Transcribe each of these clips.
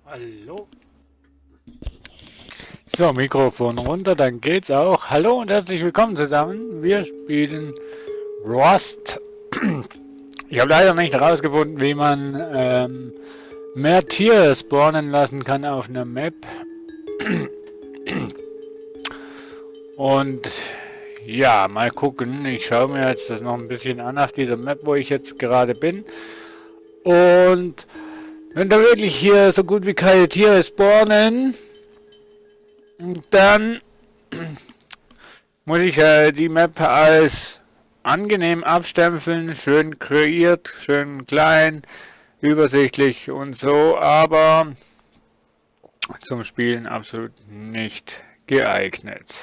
Hallo. So, Mikrofon runter, dann geht's auch. Hallo und herzlich willkommen zusammen. Wir spielen Rust. Ich habe leider nicht herausgefunden, wie man mehr Tiere spawnen lassen kann auf einer Map. Und ja, mal gucken. Ich schaue mir jetzt das noch ein bisschen an auf dieser Map, wo ich jetzt gerade bin. Und wenn da wirklich hier so gut wie keine Tiere spawnen, dann muss ich die Map als angenehm abstempeln, schön kreiert, schön klein, übersichtlich und so, aber zum Spielen absolut nicht geeignet.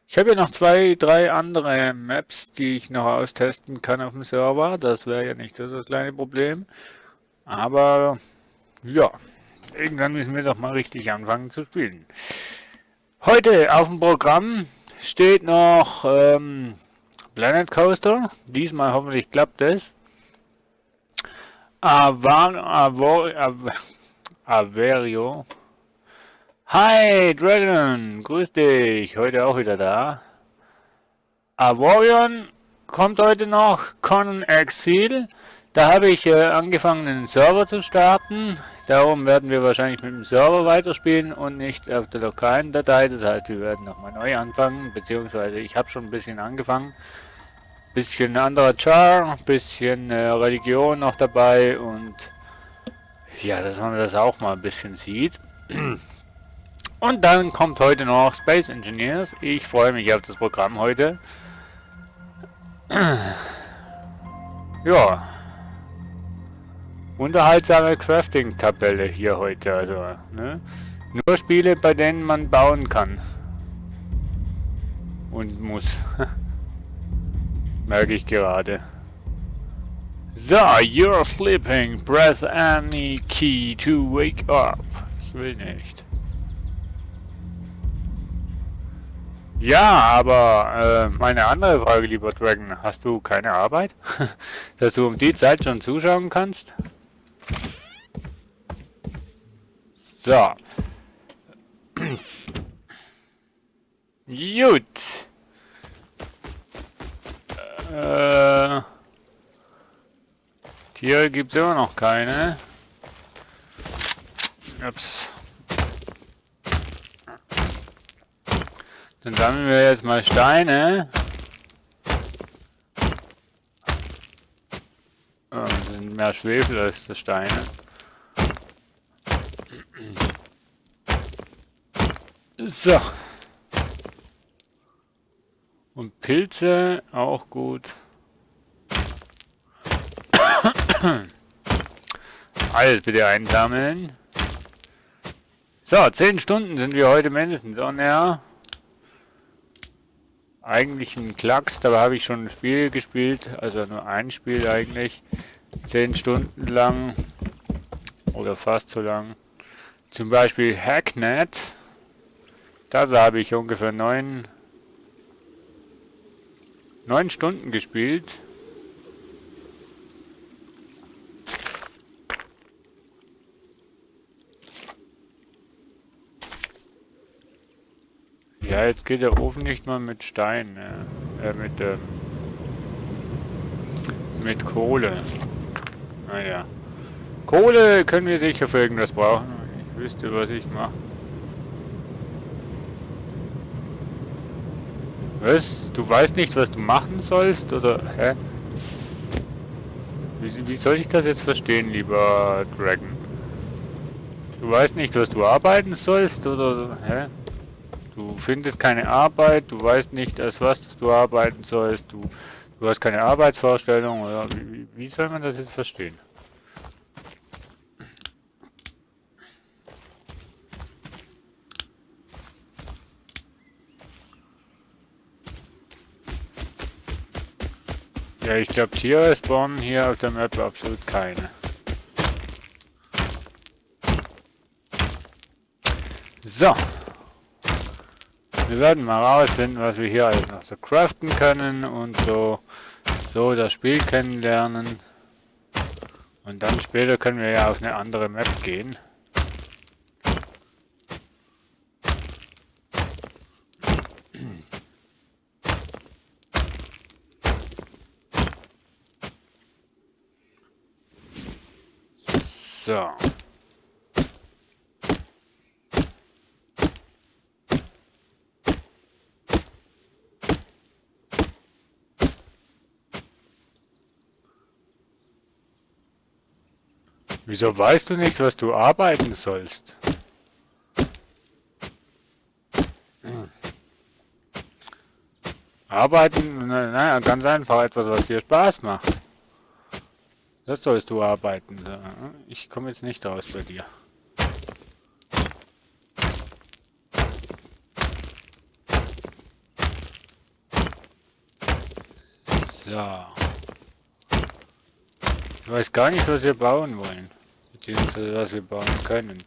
Ich habe ja noch 2, 3 andere Maps, die ich noch austesten kann auf dem Server. Das wäre ja nicht so das kleine Problem. Aber ja, irgendwann müssen wir doch mal richtig anfangen zu spielen. Heute auf dem Programm steht noch Planet Coaster. Diesmal hoffentlich klappt es. Averio. Hi Dragon, grüß dich. Heute auch wieder da. Avorion kommt heute noch. Conan Exil. Da habe ich angefangen, einen Server zu starten. Darum werden wir wahrscheinlich mit dem Server weiterspielen und nicht auf der lokalen Datei. Das heißt, wir werden nochmal neu anfangen, beziehungsweise ich habe schon ein bisschen angefangen. Bisschen anderer Char, bisschen Religion noch dabei und ja, dass man das auch mal ein bisschen sieht. Und dann kommt heute noch Space Engineers. Ich freue mich auf das Programm heute. Ja. Unterhaltsame Crafting-Tabelle hier heute, also, ne? Nur Spiele, bei denen man bauen kann. Und muss. Merke ich gerade. So, you're sleeping. Press any key to wake up. Ich will nicht. Ja, aber meine andere Frage, lieber Dragon. Hast du keine Arbeit? Dass du um die Zeit schon zuschauen kannst? So. Gut. Tiere gibt es immer noch keine. Ups. Dann sammeln wir jetzt mal Steine. Oh, sind mehr Schwefel als das Steine. So. Und Pilze auch gut. Alles bitte einsammeln. So, 10 Stunden sind wir heute mindestens on air. Eigentlich ein Klacks, dabei habe ich schon ein Spiel gespielt, also nur ein Spiel eigentlich. 10 Stunden lang oder fast so lang. Zum Beispiel Hacknet. Das habe ich ungefähr 9 Stunden gespielt. Ja, jetzt geht der Ofen nicht mal mit Stein, mit Kohle. Naja. Kohle können wir sicher für irgendwas brauchen. Ich wüsste, was ich mache. Was? Du weißt nicht, was du machen sollst? Oder, hä? Wie soll ich das jetzt verstehen, lieber Dragon? Du weißt nicht, was du arbeiten sollst? Oder, hä? Du findest keine Arbeit, du weißt nicht, als was du arbeiten sollst, du hast keine Arbeitsvorstellung, oder wie soll man das jetzt verstehen? Ja, ich glaube, Tiere spawnen hier auf der Map absolut keine. So. Wir werden mal rausfinden, was wir hier alles noch so craften können und so das Spiel kennenlernen. Und dann später können wir ja auf eine andere Map gehen. So. Wieso weißt du nicht, was du arbeiten sollst? Arbeiten, naja, ganz einfach etwas, was dir Spaß macht. Das sollst du arbeiten. Ich komme jetzt nicht raus bei dir. So. Ich weiß gar nicht, was wir bauen wollen. Beziehungsweise was wir bauen können.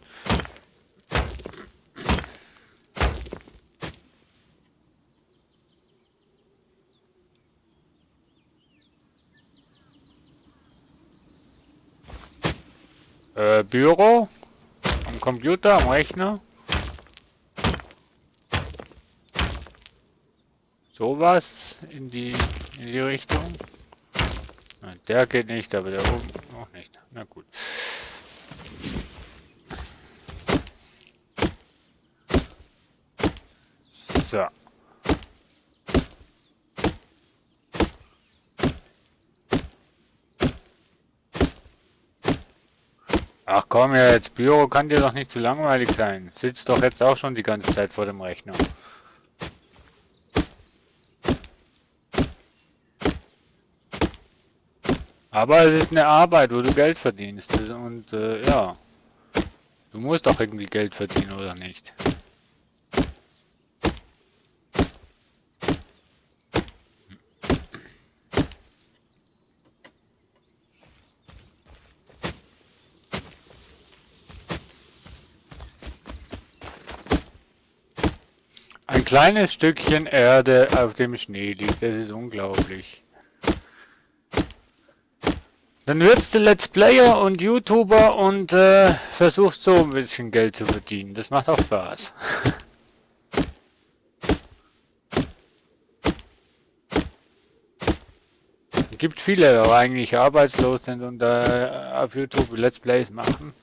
Büro? Am Computer, am Rechner? Sowas in die Richtung? Na, der geht nicht, aber der oben auch nicht. Na gut. So. Ach komm jetzt, Büro kann dir doch nicht zu langweilig sein. Sitzt doch jetzt auch schon die ganze Zeit vor dem Rechner. Aber es ist eine Arbeit, wo du Geld verdienst. Und ja, du musst doch irgendwie Geld verdienen, oder nicht? Ein kleines Stückchen Erde auf dem Schnee liegt, das ist unglaublich. Dann wirst du Let's Player und YouTuber und versuchst so ein bisschen Geld zu verdienen. Das macht auch Spaß. Es gibt viele, die eigentlich arbeitslos sind und auf YouTube Let's Plays machen.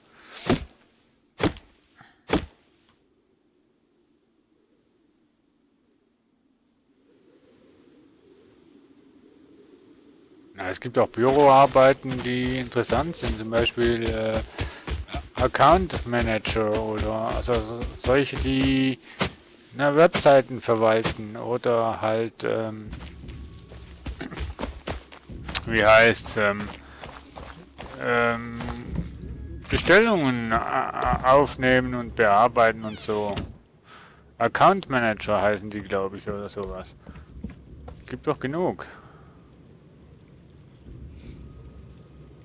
Na, es gibt auch Büroarbeiten, die interessant sind, zum Beispiel Account Manager oder also solche, die Webseiten verwalten oder halt, wie heißt Bestellungen aufnehmen und bearbeiten und so. Account Manager heißen die, glaube ich, oder sowas. Gibt doch genug.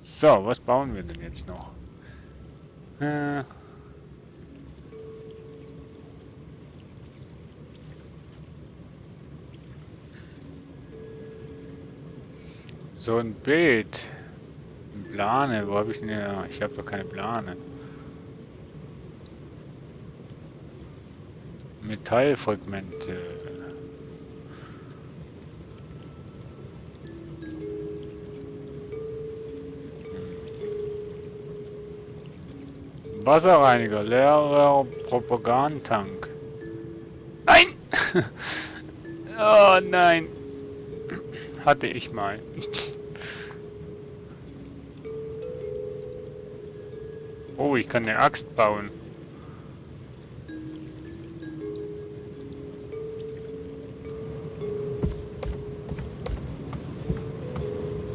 So, was bauen wir denn jetzt noch? So ein Bild. Plane, wo habe ich denn? Ja, ich habe doch keine Plane. Metallfragmente. Wasserreiniger, leerer Propagantank. Nein! Oh nein! Hatte ich mal. Oh, ich kann eine Axt bauen.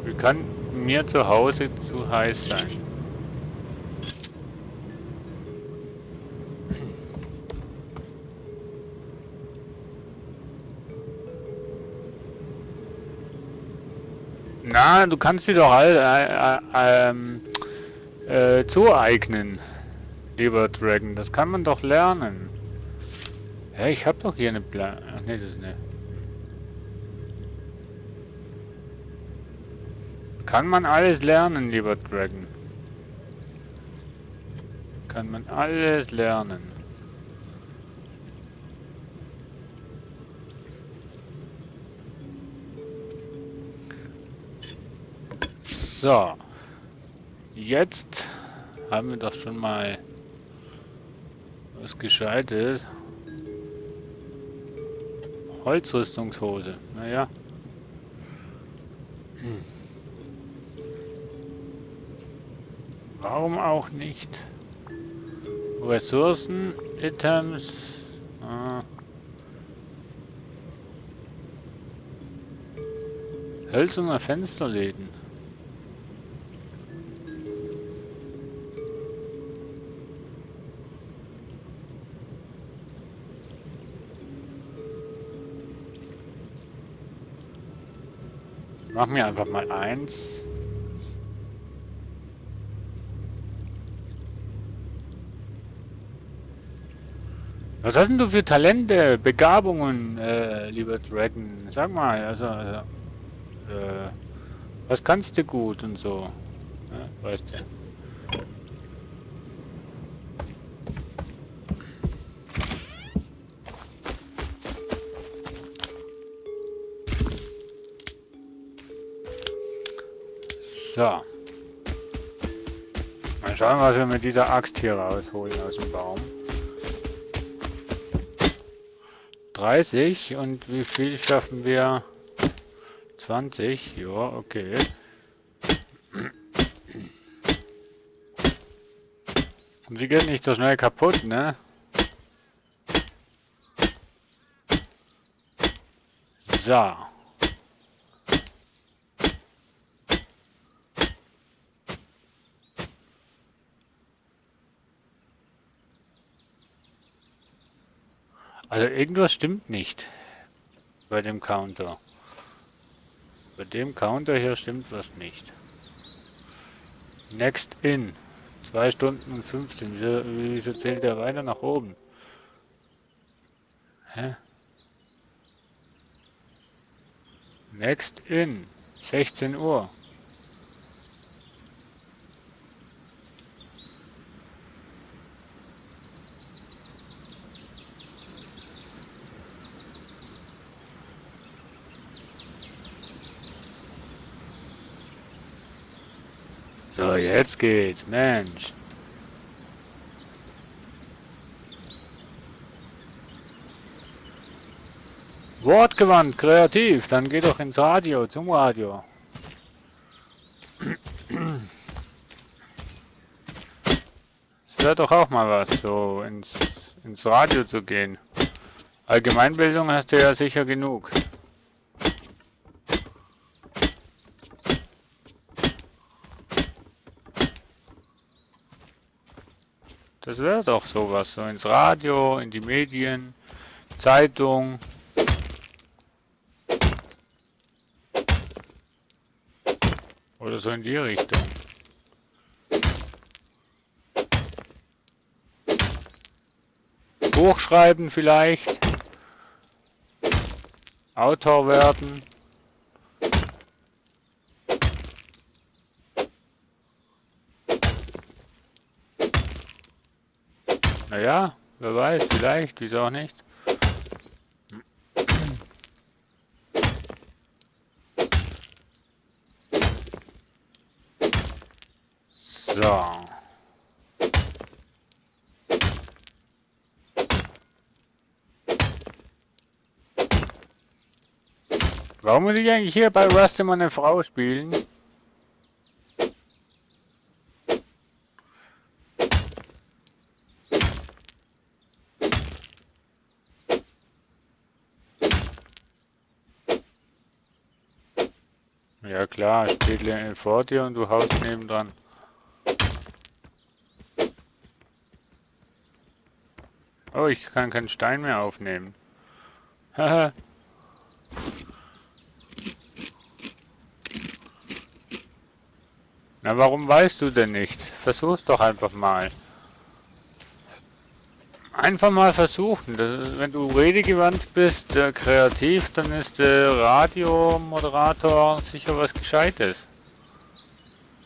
Wie kann mir zu Hause zu heiß sein? Na, du kannst sie doch zueignen, lieber Dragon. Das kann man doch lernen. Hä, ich hab doch hier eine Ach nee, das ist eine. Kann man alles lernen, lieber Dragon. Kann man alles lernen. So. Jetzt haben wir doch schon mal was Gescheites. Holzrüstungshose. Naja. Warum auch nicht? Ressourcen, Items. Ah. Hölzerner Fensterläden. Machen wir einfach mal eins. Was hast denn du für Talente, Begabungen, lieber Dragon? Sag mal, was kannst du gut und so? Ja, weißt du. So. Mal schauen, was wir mit dieser Axt hier rausholen aus dem Baum. 30 und wie viel schaffen wir? 20, ja, okay. Und sie geht nicht so schnell kaputt, ne? So. Also irgendwas stimmt nicht bei dem Counter. Bei dem Counter hier stimmt was nicht. Next in. 2 Stunden und 15. Wieso zählt der weiter nach oben? Hä? Next in. 16 Uhr. So, jetzt geht's. Mensch. Wortgewandt, kreativ. Dann geh doch ins Radio, zum Radio. Es wäre doch auch mal was, so ins Radio zu gehen. Allgemeinbildung hast du ja sicher genug. Das wäre doch sowas, so ins Radio, in die Medien, Zeitung. Oder so in die Richtung. Buch schreiben vielleicht. Autor werden. Naja, wer weiß, vielleicht, wieso auch nicht. So. Warum muss ich eigentlich hier bei Rust immer eine Frau spielen? Ja klar, steht vor dir und du haust nebendran. Oh, ich kann keinen Stein mehr aufnehmen. Haha. Na, warum weißt du denn nicht? Versuch's doch einfach mal. Einfach mal versuchen. Wenn du redegewandt bist, kreativ, dann ist der Radiomoderator sicher was Gescheites.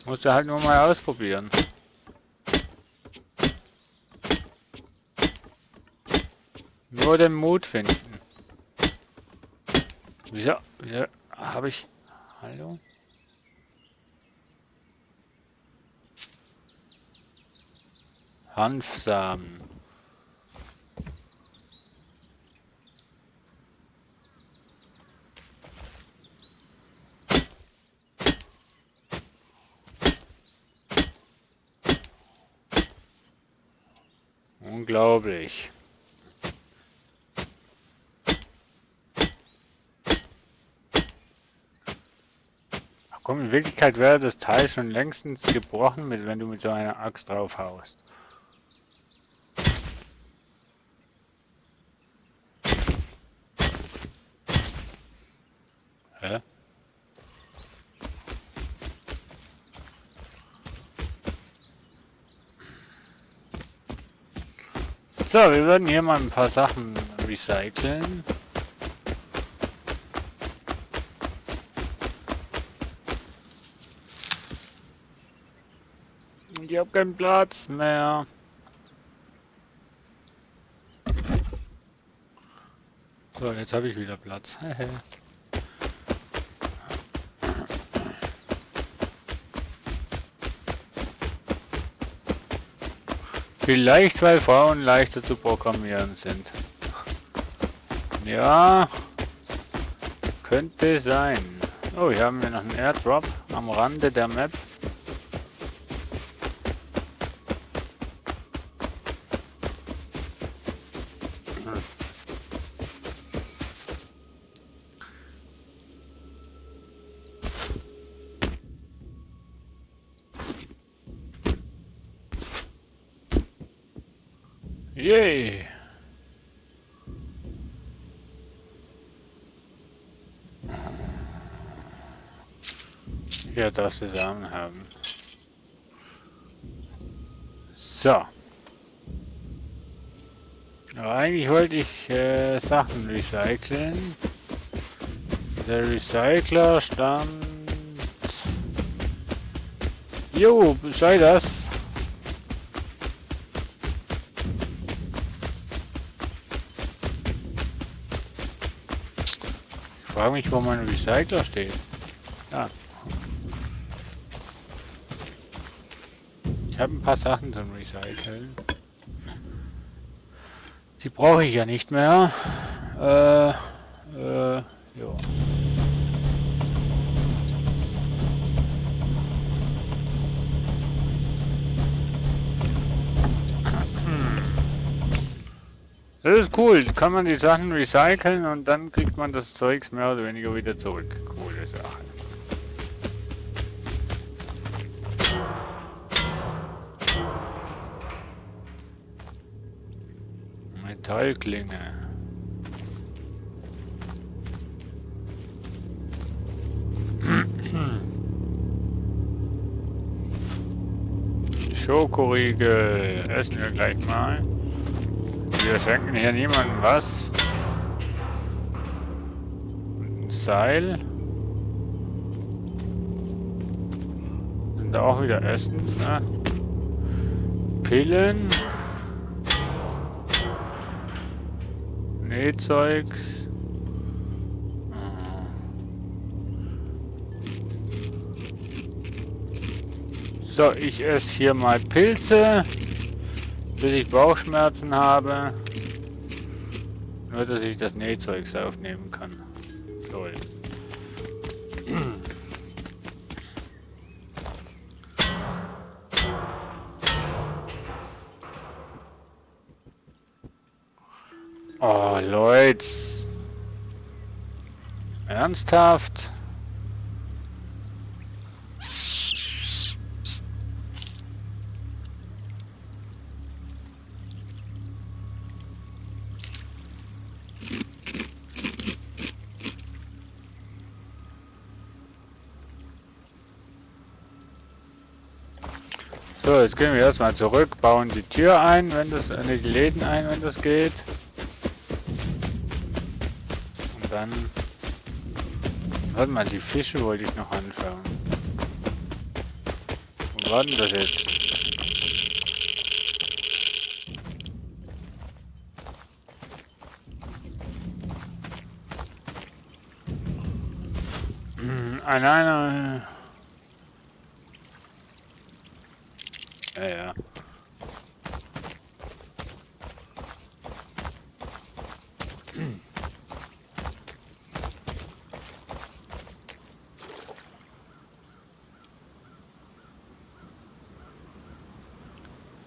Musst du halt nur mal ausprobieren. Nur den Mut finden. Wieso habe ich... Hallo? Hanfsamen. Unglaublich. Ach komm, in Wirklichkeit wäre das Teil schon längstens gebrochen, wenn du mit so einer Axt drauf haust. Hä? So, wir würden hier mal ein paar Sachen recyceln. Und ich habe keinen Platz mehr. So, jetzt habe ich wieder Platz. Vielleicht, weil Frauen leichter zu programmieren sind. Ja, könnte sein. Oh, hier haben wir noch einen Airdrop am Rande der Map. Yay! Hier darfst du Samen haben. So. Aber eigentlich wollte ich Sachen recyceln. Der Recycler stand... Jo, sei das. Ich frage mich, wo mein Recycler steht. Ja. Ich habe ein paar Sachen zum Recyceln. Die brauche ich ja nicht mehr. Jo. Das ist cool. Kann man die Sachen recyceln und dann kriegt man das Zeugs mehr oder weniger wieder zurück. Coole Sache. Metallklinge. Schokoriegel. Essen wir gleich mal. Wir schenken hier niemandem was. Ein Seil. Sind da auch wieder Essen, ne? Pillen. Nähzeugs. So, ich esse hier mal Pilze, bis ich Bauchschmerzen habe. Nur, dass ich das Nähzeugs aufnehmen kann. Toll. Oh, Leute. Ernsthaft? So, jetzt gehen wir erstmal zurück, bauen die Tür ein, wenn das, die Läden ein, wenn das geht. Und dann, warte mal, die Fische wollte ich noch anschauen. Wo war denn das jetzt? Einer. Ja, ja.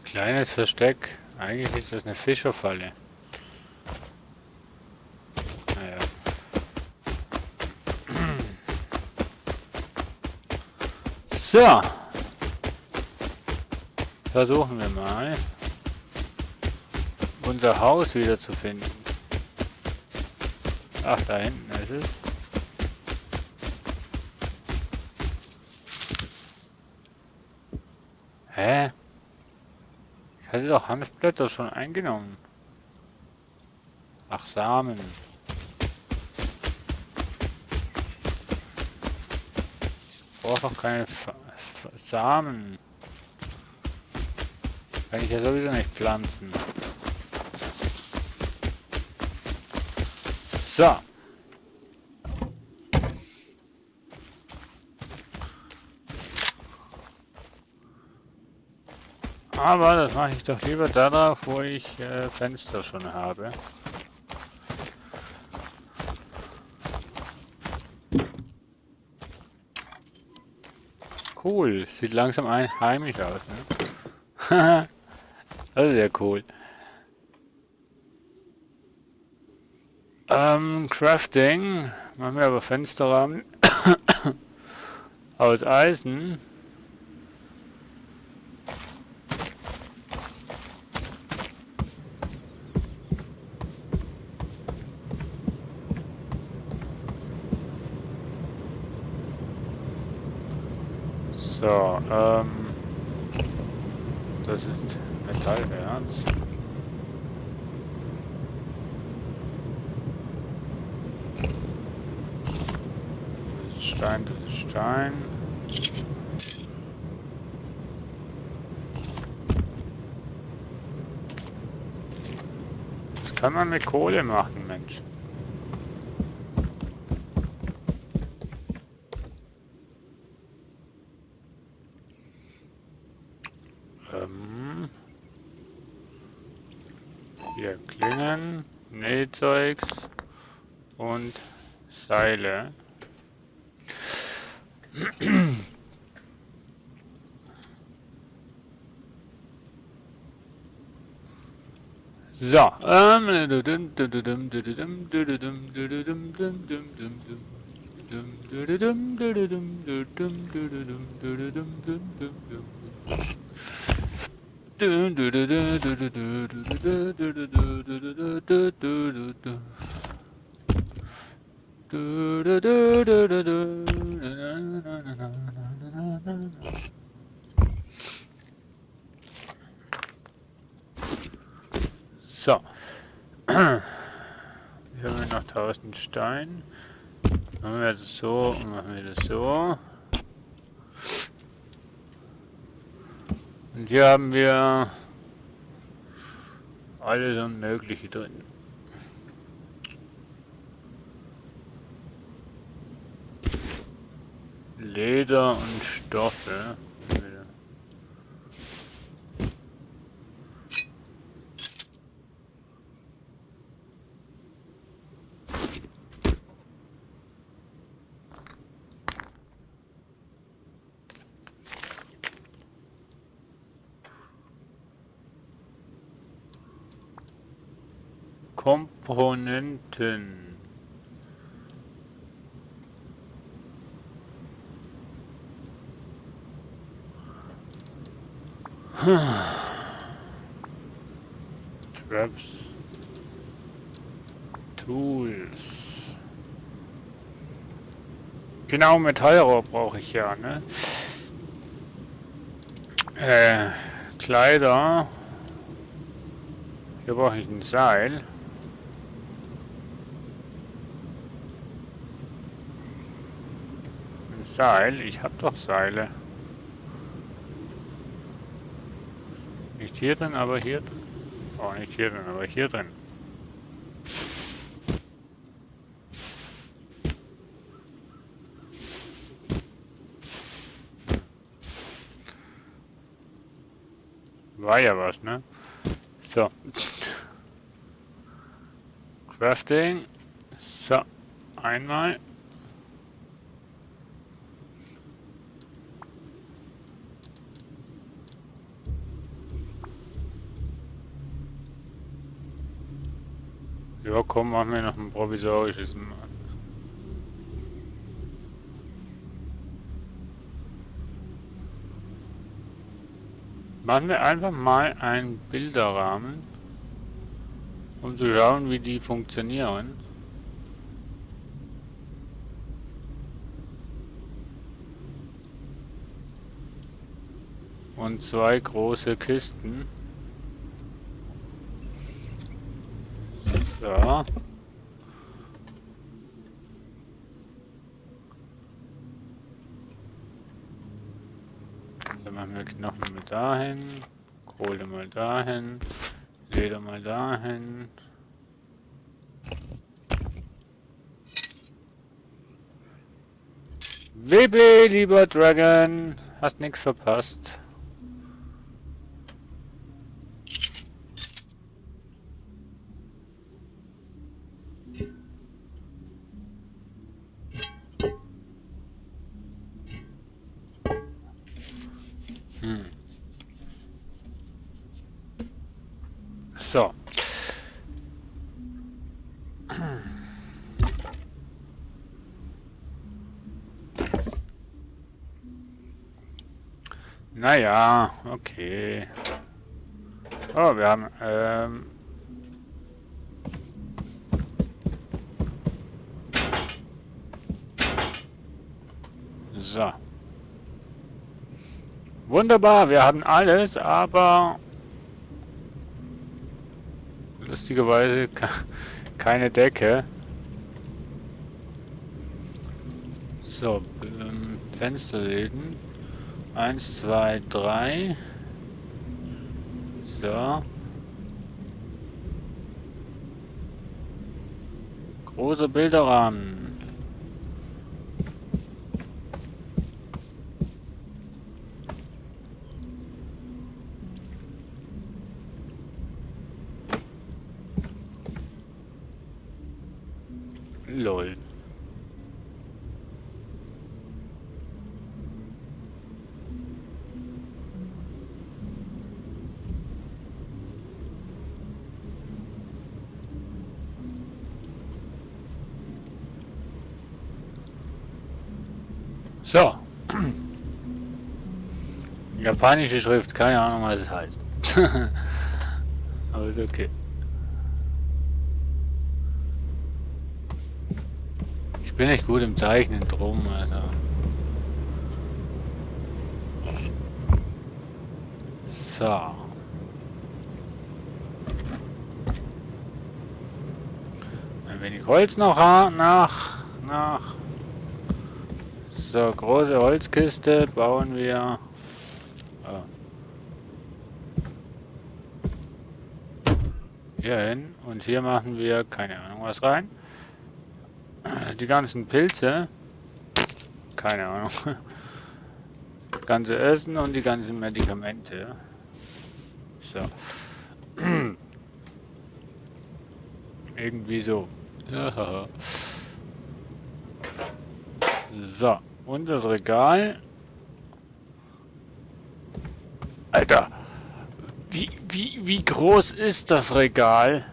Kleines Versteck. Eigentlich ist das eine Fischerfalle. Naja. So. Versuchen wir mal, unser Haus wieder zu finden. Ach, da hinten ist es. Hä? Ich hatte doch Hanfblätter schon eingenommen. Ach, Samen. Ich brauche doch keine Samen. Kann ich ja sowieso nicht pflanzen. So. Aber das mache ich doch lieber darauf, wo ich Fenster schon habe. Cool, sieht langsam heimisch aus, ne? Das ist ja cool. Crafting. Machen wir aber Fensterrahmen aus Eisen. So, das ist Metallerz. Das ist Stein, das ist Stein. Das kann man mit Kohle machen, Mensch. Hier Klingen, Nähzeugs und Seile. So, so. Hier haben wir noch 1000 Stein. Machen wir das so und machen wir das so. Und hier haben wir alles und Mögliche drin. Leder und Stoffe. Komponenten. Traps. Tools. Genau, Metallrohr brauche ich ja, ne? Kleider. Hier brauche ich ein Seil. Ein Seil? Ich habe doch Seile. Nicht hier drin, aber hier drin. Oh, nicht hier drin, aber hier drin. War ja was, ne? So. Crafting. So. Einmal. Ja, komm, machen wir noch ein provisorisches. Machen wir einfach mal einen Bilderrahmen, um zu schauen, wie die funktionieren. Und 2 große Kisten. So. Dann machen wir Knochen mit dahin, Kohle mal dahin, Leder mal dahin. WB, lieber Dragon, hast nichts verpasst. So. Naja, okay. Oh, wir haben, so. Wunderbar, wir haben alles, aber lustigerweise keine Decke. So, Fensterläden. 1, 2, 3. So. Großer Bilderrahmen. Lol. So. Japanische Schrift, keine Ahnung, was es heißt. Aber ist okay. Ich bin nicht gut im Zeichnen drum, also. So. Ein wenig Holz noch nach. So, große Holzkiste bauen wir. Oh. Hier hin. Und hier machen wir keine Ahnung was rein. Die ganzen Pilze. Keine Ahnung. Das ganze Essen und die ganzen Medikamente. So. Irgendwie so. So. Und das Regal. Alter. Wie groß ist das Regal?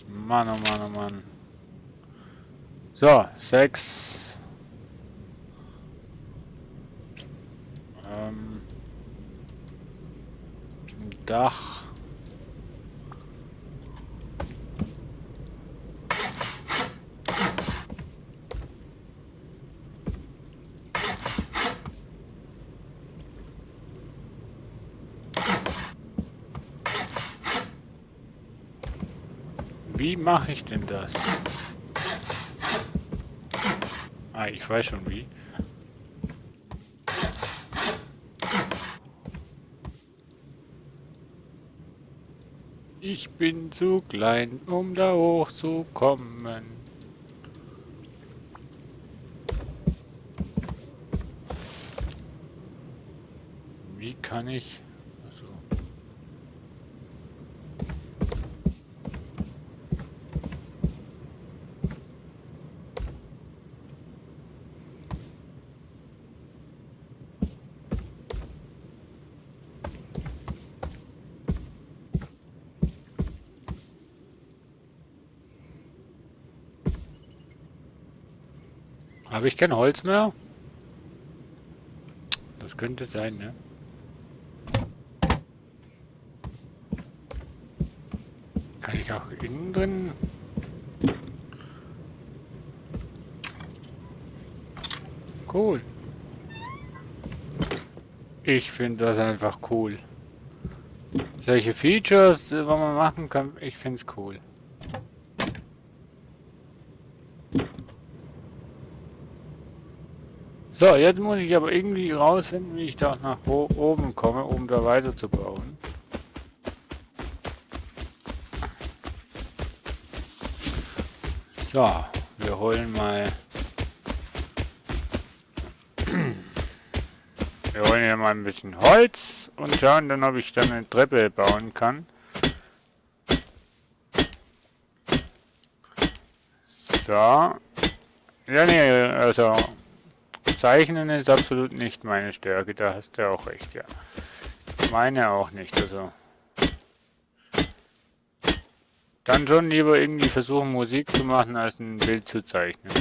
Mann, oh Mann, oh Mann. So, 6. Dach. Wie mache ich denn das? Ah, ich weiß schon wie. Ich bin zu klein, um da hochzukommen. Wie kann ich... Achso. Habe ich kein Holz mehr? Das könnte sein, ne? Kann ich auch innen drin? Cool. Ich finde das einfach cool. Solche Features, was man machen kann, ich finde es cool. So, jetzt muss ich aber irgendwie rausfinden, wie ich da nach oben komme, um da weiter zu bauen. So, wir holen mal... Wir holen hier mal ein bisschen Holz und schauen dann, ob ich dann eine Treppe bauen kann. So. Ja, nee, also... Zeichnen ist absolut nicht meine Stärke, da hast du auch recht, ja. Meine auch nicht, also. Dann schon lieber irgendwie versuchen, Musik zu machen, als ein Bild zu zeichnen.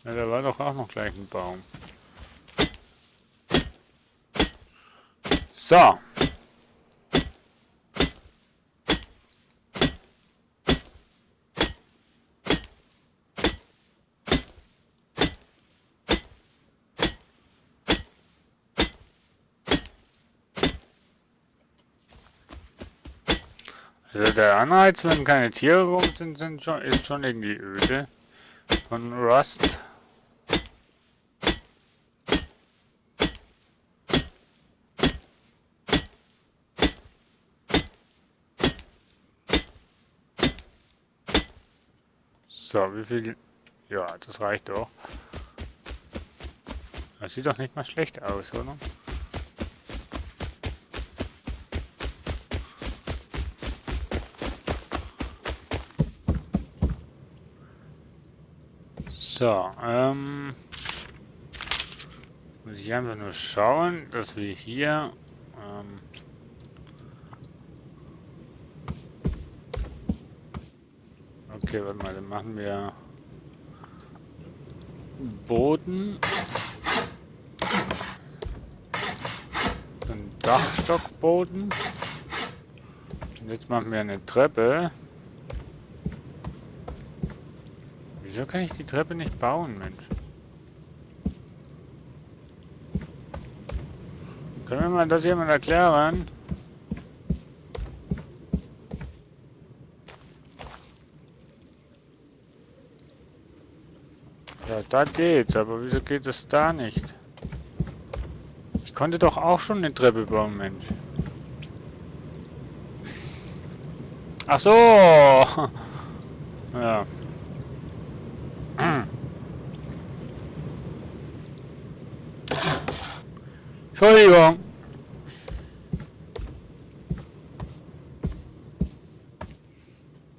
Ja, da war doch auch noch gleich ein Baum. So. Also der Anreiz, wenn keine Tiere rum sind, ist schon irgendwie öde. Von Rust. So, wie viel... Ja, das reicht doch. Das sieht doch nicht mal schlecht aus, oder? So, muss ich einfach nur schauen, dass wir hier, okay, warte mal, dann machen wir Boden, einen Dachstockboden, und jetzt machen wir eine Treppe. Wieso kann ich die Treppe nicht bauen, Mensch? Können wir mal das jemand erklären? Ja, da geht's, aber wieso geht es da nicht? Ich konnte doch auch schon eine Treppe bauen, Mensch. Ach so! Ja. Entschuldigung.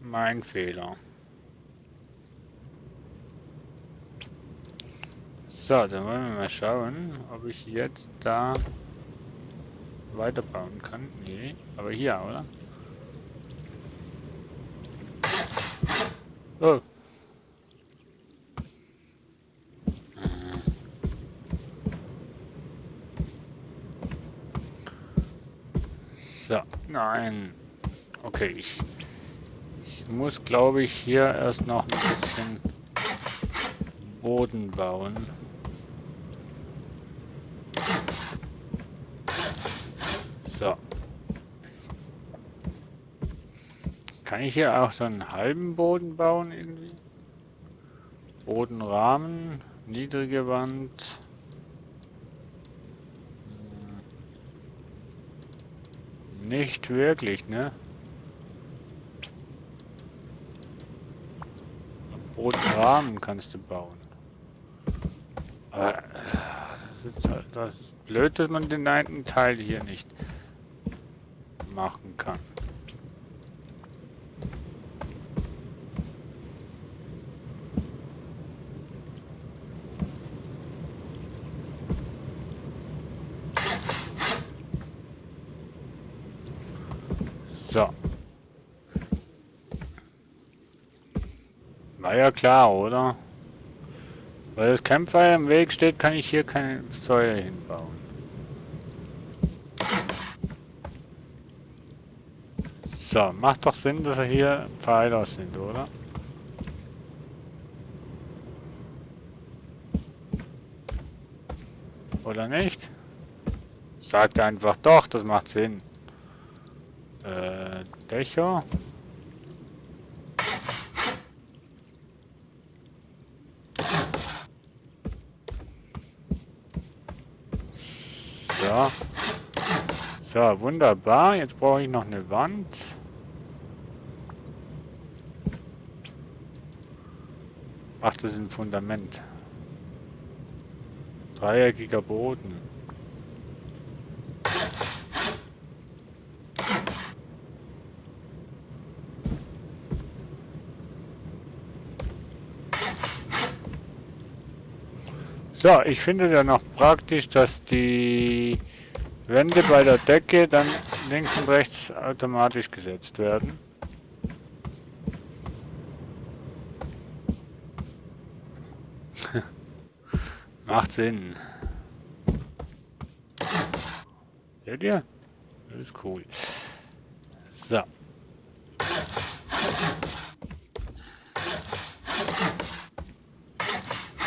Mein Fehler. So, dann wollen wir mal schauen, ob ich jetzt da weiterbauen kann. Nee, aber hier, oder? Oh. So, nein. Okay, ich muss, glaube ich, hier erst noch ein bisschen Boden bauen. So. Kann ich hier auch so einen halben Boden bauen irgendwie? Bodenrahmen, niedrige Wand. Nicht wirklich, ne? Bodenrahmen kannst du bauen. Aber das ist blöd, dass man den einen Teil hier nicht machen kann. So. War ja klar, oder? Weil das Campfire im Weg steht, kann ich hier keine Säule hinbauen. So, macht doch Sinn, dass hier Pfeiler sind, oder? Oder nicht? Sagt einfach doch, das macht Sinn. Dächer. So. So, wunderbar. Jetzt brauche ich noch eine Wand. Ach, das ist ein Fundament. Dreieckiger Boden. So, ich finde ja noch praktisch, dass die Wände bei der Decke dann links und rechts automatisch gesetzt werden. Macht Sinn. Seht ihr? Das ist cool. So.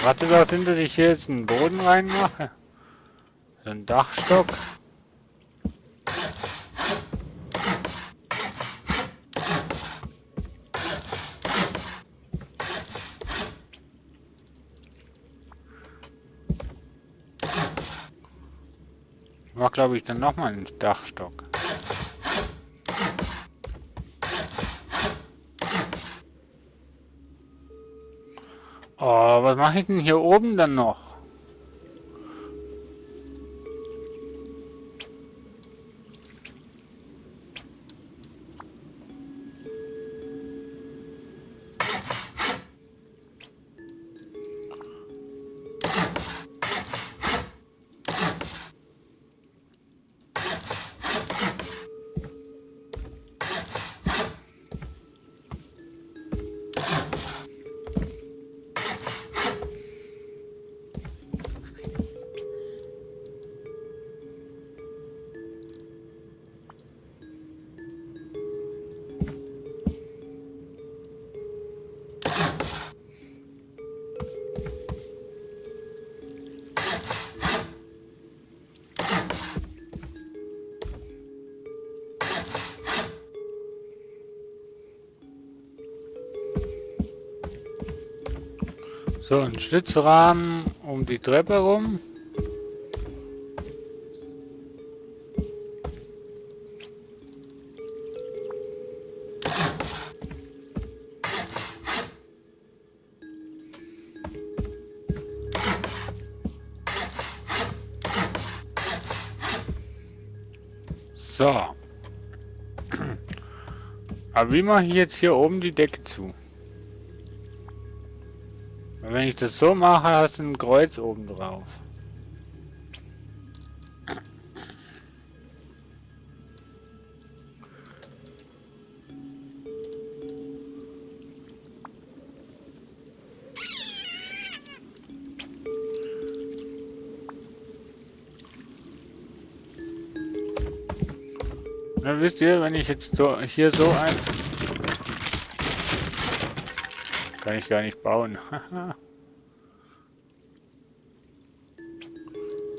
Macht es auch Sinn, dass ich hier jetzt einen Boden reinmache? Ein Dachstock. Ich mach, glaube ich, dann nochmal einen Dachstock. Oh, was mache ich denn hier oben dann noch? So, ein Stützrahmen um die Treppe rum. So. Aber wie mache ich jetzt hier oben die Decke zu? Wenn ich das so mache, hast du ein Kreuz oben drauf. Na, wisst ihr, wenn ich jetzt so hier so ein... Kann ich gar nicht bauen.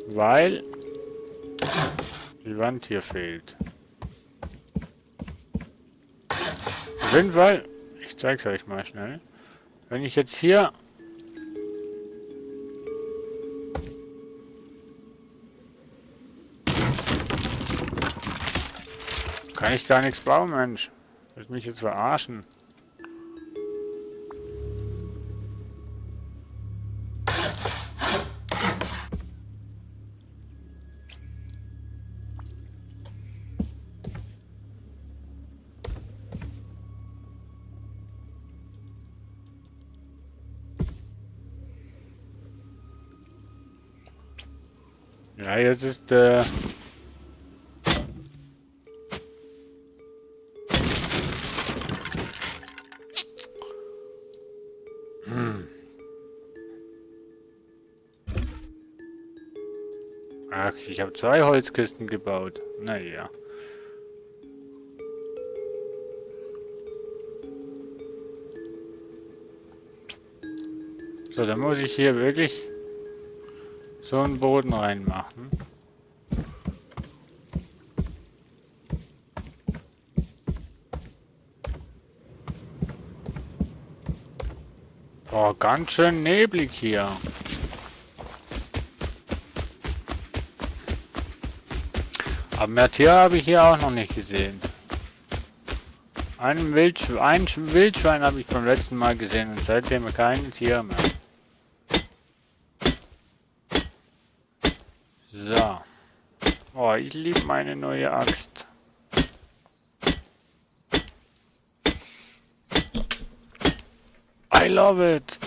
Weil die Wand hier fehlt. Auf jeden Fall, ich zeig's euch mal schnell. Wenn ich jetzt hier... Kann ich gar nichts bauen, Mensch. Willst mich jetzt verarschen? Ja, jetzt ist Ach, ich habe 2 Holzkisten gebaut. Naja. So, dann muss ich hier wirklich so einen Boden reinmachen. Oh, ganz schön neblig hier. Aber mehr Tiere habe ich hier auch noch nicht gesehen. Ein Wildschwein habe ich beim letzten Mal gesehen und seitdem keine Tiere mehr. So. Oh, ich liebe meine neue Axt. I love it.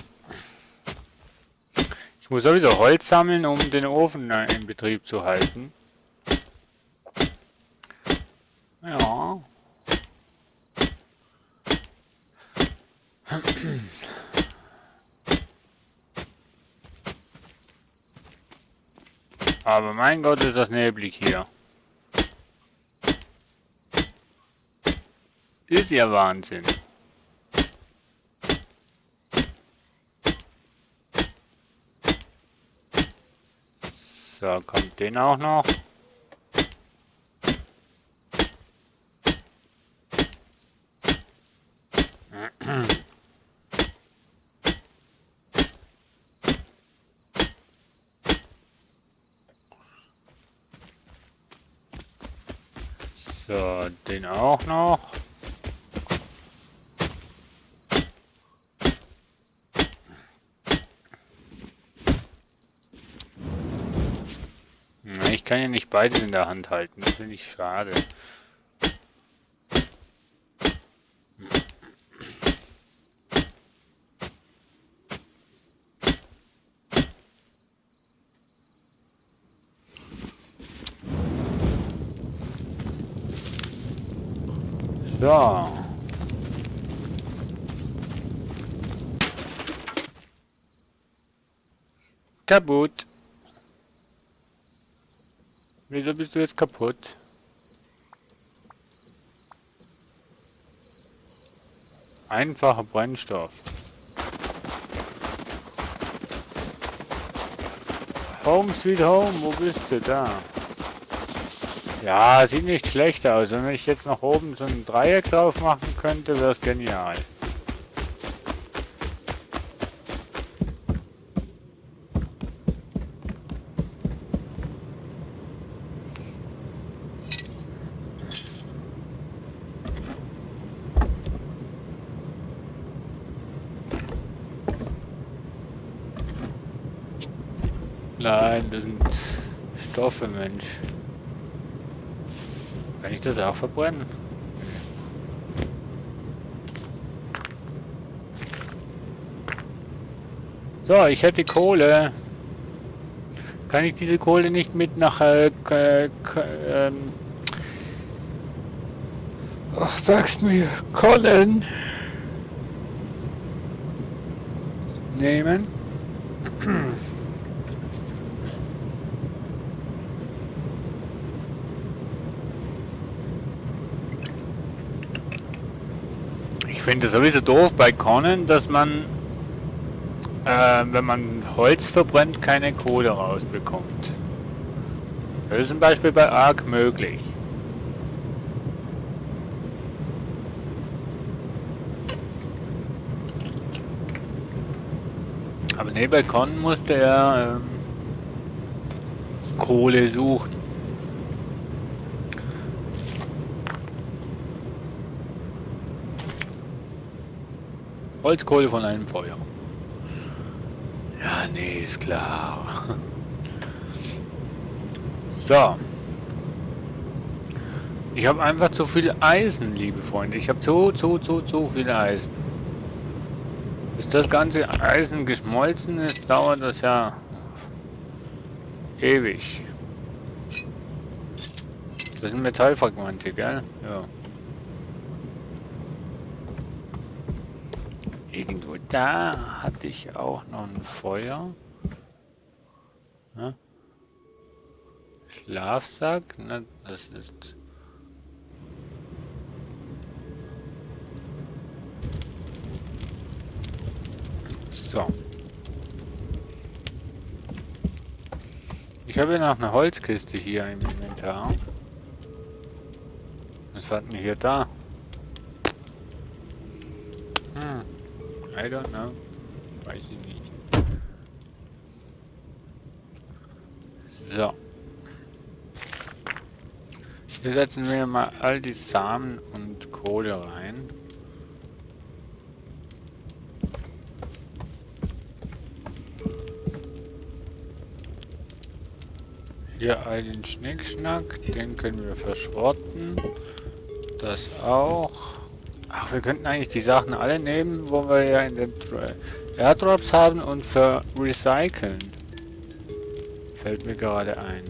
Ich muss sowieso Holz sammeln, um den Ofen in Betrieb zu halten. Ja. Aber mein Gott, ist das neblig hier. Ist ja Wahnsinn. So, kommt den auch noch. So, den auch noch. Ich kann ja nicht beides in der Hand halten, das finde ich schade. So. Kaputt. Wieso bist du jetzt kaputt? Einfacher Brennstoff. Home Sweet Home, wo bist du da? Ja, sieht nicht schlecht aus. Wenn ich jetzt noch oben so ein Dreieck drauf machen könnte, wäre es genial. Nein, das sind Stoffe, Mensch. Kann ich das auch verbrennen? So, ich hätte Kohle. Kann ich diese Kohle nicht mit nach ach, sag's mir, Colin nehmen? Ich finde es sowieso doof bei Conan, dass man, wenn man Holz verbrennt, keine Kohle rausbekommt. Das ist zum Beispiel bei Ark möglich. Aber nee, bei Conan musste er Kohle suchen. Holzkohle von einem Feuer. Ja, nee, ist klar. So. Ich habe einfach zu viel Eisen, liebe Freunde. Ich habe zu viel Eisen. Bis das ganze Eisen geschmolzen ist, dauert das ja ewig. Das sind Metallfragmente, gell? Ja. Irgendwo da hatte ich auch noch ein Feuer. Ja. Schlafsack? Na, das ist... So. Ich habe ja noch eine Holzkiste hier im Inventar. Was war denn hier da? I don't know. Weiß ich nicht. So. Hier setzen wir mal all die Samen und Kohle rein. Hier all den Schnickschnack, den können wir verschrotten. Das auch. Ach, wir könnten eigentlich die Sachen alle nehmen, wo wir ja in den Airdrops haben und recyceln. Fällt mir gerade ein.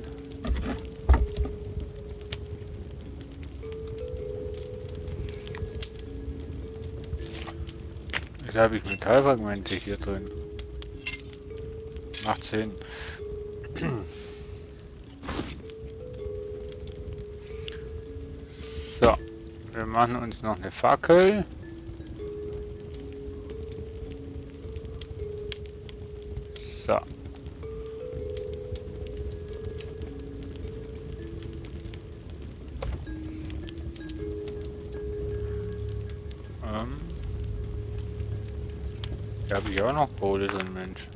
Jetzt habe ich Metallfragmente hier drin. Macht Sinn. So, wir machen uns noch eine Fackel. So. Hier habe ich auch noch Kohle drin, Mensch.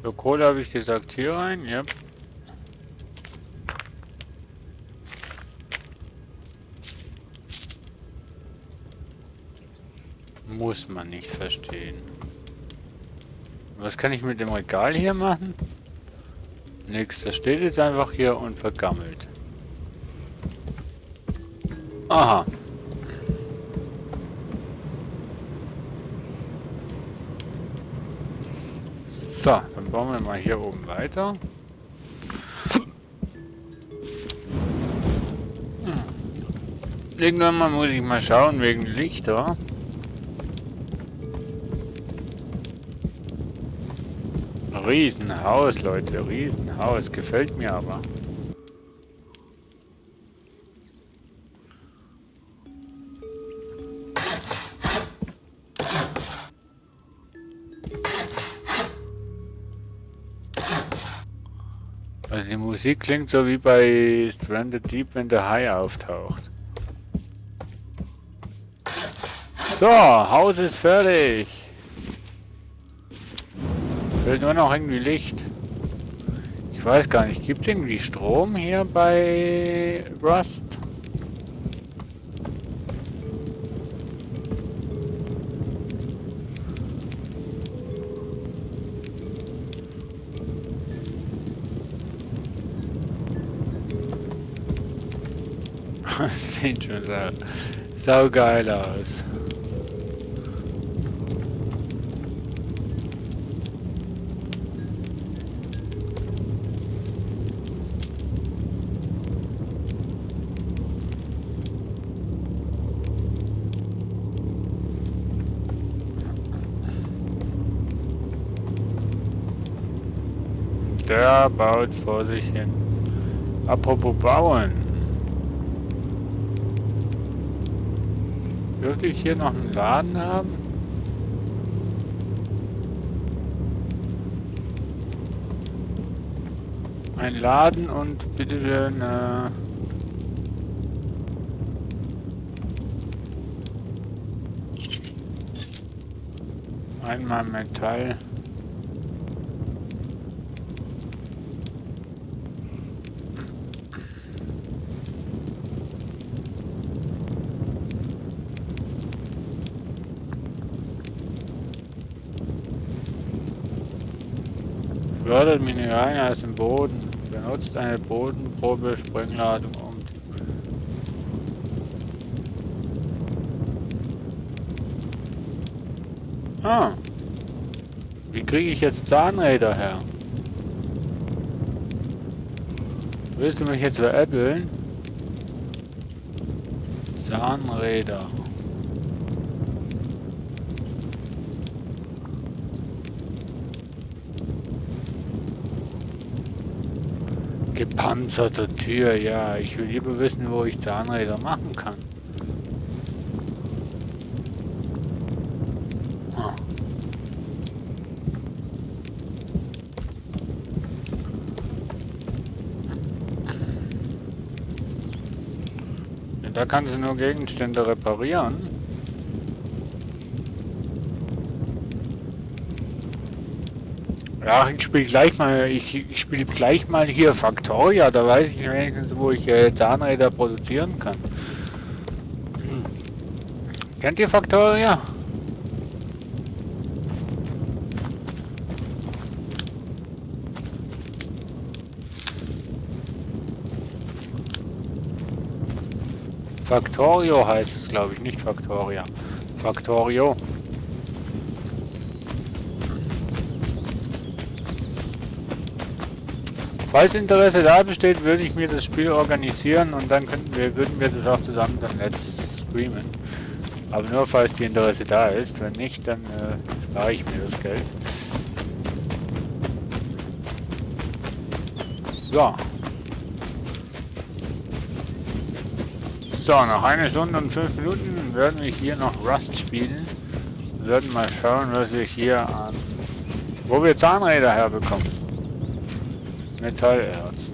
So, Kohle habe ich gesagt, hier rein, ja. Muss man nicht verstehen. Was kann ich mit dem Regal hier machen? Nix, das steht jetzt einfach hier und vergammelt. Aha. So, dann bauen wir mal hier oben weiter. Irgendwann mal muss ich mal schauen wegen Lichter. Riesenhaus, Leute, Riesenhaus. Gefällt mir aber. Also die Musik klingt so wie bei Stranded Deep, wenn der Hai auftaucht. So, Haus ist fertig. Fehlt nur noch irgendwie Licht. Ich weiß gar nicht, gibt es irgendwie Strom hier bei Rust? Das sieht schon sau geil aus. Der baut vor sich hin. Apropos bauen. Dürfte ich hier noch einen Laden haben? Ein Laden und bitteschön einmal Metall. Fördert Mineralien aus dem Boden. Benutzt eine Bodenprobe Sprengladung um die... Ah. Wie kriege ich jetzt Zahnräder her? Willst du mich jetzt veräppeln? Zahnräder. Gepanzerte Tür, ja. Ich will lieber wissen, wo ich Zahnräder machen kann. Ah. Ja, da kannst du nur Gegenstände reparieren. Ja, ich spiele gleich mal, ich spiele gleich mal hier Factoria, da weiß ich wenigstens, wo ich Zahnräder produzieren kann. Kennt ihr Factoria? Factorio heißt es, glaube ich, nicht Factoria. Factorio. Falls Interesse da besteht, würde ich mir das Spiel organisieren und dann würden wir das auch zusammen dann let's streamen. Aber nur falls die Interesse da ist. Wenn nicht, dann spare ich mir das Geld. So. So, nach 1 Stunde und 5 Minuten werden wir hier noch Rust spielen. Wir werden mal schauen, was wir hier an... wo wir Zahnräder herbekommen. Metallerz.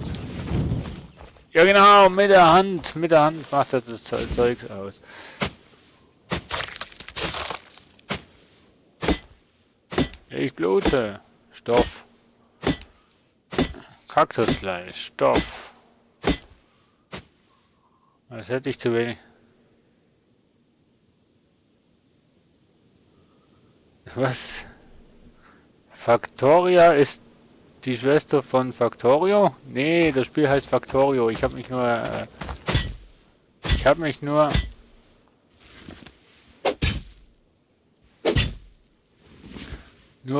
Ja genau, mit der Hand macht er das Zeugs aus. Ich blute. Stoff. Kaktusfleisch. Stoff. Das hätte ich zu wenig. Was? Factoria ist die Schwester von Factorio? Nee, das Spiel heißt Factorio. Ich habe mich nur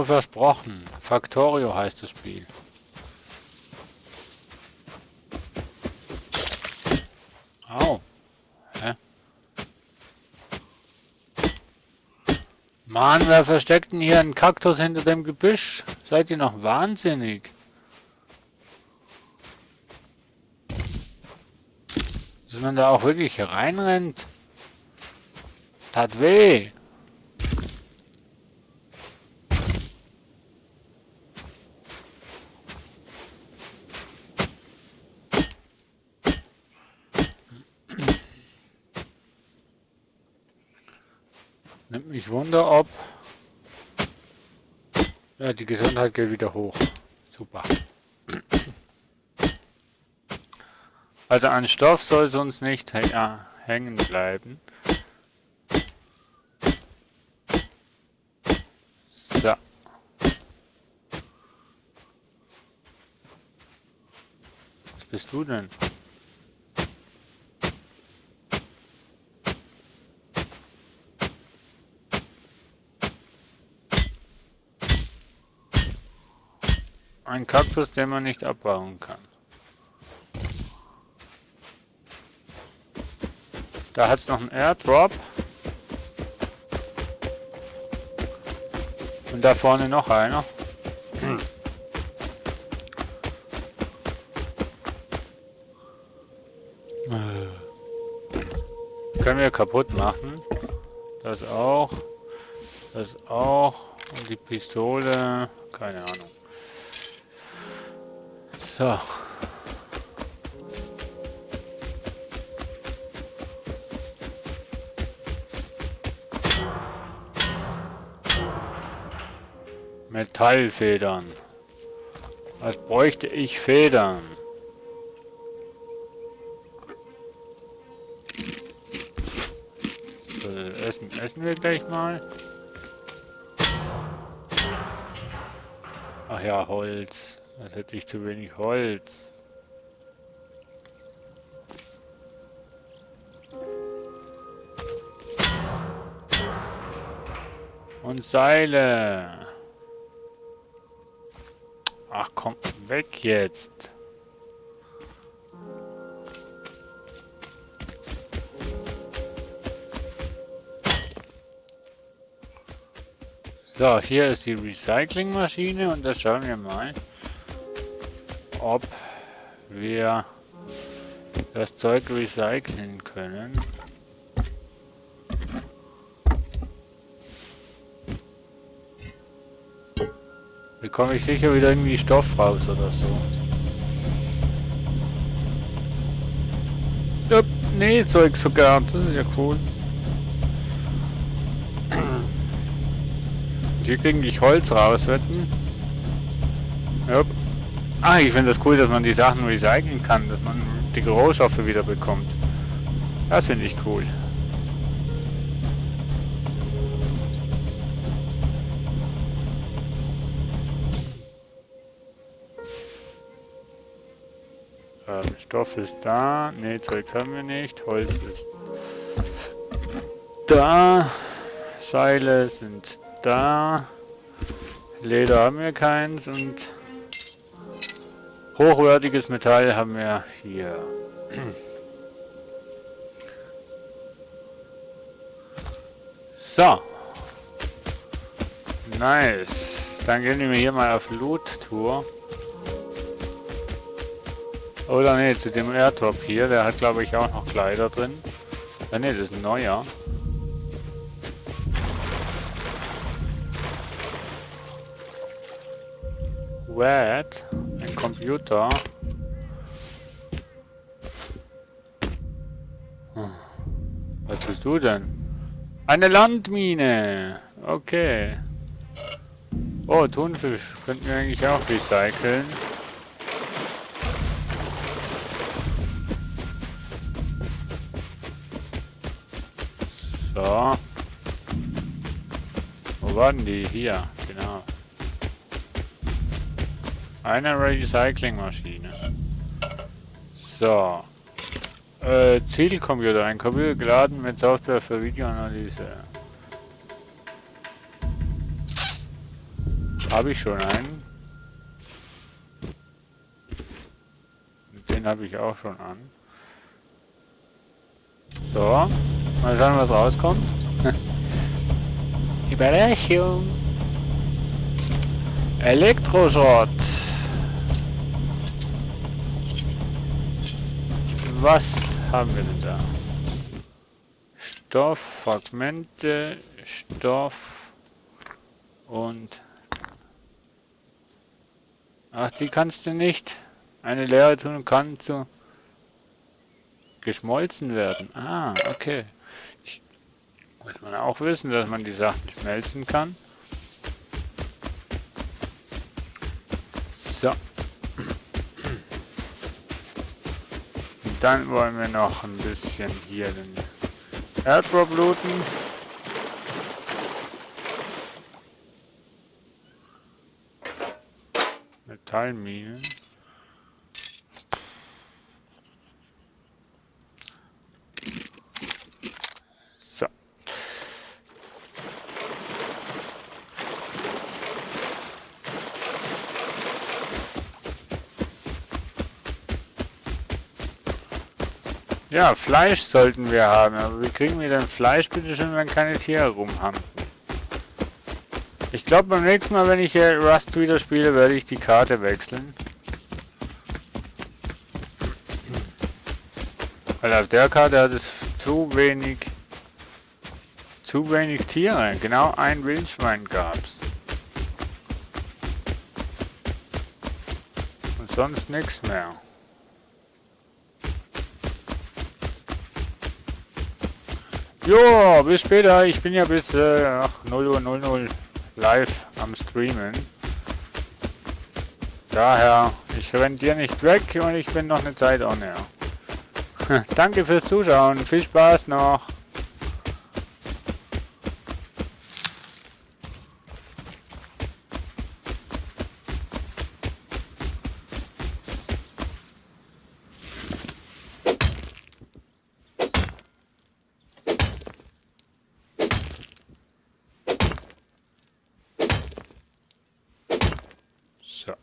versprochen. Factorio heißt das Spiel. Au. Hä? Mann, wer versteckt denn hier einen Kaktus hinter dem Gebüsch? Seid ihr noch wahnsinnig? Dass man da auch wirklich reinrennt? Tat weh. Nimmt mich Wunder, ob... Ja, die Gesundheit geht wieder hoch. Super. Also an Stoff soll es uns nicht hängen bleiben. So. Was bist du denn? Ein Kaktus, den man nicht abbauen kann. Da hat es noch einen Airdrop. Und da vorne noch einer. Können wir kaputt machen. Das auch. Das auch. Und die Pistole. Keine Ahnung. So. Metallfedern. Was bräuchte ich? Federn. So, essen wir gleich mal. Ach ja, Holz. Das hätte ich zu wenig Holz. Und Seile. Ach komm, weg jetzt. So, hier ist die Recyclingmaschine und da schauen wir mal, ob wir das Zeug recyceln können. Bekomme ich sicher wieder irgendwie Stoff raus oder so. Ja, nee, Zeug sogar. Das ist ja cool. Hier kriege ich Holz raus, wetten. Ja. Ah, ich finde das cool, dass man die Sachen recyceln kann, dass man die Rohstoffe wieder bekommt. Das finde ich cool. Stoff ist da. Ne, Zeugs haben wir nicht. Holz ist da. Seile sind da. Leder haben wir keins und hochwertiges Metall haben wir hier. So. Nice. Dann gehen wir hier mal auf Loot-Tour. Oder ne, zu dem Airtop hier. Der hat glaube ich auch noch Kleider drin. Ja, ne, das ist ein neuer. What? Ein Computer. Was bist du denn? Eine Landmine. Okay. Oh, Thunfisch. Könnten wir eigentlich auch recyceln. So. Wo waren die? Hier. Genau. Eine Recyclingmaschine. So. Zielcomputer. Ein Computer geladen mit Software für Videoanalyse. Habe ich schon einen. Den habe ich auch schon an. So. Mal schauen, was rauskommt. Überraschung. Elektroschrott. Was haben wir denn da? Stoff, Fragmente, Stoff und... Ach, die kannst du nicht. Eine Leere tun kann zu geschmolzen werden. Ah, okay. Muss man auch wissen, dass man die Sachen schmelzen kann. So. Und dann wollen wir noch ein bisschen hier den Airdrop looten. Metallminen. So. Ja, Fleisch sollten wir haben. Aber wie kriegen wir denn Fleisch, bitte schön, wenn keine Tiere rumhampeln? Ich glaube, beim nächsten Mal, wenn ich Rust wieder spiele, werde ich die Karte wechseln. Weil auf der Karte hat es zu wenig Tiere. Genau ein Wildschwein gab's. Und sonst nichts mehr. Jo, bis später. Ich bin ja bis 0:00 live am Streamen. Daher, ich renn dir nicht weg und ich bin noch eine Zeit on air. Danke fürs Zuschauen. Viel Spaß noch. So.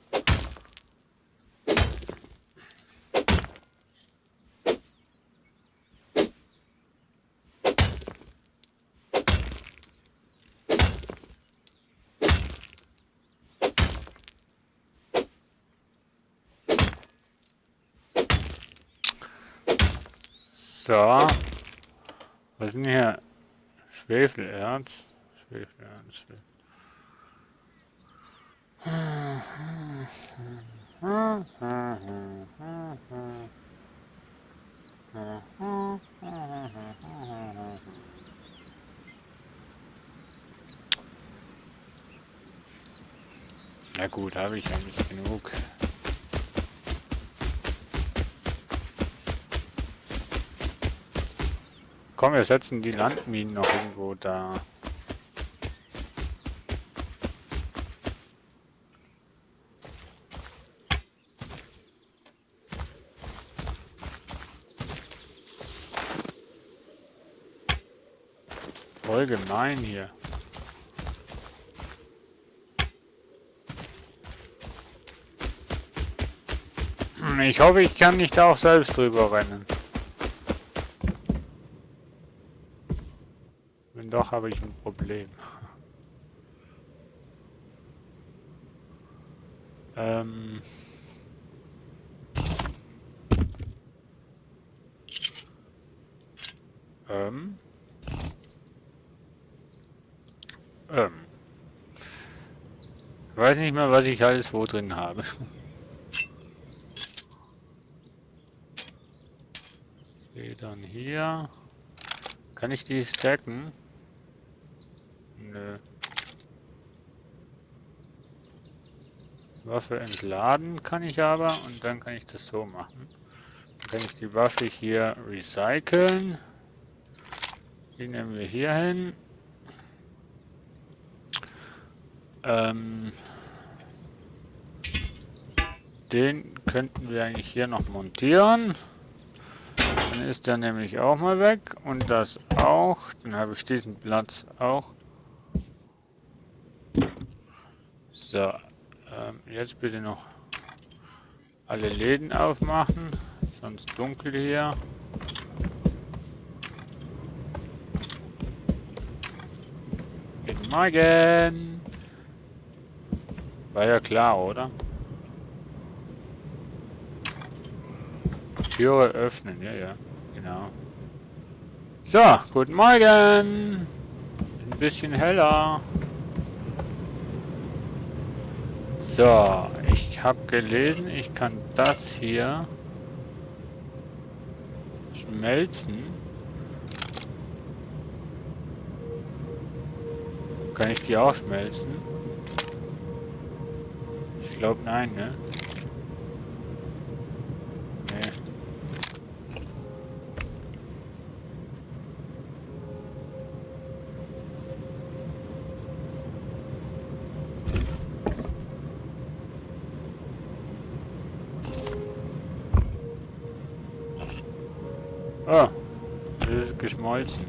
So. Was ist denn hier? Schwefelerz. Schwefelerz. Na gut, habe ich eigentlich genug. Komm, wir setzen die Landminen noch irgendwo da. Voll gemein hier. Ich hoffe, ich kann nicht auch selbst drüber rennen. Wenn doch, habe ich ein Problem. Ähm... Ähm... Ich weiß nicht mehr, was ich alles wo drin habe. Dann hier. Kann ich die stacken? Nö. Waffe entladen kann ich aber und dann kann ich das so machen. Dann kann ich die Waffe hier recyceln. Die nehmen wir hier hin. Den könnten wir eigentlich hier noch montieren. Dann ist der nämlich auch mal weg. Und das auch. Dann habe ich diesen Platz auch. So. Jetzt bitte noch alle Läden aufmachen. Sonst dunkel hier. Guten Morgen. War ja klar, oder? Türe öffnen, ja, ja, genau. So, guten Morgen. Ein bisschen heller. So, ich habe gelesen, ich kann das hier schmelzen. Kann ich die auch schmelzen? Ich glaube nein, ne? Nee. Oh, das ist geschmolzen.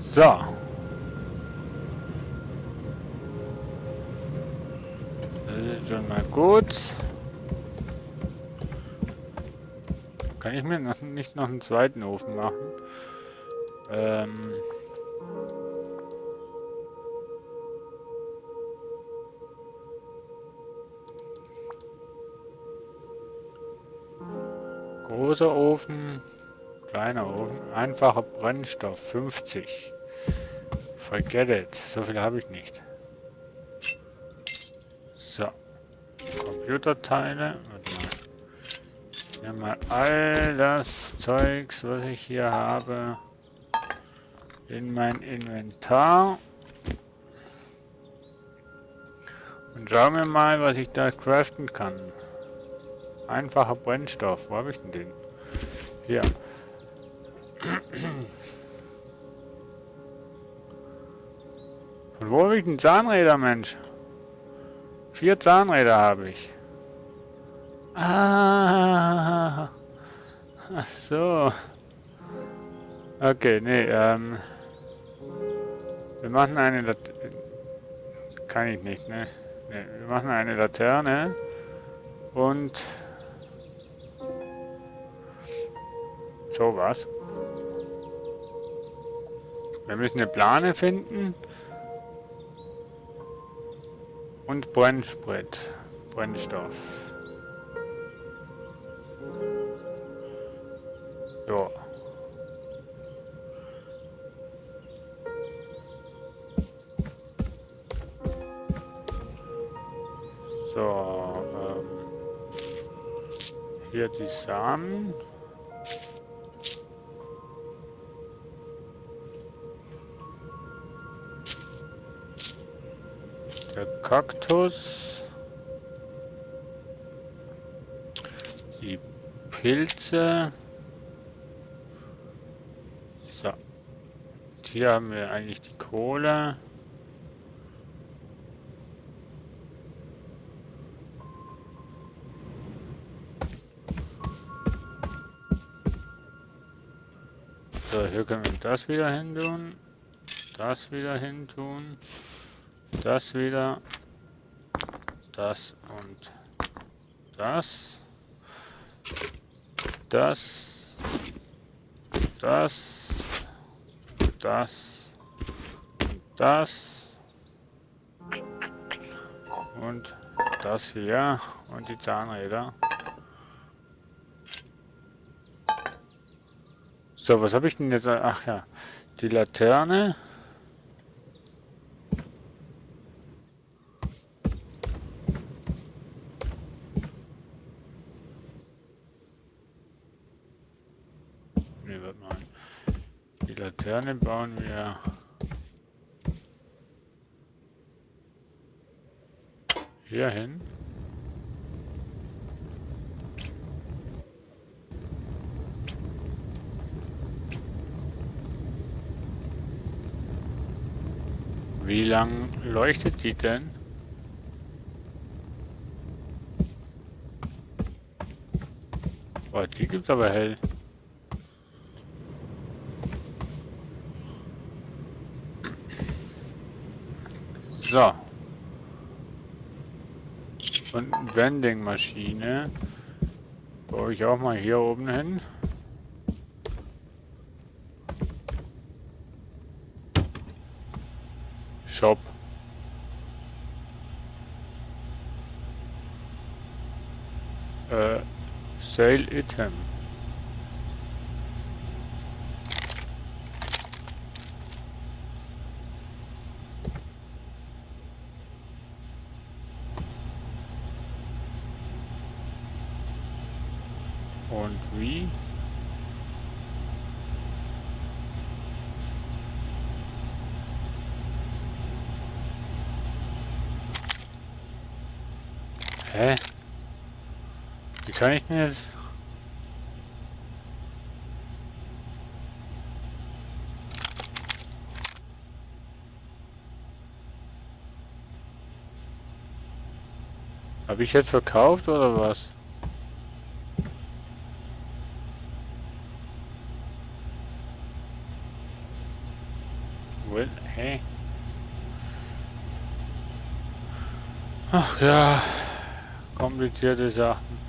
So. Das ist schon mal gut. Kann ich mir nicht noch einen zweiten Ofen machen? Großer Ofen, kleiner Ofen, einfacher Brennstoff, 50. Forget it, so viel habe ich nicht. So, Computerteile, warte mal. Ich nehme mal all das Zeugs, was ich hier habe, in mein Inventar. Und schauen wir mal, was ich da craften kann. Einfacher Brennstoff. Wo habe ich denn den? Hier. Von wo habe ich denn Zahnräder, Mensch? 4 Zahnräder habe ich. Ah. Ach so. Okay, nee, wir machen eine Laterne. Kann ich nicht, ne? Nee, wir machen eine Laterne. Und sowas. Wir müssen eine Plane finden. Und Brennsprit. Brennstoff. So, hier die Samen. Der Kaktus. Die Pilze. So. Hier haben wir eigentlich die Kohle. So, hier können wir das wieder hin tun. Das wieder hin tun. Das wieder. Das und das. Das. Das. Das. Das. Und das hier. Und die Zahnräder. So, was habe ich denn jetzt? Ach ja, die Laterne. Ne, warte mal. Die Laterne bauen wir hier hin. Wie lang leuchtet die denn? Boah, die gibt's aber hell. So. Und Vending-Maschine baue ich auch mal hier oben hin. Shop. Sale Item. Und wie? Hä? Wie kann ich denn jetzt? Habe ich jetzt verkauft oder was? Well, hä? Ach ja, komplizierte Sachen.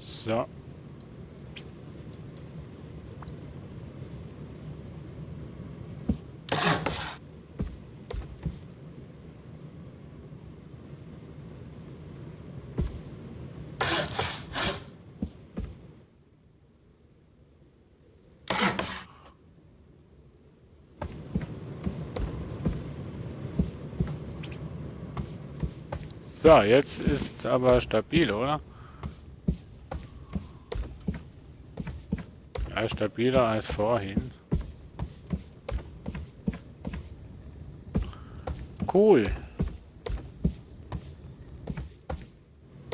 So. So, jetzt ist aber stabil, oder? Ja, stabiler als vorhin. Cool.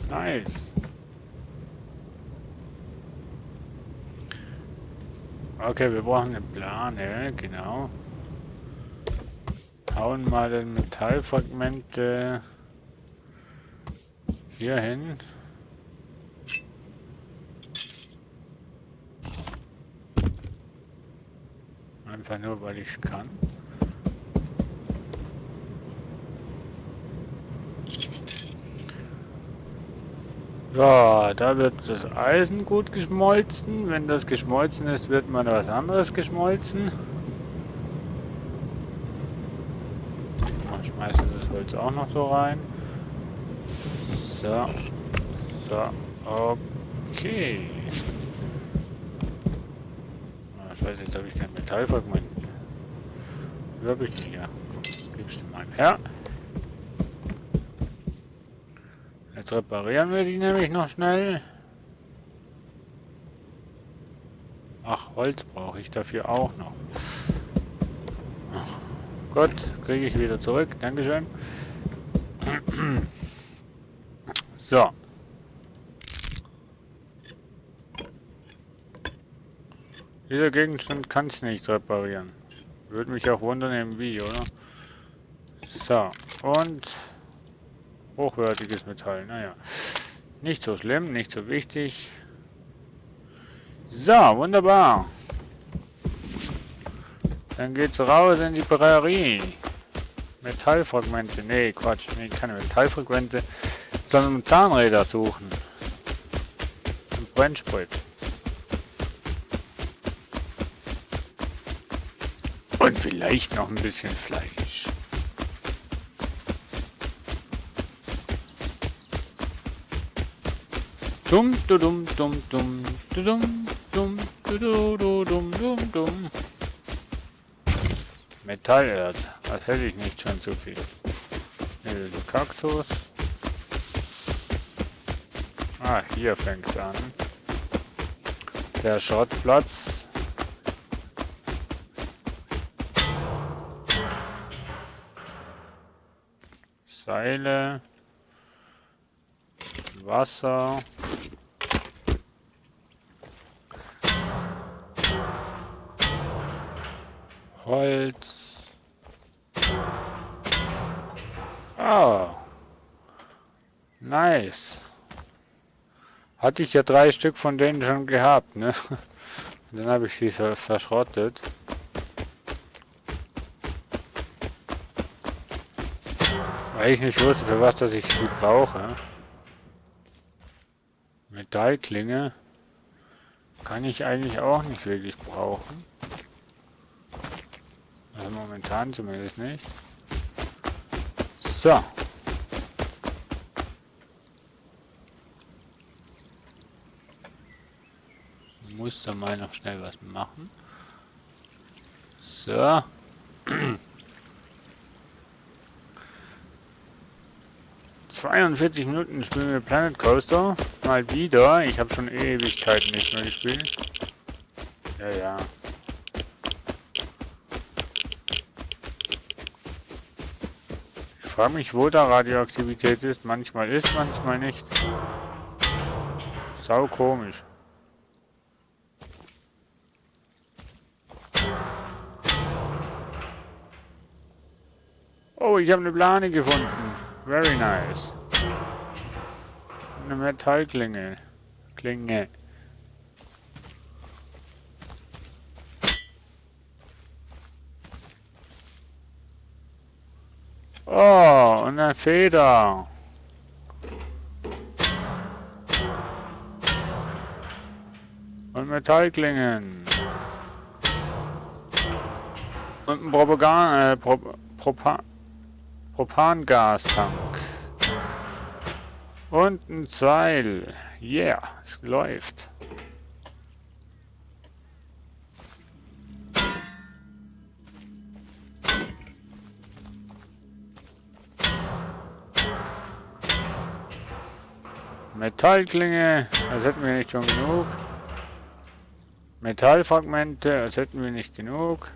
Nice. Okay, wir brauchen eine Plane, genau. Hauen mal den Metallfragmente hier hin. Einfach nur, weil ich es kann. Ja, da wird das Eisen gut geschmolzen. Wenn das geschmolzen ist, wird mal was anderes geschmolzen. Ich schmeiße das Holz auch noch so rein. So. So, okay. Ich weiß jetzt, habe ich kein Metallfragment. Wie habe ich die hier? Komm, gibst du mal her. Jetzt reparieren wir die nämlich noch schnell. Ach, Holz brauche ich dafür auch noch. Gut, kriege ich wieder zurück. Dankeschön. So. Dieser Gegenstand kann es nicht reparieren. Würde mich auch wundern, wie, oder? So. Und hochwertiges Metall. Naja. Nicht so schlimm, nicht so wichtig. So, wunderbar. Dann geht's raus in die Prärie. Metallfragmente. Nee, Quatsch. Nee, keine Metallfragmente. Sondern Zahnräder suchen. Und Brennsprit. Und vielleicht noch ein bisschen Fleisch. Dum, du, dum, dum, dum, du, dum, dum, du, du, dum, dum, dum. Metallerz. Das hätte ich nicht schon zu viel. Hier ist ein Kaktus. Ah, hier fängt es an. Der Schrottplatz. Seile. Wasser. Holz. Ah. Nice. Hatte ich ja 3 Stück von denen schon gehabt, ne? Und dann habe ich sie verschrottet. Weil ich nicht wusste, für was dass ich sie brauche. Metallklinge kann ich eigentlich auch nicht wirklich brauchen. Also momentan zumindest nicht. So. Muss da mal noch schnell was machen. So. 42 Minuten spielen wir Planet Coaster. Mal wieder. Ich habe schon Ewigkeiten nicht mehr gespielt. Ja, ja. Ich frage mich, wo da Radioaktivität ist. Manchmal ist, manchmal nicht. Sau komisch. Oh, ich habe eine Plane gefunden. Very nice. Eine Metallklinge. Klinge. Oh, und eine Feder. Und Metallklingen. Und ein Propangastank. Und ein Seil. Yeah, es läuft. Metallklinge, das hätten wir nicht schon genug. Metallfragmente, das hätten wir nicht genug.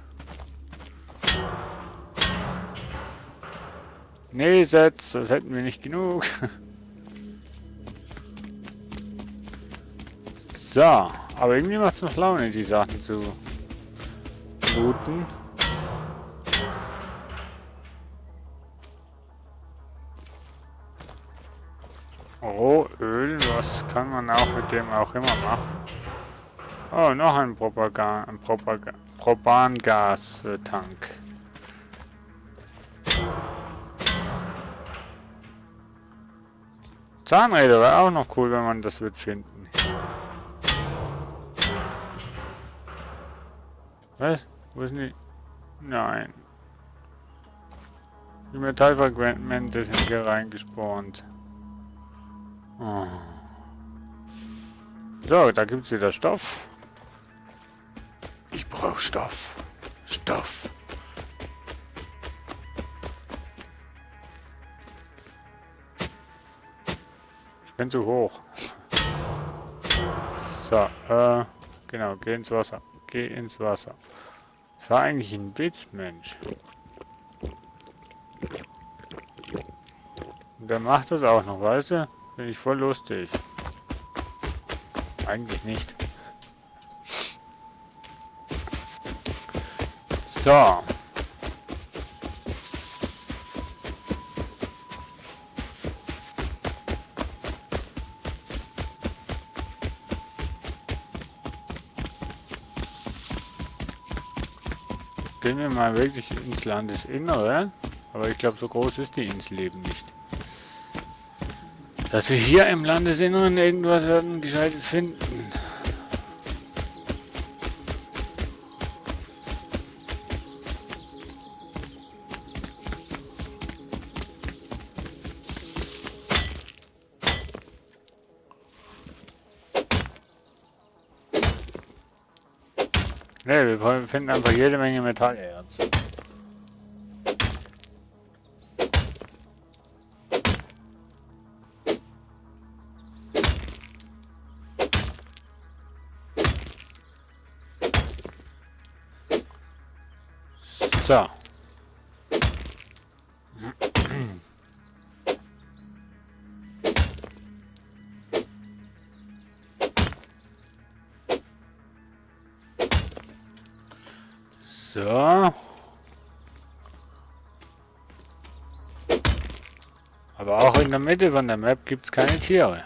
Nähsets, das hätten wir nicht genug. So, aber irgendwie macht es noch Laune, die Sachen zu looten. Rohöl, was kann man auch mit dem auch immer machen? Oh, noch ein Propangas-Tank. Zahnräder wäre auch noch cool, wenn man das wird finden. Was? Wo sind die? Nein. Die Metallfragmente sind hier reingespawnt. Oh. So, da gibt es wieder Stoff. Ich brauche Stoff. Stoff. Ich bin zu hoch. So, genau, geh ins Wasser. Geh ins Wasser. Das war eigentlich ein Witz, Mensch. Und der macht das auch noch, weißt du? Finde ich voll lustig. Eigentlich nicht. So. Gehen wir mal wirklich ins Landesinnere. Aber ich glaube, so groß ist die Insel eben nicht. Dass wir hier im Landesinneren irgendwas werden Gescheites finden. Ne, wir finden einfach jede Menge Metallerz. So. So. Aber auch in der Mitte von der Map gibt es keine Tiere.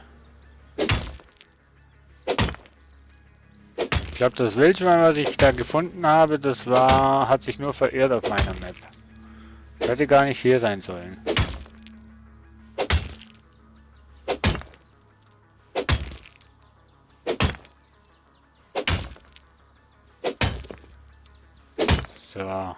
Ich glaube, das Wildschwein, was ich da gefunden habe, hat sich nur verirrt auf meiner Map. Das hätte gar nicht hier sein sollen. So.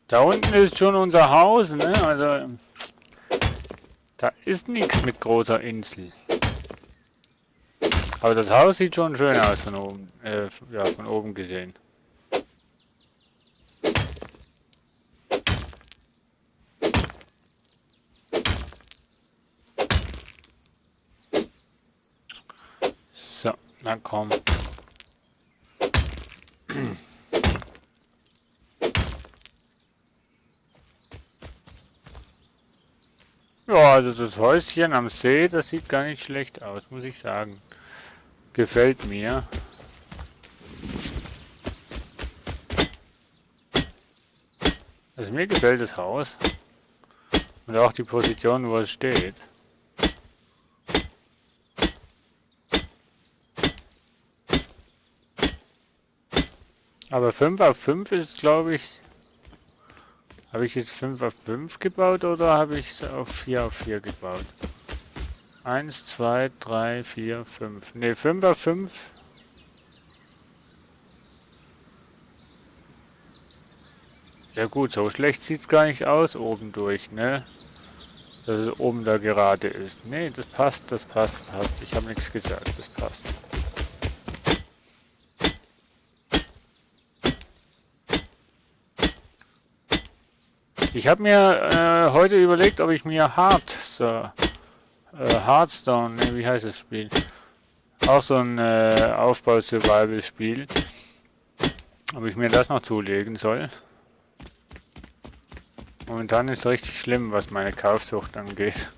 Da unten ist schon unser Haus, ne? Also, da ist nichts mit großer Insel. Aber das Haus sieht schon schön aus von oben, ja, von oben gesehen. So, na komm. Ja, also das Häuschen am See, das sieht gar nicht schlecht aus, muss ich sagen. Gefällt mir. Also mir gefällt das Haus. Und auch die Position, wo es steht. Aber 5 auf 5 ist, glaube ich... Habe ich jetzt 5 auf 5 gebaut oder habe ich es auf 4 auf 4 gebaut? 1, 2, 3, 4, 5. Ne, 5 auf 5. Ja gut, so schlecht sieht es gar nicht aus oben durch, ne? Dass es oben da gerade ist. Ne, das passt, das passt, passt. Ich habe nichts gesagt, das passt. Ich habe mir heute überlegt, ob ich mir Hearthstone, ne, wie heißt das Spiel? Auch so ein Aufbau-Survival-Spiel. Ob ich mir das noch zulegen soll. Momentan ist es richtig schlimm, was meine Kaufsucht angeht.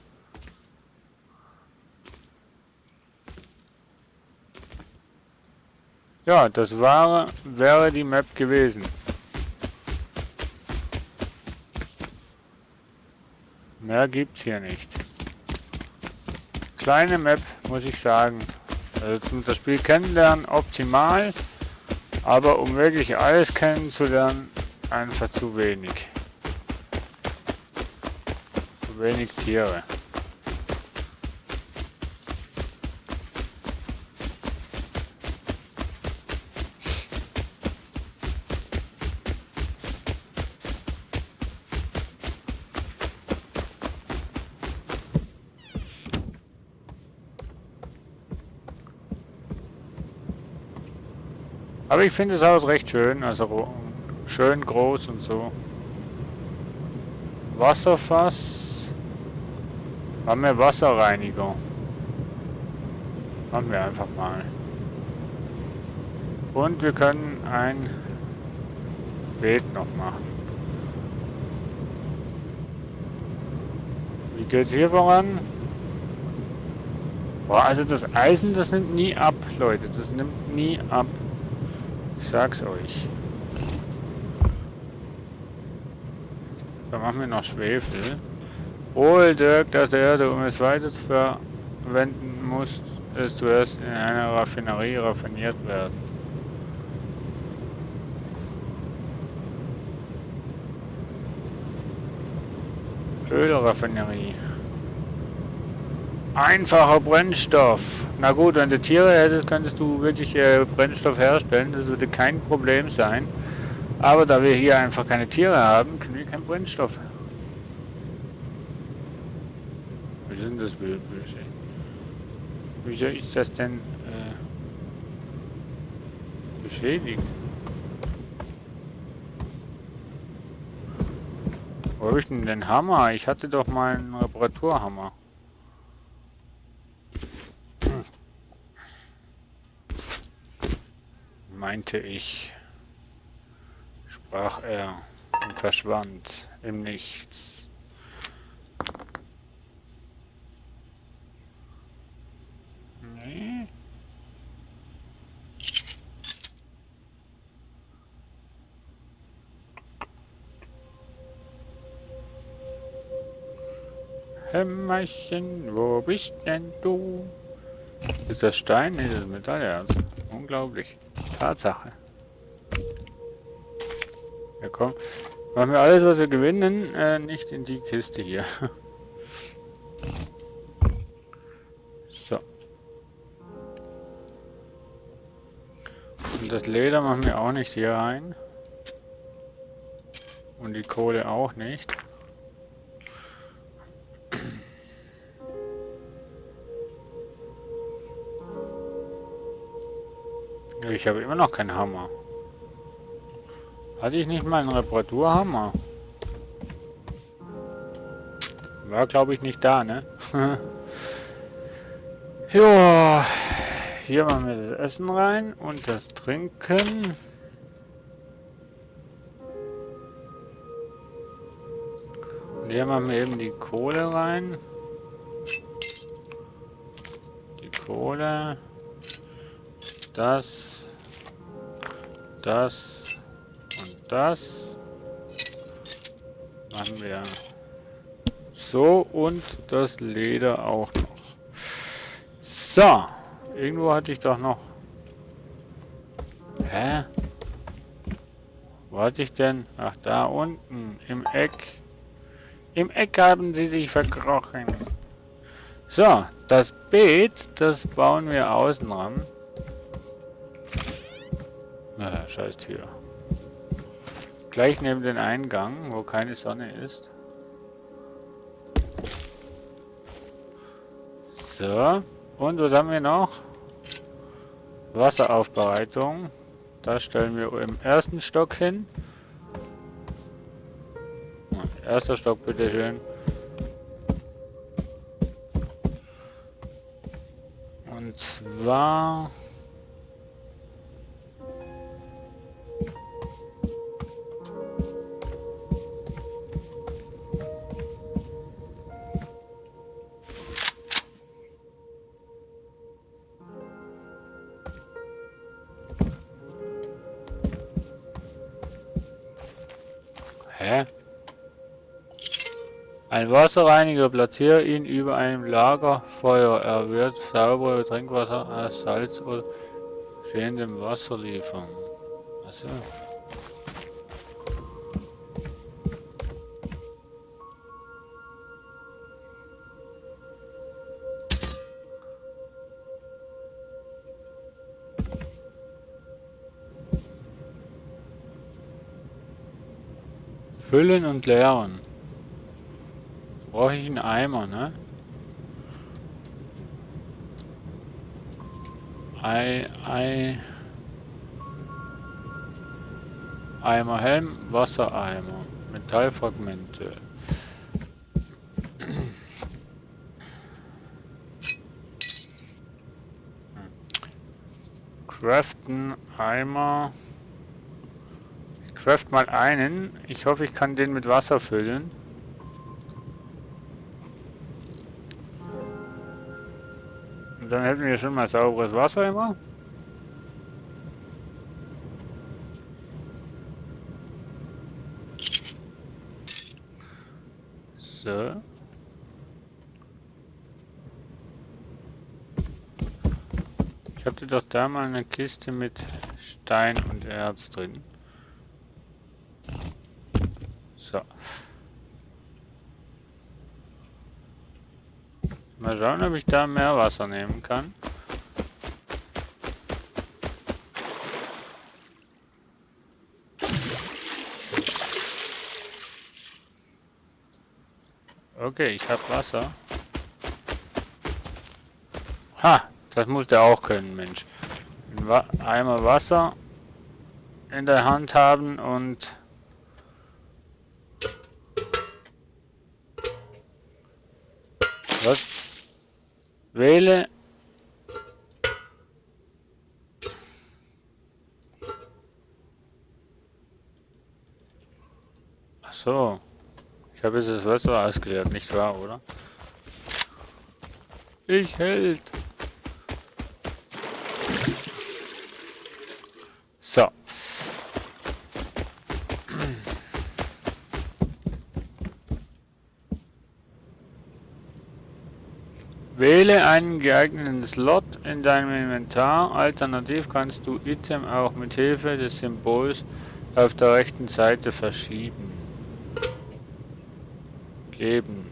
Ja, das wäre die Map gewesen. Mehr gibt's hier nicht. Kleine Map, muss ich sagen. Also zum das Spiel kennenlernen optimal, aber um wirklich alles kennenzulernen, einfach zu wenig. Zu wenig Tiere. Aber ich finde das Haus recht schön, also schön groß und so. Wasserfass. Haben wir Wasserreiniger. Machen wir einfach mal. Und wir können ein Beet noch machen. Wie geht's hier voran? Boah, also das Eisen, das nimmt nie ab, Leute. Das nimmt nie ab. Ich sag's euch. Da machen wir noch Schwefel. Wohl, Dirk, dass der Erde, um es weiter zu verwenden, muss es zuerst in einer Raffinerie raffiniert werden. Ölraffinerie. Einfacher Brennstoff. Na gut, wenn du Tiere hättest, könntest du wirklich Brennstoff herstellen. Das würde kein Problem sein. Aber da wir hier einfach keine Tiere haben, können wir keinen Brennstoff. Wie sind das Wildbüsche? Wieso ist das denn beschädigt? Wo habe ich denn den Hammer? Ich hatte doch mal einen Reparaturhammer. Meinte ich, sprach er und verschwand im Nichts. Nee. Hämmerchen, wo bist denn du? Ist das Stein? Nee, das ist Metallerz. Unglaublich. Tatsache. Ja komm. Machen wir alles, was wir gewinnen, nicht in die Kiste hier. So. Und das Leder machen wir auch nicht hier rein. Und die Kohle auch nicht. Ich habe immer noch keinen Hammer. Hatte ich nicht mal einen Reparaturhammer? War, glaube ich, nicht da, ne? Ja, hier machen wir das Essen rein und das Trinken. Und hier machen wir eben die Kohle rein. Die Kohle. Das und das. Machen wir so und das Leder auch noch. So, irgendwo hatte ich doch noch. Hä? Wo hatte ich denn? Ach, da unten im Eck. Im Eck haben sie sich verkrochen. So, das Beet, das bauen wir außen ran. Na, scheiß Tür. Gleich neben den Eingang, wo keine Sonne ist. So, und was haben wir noch? Wasseraufbereitung. Das stellen wir im ersten Stock hin. Erster Stock, bitteschön. Und zwar... Hä? Ein Wasserreiniger, platziere ihn über einem Lagerfeuer. Er wird saubere Trinkwasser aus Salz oder stehendem Wasser liefern. Achso. Füllen und leeren. Brauche ich einen Eimer, ne? Eimer Helm, Wassereimer, Metallfragmente. Craften, Eimer. Ich craft mal einen. Ich hoffe, ich kann den mit Wasser füllen. Und dann hätten wir schon mal sauberes Wasser immer. So. Ich hatte doch da mal eine Kiste mit Stein und Erz drin. So. Mal schauen, ob ich da mehr Wasser nehmen kann. Okay, ich habe Wasser. Ha, das muss der auch können, Mensch. Eimer Wasser in der Hand haben und was? Wähle. Ach so. Ich habe jetzt das Wasser ausgeleert, nicht wahr, oder? Ich hält. So. Wähle einen geeigneten Slot in deinem Inventar. Alternativ kannst du Item auch mit Hilfe des Symbols auf der rechten Seite verschieben. Geben.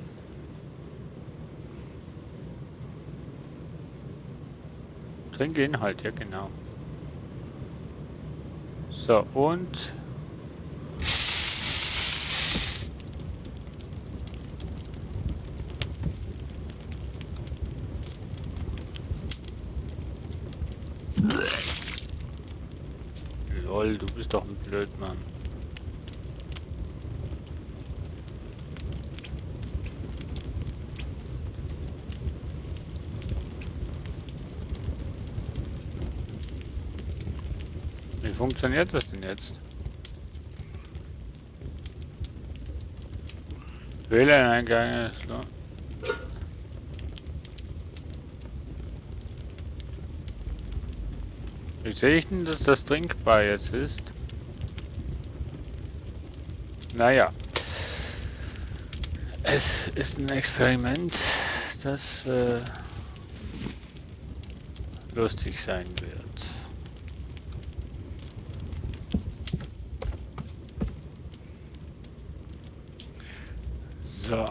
Trinkinhalt, ja genau. So, und lol, du bist doch ein Blödmann. Wie funktioniert das denn jetzt? Wähle ein geeignetes Slot. Wie sehe ich denn, dass das trinkbar jetzt ist? Naja. Es ist ein Experiment, das lustig sein wird. So.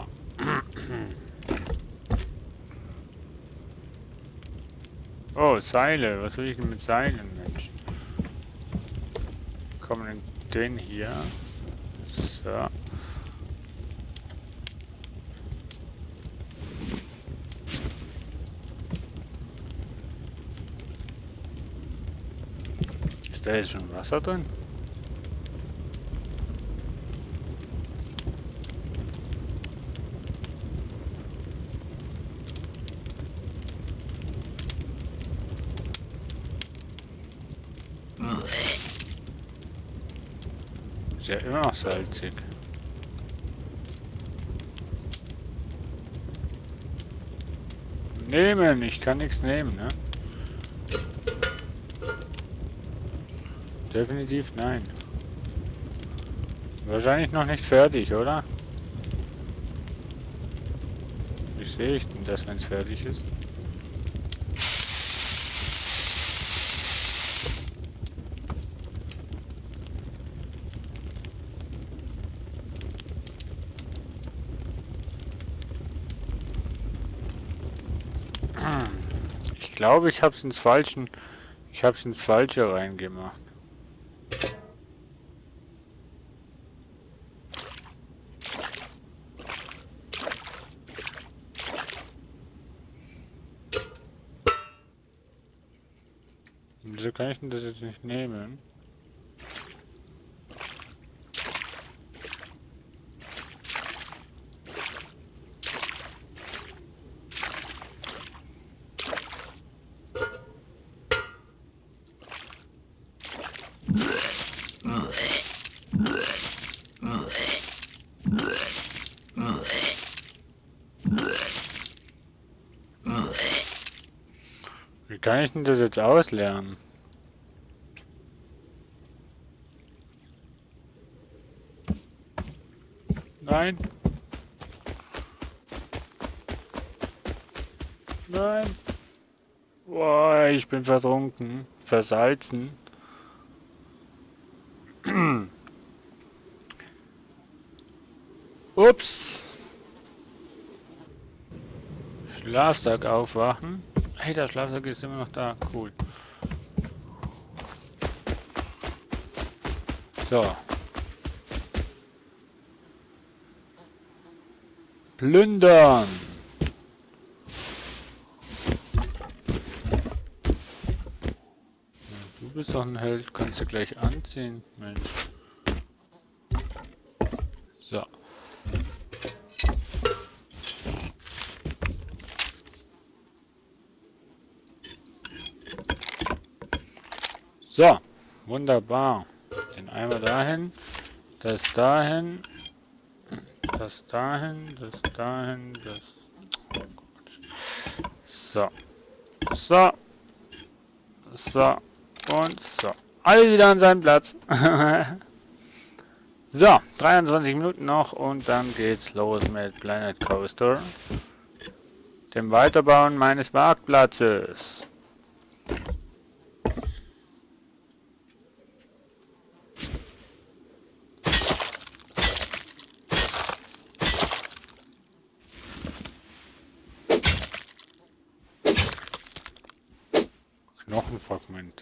Oh, Seile. Was will ich denn mit Seilen, Mensch? Kommen in den hier. So. Ist da jetzt schon Wasser drin? Ist ja immer noch salzig. Nehmen, ich kann nichts nehmen, ne? Definitiv nein. Wahrscheinlich noch nicht fertig, oder? Wie sehe ich denn das, wenn es fertig ist? Ich glaube, ich habe es ins Falsche reingemacht. Wieso kann ich denn das jetzt nicht nehmen? Wie kann ich denn das jetzt auslernen? Nein. Nein. Boah, ich bin vertrunken. Versalzen. Ups. Schlafsack aufwachen. Hey, der Schlafsack ist immer noch da. Cool. So. Plündern. Du bist doch ein Held. Kannst du gleich anziehen, Mensch. So. So. Wunderbar. Den Eimer dahin. Das dahin. Das dahin. Das dahin. Das. So. So. So. Und so. Alle wieder an seinen Platz. So. 23 Minuten noch und dann geht's los mit Planet Coaster. Dem Weiterbauen meines Marktplatzes. Knochenfragment.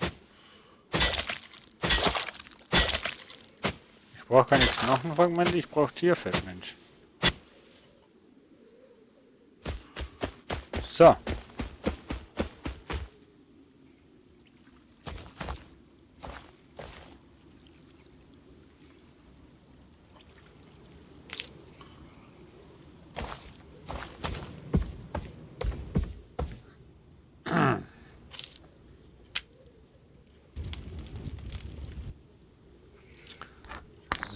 Ich brauche keine Knochenfragmente, ich brauche Tierfett, Mensch. So.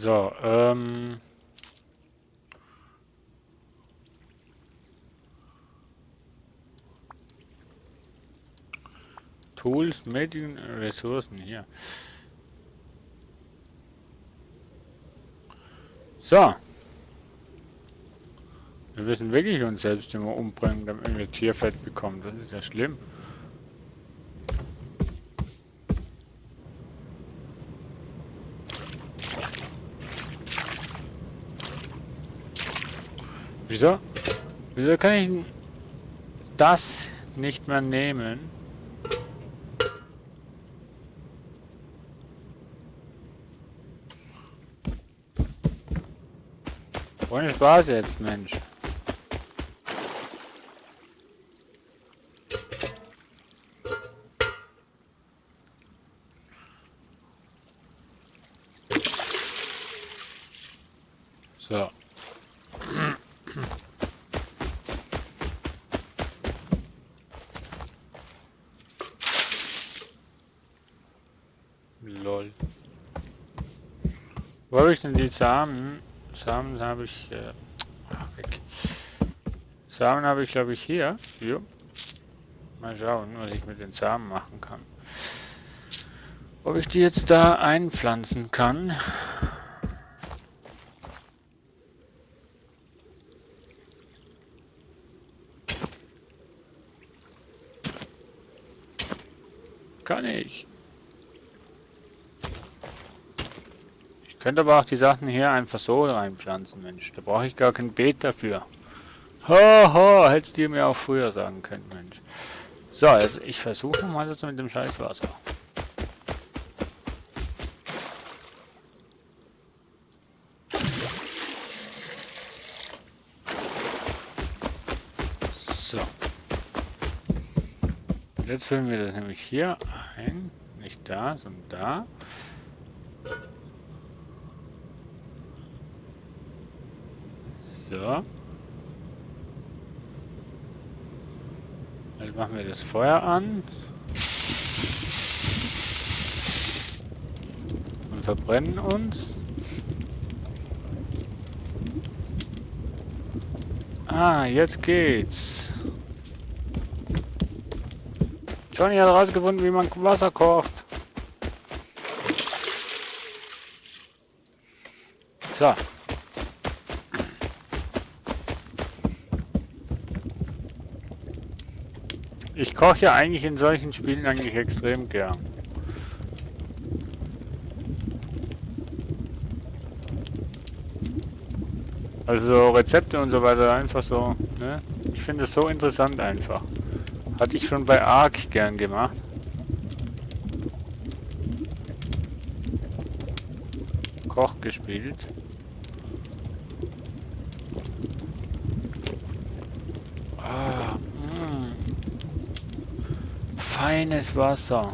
So, Tools, Medien, Ressourcen hier. So. Wir müssen wirklich uns selbst immer umbringen, damit wir Tierfett bekommen. Das ist ja schlimm. Wieso? Wieso kann ich das nicht mehr nehmen? Ohne Spaß jetzt, Mensch. So. Lol. Wo habe ich denn die Samen? Samen habe ich weg. Samen habe ich, glaube ich, hier. Jo. Mal schauen, was ich mit den Samen machen kann. Ob ich die jetzt da einpflanzen kann. Kann ich. Ich könnte aber auch die Sachen hier einfach so reinpflanzen, Mensch. Da brauche ich gar kein Beet dafür. Haha, hättet ihr mir auch früher sagen können, Mensch. So, jetzt ich versuche mal das mit dem Scheißwasser. So. Jetzt füllen wir das nämlich hier ein. Nicht da, sondern da. So. Jetzt machen wir das Feuer an. Und verbrennen uns. Ah, jetzt geht's. Johnny hat herausgefunden, wie man Wasser kocht. So. Ich koche ja eigentlich in solchen Spielen eigentlich extrem gern. Also Rezepte und so weiter einfach so, ne? Ich finde es so interessant einfach. Hatte ich schon bei Ark gern gemacht. Koch gespielt. Ah, feines Wasser.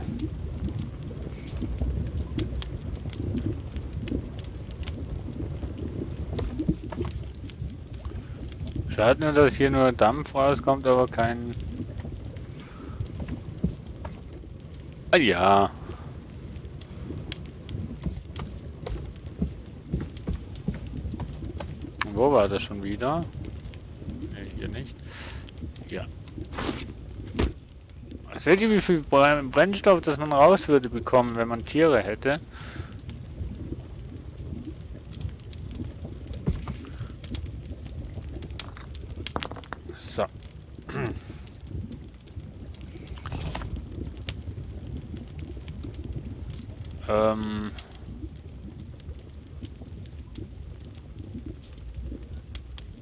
Schade nur, dass hier nur Dampf rauskommt, aber kein... Ah ja. Und wo war das schon wieder? Ne, hier nicht. Ja. Seht ihr, wie viel Brennstoff das man raus würde bekommen, wenn man Tiere hätte? So.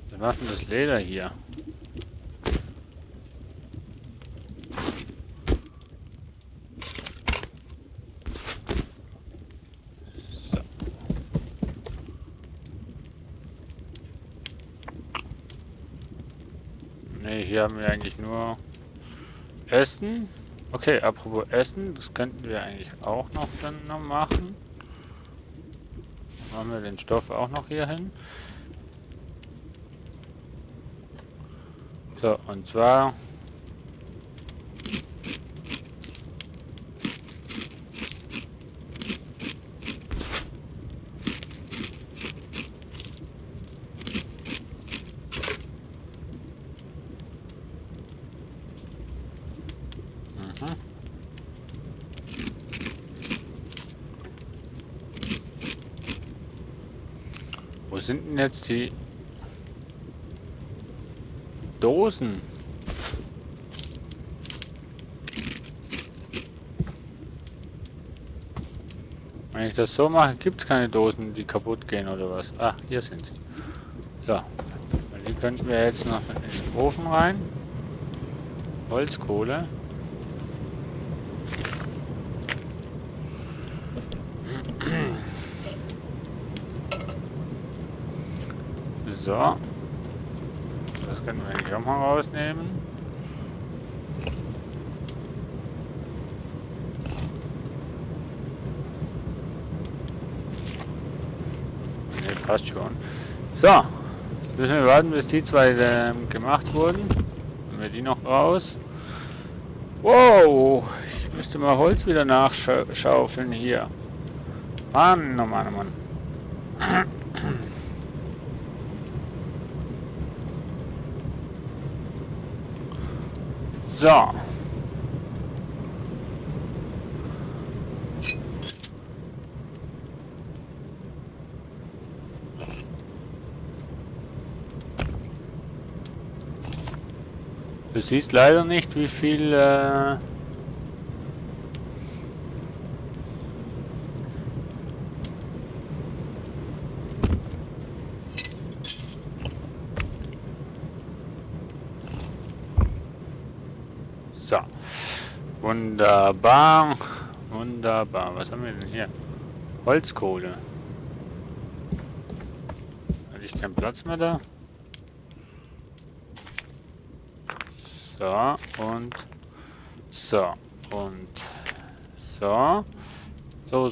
Was macht denn das Leder hier? So. Ne, hier haben wir eigentlich nur Essen. Okay, apropos Essen, das könnten wir eigentlich auch noch dann noch machen. Machen wir den Stoff auch noch hier hin. So, und zwar... Wo sind denn jetzt die Dosen? Wenn ich das so mache, gibt es keine Dosen, die kaputt gehen oder was? Ah, hier sind sie. So. Und die könnten wir jetzt noch in den Ofen rein. Holzkohle. So. Das können wir eigentlich auch mal rausnehmen. Ne, passt schon. So. Jetzt müssen wir warten, bis die zwei gemacht wurden. Nehmen wir die noch raus. Wow. Ich müsste mal Holz wieder nachschaufeln hier. Mann, oh Mann, oh Mann. So. Du siehst leider nicht, wie viel... So. Wunderbar. Wunderbar. Was haben wir denn hier? Holzkohle. Hatte ich keinen Platz mehr da? So. Und so. Und so. So.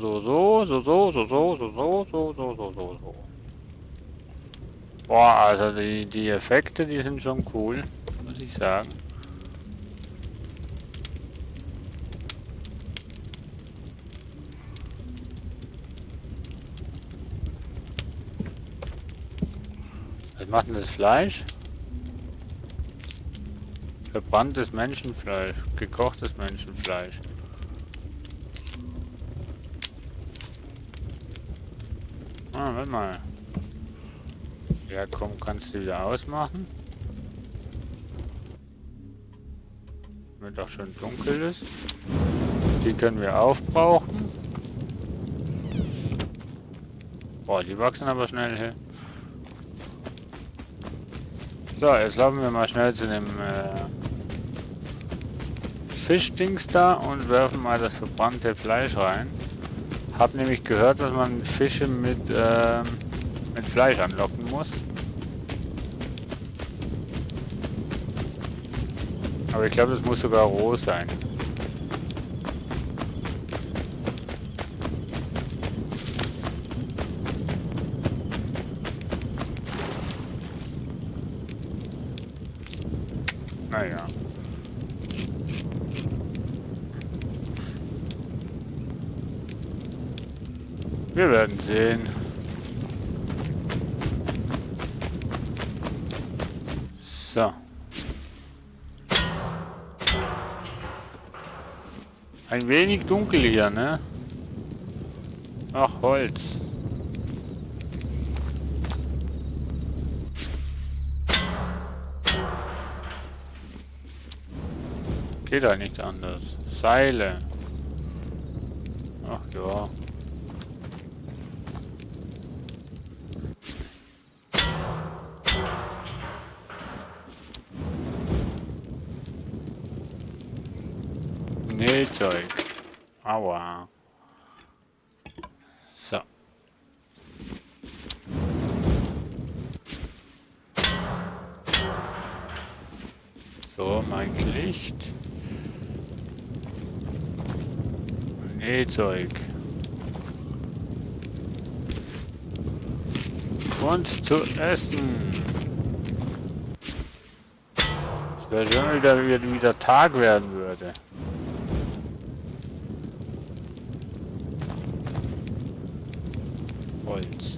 Boah, also die Effekte, die sind schon cool, muss ich sagen. Was macht denn das Fleisch? Verbranntes Menschenfleisch, gekochtes Menschenfleisch. Ah, warte mal. Ja, komm, kannst du wieder ausmachen. Wenn doch schon dunkel ist. Die können wir aufbrauchen. Boah, die wachsen aber schnell hier. So, jetzt laufen wir mal schnell zu dem Fischdings da und werfen mal das verbrannte Fleisch rein. Hab nämlich gehört, dass man Fische mit Fleisch anlocken muss. Aber ich glaube, das muss sogar roh sein. Naja. Wir werden sehen. So. Ein wenig dunkel hier, ne? Ach, Holz. Geht halt nicht anders. Seile. Ach ja. Nähzeug. Aua. So. So, mein Licht. Nähzeug. Und zu essen. Es wäre schön, wenn wieder Tag werden würde. Holz.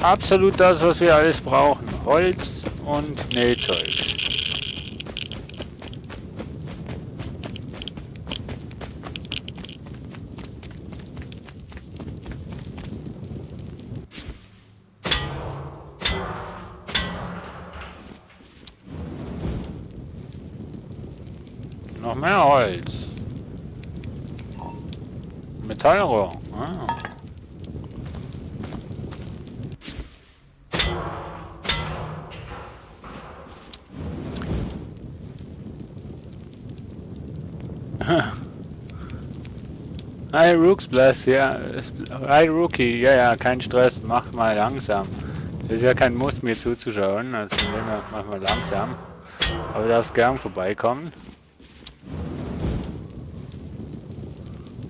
Absolut das, was wir alles brauchen. Holz und Nähzeug. Noch mehr Holz. Metallrohr. Ah. Hi Rooks Bless, ja. Hi Rookie, ja, kein Stress, mach mal langsam. Das ist ja kein Muss, mir zuzuschauen, also mach mal langsam. Aber du darfst gern vorbeikommen.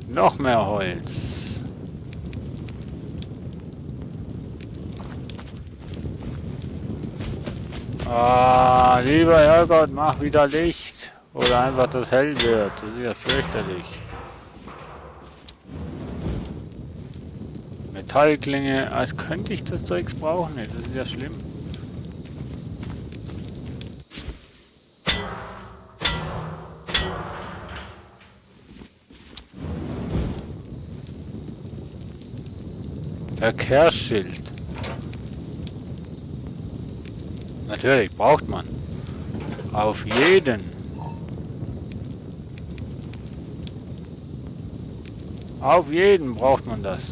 Noch mehr Holz. Ah, lieber Herrgott, mach wieder Licht. Oder einfach, dass hell wird. Das ist ja fürchterlich. Metallklinge, als könnte ich das Zeugs brauchen. Das ist ja schlimm. Verkehrsschild. Natürlich, braucht man. Auf jeden. Auf jeden braucht man das.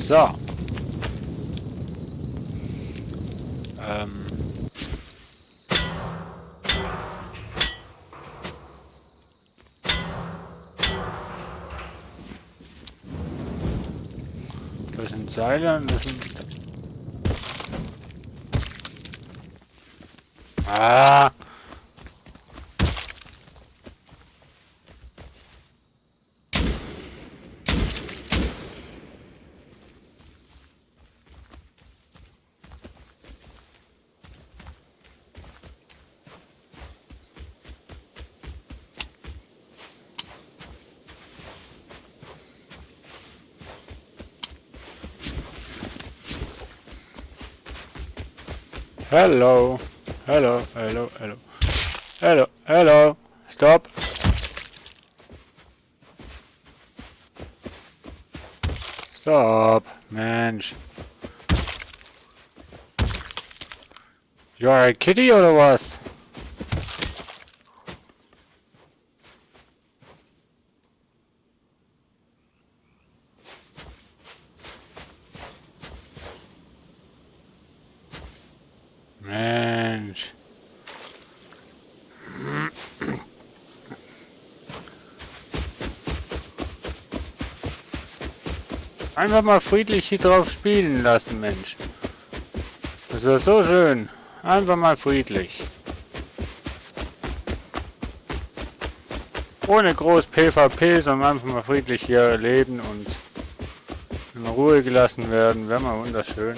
So. Das sind Seile und das sind... Ah! Hello. Hello, hello, hello. Hello, hello. Stop. Stop, Mensch. You are a kitty oder was? Mensch. Einfach mal friedlich hier drauf spielen lassen, Mensch. Das wäre so schön. Einfach mal friedlich. Ohne groß PvP, sondern einfach mal friedlich hier leben und in Ruhe gelassen werden. Wäre mal wunderschön.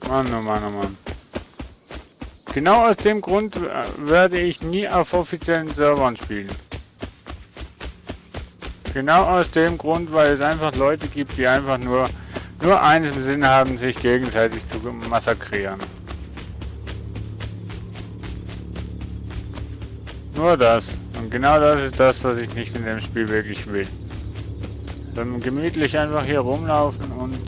Mann, oh Mann, oh Mann. Genau aus dem Grund werde ich nie auf offiziellen Servern spielen. Genau aus dem Grund, weil es einfach Leute gibt, die einfach nur eins im Sinn haben, sich gegenseitig zu massakrieren. Nur das. Und genau das ist das, was ich nicht in dem Spiel wirklich will. Dann gemütlich einfach hier rumlaufen und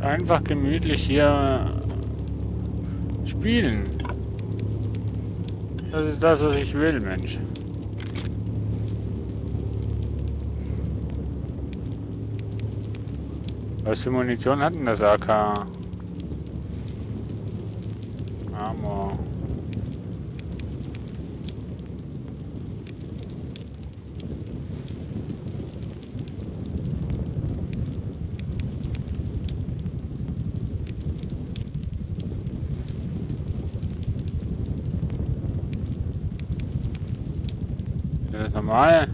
einfach gemütlich hier spielen. Das ist das, was ich will, Mensch. Was für Munition hat denn das AK? Ammo. Das ist normal.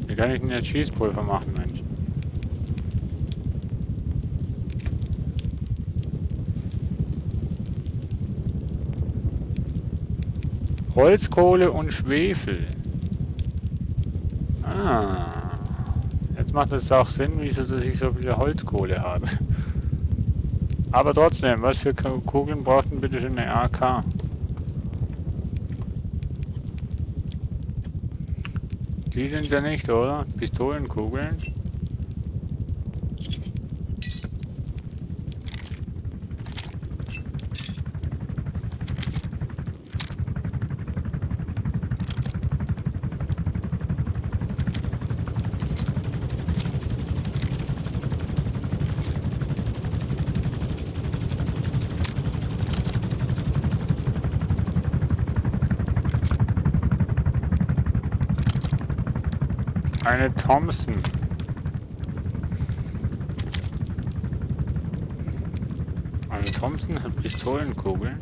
Wie kann ich denn jetzt Schießpulver machen, Mensch? Holzkohle und Schwefel. Ah. Jetzt macht es auch Sinn, wieso dass ich so viele Holzkohle habe. Aber trotzdem, was für Kugeln braucht denn bitte schön eine AK? Die sind ja nicht, oder? Pistolenkugeln. Eine Thompson. Eine Thompson hat Pistolenkugeln.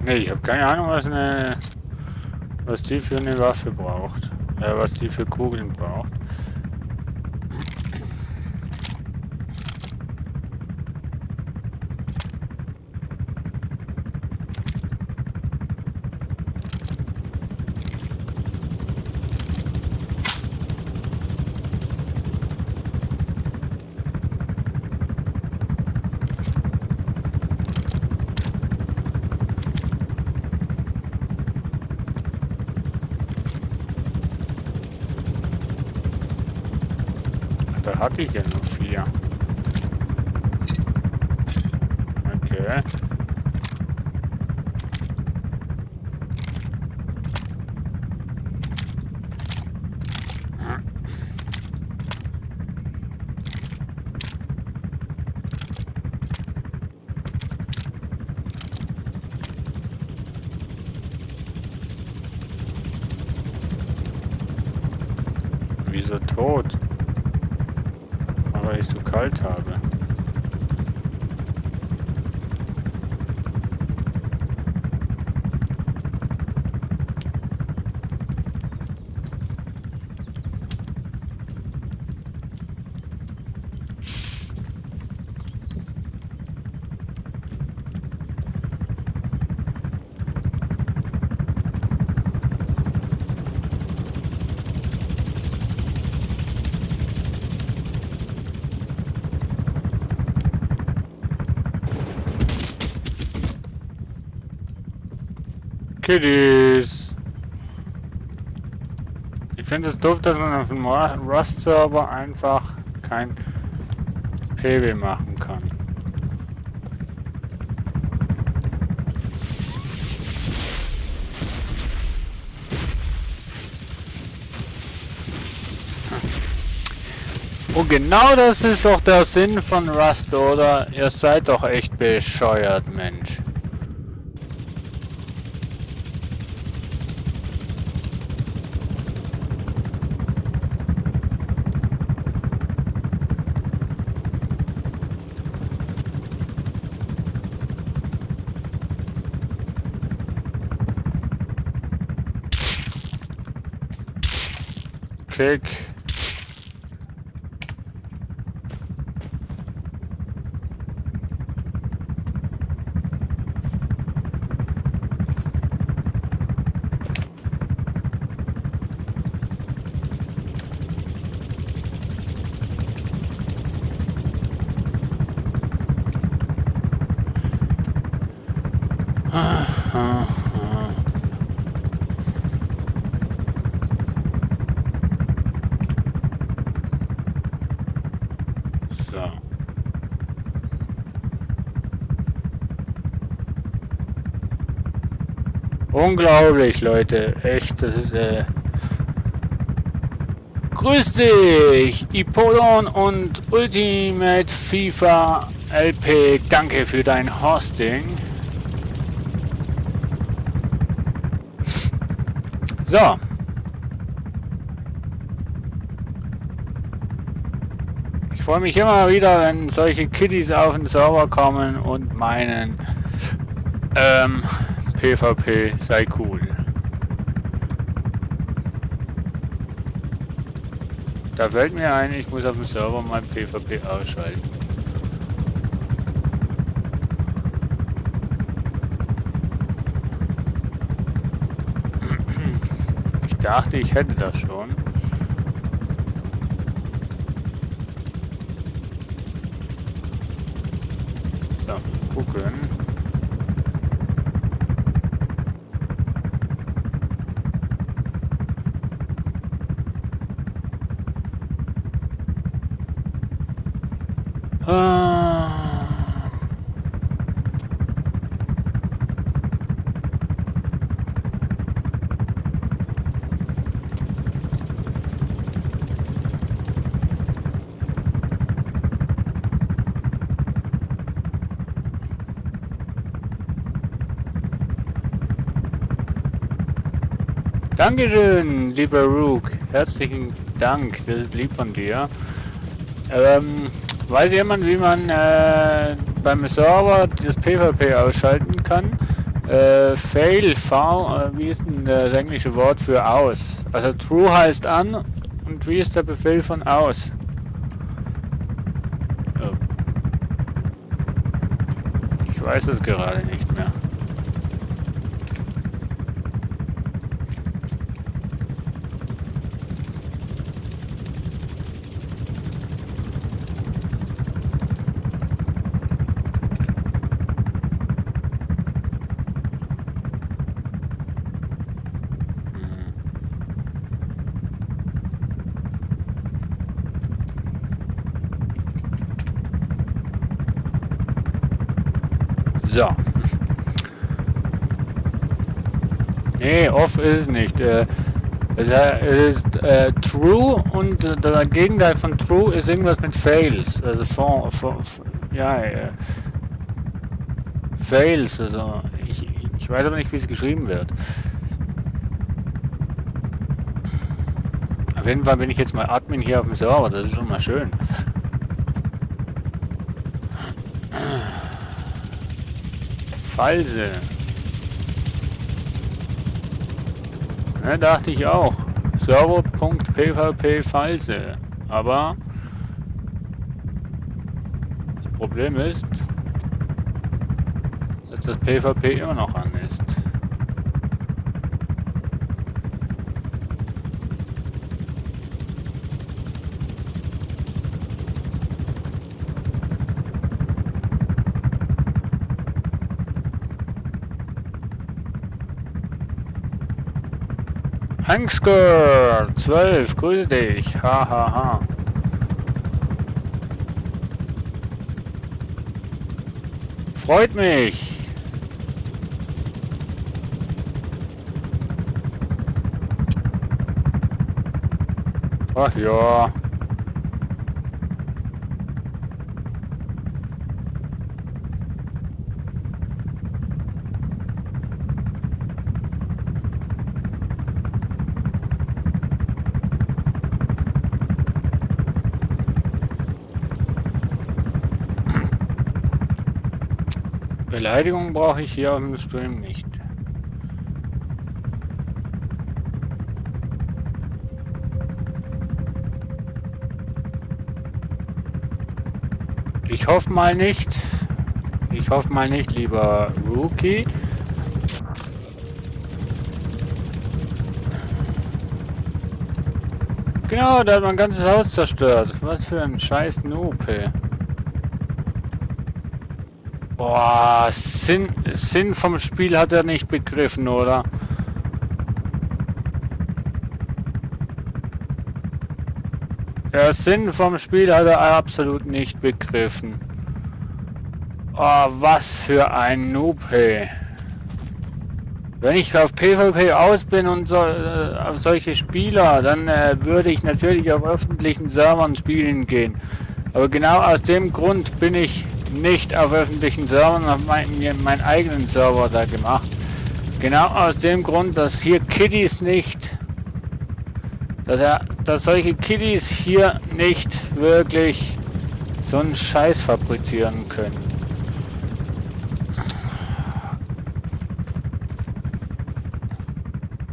Nee, ich habe keine Ahnung, was die für eine Waffe braucht. Was die für Kugeln braucht. Da hatte ich ja nur 4. Okay. Wieso tot? Weil ich so kalt habe. Kiddies. Ich finde es doof, dass man auf dem Rust-Server einfach kein PW machen kann. Und genau das ist doch der Sinn von Rust, oder? Ihr seid doch echt bescheuert, Mensch. Klick. So. Unglaublich, Leute. Echt, das ist, Grüß dich, Ipolon und Ultimate FIFA LP. Danke für dein Hosting. So. Ich freue mich immer wieder, wenn solche Kiddies auf den Server kommen und meinen, PvP sei cool. Da fällt mir ein, ich muss auf dem Server mein PvP ausschalten. Ich dachte, ich hätte das schon. So, gucken. Dankeschön, lieber Rook. Herzlichen Dank, das ist lieb von dir. Weiß jemand, wie man beim Server das PvP ausschalten kann? Fail, wie ist denn das englische Wort für aus? Also True heißt an und wie ist der Befehl von aus? Oh. Ich weiß es gerade nicht mehr. So. Nee, off ist es nicht. Es ist true und der Gegenteil von true ist irgendwas mit fails. Also fails. Also ich weiß aber nicht, wie es geschrieben wird. Auf jeden Fall bin ich jetzt mal Admin hier auf dem Server. Das ist schon mal schön. False. Ja, dachte ich auch. Server.pvp false. Aber das Problem ist, dass das PvP immer noch an ist. Hangsker 12, grüße dich. Hahaha. Freut mich. Ach ja. Beleidigung brauche ich hier auf dem Stream nicht. Ich hoffe mal nicht. Ich hoffe mal nicht, lieber Rookie. Genau, da hat mein ganzes Haus zerstört. Was für ein scheiß Noob, ey. Boah, Sinn vom Spiel hat er nicht begriffen, oder? Der Sinn vom Spiel hat er absolut nicht begriffen. Oh, was für ein Noob, hey. Wenn ich auf PvP aus bin und auf solche Spieler, dann würde ich natürlich auf öffentlichen Servern spielen gehen. Aber genau aus dem Grund bin ich nicht auf öffentlichen Servern und habe meinen eigenen Server da gemacht. Genau aus dem Grund, dass hier Kiddies nicht, dass solche Kiddies hier nicht wirklich so einen Scheiß fabrizieren können.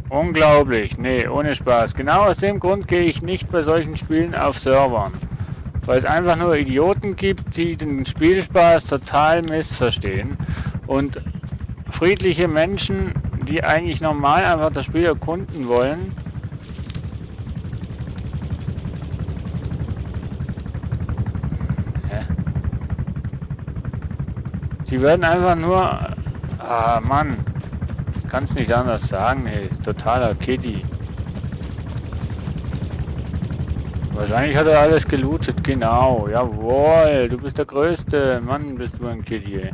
Unglaublich, nee, ohne Spaß. Genau aus dem Grund gehe ich nicht bei solchen Spielen auf Servern. Weil es einfach nur Idioten gibt, die den Spielspaß total missverstehen. Und friedliche Menschen, die eigentlich normal einfach das Spiel erkunden wollen, die werden einfach nur... Ah, Mann. Ich kann es nicht anders sagen, ey. Totaler Kiddie. Wahrscheinlich hat er alles gelootet, genau. Jawohl, du bist der Größte. Mann, bist du ein Kiddie.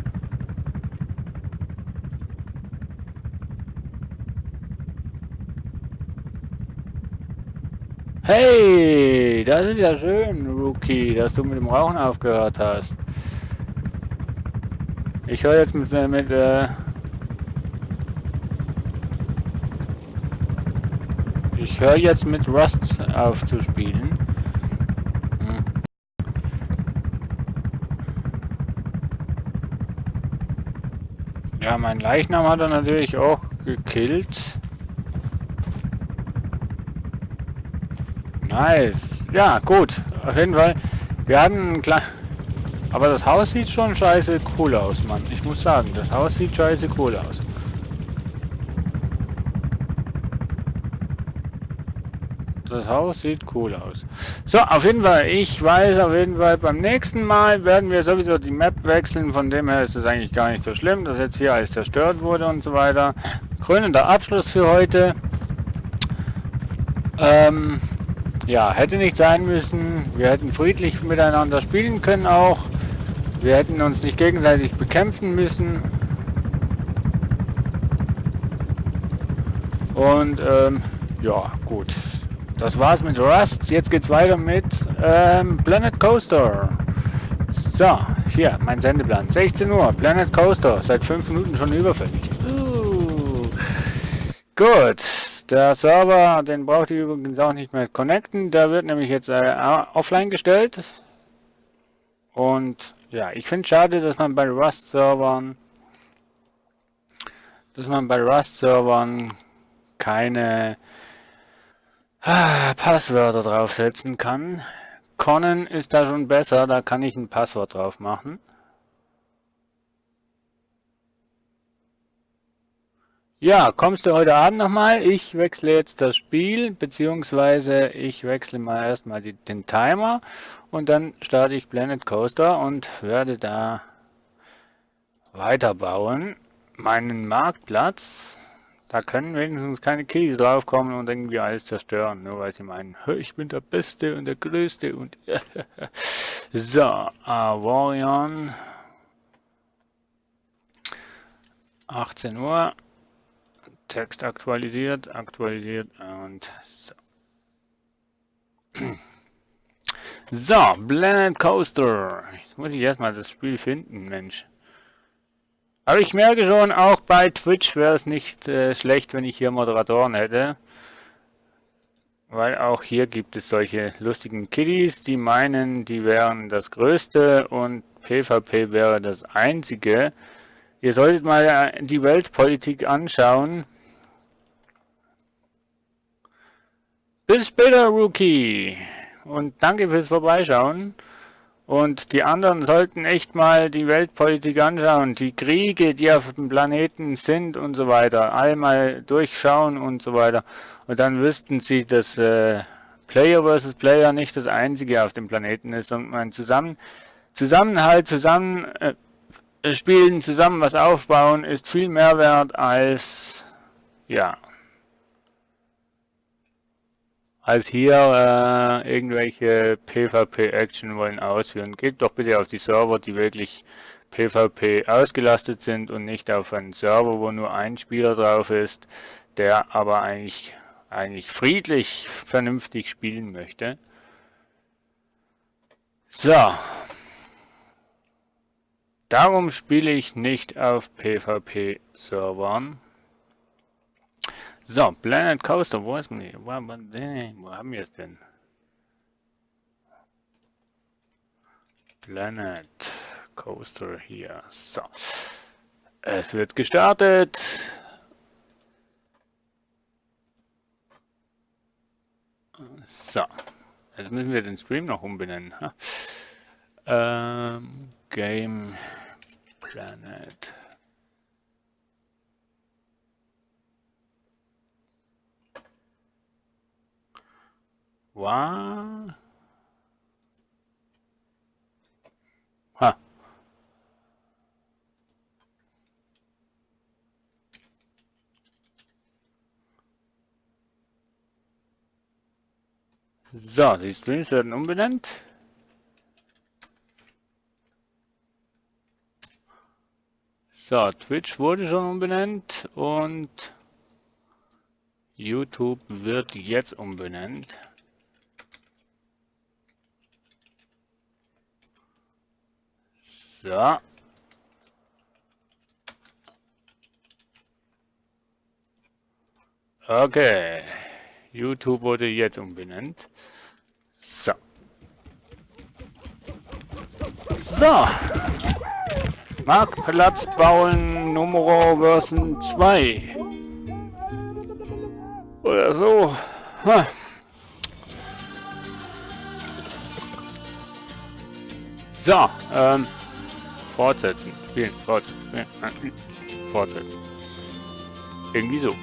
Hey, das ist ja schön, Rookie, dass du mit dem Rauchen aufgehört hast. Ich höre jetzt ich höre jetzt mit Rust auf zu spielen. Ja, mein Leichnam hat er natürlich auch gekillt. Nice. Ja, gut. Auf jeden Fall. Wir hatten einen kleinen... Aber das Haus sieht schon scheiße cool aus, Mann. Ich muss sagen, das Haus sieht scheiße cool aus. Das Haus sieht cool aus. So, auf jeden Fall, ich weiß auf jeden Fall, beim nächsten Mal werden wir sowieso die Map wechseln. Von dem her ist es eigentlich gar nicht so schlimm, dass jetzt hier alles zerstört wurde und so weiter. Krönender Abschluss für heute. Ja, hätte nicht sein müssen. Wir hätten friedlich miteinander spielen können auch. Wir hätten uns nicht gegenseitig bekämpfen müssen. Und ja, gut. Das war's mit Rust. Jetzt geht's weiter mit Planet Coaster. So, hier, mein Sendeplan. 16 Uhr, Planet Coaster. Seit 5 Minuten schon überfällig. Gut, der Server, den braucht ihr übrigens auch nicht mehr connecten. Der wird nämlich jetzt offline gestellt. Und ja, ich finde es schade, dass man bei Rust-Servern keine Passwörter draufsetzen kann. Conan ist da schon besser, da kann ich ein Passwort drauf machen. Ja, kommst du heute Abend nochmal? Ich wechsle jetzt das Spiel, beziehungsweise ich wechsle mal erstmal den Timer und dann starte ich Planet Coaster und werde da weiterbauen. Meinen Marktplatz, da können wenigstens keine Keys draufkommen und irgendwie alles zerstören, nur weil sie meinen, ich bin der Beste und der Größte und so, Avorion, 18 Uhr. Text aktualisiert und so. So, Planet Coaster. Jetzt muss ich erstmal das Spiel finden, Mensch. Aber ich merke schon, auch bei Twitch wäre es nicht schlecht, wenn ich hier Moderatoren hätte. Weil auch hier gibt es solche lustigen Kiddies, die meinen, die wären das Größte und PvP wäre das Einzige. Ihr solltet mal die Weltpolitik anschauen. Bis später, Rookie. Und danke fürs Vorbeischauen. Und die anderen sollten echt mal die Weltpolitik anschauen. Die Kriege, die auf dem Planeten sind und so weiter. Einmal durchschauen und so weiter. Und dann wüssten sie, dass Player versus Player nicht das Einzige auf dem Planeten ist. Und man Zusammenhalt, zusammen spielen, zusammen was aufbauen, ist viel mehr wert als, ja, als hier irgendwelche PvP-Action wollen ausführen. Geht doch bitte auf die Server, die wirklich PvP ausgelastet sind und nicht auf einen Server, wo nur ein Spieler drauf ist, der aber eigentlich friedlich, vernünftig spielen möchte. So. Darum spiele ich nicht auf PvP-Servern. So, Planet Coaster, wo ist man? Wo haben wir es denn? Planet Coaster hier. So. Es wird gestartet. So. Jetzt müssen wir den Stream noch umbenennen. Game Planet. Wow. Ha. So, die Streams werden umbenannt. So, Twitch wurde schon umbenannt und YouTube wird jetzt umbenannt. So. Okay. YouTube wurde jetzt umbenannt. So. So. Marktplatz bauen Numero Version 2. Oder so. Ha. So, fortsetzen. Spielen, fortsetzen. Fortsetzen. Irgendwie so.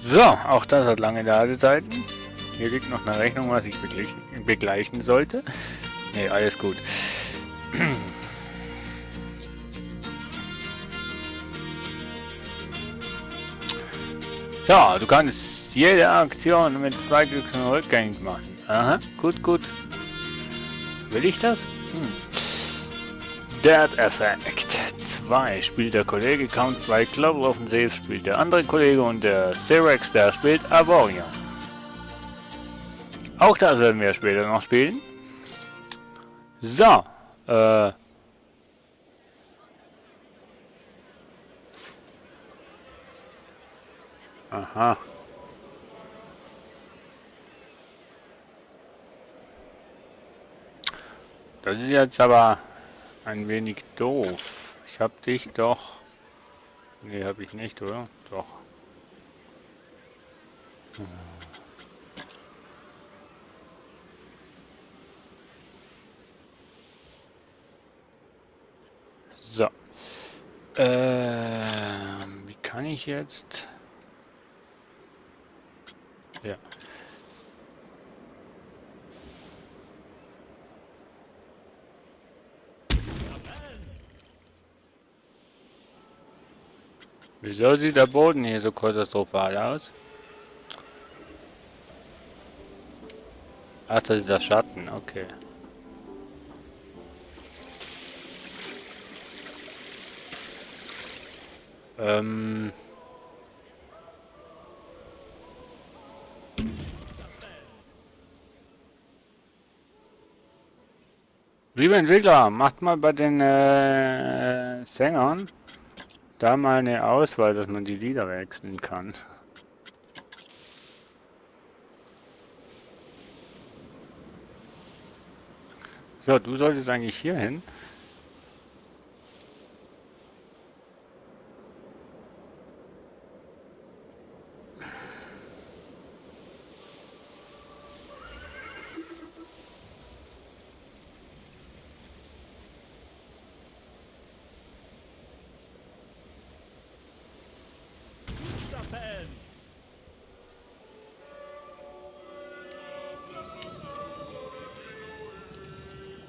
So, auch das hat lange Ladezeiten. Hier liegt noch eine Rechnung, was ich begleichen sollte. Ne, alles gut. So, du kannst jede Aktion mit 2 Glücken rückgängig machen. Aha, gut, gut. Will ich das? Dead Effect 2 spielt der Kollege, Count 2 Global Offensive spielt der andere Kollege und der Cyrex, der spielt Avoria. Auch das werden wir später noch spielen. So, aha. Das ist jetzt aber ein wenig doof. Ich hab dich doch... Nee, hab ich nicht, oder? Doch. So. Wie kann ich jetzt... Ja. Wieso sieht der Boden hier so katastrophal aus? Ach, das ist der Schatten, okay. Liebe Entwickler, macht mal bei den Sängern da mal eine Auswahl, dass man die Lieder wechseln kann. So, du solltest eigentlich hier hin.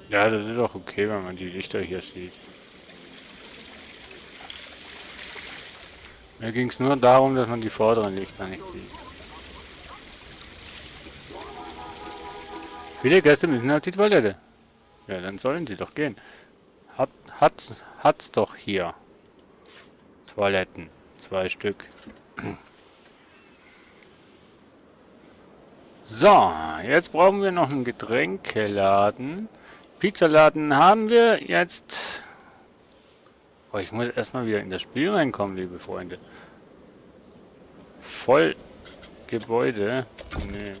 Ja, das ist auch okay, wenn man die Lichter hier sieht. Mir ging es nur darum, dass man die vorderen Lichter nicht sieht. Viele Gäste müssen auf die Toilette. Ja, dann sollen sie doch gehen. Hat's doch hier. Toiletten. 2 Stück. So, jetzt brauchen wir noch einen Getränkeladen. Pizzaladen haben wir jetzt. Oh, ich muss erstmal wieder in das Spiel reinkommen, liebe Freunde. Voll Gebäude. Nee.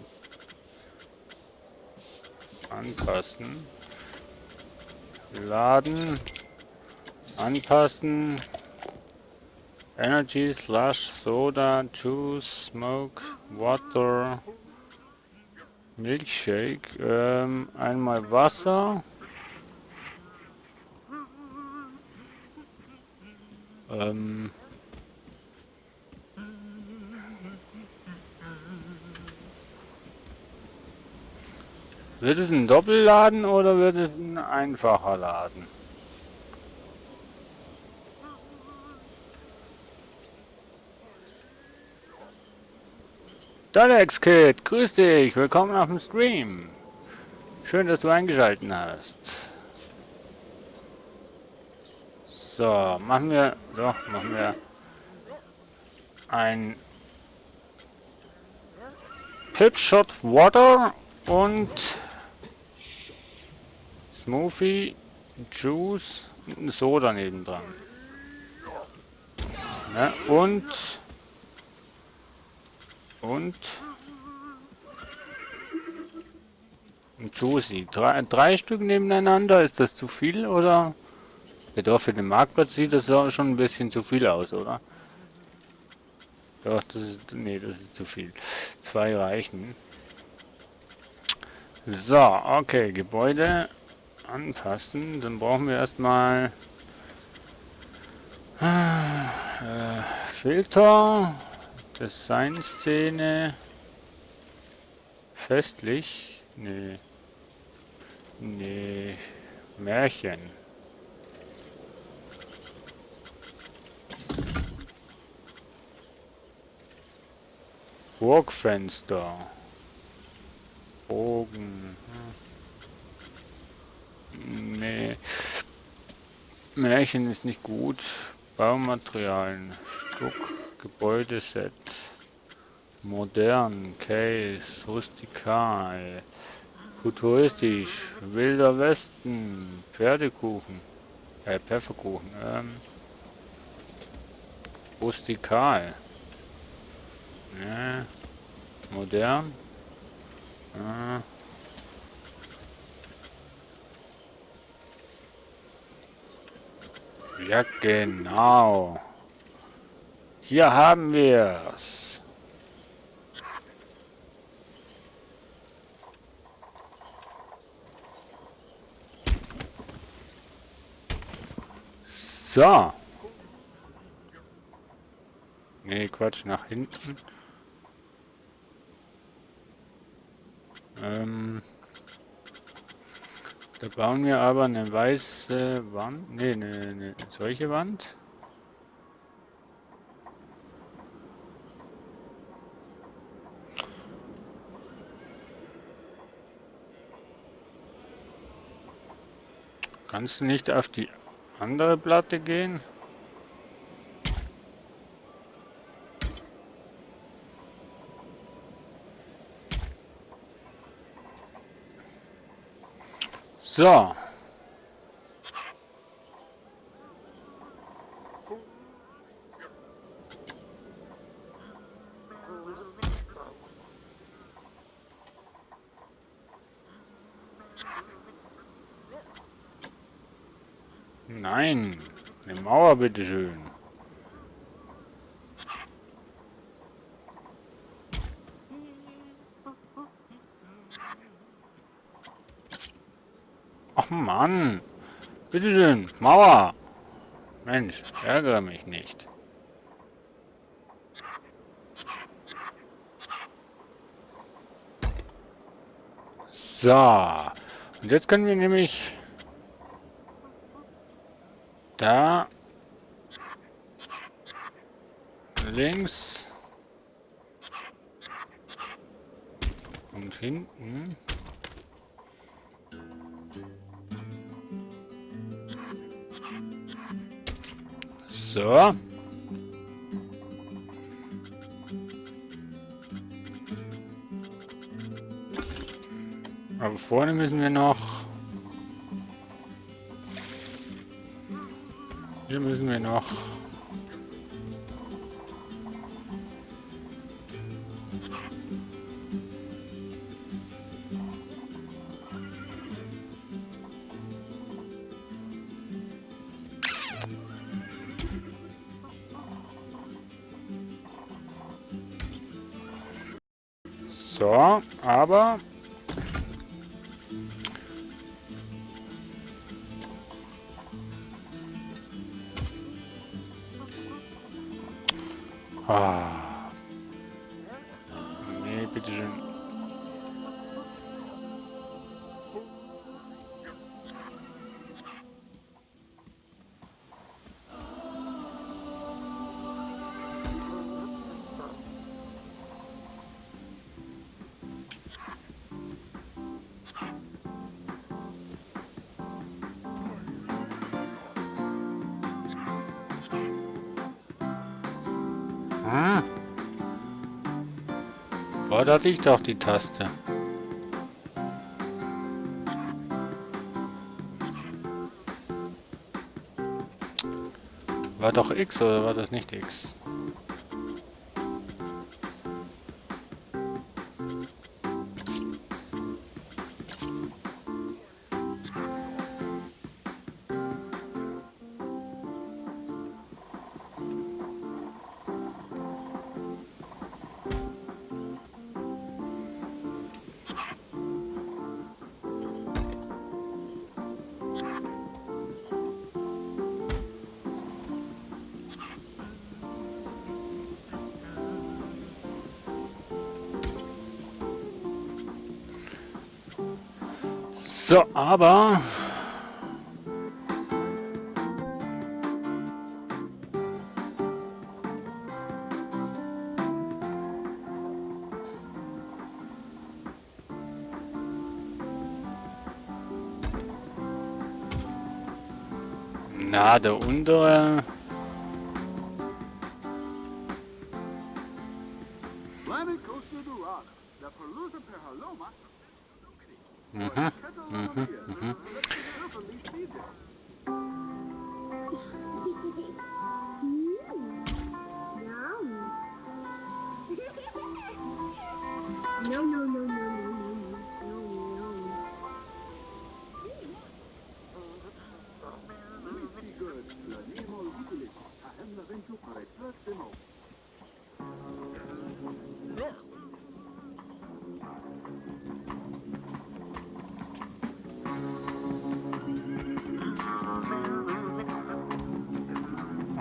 Anpassen. Laden. Anpassen. Energy, Slush, Soda, Juice, Smoke, Water, Milkshake, einmal Wasser. Wird es ein Doppelladen oder wird es ein einfacher Laden? Dalex Kid, grüß dich, willkommen auf dem Stream. Schön, dass du eingeschaltet hast. So, machen wir ein Pipshot Water und Smoothie, Juice und ein Soda nebendran. Ja, und ein Juicy. Drei Stück nebeneinander, ist das zu viel oder? Ja, doch, für den Marktplatz sieht das auch schon ein bisschen zu viel aus, oder? Doch, nee, das ist zu viel. 2 reichen. So, okay, Gebäude anpassen. Dann brauchen wir erstmal Filter, Design-Szene, festlich? Nee. Nee. Märchen. Burgfenster. Bogen. Nee. Märchen ist nicht gut. Baumaterialien. Stuck. Gebäudeset. Modern. Case. Rustikal. Futuristisch. Wilder Westen. Pferdekuchen. Pfefferkuchen. Rustikal. Ja. Modern. Ja, genau. Hier haben wir's. So. Nee, Quatsch, nach hinten. Da bauen wir aber eine weiße Wand. Nee, eine solche Wand. Kannst du nicht auf die andere Platte gehen? So. Nein, eine Mauer, bitteschön. Ach Mann, bitteschön, Mauer. Mensch, ärgere mich nicht. So, und jetzt können wir nämlich da links und hinten so. Aber vorne müssen wir noch. Hier müssen wir noch. So, aber nee, bitteschön. Forderte ich doch die Taste. War doch X oder war das nicht X? So, aber na, der untere. Mhm, mhm, mhm. No, no, no, no, no, no, no.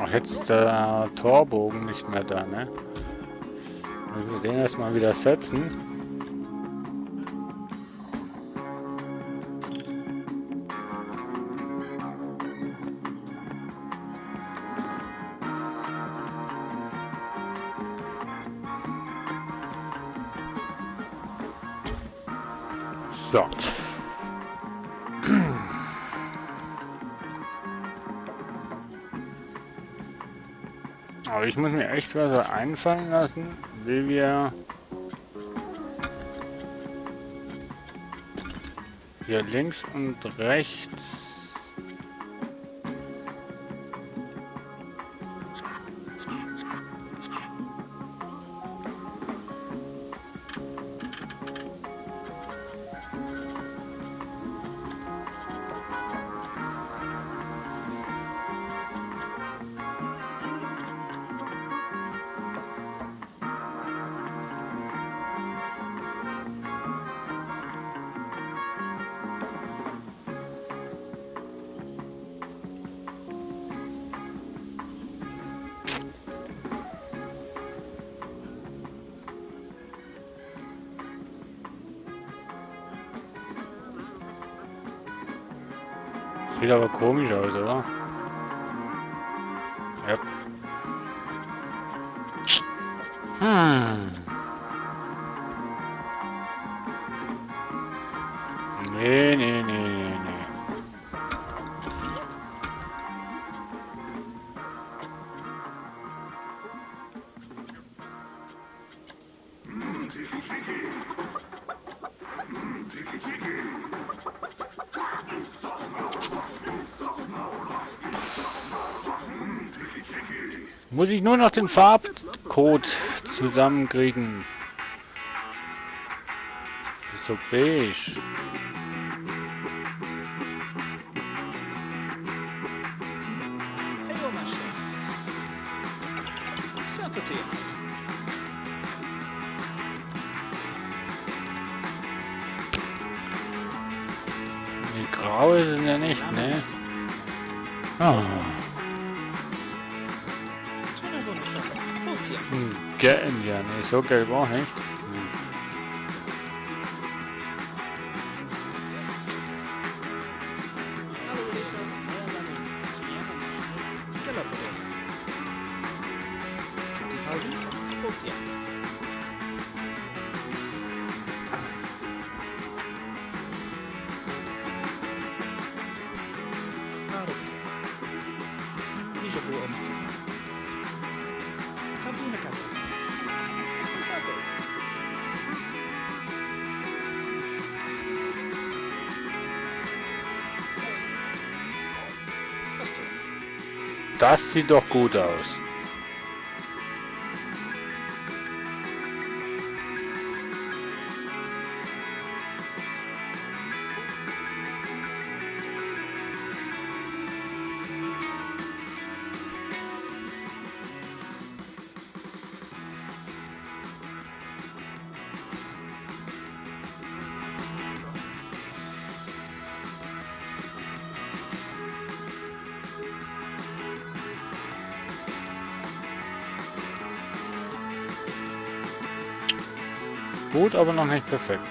Ach, jetzt ist der Torbogen nicht mehr da, ne? Müssen wir den erstmal wieder setzen. So. Aber ich muss mir echt was einfallen lassen, wie wir hier links und rechts sieht aber komisch aus, oder? Ja. Hm. Nee, nee, nee, nee, nee. Muss ich nur noch den Farbcode zusammenkriegen. So beige. Hej, Omarsen. Söta till. Nee, grau ist es ja nicht, ne? Oh. Tuna vunnet söta. Håll till. Gelb, ja, ne, so gelb auch nicht. Hm. Das sieht doch gut aus. Gut, aber noch nicht perfekt.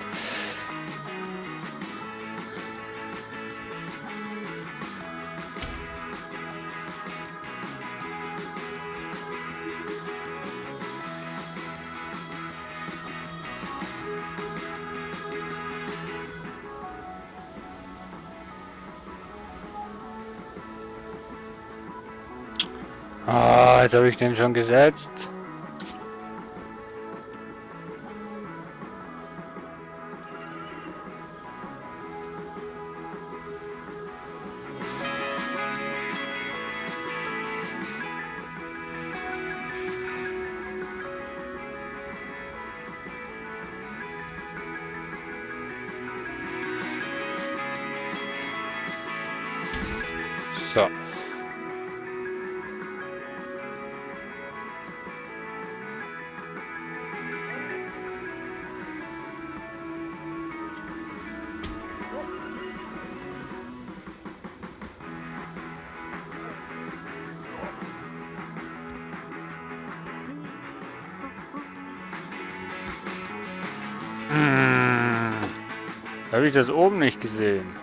Ah, jetzt habe ich den schon gesetzt. So. Habe ich das oben nicht gesehen?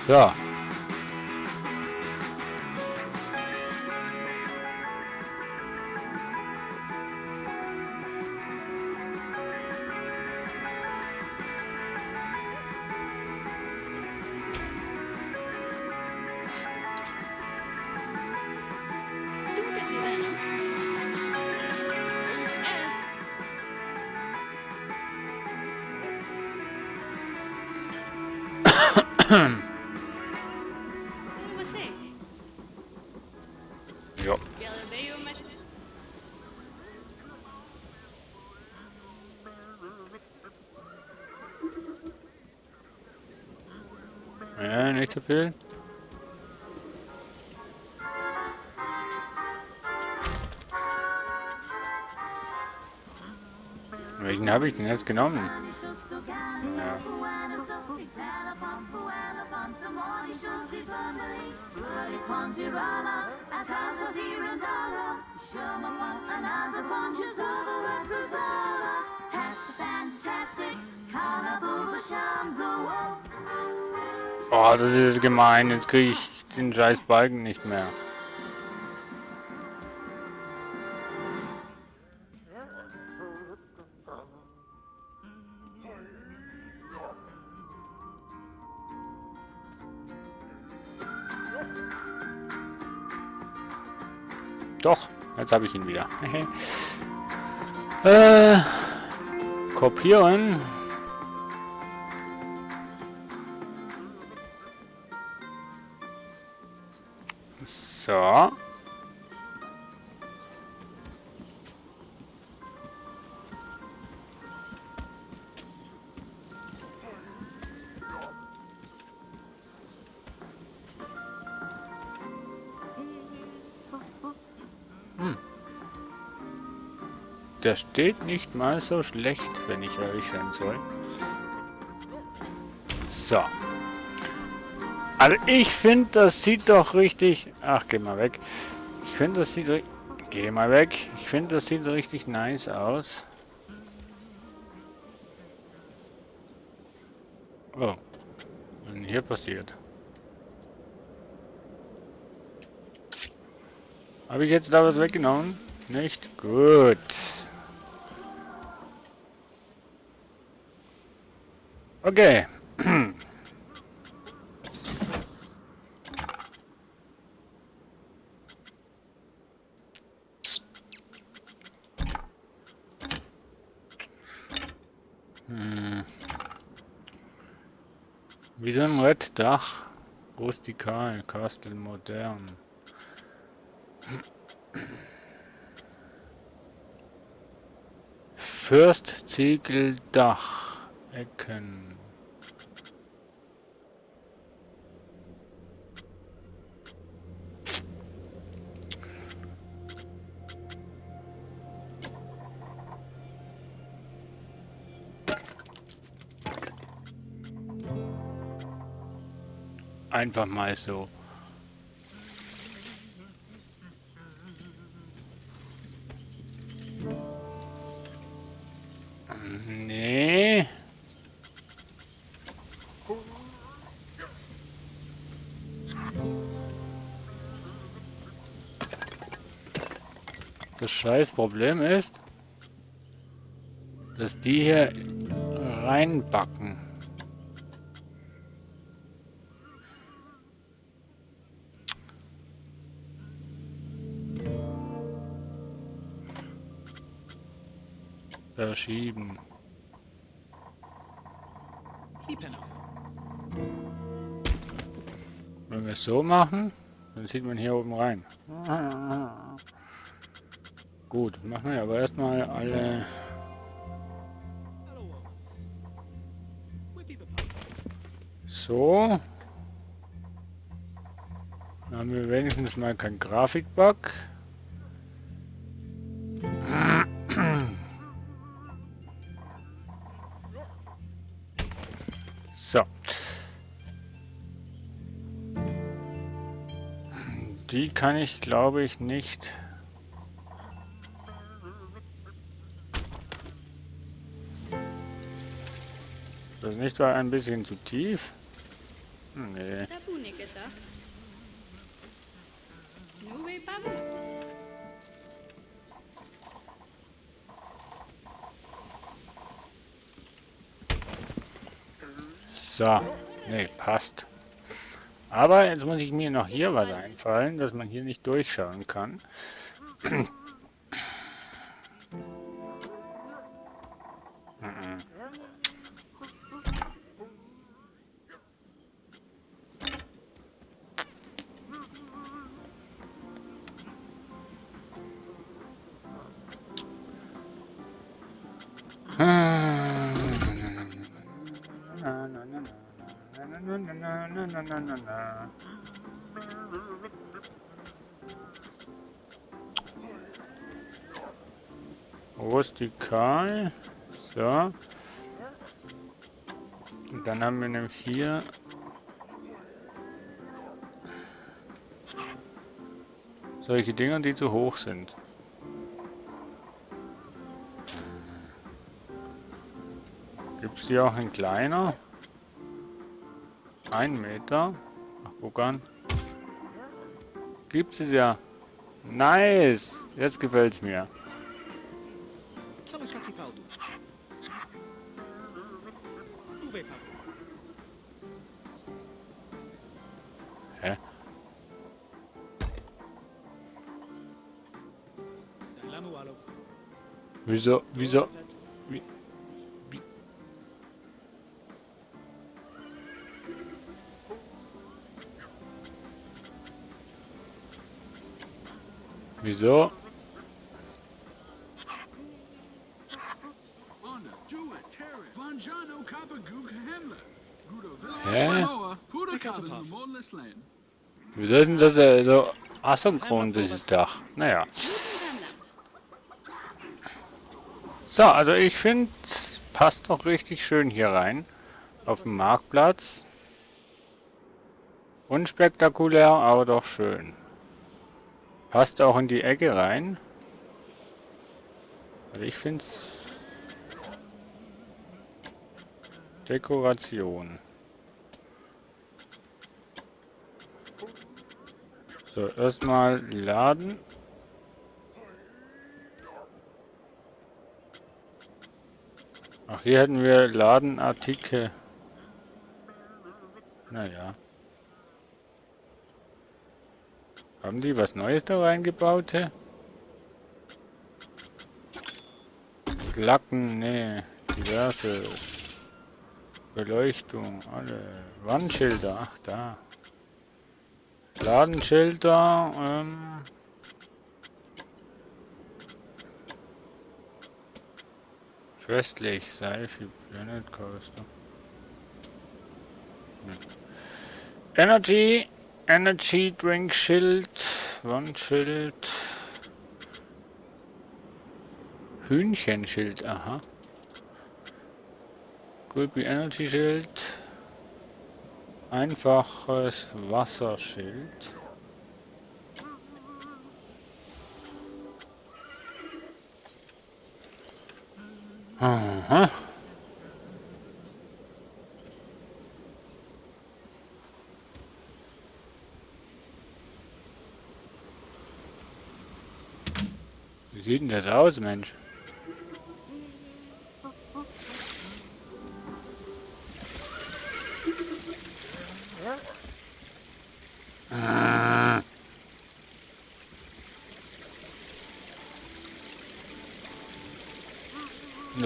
Ja. Du que tirano. Como você? Ja. Ela veio, mas... Ja, nicht so viel. Welchen habe ich denn jetzt genommen? Ja. Oh, das ist gemein. Jetzt kriege ich den scheiß Balken nicht mehr. Doch, jetzt habe ich ihn wieder. Kopieren. So. Der steht nicht mal so schlecht, wenn ich ehrlich sein soll. So. Also ich finde, das sieht doch richtig... Ach, geh mal weg. Ich finde, das sieht... Geh mal weg. Ich finde, das sieht richtig nice aus. Oh. Was ist denn hier passiert? Habe ich jetzt da was weggenommen? Nicht? Gut. Okay. Wie so ein Reddach. Rustikal, Castle modern. Fürstziegeldach. Ecken. Einfach mal so. Nee. Das Scheißproblem ist, dass die hier reinbacken. verschieben. Hipenau. Wenn wir es so machen, dann sieht man hier oben rein. Gut, machen wir aber erstmal alle. Hallo. Whippy-Papa. So. Dann haben wir wenigstens mal keinen Grafikbug. So. Die kann ich, glaube ich, nicht. Das nicht war ein bisschen zu tief? Nee. Tapuniketa. Nube Papa. So. Nee, passt. Aber jetzt muss ich mir noch hier was einfallen, dass man hier nicht durchschauen kann. Rustikal. So. Und dann haben wir nämlich hier solche Dinger, die zu hoch sind. Gibt es die auch in kleiner? 1 Meter. Ach, guck an. Gibt es ja. Nice. Jetzt gefällt es mir. Talakati Paudu. Nube Papa. Hä? Dalamualo. Wieso? Wie, wieso? Hä? Wieso ist denn das so asynchron, dieses Dach? Naja. So, also ich finde, passt doch richtig schön hier rein. Auf dem Marktplatz. Unspektakulär, aber doch schön. Passt auch in die Ecke rein. Also ich finde es Dekoration. So, erstmal laden. Ach, hier hätten wir Ladenartikel. Naja. Haben die was Neues da reingebaut? Hä? Lacken, nee. Diverse. Beleuchtung, alle. Wandschilder, ach da. Ladenschilder, Festlich, Seife, Planet Coaster. Energy Drink Schild, Wandschild, Hühnchenschild, aha. Gulpi Energy Schild, einfaches Wasserschild. Aha. Wie sieht denn das aus, Mensch?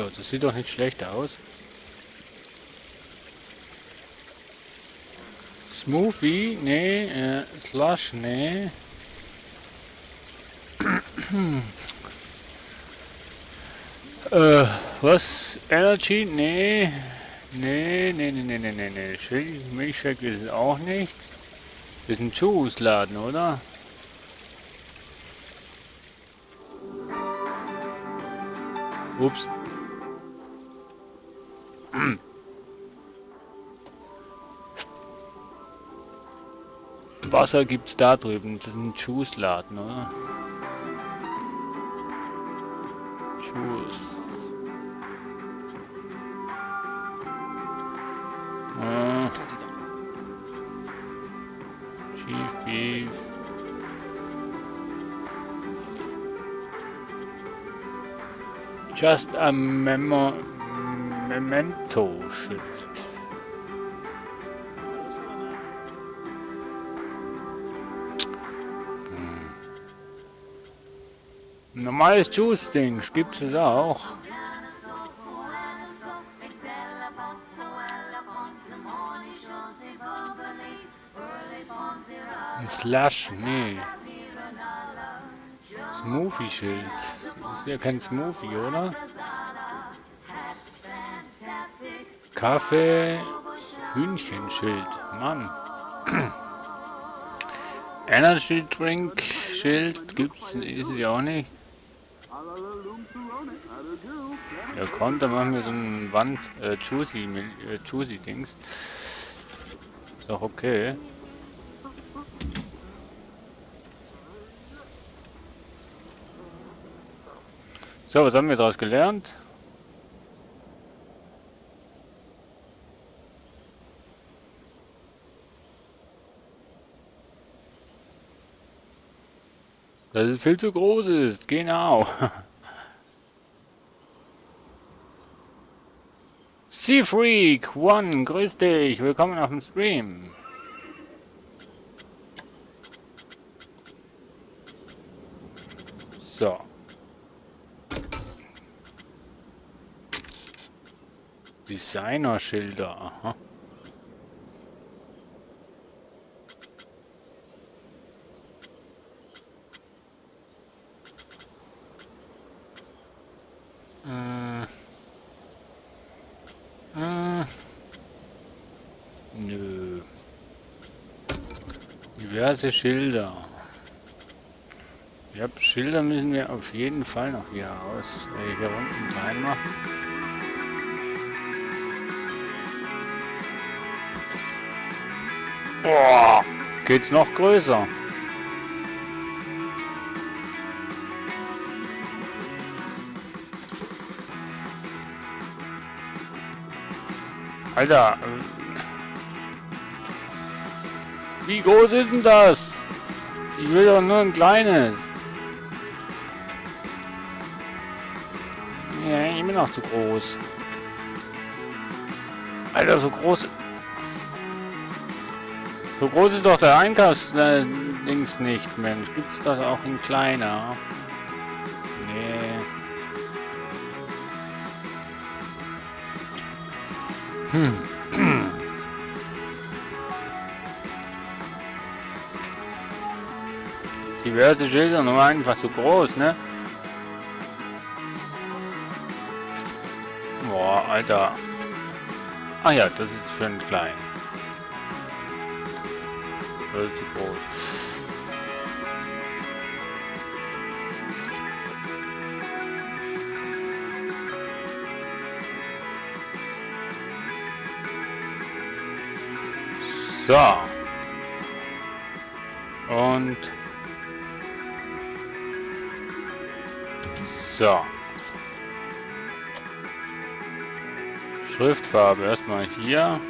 So, das sieht doch nicht schlecht aus. Smoothie? Nee. Slush? Nee. Was? Energy? Nee. Nee. Milchshake ist es auch nicht. Das ist ein Juice-Laden, oder? Ups. Wasser gibt's da drüben. Das ist ein Juice-Laden, oder? Juice. Chief Beef. Just a memento Schild. Normales Juice-Dings gibt es auch. Ein Slush, nee. Smoothie-Schild. Das ist ja kein Smoothie, oder? Kaffee, Hühnchenschild. Mann. Energy Drink Schild gibt's, ist es ja auch nicht. Ja komm, dann machen wir so einen Wand Juicy Dings. Ist doch okay. So, was haben wir daraus gelernt? Dass es viel zu groß ist, genau. Sea Freak One, grüß dich, willkommen auf dem Stream. So. Designer-Schilder, aha. Nö. Diverse Schilder. Ja, Schilder müssen wir auf jeden Fall noch hier hier unten reinmachen. Boah, geht's noch größer? Alter, wie groß ist denn das? Ich will doch nur ein kleines. Ja, ich bin noch zu groß. Alter, so groß. So groß ist doch der Einkaufsdings nicht, Mensch. Gibt's das auch in kleiner? Nee. Diverse Schilder, nur einfach zu groß, ne? Boah, Alter. Ach ja, das ist schön klein. Das ist zu groß. So. Und so. Schriftfarbe erstmal hier.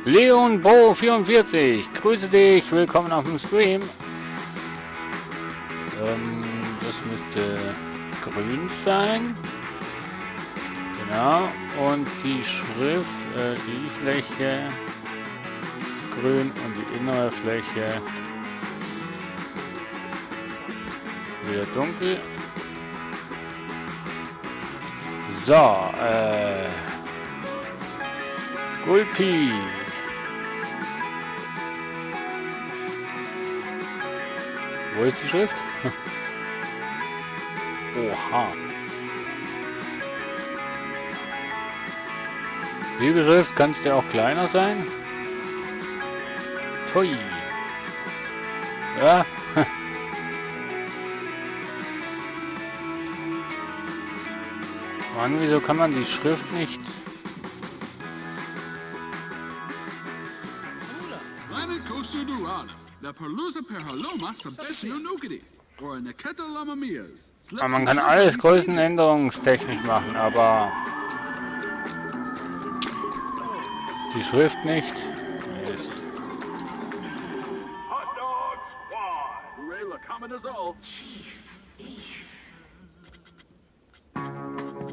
Leon Bo 44, grüße dich, willkommen auf dem Stream. Das müsste grün sein. Genau. Und die Schrift, die Fläche grün und die innere Fläche wieder dunkel. So, Gulpi. Wo ist die Schrift? Oha. Die Schrift kannst du auch kleiner sein. Pfui. Ja. Mann, wieso kann man die Schrift nicht? Planet Coaster Dorada, the Perlusa Perhaloma Subesio Nukidi, or in the Ketalama Mias. Aber man kann alles größenänderungstechnisch machen, aber die Schrift nicht. Mist.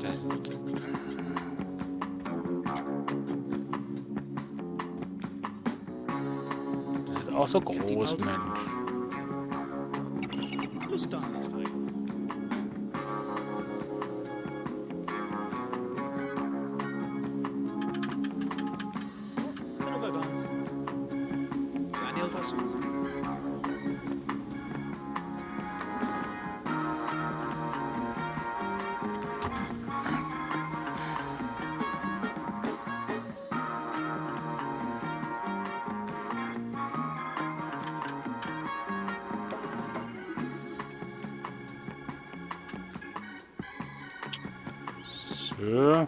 Das ist auch so groß, Mensch. Lustan ist frei. Hannover Gans. Daniel Tassu. So.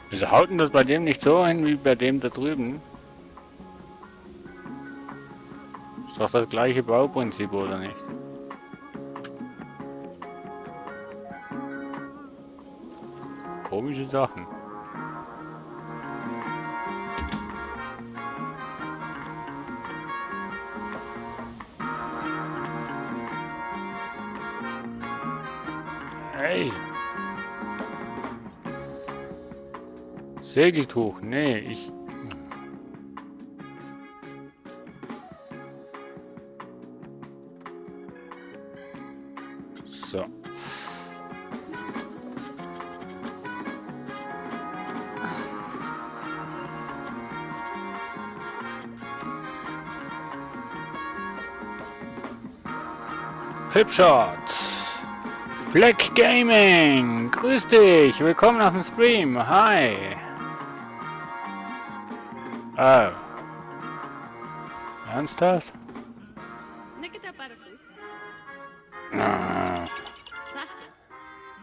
Wieso haut denn das bei dem nicht so hin wie bei dem da drüben? Ist doch das gleiche Bauprinzip, oder nicht? Komische Sachen. Hey! Segeltuch, nee, ich... So. Pipshot. Black Gaming. Grüß dich. Willkommen nach dem Stream. Hi. Oh. Ernsthaft? Ah.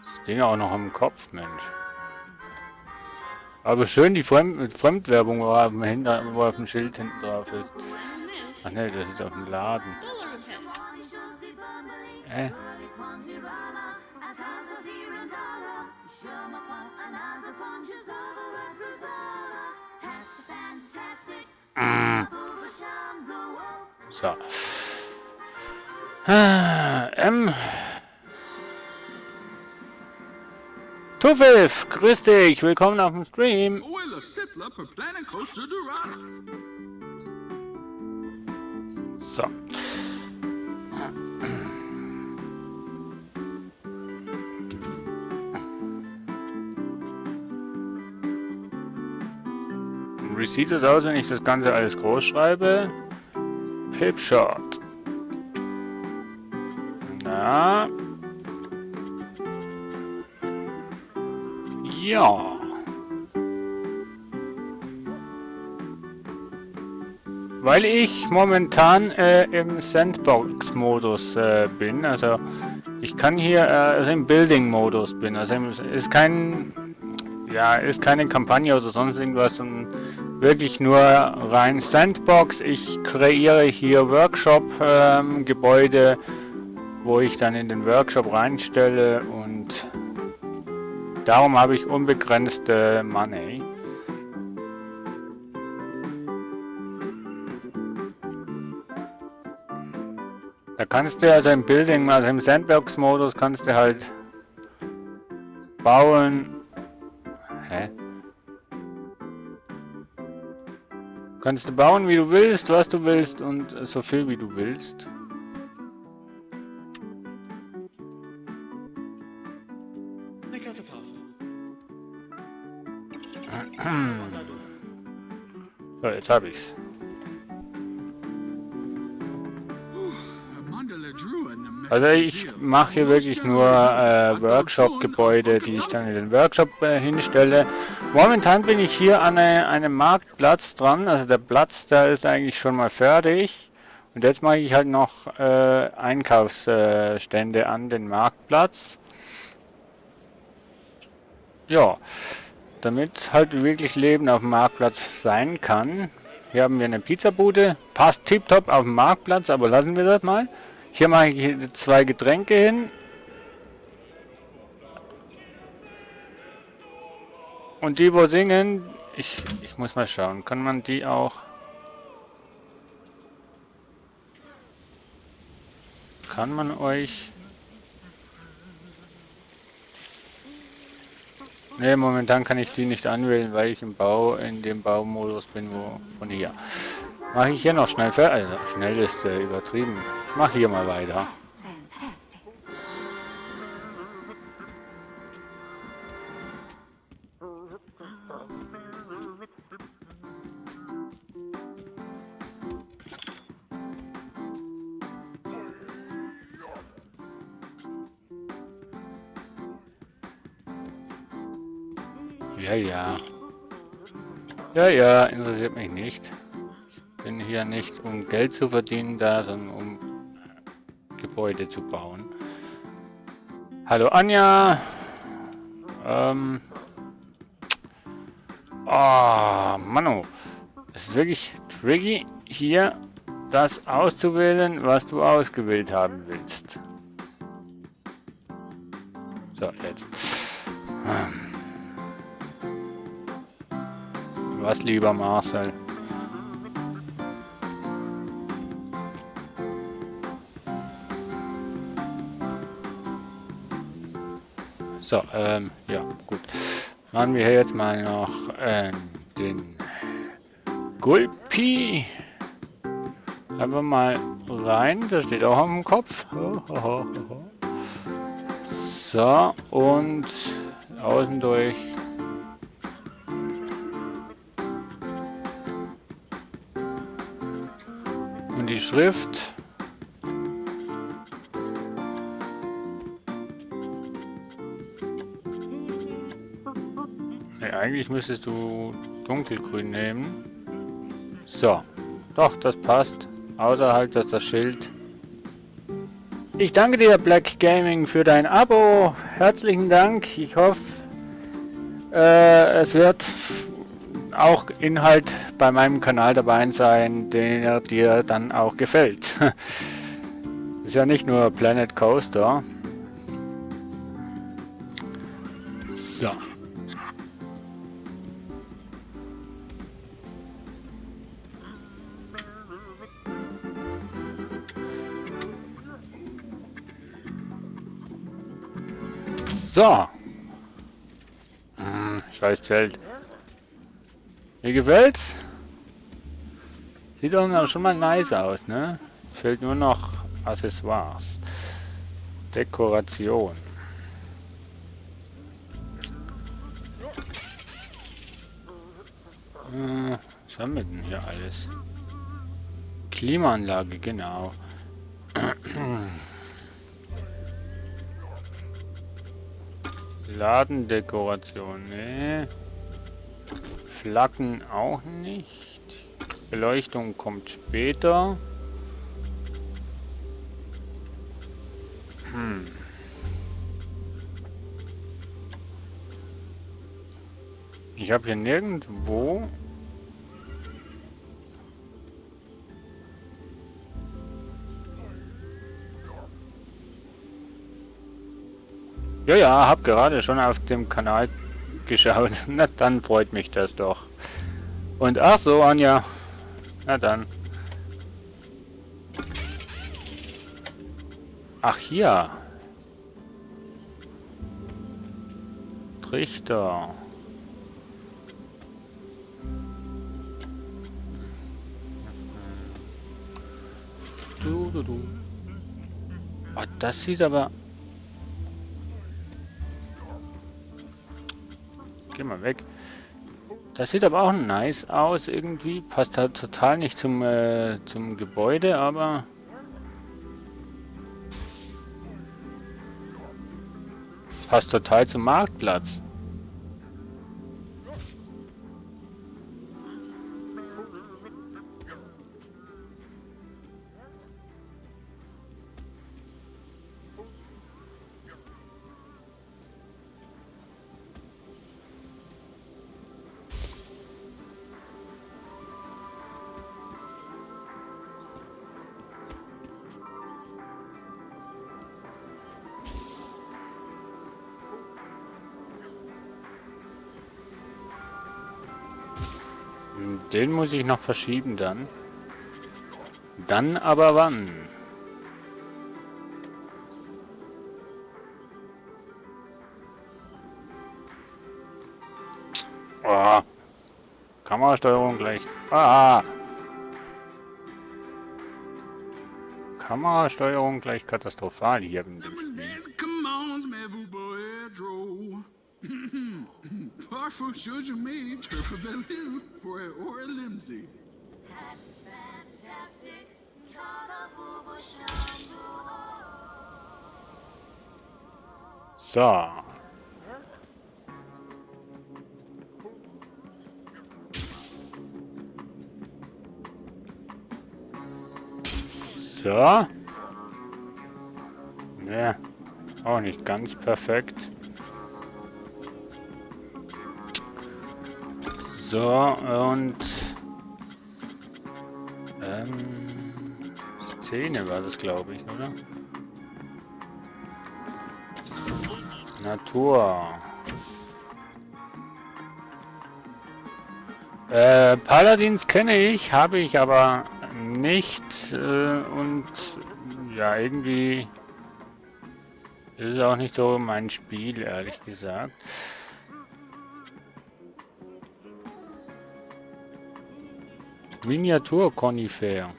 Das Ding auch noch im Kopf, Mensch. Aber schön die Fremdwerbung, wo auf dem Schild hinten drauf ist. Ach ne, das ist auf dem Laden. So. Tuffif, grüß dich, willkommen auf dem Stream. Oil of Sipla per Planet Coaster Dorada. So. Wie sieht es aus, wenn ich das Ganze alles groß schreibe? Pipshot. Na. Ja. Weil ich momentan im Sandbox-Modus bin, also ich kann hier also im Building-Modus bin, also ist kein, ja, ist keine Kampagne oder sonst irgendwas, sondern wirklich nur rein Sandbox. Ich kreiere hier Workshop-Gebäude, wo ich dann in den Workshop reinstelle und darum habe ich unbegrenzte Money. Da kannst du also im Building, also im Sandbox-Modus kannst du halt bauen. Hä? Kannst du bauen, wie du willst, was du willst und so viel wie du willst. Eine Katapaufe. So, jetzt habe ich's. Also ich mache hier wirklich nur Workshop-Gebäude, die ich dann in den Workshop hinstelle. Momentan bin ich hier an einem Marktplatz dran, also der Platz, da ist eigentlich schon mal fertig. Und jetzt mache ich halt noch Einkaufsstände an den Marktplatz. Ja, damit halt wirklich Leben auf dem Marktplatz sein kann. Hier haben wir eine Pizzabude, passt tiptop auf dem Marktplatz, aber lassen wir das mal. Hier mache ich 2 Getränke hin. Und die, wo singen, ich muss mal schauen, kann man die auch... Kann man euch... Ne, momentan kann ich die nicht anwählen, weil ich in dem Baumodus bin, wo von hier. Mache ich hier noch schnell fertig. Also schnell ist übertrieben. Ich mache hier mal weiter. Ja, ja. Ja, ja, interessiert mich nicht. Ich bin hier nicht, um Geld zu verdienen da, sondern um Gebäude zu bauen. Hallo Anja. Oh, Mano. Es ist wirklich tricky, hier das auszuwählen, was du ausgewählt haben willst. So, jetzt. Was, lieber Marcel? So, ja, gut. Machen wir hier jetzt mal noch den Gulpi. Einfach mal rein. Das steht auch am Kopf. So, und außen durch. Und die Schrift. Nee, eigentlich müsstest du dunkelgrün nehmen. So. Doch, das passt. Außer halt, dass das Schild... Ich danke dir, Black Gaming, für dein Abo. Herzlichen Dank. Ich hoffe, es wird auch Inhalt bei meinem Kanal dabei sein, der dir dann auch gefällt. Ist ja nicht nur Planet Coaster. So. So. Scheiß Zelt. Mir gefällt's. Sieht doch schon mal nice aus, ne? Fehlt nur noch Accessoires. Dekoration. Was haben wir denn hier alles? Klimaanlage, genau. Ladendekoration, ne. Flaggen auch nicht. Beleuchtung kommt später. Ich habe hier nirgendwo... Ja, hab gerade schon auf dem Kanal geschaut. Na, dann freut mich das doch. Und ach so, Anja. Na dann. Ach, hier. Trichter. Oh, das sieht aber... Geh mal weg. Das sieht aber auch nice aus irgendwie. Passt halt total nicht zum Gebäude, aber... Passt total zum Marktplatz. Den muss ich noch verschieben dann. Dann aber wann? Oh. Kamerasteuerung gleich. Ah. Kamerasteuerung gleich katastrophal hier in dem Spiel. Les commandes, mais vous pouvez trop. Parfois, je mets turf belle for a or a limsey. So. So. Ne, auch nicht ganz perfekt. So, und Szene war das, glaube ich, oder? Natur. Paladins kenne ich, habe ich aber nicht. Und ja, irgendwie ist es auch nicht so mein Spiel, ehrlich gesagt. Miniatur-Konifer.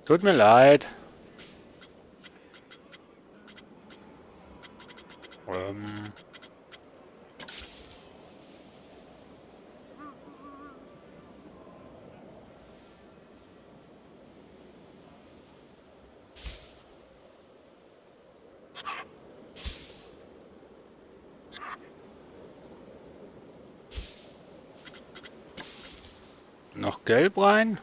Tut mir leid. Noch Gelb rein.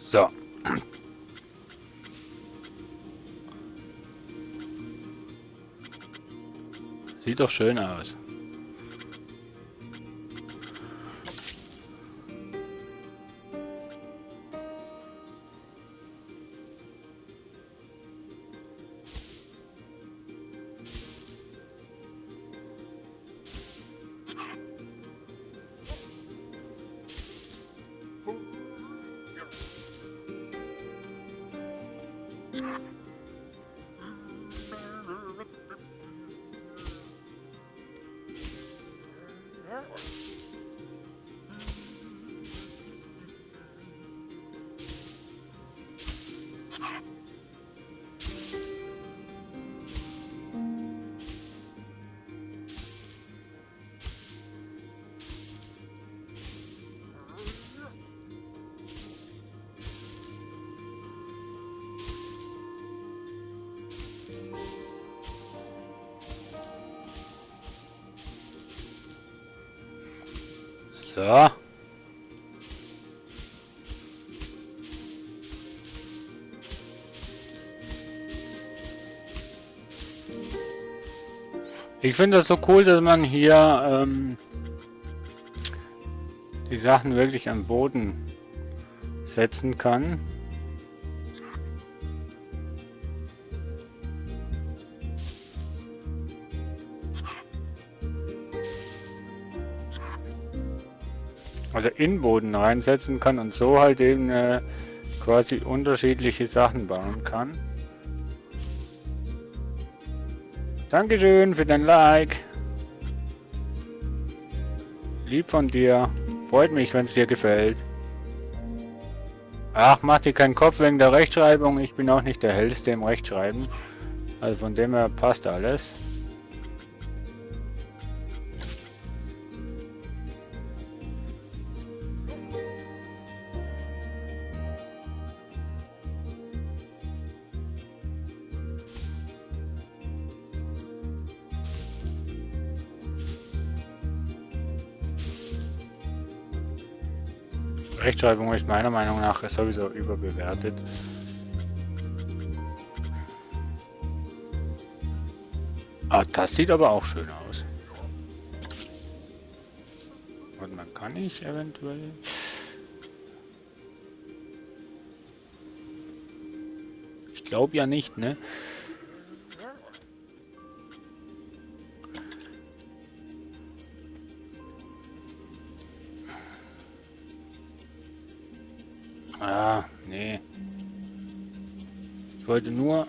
So. Sieht doch schön aus. So. Ich finde das so cool, dass man hier die Sachen wirklich am Boden setzen kann. Also in Boden reinsetzen kann und so halt eben quasi unterschiedliche Sachen bauen kann. Dankeschön für dein Like. Lieb von dir. Freut mich, wenn es dir gefällt. Ach, mach dir keinen Kopf wegen der Rechtschreibung. Ich bin auch nicht der Hellste im Rechtschreiben. Also von dem her passt alles. Rechtschreibung ist meiner Meinung nach sowieso überbewertet. Ah, das sieht aber auch schön aus. Und man kann ich eventuell... Ich glaube ja nicht, ne? Ah, nee. Ich wollte nur...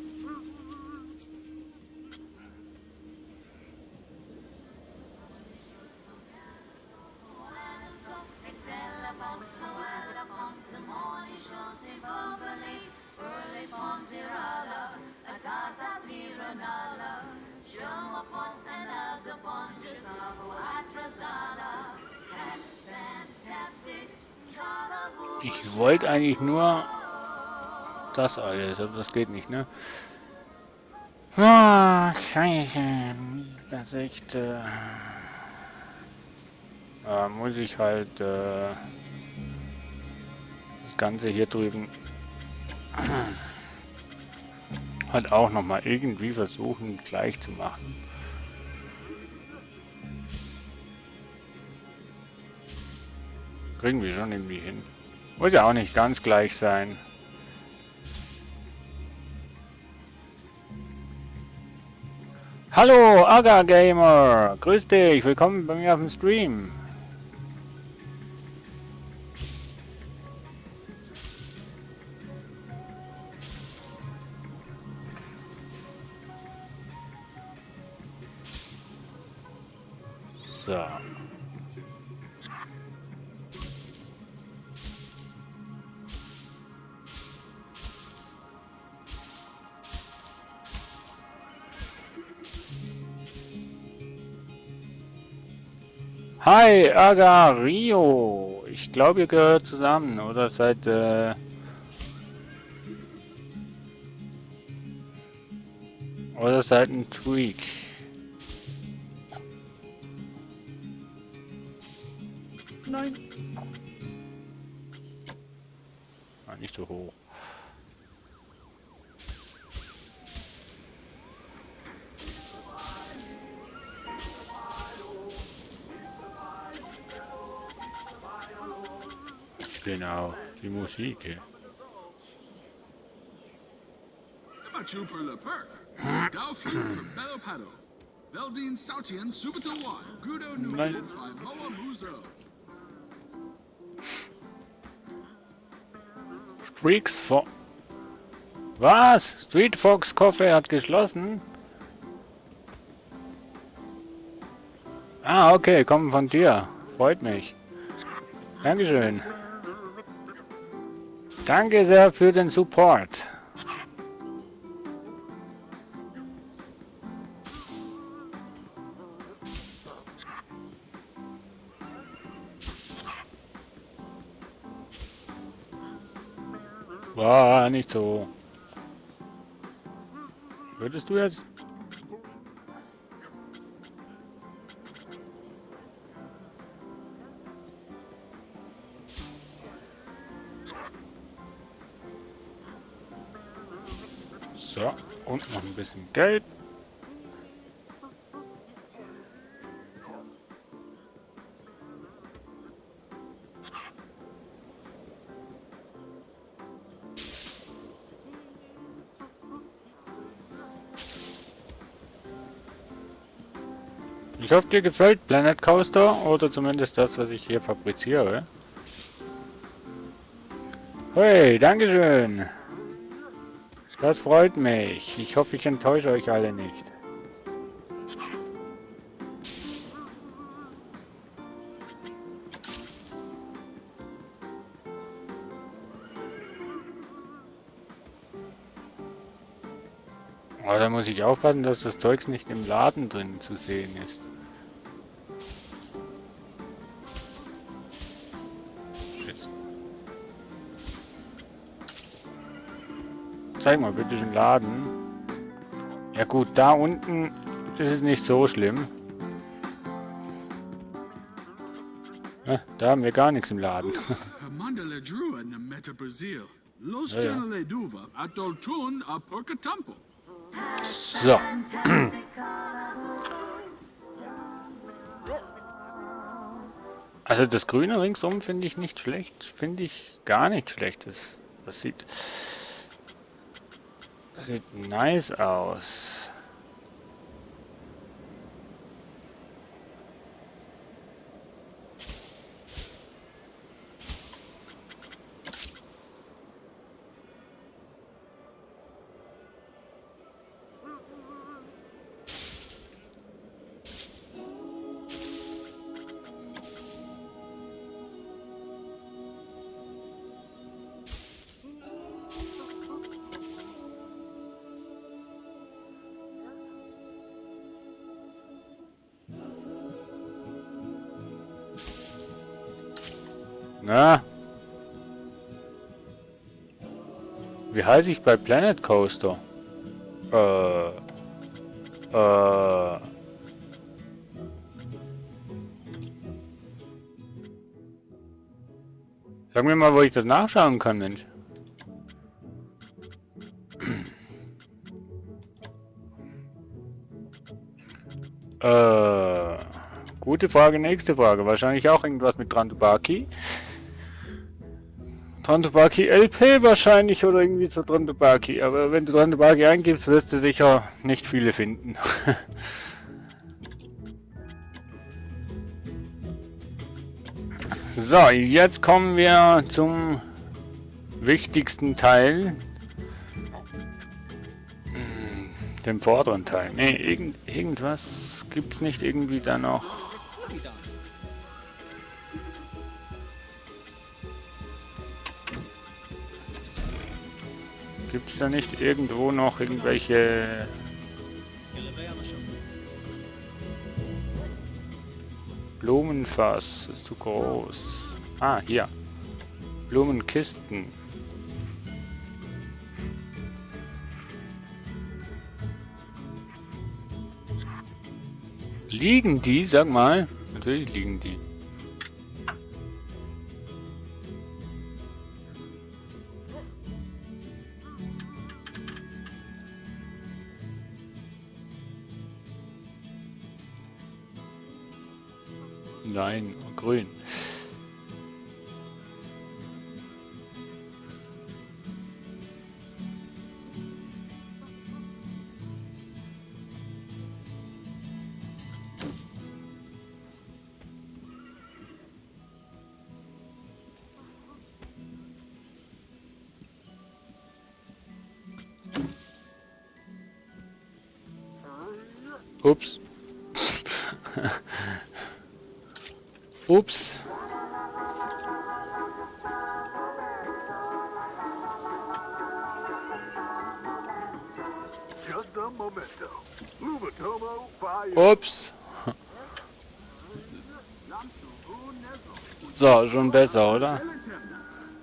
Ich wollte eigentlich nur das alles, aber das geht nicht, ne? Ah, Scheiße. Das ist echt... muss ich halt das Ganze hier drüben halt auch noch mal irgendwie versuchen gleich zu machen. Kriegen wir schon irgendwie hin. Muss ja auch nicht ganz gleich sein. Hallo, Aga Gamer! Grüß dich, willkommen bei mir auf dem Stream. So. Hi, Agario. Ich glaube, ihr gehört zusammen oder seid ein Tweak. Nein. Ah, nicht so hoch. Genau, die Musik. Batu per le per. Daufi per bello pado. Veldin Sautian subito one. Gudo Nein. Nukin fi Moa Muzo. Streaks for... Was? Street Fox Coffee hat geschlossen? Ah, okay, kommen von dir. Freut mich. Dankeschön. Danke sehr für den Support. War nicht so. Würdest du jetzt? Und noch ein bisschen Geld. Ich hoffe, dir gefällt Planet Coaster oder zumindest das, was ich hier fabriziere. Hey, Dankeschön. Das freut mich. Ich hoffe, ich enttäusche euch alle nicht. Aber da muss ich aufpassen, dass das Zeugs nicht im Laden drin zu sehen ist. Shit. Zeig mal bitte den Laden. Ja gut, da unten ist es nicht so schlimm. Ja, da haben wir gar nichts im Laden. Mandale Drew and the Meta Brazil. Los Ja, ja. Janale Duva, Atoltun a Porcatampo. So. Also das Grüne ringsum finde ich nicht schlecht. Finde ich gar nicht schlecht. Das sieht nice aus. Na? Wie heiße ich bei Planet Coaster? Sag mir mal, wo ich das nachschauen kann, Mensch. Gute Frage, nächste Frage. Wahrscheinlich auch irgendwas mit Trantubaki. Trantubaki LP wahrscheinlich oder irgendwie so Trantubaki. Aber wenn du Trantubaki eingibst, wirst du sicher nicht viele finden. So, jetzt kommen wir zum wichtigsten Teil. Dem vorderen Teil. Ne, irgendwas gibt's nicht irgendwie da noch. Gibt's da nicht irgendwo noch irgendwelche Blumenfass? Ist zu groß. Ah, hier. Blumenkisten. Liegen die? Sag mal. Natürlich liegen die. Nein, grün. Ups. Ups. Ups. So, schon besser, oder?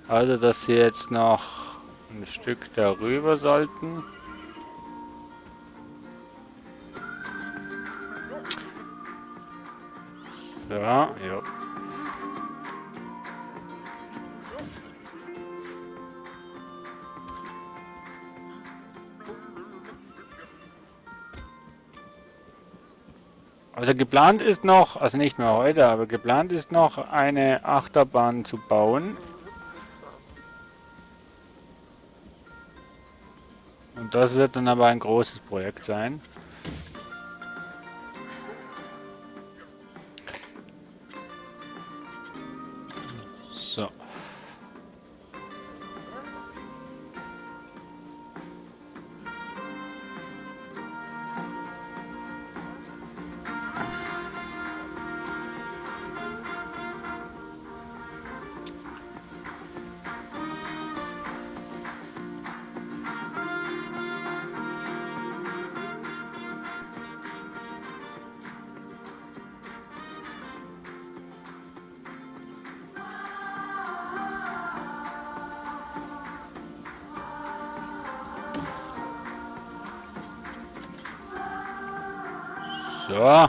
Also, dass sie jetzt noch ein Stück darüber sollten. So, ja. Also geplant ist noch, also nicht mehr heute, aber geplant ist noch eine Achterbahn zu bauen. Und das wird dann aber ein großes Projekt sein. So. So.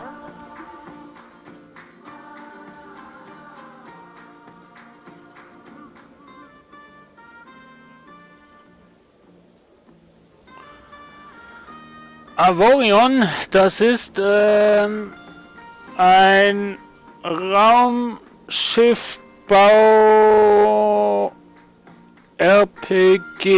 Avorion, das ist ein Raumschiffbau RPG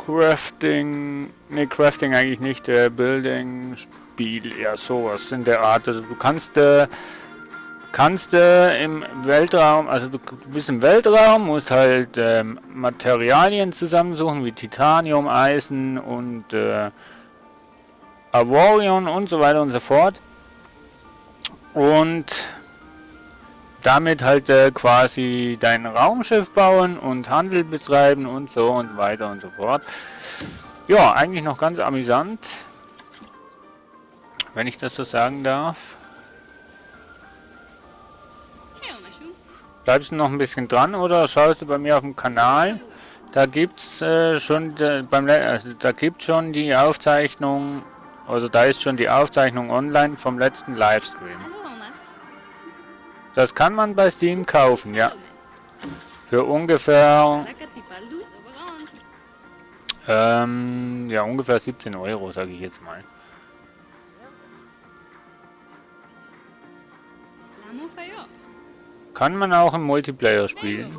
Crafting, ne Crafting eigentlich nicht, Building Spiel, eher sowas in der Art. Also du kannst im Weltraum, also du bist im Weltraum, musst halt Materialien zusammensuchen wie Titanium, Eisen und Avorion und so weiter und so fort. Und damit halt quasi dein Raumschiff bauen und Handel betreiben und so und weiter und so fort. Ja, eigentlich noch ganz amüsant, wenn ich das so sagen darf. Bleibst du noch ein bisschen dran oder schaust du bei mir auf dem Kanal? Da gibt's schon da gibt schon die Aufzeichnung, also da ist schon die Aufzeichnung online vom letzten Livestream. Das kann man bei Steam kaufen, ja. Für ungefähr ja, ungefähr 17 Euro, sage ich jetzt mal. Kann man auch im Multiplayer spielen.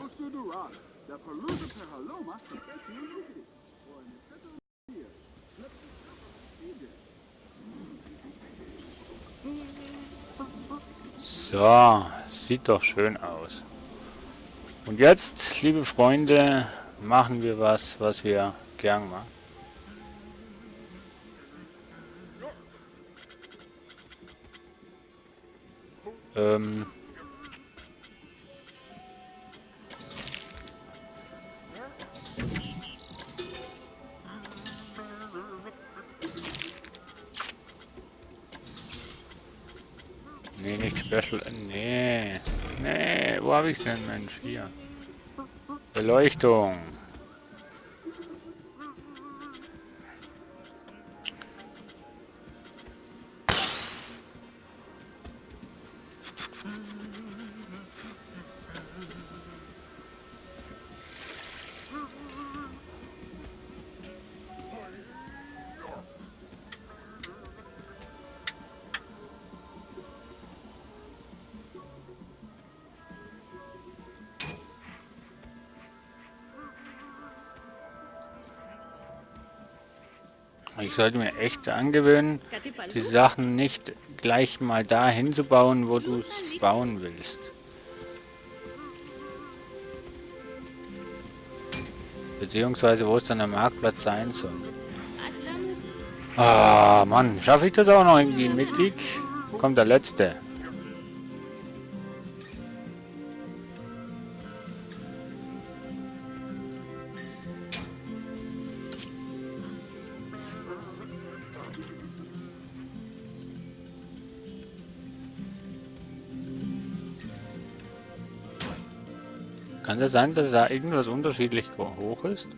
So, sieht doch schön aus. Und jetzt, liebe Freunde, machen wir was wir gern machen. Nee, nicht Special. Nee. Nee, wo habe ich denn, Mensch? Hier. Beleuchtung. Ich sollte mir echt angewöhnen, die Sachen nicht gleich mal da hinzubauen, wo du es bauen willst. Beziehungsweise, wo es dann am Marktplatz sein soll. Ah, Mann, schaffe ich das auch noch irgendwie mittig? Kommt der Letzte. Kann das sein, dass da irgendwas unterschiedlich hoch ist?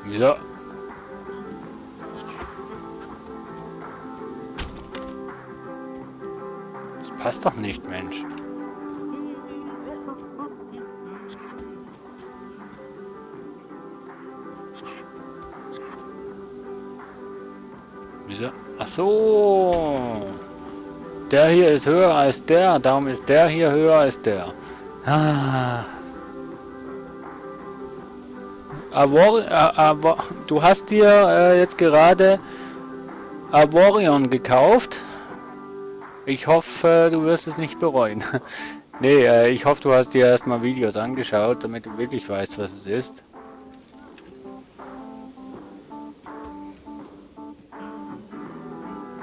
Wieso? Das passt doch nicht, Mensch. Wieso? Ach so. Der hier ist höher als der, darum ist der hier höher als der. Ah. Du hast dir jetzt gerade Avorion gekauft. Ich hoffe, du wirst es nicht bereuen. Nee, ich hoffe, du hast dir erstmal Videos angeschaut, damit du wirklich weißt, was es ist.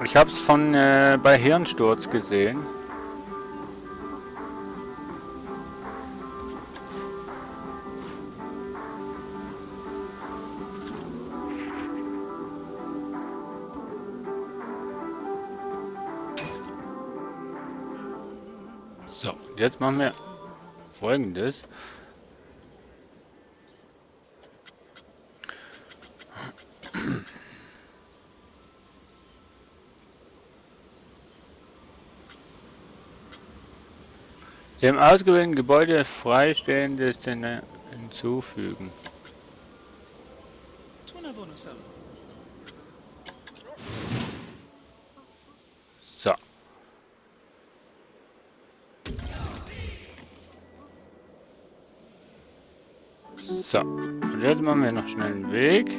Ich habe es von bei Hirnsturz gesehen. So, jetzt machen wir Folgendes. Dem ausgewählten Gebäude freistehende Szene hinzufügen. So. So. Und jetzt machen wir noch schnell einen Weg.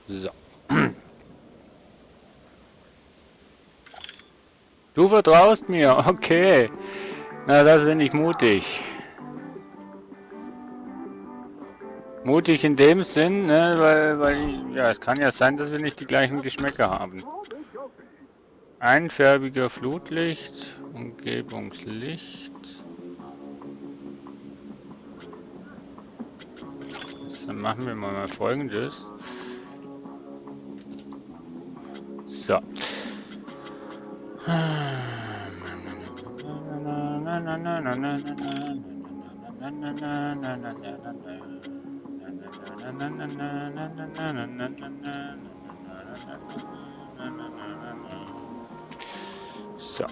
So. Du vertraust mir, okay. Na, das bin ich mutig. Mutig in dem Sinn, ne, weil, ja, es kann ja sein, dass wir nicht die gleichen Geschmäcker haben. Einfärbiger Flutlicht, Umgebungslicht. Dann machen wir mal Folgendes. So. So.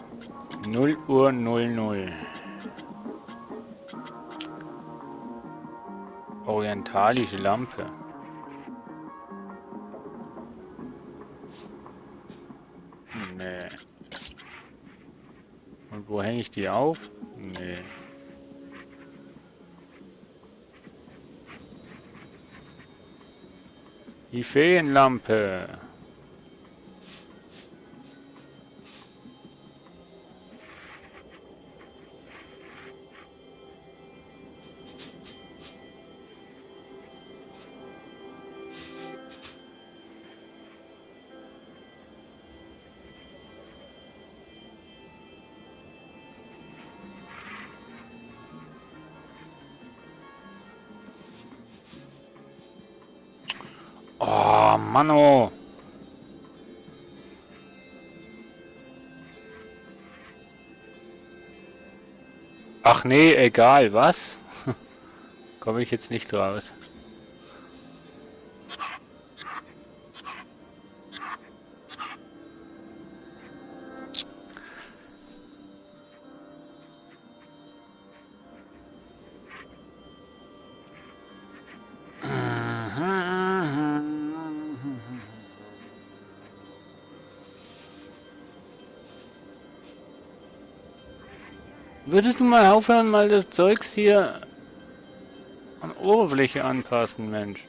0:00. Orientalische Lampe. Nee. Und wo hänge ich die auf? Nee. Die Feenlampe. Oh, Mann. Ach nee, egal, was? Komme ich jetzt nicht raus. Würdest du mal aufhören, mal das Zeugs hier an Oberfläche anpassen, Mensch?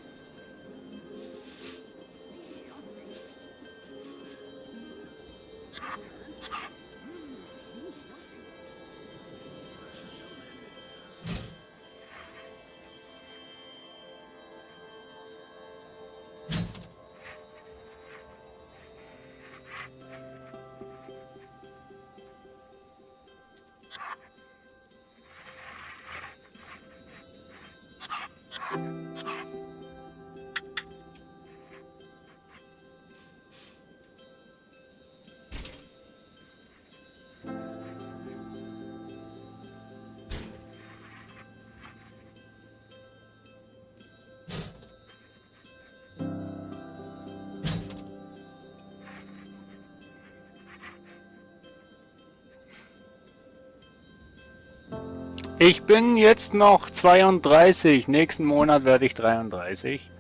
Ich bin jetzt noch 32. Nächsten Monat werde ich 33.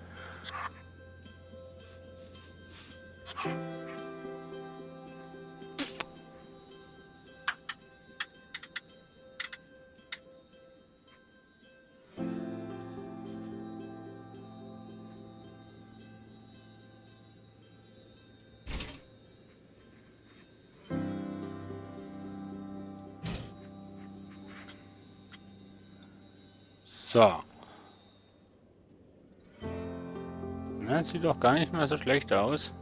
So. Na, sieht doch gar nicht mehr so schlecht aus.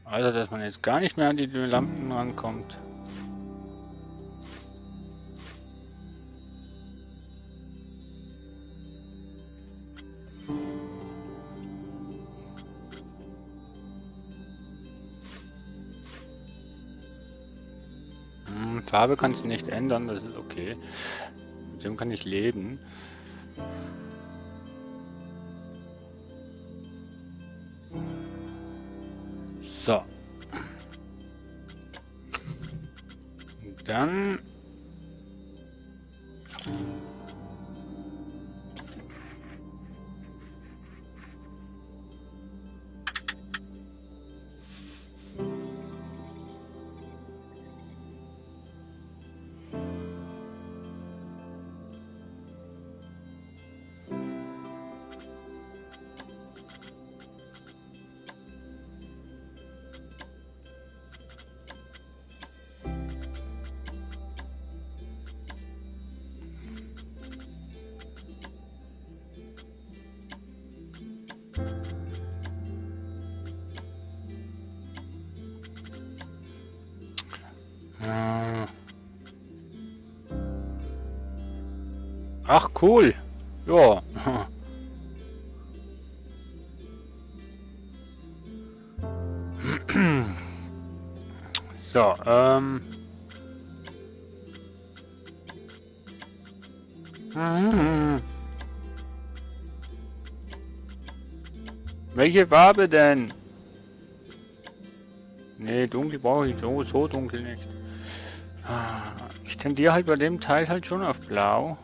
Also, dass man jetzt gar nicht mehr an die Lampen rankommt. Farbe kann ich nicht ändern, das ist okay. Mit dem kann ich leben. So. Dann... Ach, cool. Ja. So, Welche Farbe denn? Nee, dunkel brauche ich so dunkel nicht. Ich tendiere halt bei dem Teil halt schon auf Blau.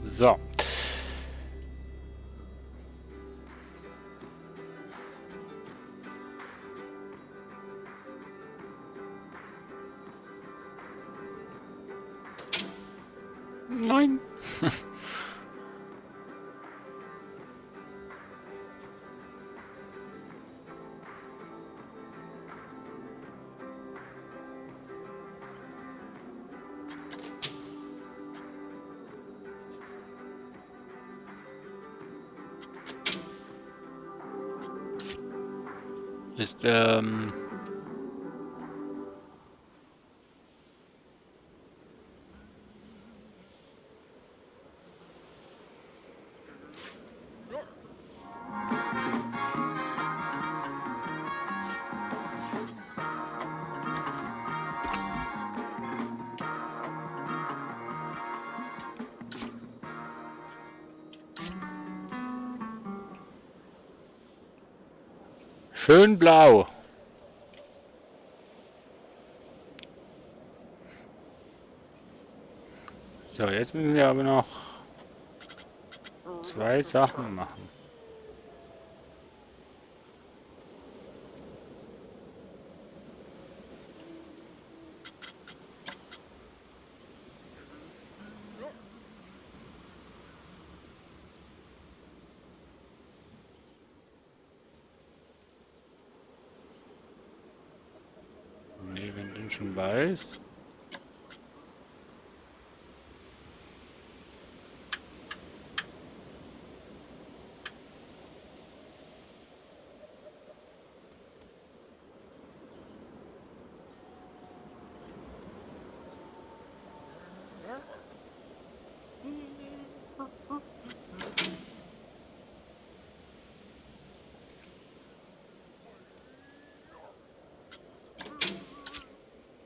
So. Nein. Ist, Schön blau. So, jetzt müssen wir aber noch 2 Sachen machen. Nee, wenn du schon weiß.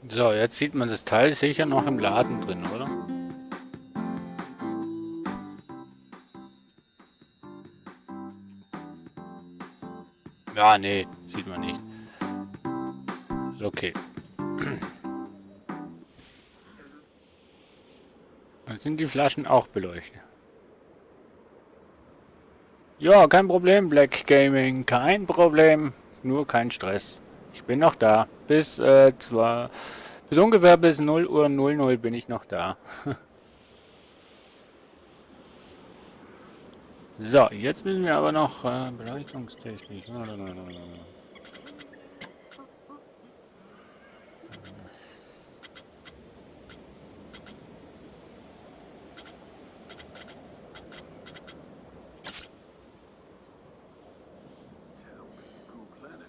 So, jetzt sieht man das Teil sicher noch im Laden drin, oder? Ja, nee, sieht man nicht. Ist okay. Dann sind die Flaschen auch beleuchtet. Ja, kein Problem, Black Gaming, kein Problem. Nur kein Stress. Ich bin noch da. Bis ungefähr bis 0 Uhr 00 bin ich noch da. So, jetzt müssen wir aber noch Beleuchtungstechnik. Planet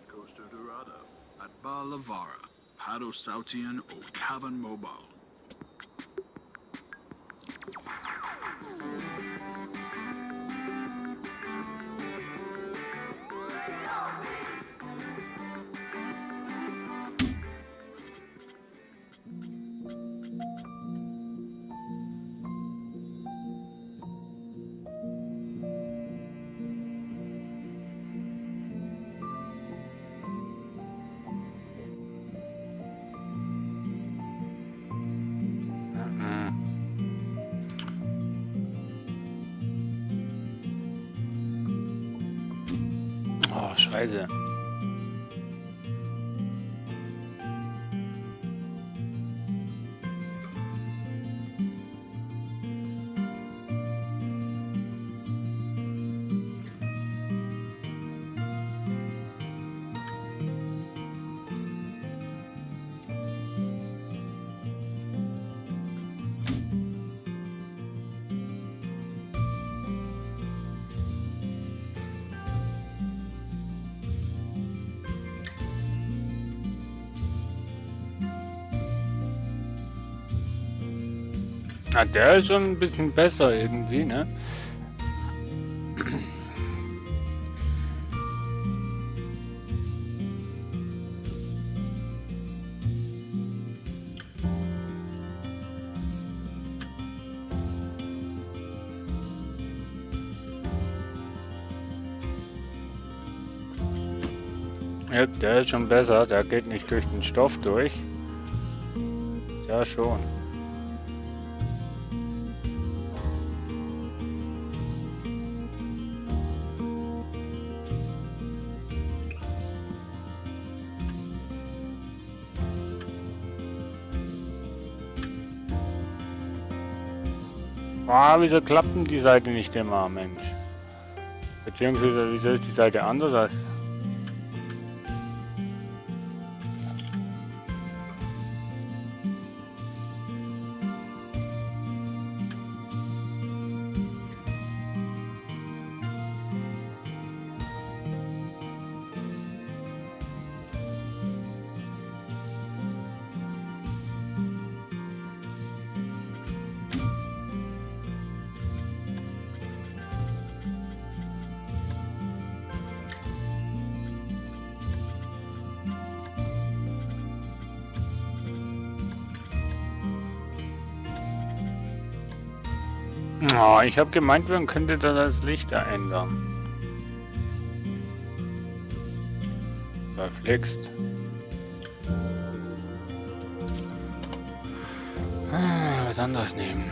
Coaster Dorado at Bar Lavara, Pado Sautian o Cavan Mobile. Oh, Scheiße. Ah, der ist schon ein bisschen besser irgendwie, ne? Ja, der ist schon besser, der geht nicht durch den Stoff durch. Ja, schon. Ah, wieso klappt denn die Seite nicht immer, Mensch? Beziehungsweise, wieso ist die Seite anders als... Oh, ich habe gemeint, man könnte da das Licht ändern. Verflixt. Was anderes nehmen.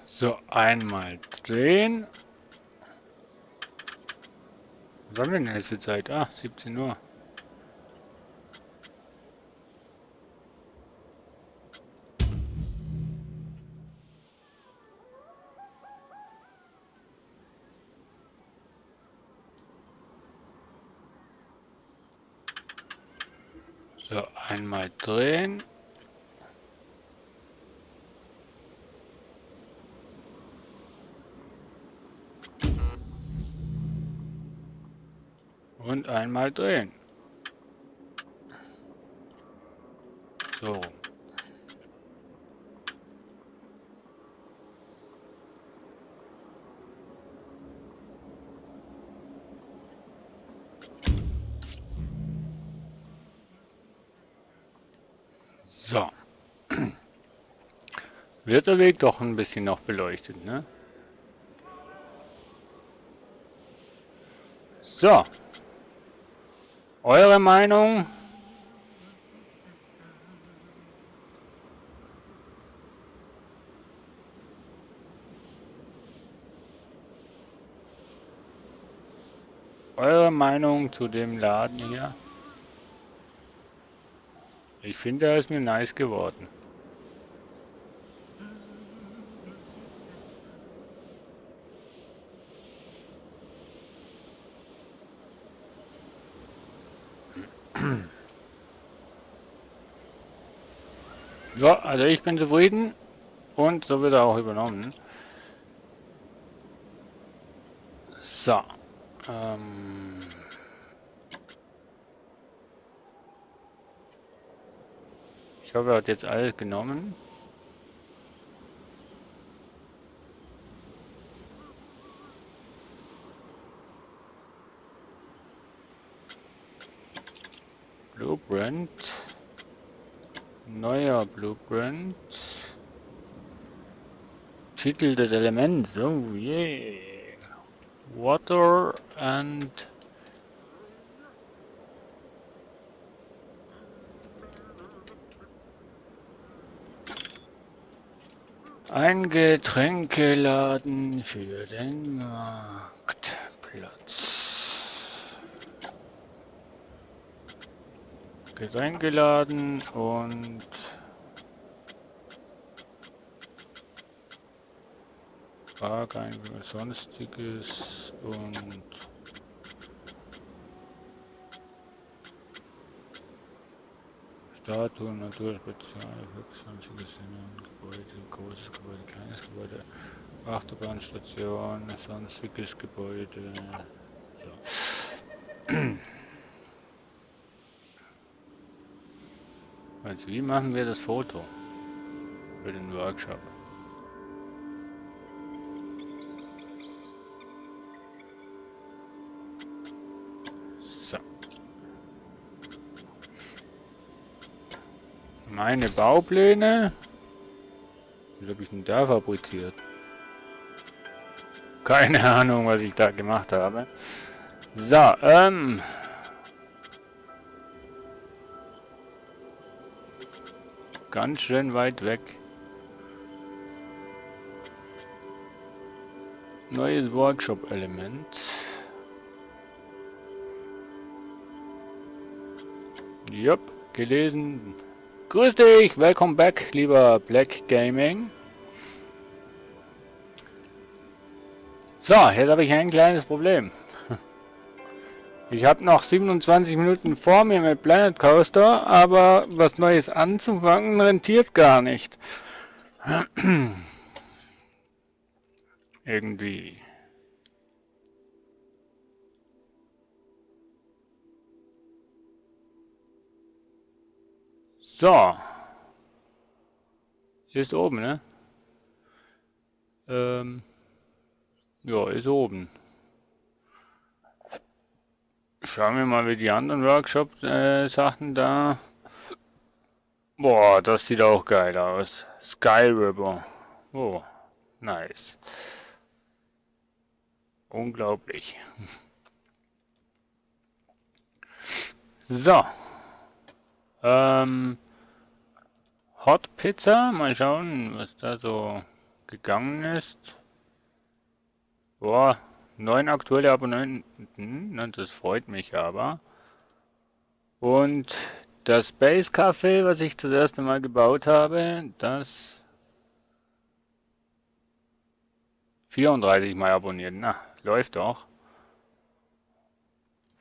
So, einmal drehen. Was haben wir denn jetzt für Zeit? Ah, 17 Uhr. So, einmal drehen. Und einmal drehen. So rum. So. Wird der Weg doch ein bisschen noch beleuchtet, ne? So. Eure Meinung? Eure Meinung zu dem Laden hier? Ich finde, er ist mir nice geworden. Ja, also ich bin zufrieden und so wird er auch übernommen. So. Ich hoffe, er hat jetzt alles genommen. Blueprint. Neuer Blueprint. Titel des Elements. Oh yeah. Water and ein Getränkeladen für den Marktplatz. Getränkeladen und Bargein, sonstiges und Statuen, Naturspezial, 25 Gebäude, großes Gebäude, kleines Gebäude, Achterbahnstation, sonstiges Gebäude. So. Also wie machen wir das Foto für den Workshop? So. Meine Baupläne. Wie habe ich denn da fabriziert? Keine Ahnung, was ich da gemacht habe. So, ganz schön weit weg. Neues Workshop-Element. Jupp. gelesen. Grüß dich, welcome back, lieber Black Gaming. So, jetzt habe ich ein kleines Problem. Ich habe noch 27 Minuten vor mir mit Planet Coaster, aber was Neues anzufangen rentiert gar nicht. Irgendwie. So. Ist oben, ne? Ja, ist oben. Schauen wir mal, wie die anderen Workshop-Sachen da. Boah, das sieht auch geil aus. Sky River. Oh, nice. Unglaublich. So. Hot Pizza. Mal schauen, was da so gegangen ist. Boah, 9 aktuelle Abonnenten. Na, das freut mich aber. Und das Space Café, was ich das erste Mal gebaut habe, das 34 Mal abonniert. Na, läuft doch.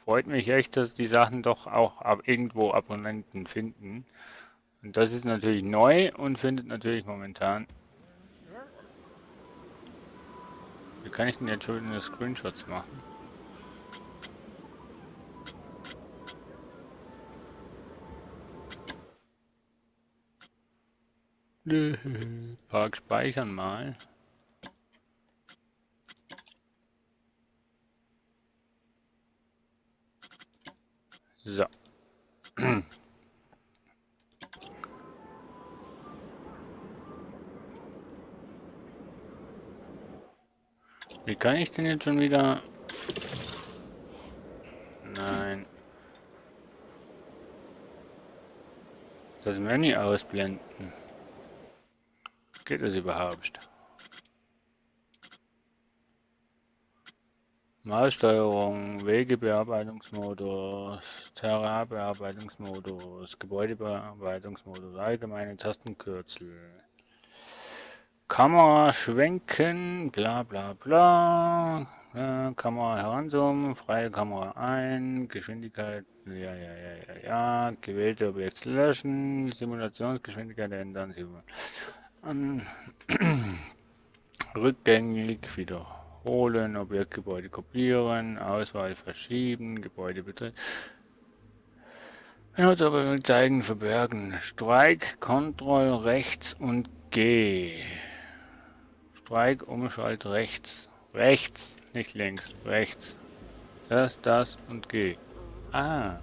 Freut mich echt, dass die Sachen doch auch irgendwo Abonnenten finden. Und das ist natürlich neu und findet natürlich momentan. Wie kann ich denn jetzt schon eine Screenshots machen? Park speichern mal. So. Wie kann ich denn jetzt schon wieder... Nein. Das Menü ausblenden. Geht das überhaupt? Maussteuerung, Wegebearbeitungsmodus, Terrainbearbeitungsmodus, Gebäudebearbeitungsmodus, allgemeine Tastenkürzel. Kamera schwenken, bla bla bla. Kamera heranzoomen, freie Kamera ein, Geschwindigkeit, ja. Gewählte Objekte löschen, Simulationsgeschwindigkeit ändern, rückgängig wiederholen, Objektgebäude kopieren, Auswahl verschieben, Gebäude betreten. Benutzerüberblick zeigen, verbergen. Strike, Control rechts und G. Strike, Umschalt rechts. Rechts, nicht links, rechts. Das und G. Ah.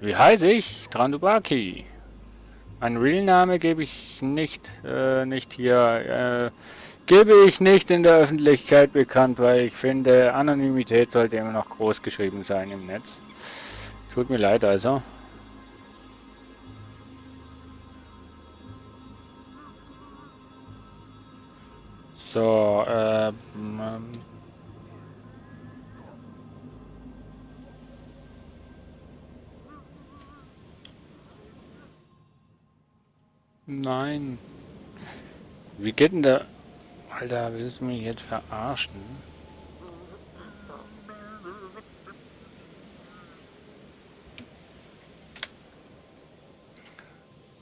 Wie heiße ich? Trandubaki. Mein Real-Name gebe ich nicht gebe ich nicht in der Öffentlichkeit bekannt, weil ich finde, Anonymität sollte immer noch groß geschrieben sein im Netz. Tut mir leid also. So, nein. Wie geht denn der... Alter, willst du mich jetzt verarschen?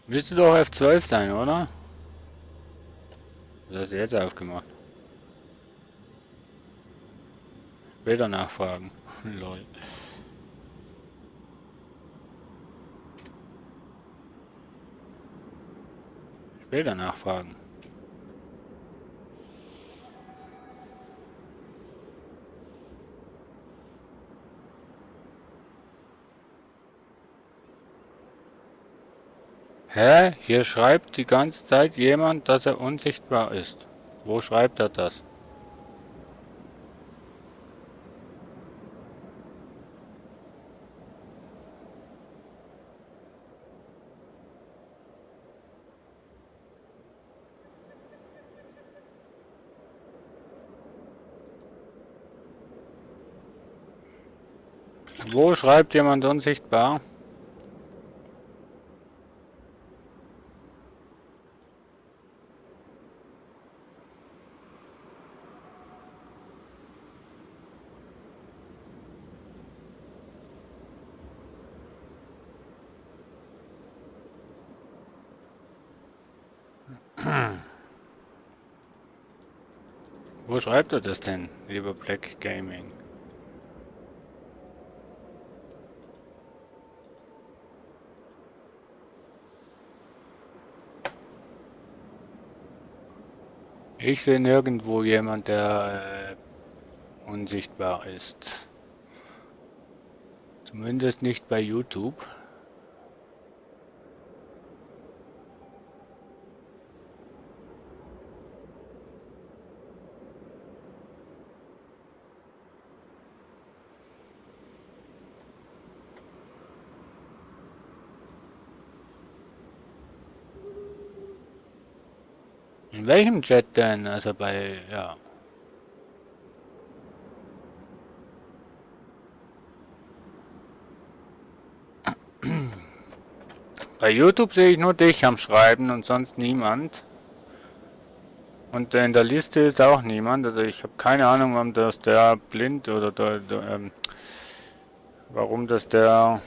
Willst du doch F12 sein, oder? Was hast du jetzt aufgemacht? Später nachfragen. Lol. Später nachfragen. Hä? Hier schreibt die ganze Zeit jemand, dass er unsichtbar ist. Wo schreibt er das? Wo schreibt jemand unsichtbar? Wo schreibt er das denn, lieber Black Gaming? Ich sehe nirgendwo jemand, der unsichtbar ist. Zumindest nicht bei YouTube. In welchem Chat denn? Also bei, ja. Bei YouTube sehe ich nur dich am Schreiben und sonst niemand. Und in der Liste ist auch niemand. Also ich habe keine Ahnung, warum das der blind oder warum das der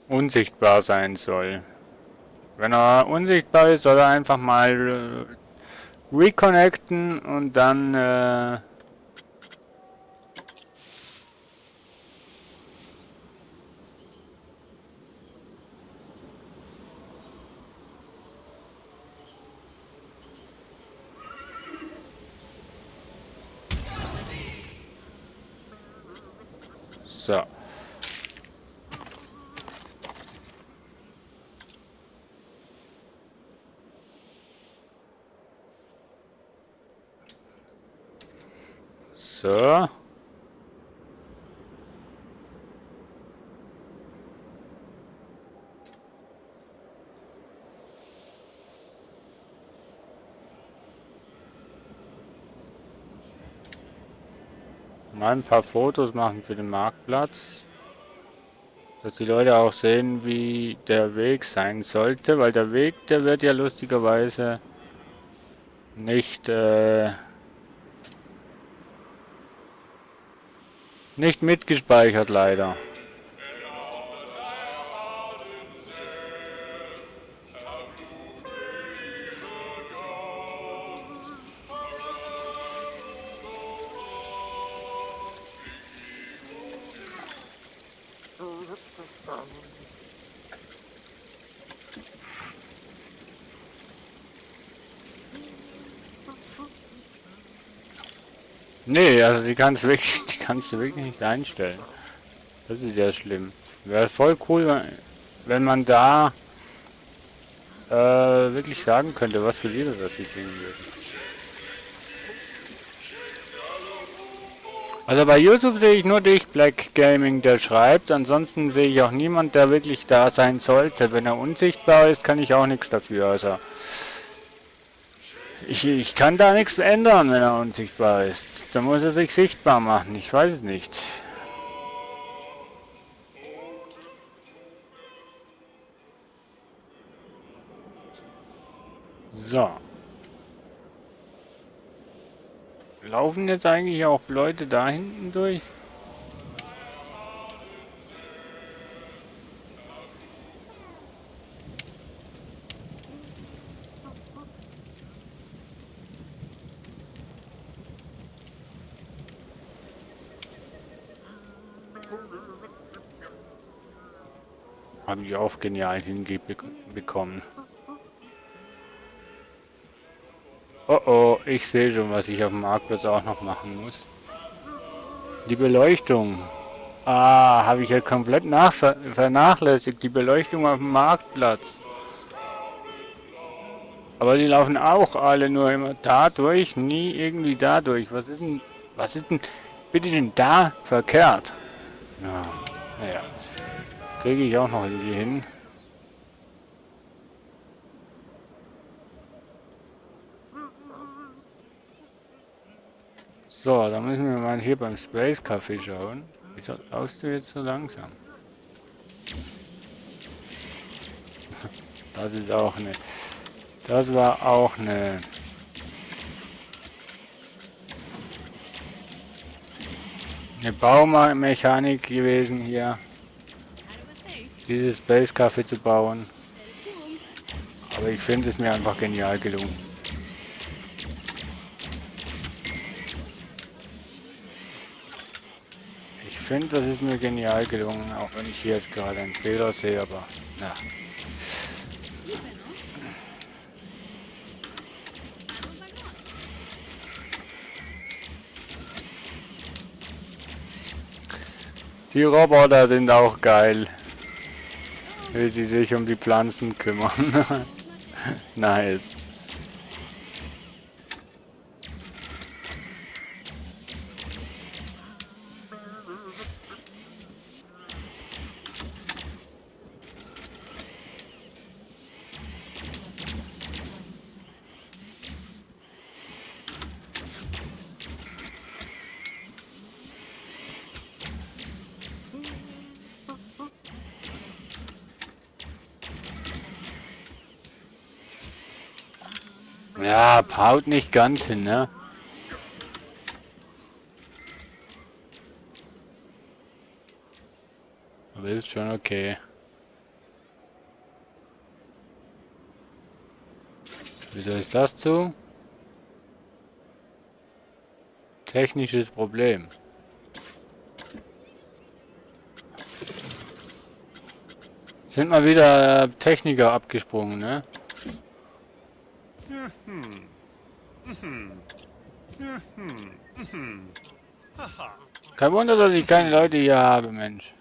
unsichtbar sein soll. Wenn er unsichtbar ist, soll er einfach mal reconnecten und dann so. So. Mal ein paar Fotos machen für den Marktplatz. Dass die Leute auch sehen, wie der Weg sein sollte, weil der Weg, der wird ja lustigerweise nicht mitgespeichert, leider. Nee, also die kannst du wirklich nicht einstellen. Das ist ja schlimm. Wäre voll cool, wenn man da wirklich sagen könnte, was für Lieder das sie singen würden. Also bei YouTube sehe ich nur dich, Black Gaming, der schreibt. Ansonsten sehe ich auch niemand, der wirklich da sein sollte. Wenn er unsichtbar ist, kann ich auch nichts dafür. Also ich kann da nichts ändern, wenn er unsichtbar ist. Da muss er sich sichtbar machen. Ich weiß es nicht. So. Laufen jetzt eigentlich auch Leute da hinten durch? Habe ich auch genial hinbekommen. Oh oh, ich sehe schon, was ich auf dem Marktplatz auch noch machen muss. Die Beleuchtung. Ah, habe ich ja komplett vernachlässigt. Die Beleuchtung auf dem Marktplatz. Aber die laufen auch alle nur immer da durch, nie irgendwie da durch. Was ist denn bitte denn da verkehrt? Ja, naja, kriege ich auch noch irgendwie hin. So, da müssen wir mal hier beim Space Café schauen. Wieso laufst du jetzt so langsam? Das ist auch eine. Das war auch eine Baumechanik gewesen hier, dieses Space Café zu bauen. Aber ich finde es mir einfach genial gelungen. Ich finde, das ist mir genial gelungen, auch wenn ich hier jetzt gerade einen Fehler sehe, aber na. Die Roboter sind auch geil, wie sie sich um die Pflanzen kümmern. Nice. Ja, haut nicht ganz hin, ne? Aber ist schon okay. Wieso ist das so? Technisches Problem. Sind mal wieder Techniker abgesprungen, ne? Kein Wunder, dass ich keine Leute hier habe, Mensch.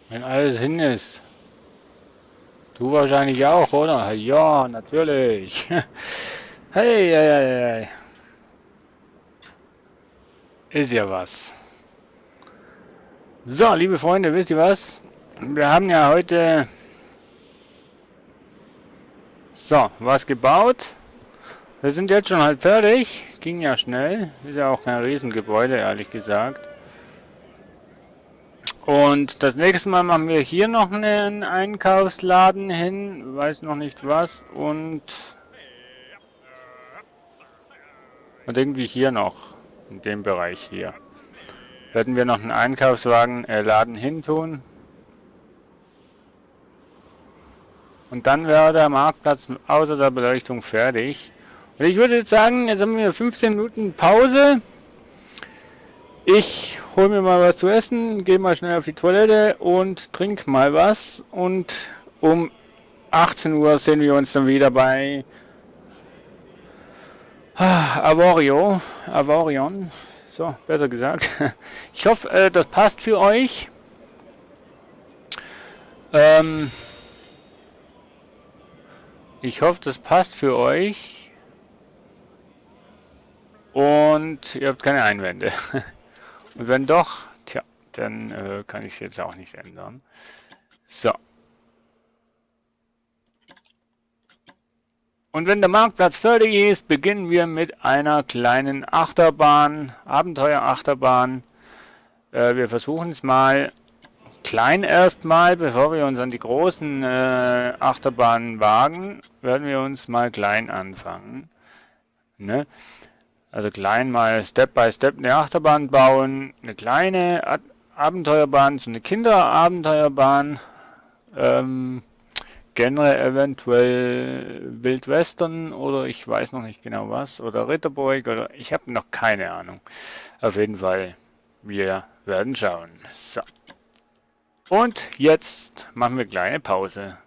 Wenn alles hin ist. Du wahrscheinlich auch, oder? Ja, natürlich. Hey, hey, hey, hey. Ist ja was. So, liebe Freunde, wisst ihr was? Wir haben ja heute was gebaut. Wir sind jetzt schon halb fertig. Ging ja schnell. Ist ja auch kein Riesengebäude, ehrlich gesagt. Und das nächste Mal machen wir hier noch einen Einkaufsladen hin. Weiß noch nicht was. Und irgendwie hier noch. In dem Bereich hier. Werden wir noch einen Einkaufswagen-Laden hin tun. Und dann wäre der Marktplatz außer der Beleuchtung fertig. Und ich würde jetzt sagen, jetzt haben wir 15 Minuten Pause. Ich hole mir mal was zu essen, gehe mal schnell auf die Toilette und trinke mal was. Und um 18 Uhr sehen wir uns dann wieder bei Avorion. So, besser gesagt. Ich hoffe, das passt für euch. Ich hoffe, das passt für euch. Und ihr habt keine Einwände. Und wenn doch, tja, dann kann ich es jetzt auch nicht ändern. So. Und wenn der Marktplatz fertig ist, beginnen wir mit einer kleinen Achterbahn, Abenteuer-Achterbahn. Wir versuchen es mal klein erstmal, bevor wir uns an die großen Achterbahnen wagen, werden wir uns mal klein anfangen. Ne? Also klein mal Step by Step eine Achterbahn bauen, eine kleine Abenteuerbahn, so eine Kinderabenteuerbahn, Genre eventuell Wildwestern oder ich weiß noch nicht genau was, oder Ritterburg oder ich habe noch keine Ahnung. Auf jeden Fall, wir werden schauen. So. Und jetzt machen wir kleine Pause.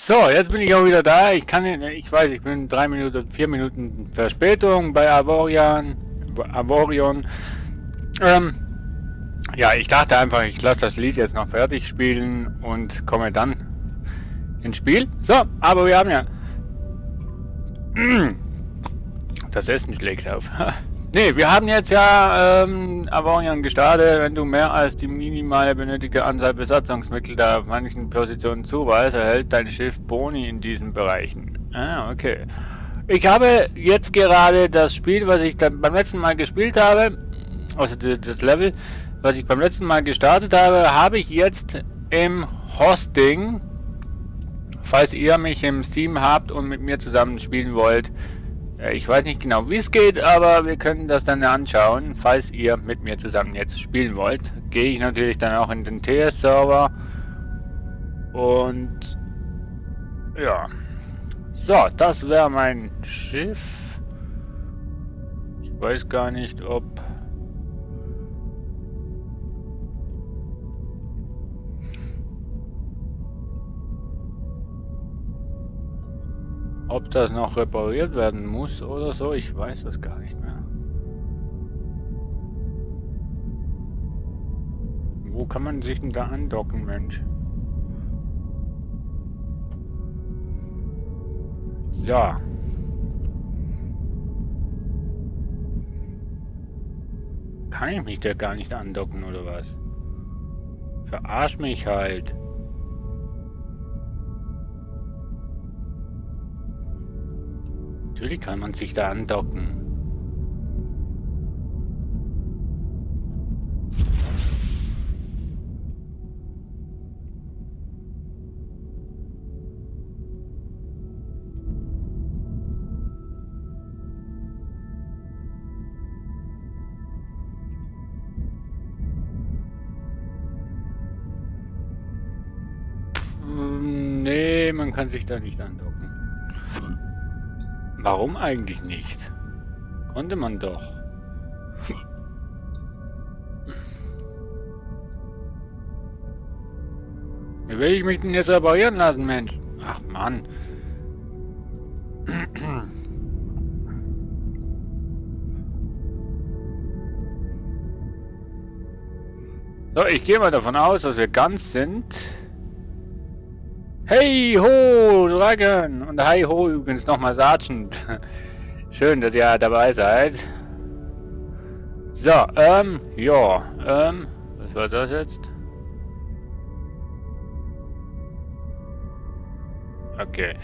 So, jetzt bin ich auch wieder da. Ich weiß, ich bin 3 Minuten, 4 Minuten Verspätung bei Avorion. Ja, ich dachte einfach, ich lasse das Lied jetzt noch fertig spielen und komme dann ins Spiel. So, aber wir haben ja... Das Essen schlägt auf. Ne, wir haben jetzt ja Avorion gestartet. Wenn du mehr als die minimale benötigte Anzahl Besatzungsmitglieder da auf manchen Positionen zuweist, erhält dein Schiff Boni in diesen Bereichen. Ah, okay. Ich habe jetzt gerade das Spiel, was ich dann beim letzten Mal gespielt habe, also das Level, was ich beim letzten Mal gestartet habe, habe ich jetzt im Hosting. Falls ihr mich im Steam habt und mit mir zusammen spielen wollt, ich weiß nicht genau, wie es geht, aber wir können das dann anschauen. Falls ihr mit mir zusammen jetzt spielen wollt, gehe ich natürlich dann auch in den TS-Server. Und ja. So, das wäre mein Schiff. Ich weiß gar nicht, ob... Ob das noch repariert werden muss oder so, ich weiß das gar nicht mehr. Wo kann man sich denn da andocken, Mensch? So. Kann ich mich da gar nicht andocken, oder was? Verarsch mich halt. Natürlich kann man sich da andocken. Nee, man kann sich da nicht andocken. Warum eigentlich nicht? Konnte man doch. Wie will ich mich denn jetzt reparieren lassen, Mensch? Ach Mann. So, ich gehe mal davon aus, dass wir ganz sind. Hey ho, Dragon! Und hi ho übrigens nochmal Sergeant. Schön, dass ihr dabei seid. So, ja, was war das jetzt? Okay.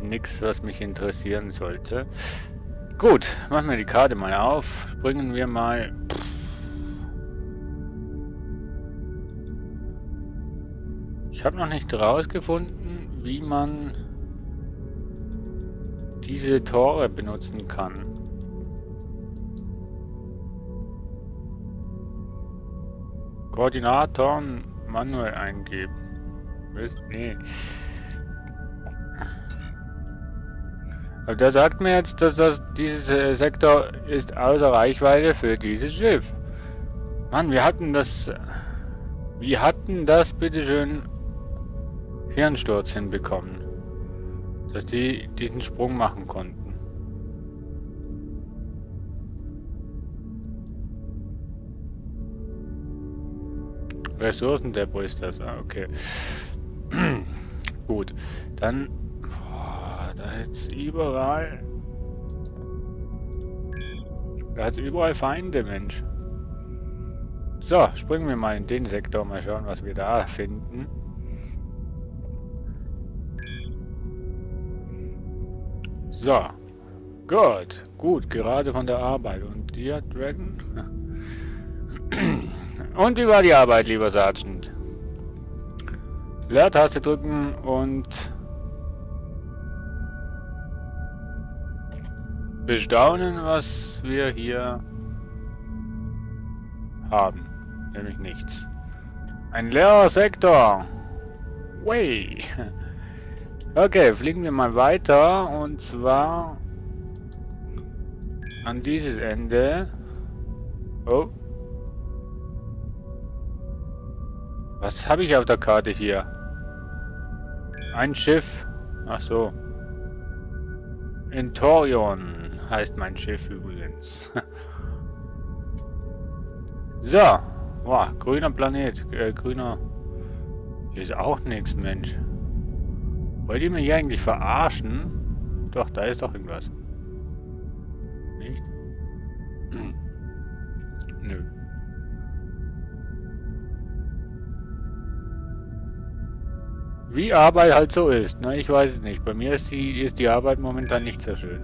Nix, was mich interessieren sollte. Gut, machen wir die Karte mal auf. Springen wir mal... Ich habe noch nicht herausgefunden, wie man diese Tore benutzen kann. Koordinatoren manuell eingeben. Nee. Aber der sagt mir jetzt, dass dieses Sektor ist außer Reichweite für dieses Schiff. Mann, wir hatten das bitteschön Hirnsturz hinbekommen, dass die diesen Sprung machen konnten. Ressourcendepot ist das, okay. Gut, dann da hat's überall Feinde, Mensch. So, springen wir mal in den Sektor, mal schauen, was wir da finden. So, gut, gerade von der Arbeit. Und dir, Dragon? Und wie war die Arbeit, lieber Sergeant? Leertaste drücken und bestaunen, was wir hier haben. Nämlich nichts. Ein leerer Sektor. Way. Okay, fliegen wir mal weiter. Und zwar an dieses Ende. Oh. Was habe ich auf der Karte hier? Ein Schiff. Ach so. Intorion heißt mein Schiff übrigens. So. Boah, grüner Planet. Grüner. Hier ist auch nichts, Mensch. Wollt ihr mich eigentlich verarschen? Doch, da ist doch irgendwas. Nicht? Nö. Wie Arbeit halt so ist, ne? Ich weiß es nicht. Bei mir ist die Arbeit momentan nicht so schön.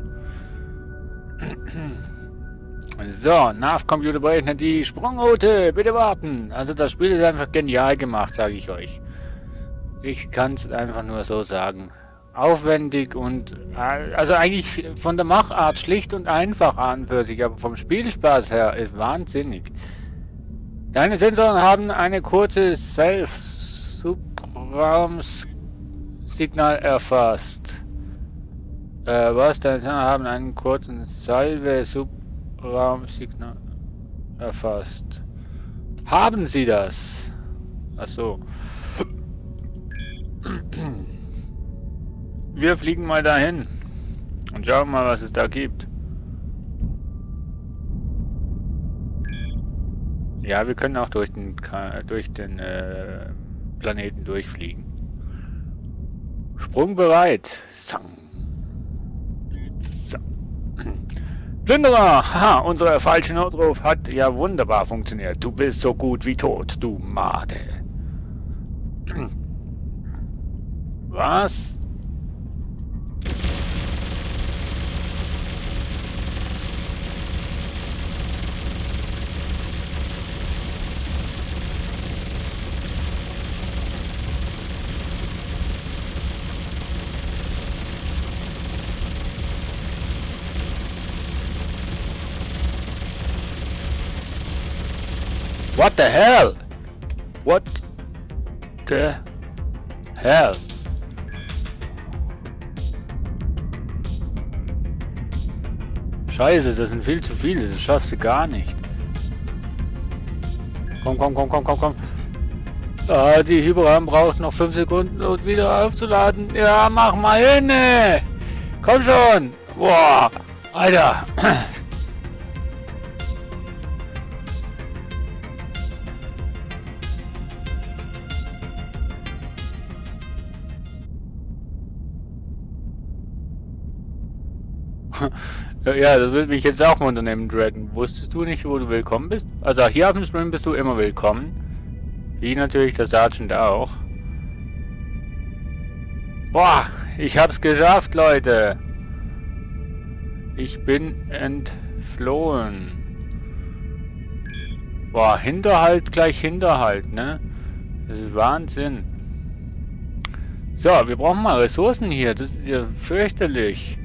So, Nav-Computer berechnet die Sprungroute. Bitte warten. Also das Spiel ist einfach genial gemacht, sage ich euch. Ich kann es einfach nur so sagen. Aufwendig und... Also eigentlich von der Machart schlicht und einfach an für sich, aber vom Spielspaß her ist wahnsinnig. Deine Sensoren haben eine kurze Self-Subraumsignal erfasst. Was? Deine Sensoren haben einen kurzen Salve-Subraumsignal erfasst. Haben sie das? Ach so. Wir fliegen mal dahin und schauen mal, was es da gibt. Ja, wir können auch durch den Planeten durchfliegen. Sprung bereit. Sang. So. Plünderer! Haha, unser falscher Notruf hat ja wunderbar funktioniert. Du bist so gut wie tot, du Made. Was? What the hell? What the hell? Scheiße, das sind viel zu viele, das schaffst du gar nicht. Komm, komm, komm, komm, komm, komm. Ah, die Hyperraum braucht noch 5 Sekunden, um wieder aufzuladen. Ja, mach mal hin! Komm schon! Boah! Alter! Ja, das würde mich jetzt auch mal unternehmen, Dragon. Wusstest du nicht, wo du willkommen bist? Also hier auf dem Stream bist du immer willkommen. Wie natürlich der Sergeant auch. Boah, ich hab's geschafft, Leute. Ich bin entflohen. Boah, Hinterhalt gleich Hinterhalt, ne? Das ist Wahnsinn. So, wir brauchen mal Ressourcen hier. Das ist ja fürchterlich.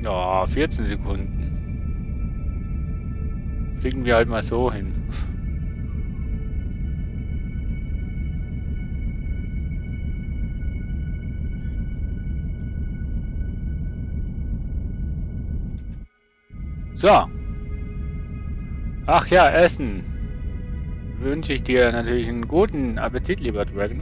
Ja, 14 Sekunden. Fliegen wir halt mal so hin. So. Ach ja, Essen. Wünsche ich dir natürlich einen guten Appetit, lieber Dragon.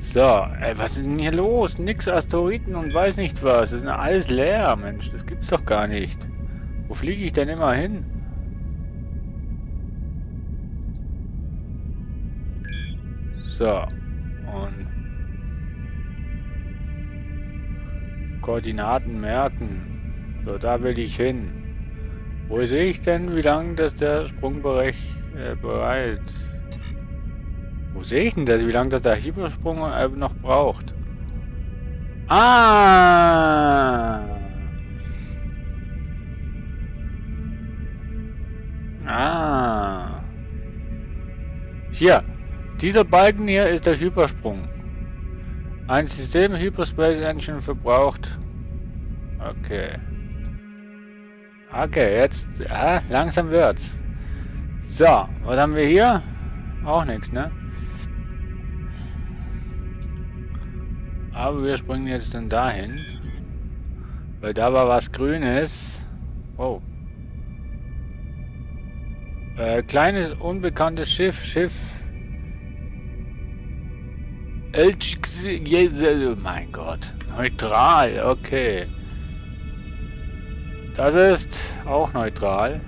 So, ey, was ist denn hier los? Nix Asteroiden und weiß nicht was. Das ist alles leer, Mensch. Das gibt's doch gar nicht. Wo fliege ich denn immer hin? So. Und Koordinaten merken. So, da will ich hin. Wo sehe ich denn, wie lange das der Sprungbereich bereit? Wo sehe ich denn das, wie lange das der Hypersprung noch braucht? Ah! Ah! Hier, dieser Balken hier ist der Hypersprung. Ein System Hyperspace Engine verbraucht. Okay. Okay, jetzt langsam wird's. So, was haben wir hier? Auch nichts, ne? Aber wir springen jetzt dann dahin. Weil da war was Grünes. Oh. Kleines, unbekanntes Schiff. Mein Gott. Neutral, okay. Das ist auch neutral.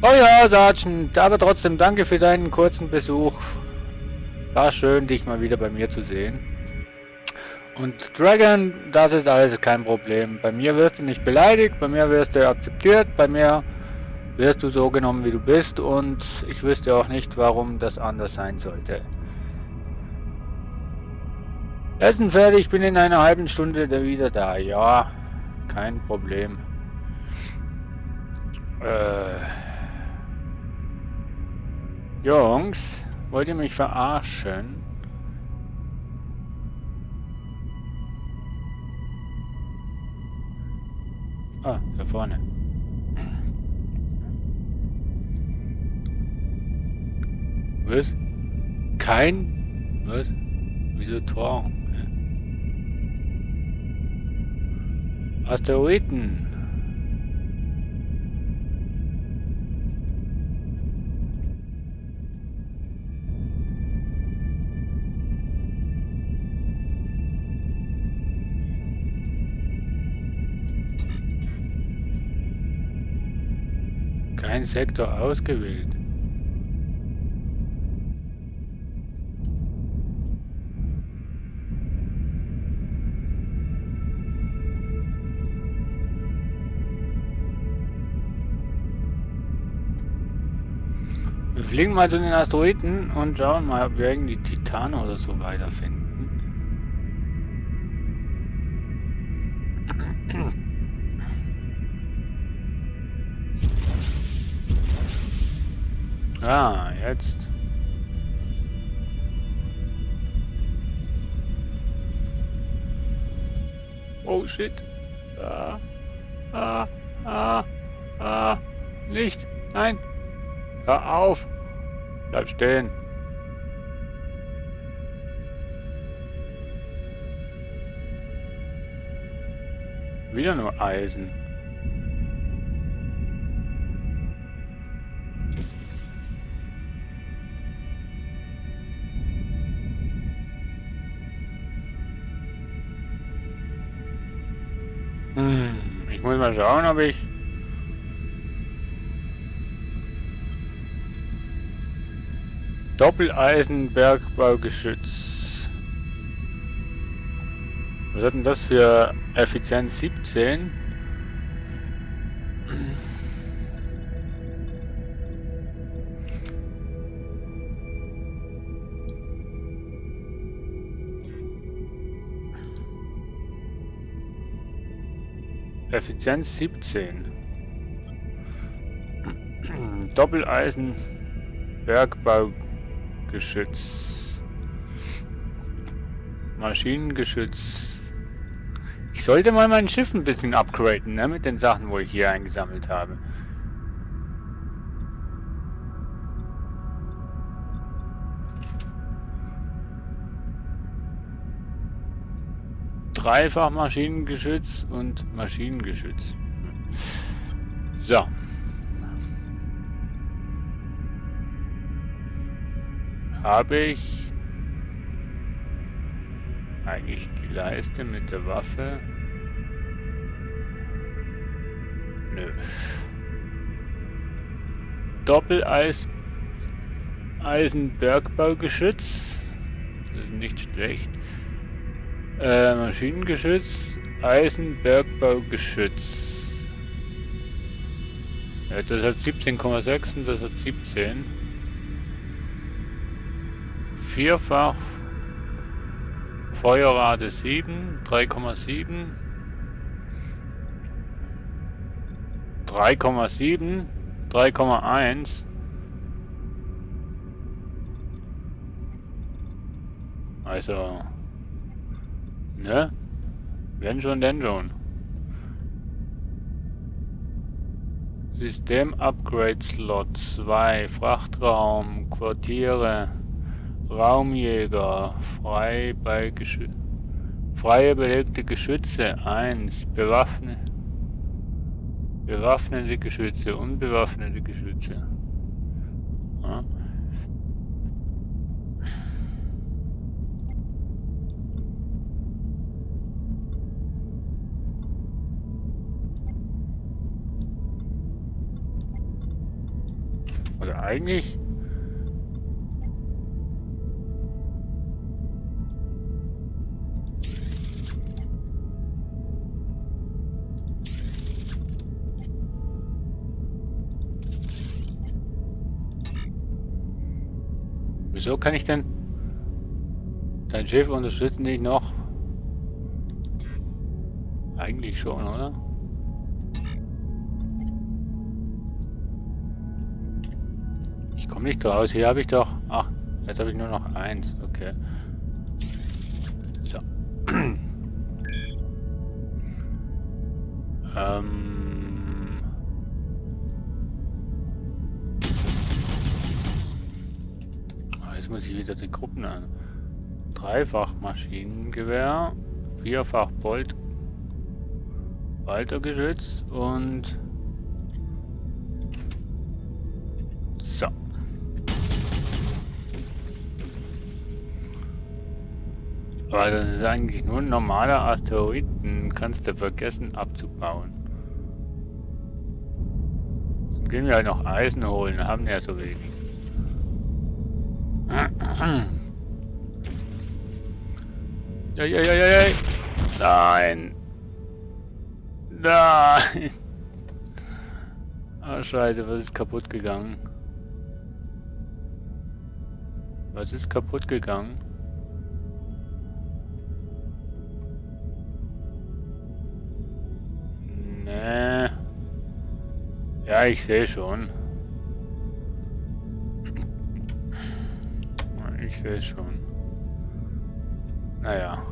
Oh ja, Sergeant, aber trotzdem danke für deinen kurzen Besuch. War schön, dich mal wieder bei mir zu sehen. Und Dragon, das ist alles kein Problem. Bei mir wirst du nicht beleidigt, bei mir wirst du akzeptiert, bei mir wirst du so genommen, wie du bist. Und ich wüsste auch nicht, warum das anders sein sollte. Essen fertig, ich bin in einer halben Stunde wieder da. Ja, kein Problem. Jungs, wollt ihr mich verarschen? Ah, da vorne. Was? Kein... Was? Wieso Tor? Asteroiden. Kein Sektor ausgewählt. Wir fliegen mal zu den Asteroiden und schauen mal, ob wir irgendwie Titane oder so weiterfinden. Ah, jetzt. Oh shit. Licht. Nein. Hör auf. Bleib stehen. Wieder nur Eisen. Ich muss mal schauen, ob ich... Doppeleisenbergbaugeschütz. Was hat denn das für Effizienz 17? Effizienz 17. Doppeleisen-Bergbaugeschütz. Maschinengeschütz. Ich sollte mal mein Schiff ein bisschen upgraden, ne, mit den Sachen, wo ich hier eingesammelt habe. Dreifach Maschinengeschütz und Maschinengeschütz. So. Habe ich eigentlich die Leiste mit der Waffe? Nö. Eisenbergbaugeschütz. Das ist nicht schlecht. Maschinengeschütz, Eisenbergbaugeschütz. Ja, das hat 17,6 und das hat 17. Vierfach Feuerrate 7, 3,7. 3,7, 3,1. Also... Ne? Wenn schon, denn schon. System-Upgrade-Slot 2, Frachtraum, Quartiere, Raumjäger, freie belegte Geschütze 1, bewaffnete Geschütze, unbewaffnete Geschütze. Ja. Also eigentlich wieso kann ich denn dein Schiff unterstützen nicht noch? Eigentlich schon, oder? Ich komme nicht raus. Hier habe ich doch... Ach, jetzt habe ich nur noch 1. Okay. So. Jetzt muss ich wieder die Gruppen an. Dreifach Maschinengewehr, vierfach Boltergeschütz und so. Aber das ist eigentlich nur ein normaler Asteroid, den kannst du vergessen abzubauen. Dann gehen wir halt noch Eisen holen, haben ja so wenig. Ja. Nein. Nein. Ah, scheiße, was ist kaputt gegangen? Was ist kaputt gegangen? Nee. Ja, ich sehe schon. Ich sehe schon. Naja.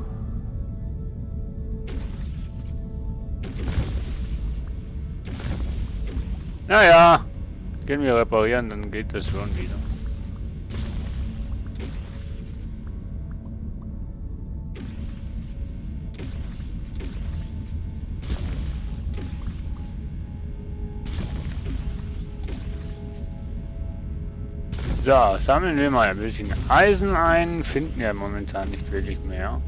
Naja. Gehen wir reparieren, dann geht das schon wieder. So, sammeln wir mal ein bisschen Eisen ein. Finden ja momentan nicht wirklich mehr.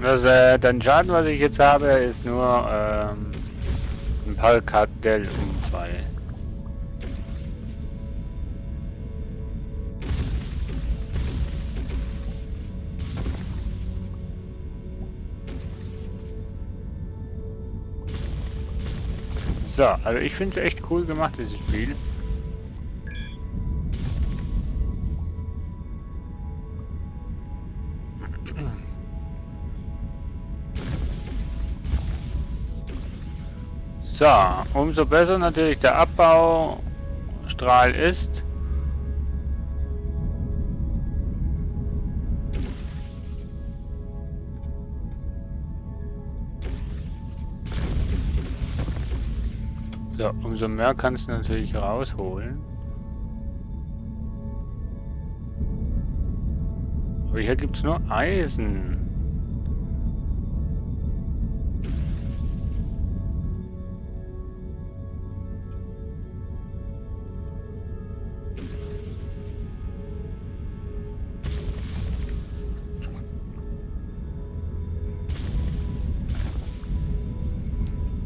Das, den Schaden, was ich jetzt habe, ist nur ein Palkadell-Unfall. So, also ich finde es echt cool gemacht, dieses Spiel. So, umso besser natürlich der Abbaustrahl ist. So, umso mehr kannst du natürlich rausholen. Aber hier gibt es nur Eisen.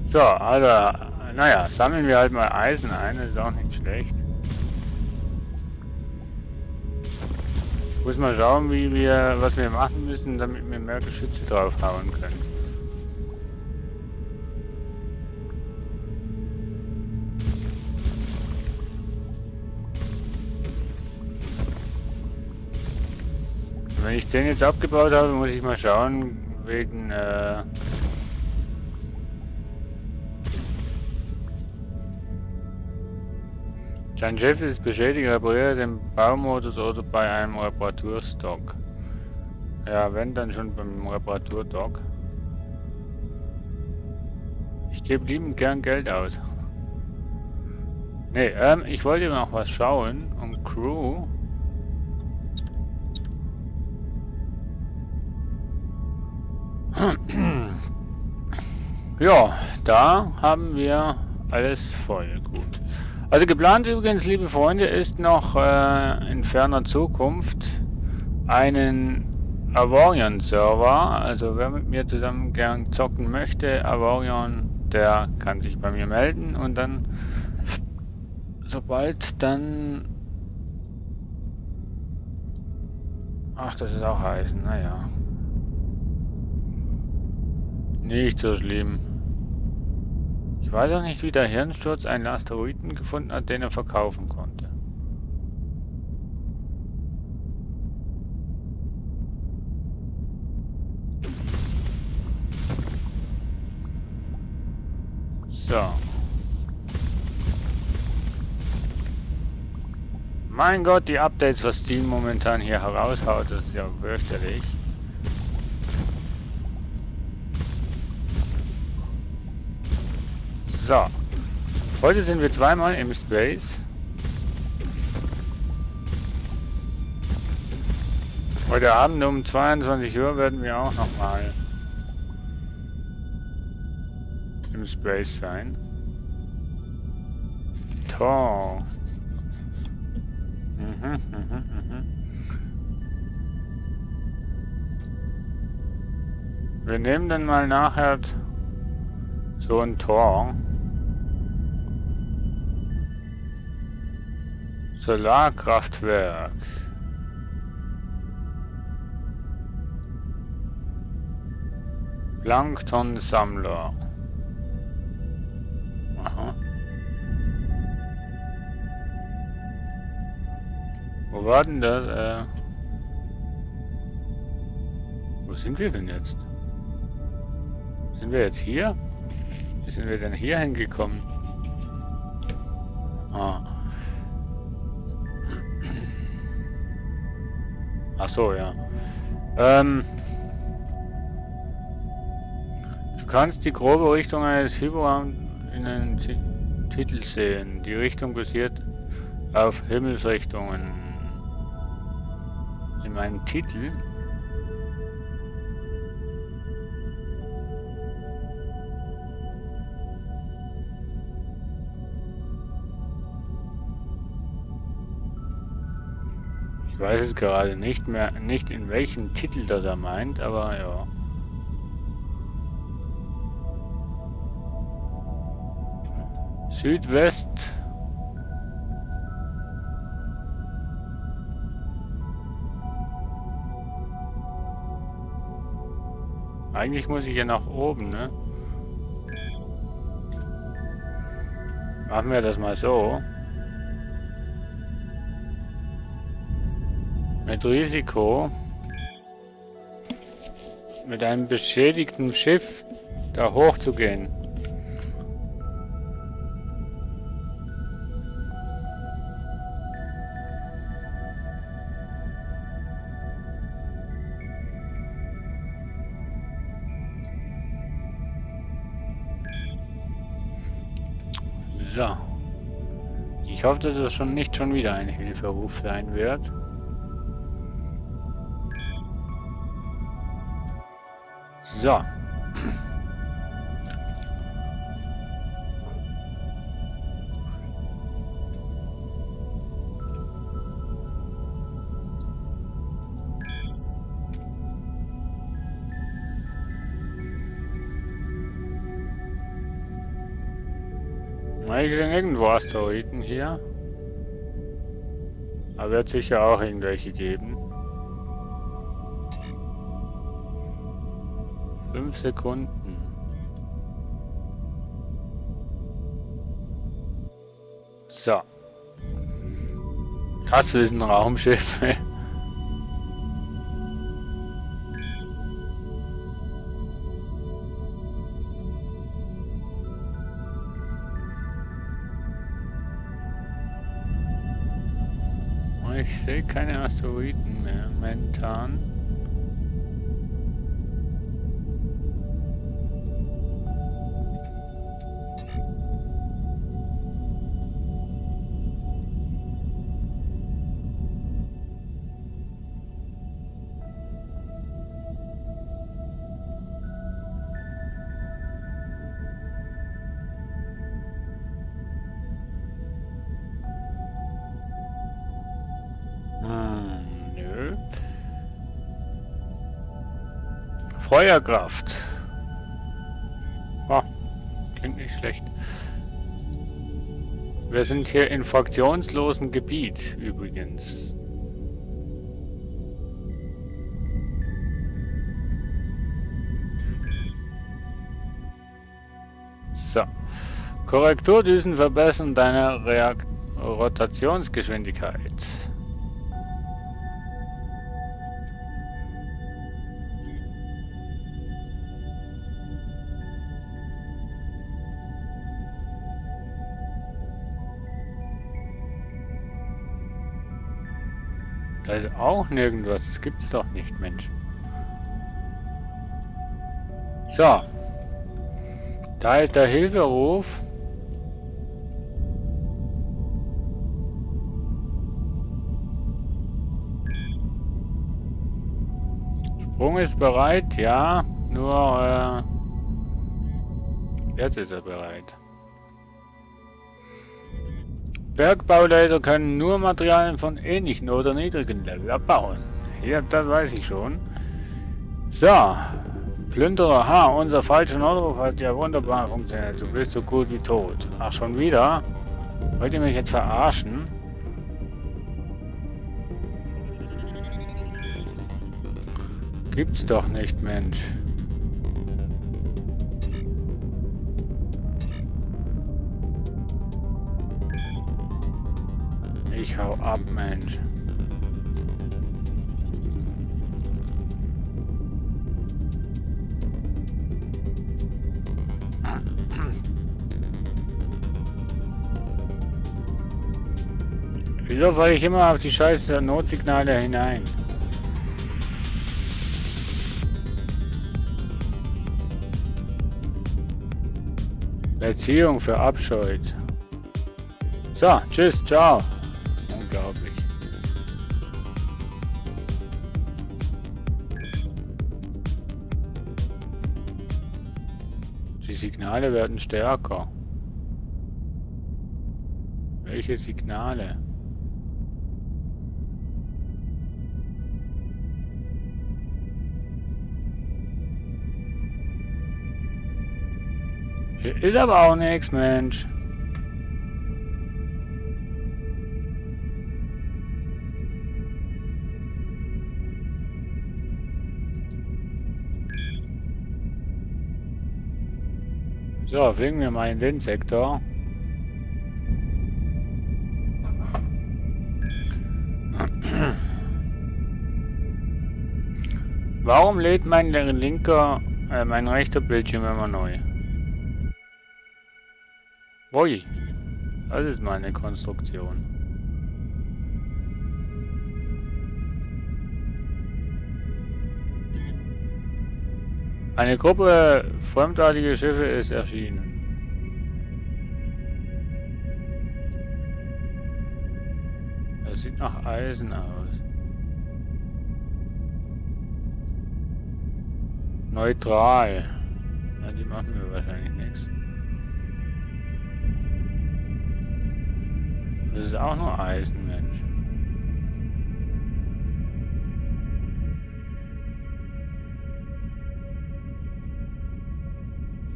So, also, naja, sammeln wir halt mal Eisen ein, das ist auch nicht schlecht. Muss mal schauen, was wir machen müssen, damit wir mehr Geschütze draufhauen können. Und wenn ich den jetzt abgebaut habe, muss ich mal schauen, wegen Dein Schiff ist beschädigt, repariere den Baumodus oder bei einem Reparaturstock. Ja, wenn, dann schon beim Reparaturdock. Ich gebe liebend gern Geld aus. Nee, ich wollte noch was schauen. Um Crew. Ja, da haben wir alles voll. Gut. Also geplant übrigens, liebe Freunde, ist noch in ferner Zukunft einen Avorion-Server. Also wer mit mir zusammen gern zocken möchte, Avorion, der kann sich bei mir melden und dann, sobald dann... Ach, das ist auch heiß, naja. Nicht so schlimm. Ich weiß auch nicht, wie der Hirnsturz einen Asteroiden gefunden hat, den er verkaufen konnte. So. Mein Gott, die Updates, was Steam momentan hier heraushaut, das ist ja fürchterlich. So. Heute sind wir zweimal im Space. Heute Abend um 22 Uhr werden wir auch nochmal im Space sein. Toll. Wir nehmen dann mal nachher so ein Tor. Solarkraftwerk. Planktonsammler. Aha. Wo war denn das? Wo sind wir denn jetzt? Sind wir jetzt hier? Wie sind wir denn hier hingekommen? Ah. Ach so, ja. Du kannst die grobe Richtung eines Hyperraum in einem Titel sehen. Die Richtung basiert auf Himmelsrichtungen. In meinem Titel. Ich weiß es gerade nicht in welchem Titel das er meint, aber ja. Südwest. Eigentlich muss ich ja nach oben, ne? Machen wir das mal so. Mit Risiko. Mit einem beschädigten Schiff da hoch zu gehen. So. Ich hoffe, dass es nicht schon wieder ein Hilferuf sein wird. So. Ich sehe irgendwo Asteroiden hier. Aber wird sicher auch irgendwelche geben. 5 Sekunden. So. Das ist ein Raumschiff. Ich sehe keine Asteroiden mehr momentan. Feuerkraft. Oh, klingt nicht schlecht. Wir sind hier in fraktionslosem Gebiet übrigens. So. Korrekturdüsen verbessern deine Rotationsgeschwindigkeit. Da ist auch nirgendwas. Das gibt's doch nicht, Mensch. So. Da ist der Hilferuf. Sprung ist bereit, ja. Nur, jetzt ist er bereit. Bergbauleiter können nur Materialien von ähnlichen oder niedrigen Level abbauen. Ja, das weiß ich schon. So. Plünderer, ha, unser falscher Notruf hat ja wunderbar funktioniert. Du bist so gut wie tot. Ach, schon wieder? Wollt ihr mich jetzt verarschen? Gibt's doch nicht, Mensch. Ich hau ab, Mensch. Wieso falle ich immer auf die scheiß Notsignale hinein? Beziehung verabscheut. So, tschüss, ciao. Unglaublich. Die Signale werden stärker. Welche Signale? Hier ist aber auch nichts, Mensch. So, fliegen wir mal in den Sektor. Warum lädt mein rechter Bildschirm immer neu? Ui, das ist meine Konstruktion. Eine Gruppe fremdartiger Schiffe ist erschienen. Das sieht nach Eisen aus. Neutral. Ja, die machen mir wahrscheinlich nichts. Das ist auch nur Eisen, Mensch.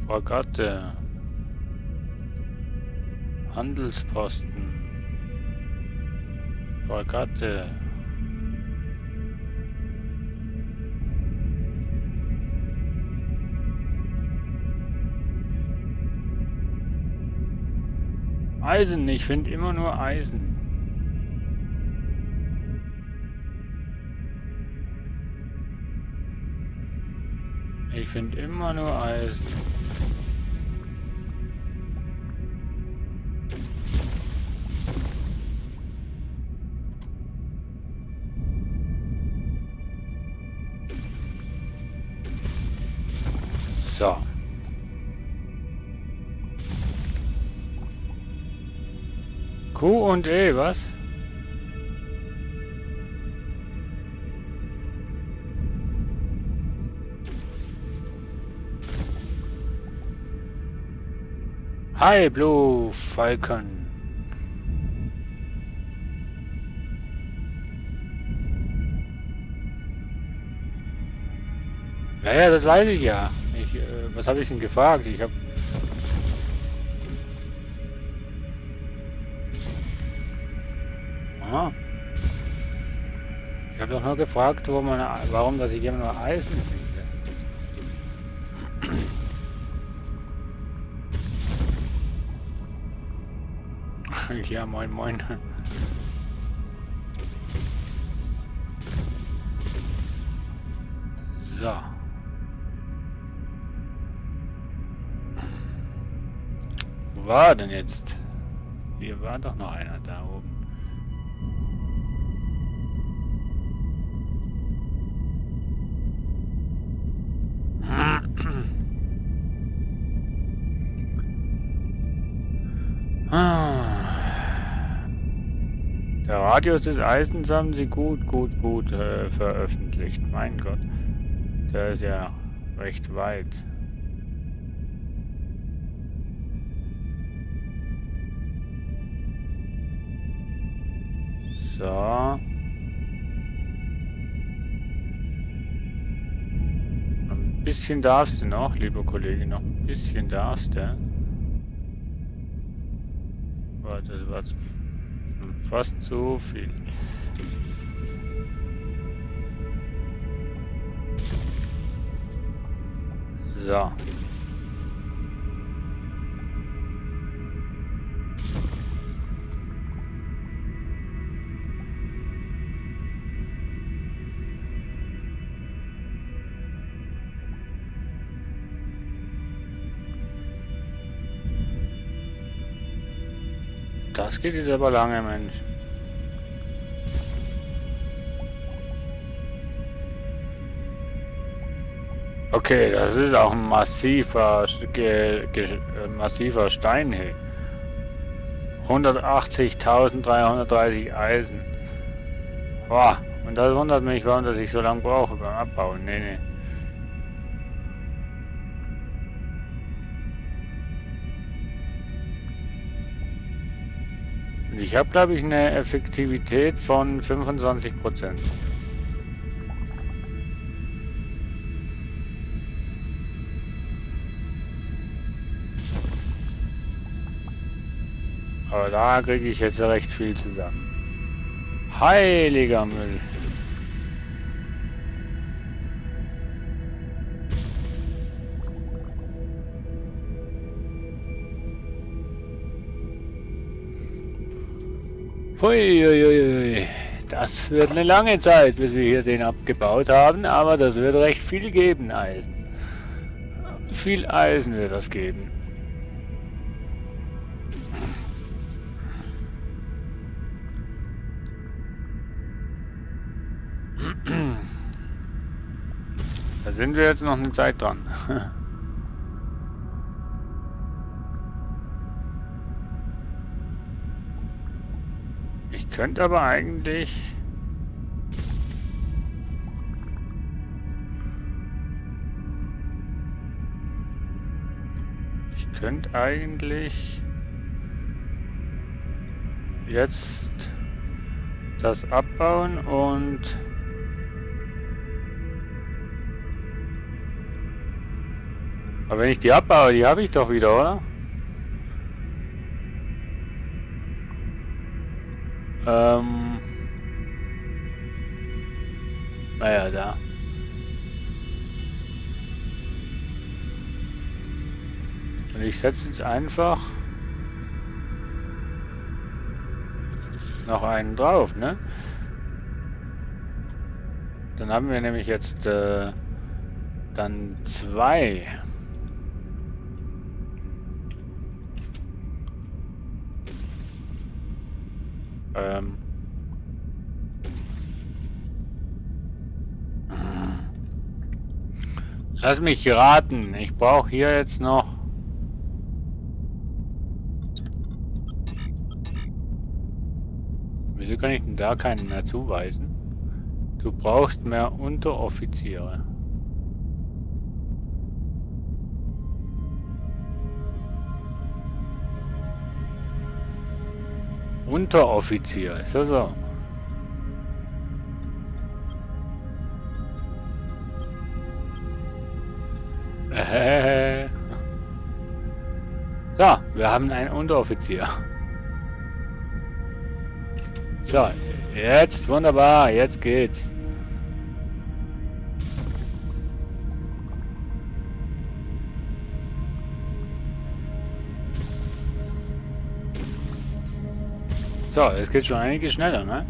Fregatte. Handelsposten. Fregatte. Eisen, ich finde immer nur Eisen. Ich finde immer nur Eisen. So. Q und E, was? Hi, Blue Falcon. Ja, ja, das weiß ich ja. Was habe ich denn gefragt? Ich habe... Aha. Ich habe doch nur gefragt, warum, dass ich immer nur Eisen finde. Ja, moin, moin. So. Wo war denn jetzt? Hier war doch noch einer da oben. Der Radius des Eisens haben sie gut veröffentlicht. Mein Gott. Der ist ja recht weit. So. Ein bisschen darfst du noch, lieber Kollege, noch ein bisschen darfst du. Boah, das war fast zu viel. So. Das geht jetzt aber lange, Mensch. Okay, das ist auch ein massiver Stein hier. 180.330 Eisen. Boah, und das wundert mich, warum dass ich so lange brauche beim Abbauen. Nee, nee. Und ich habe, glaube ich, eine Effektivität von 25%. Aber da kriege ich jetzt recht viel zusammen. Heiliger Müll. Huiuiui. Das wird eine lange Zeit, bis wir hier den abgebaut haben, aber das wird recht viel geben, Eisen. Viel Eisen wird das geben. Da sind wir jetzt noch eine Zeit dran. Ich könnte aber eigentlich... jetzt das abbauen und... Aber wenn ich die abbaue, die habe ich doch wieder, oder? Naja, da. Und ich setze jetzt einfach noch einen drauf, ne? Dann haben wir nämlich jetzt dann 2. Lass mich raten. Ich brauche hier jetzt noch... Wieso kann ich denn da keinen mehr zuweisen? Du brauchst mehr Unteroffiziere. Unteroffizier, ist das so? So, wir haben einen Unteroffizier. So, jetzt wunderbar, jetzt geht's. So, es geht schon einiges schneller, ne?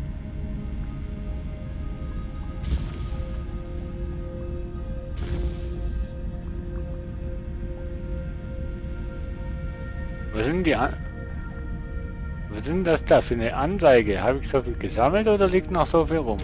Was sind die Was sind das da für eine Anzeige? Habe ich so viel gesammelt oder liegt noch so viel rum?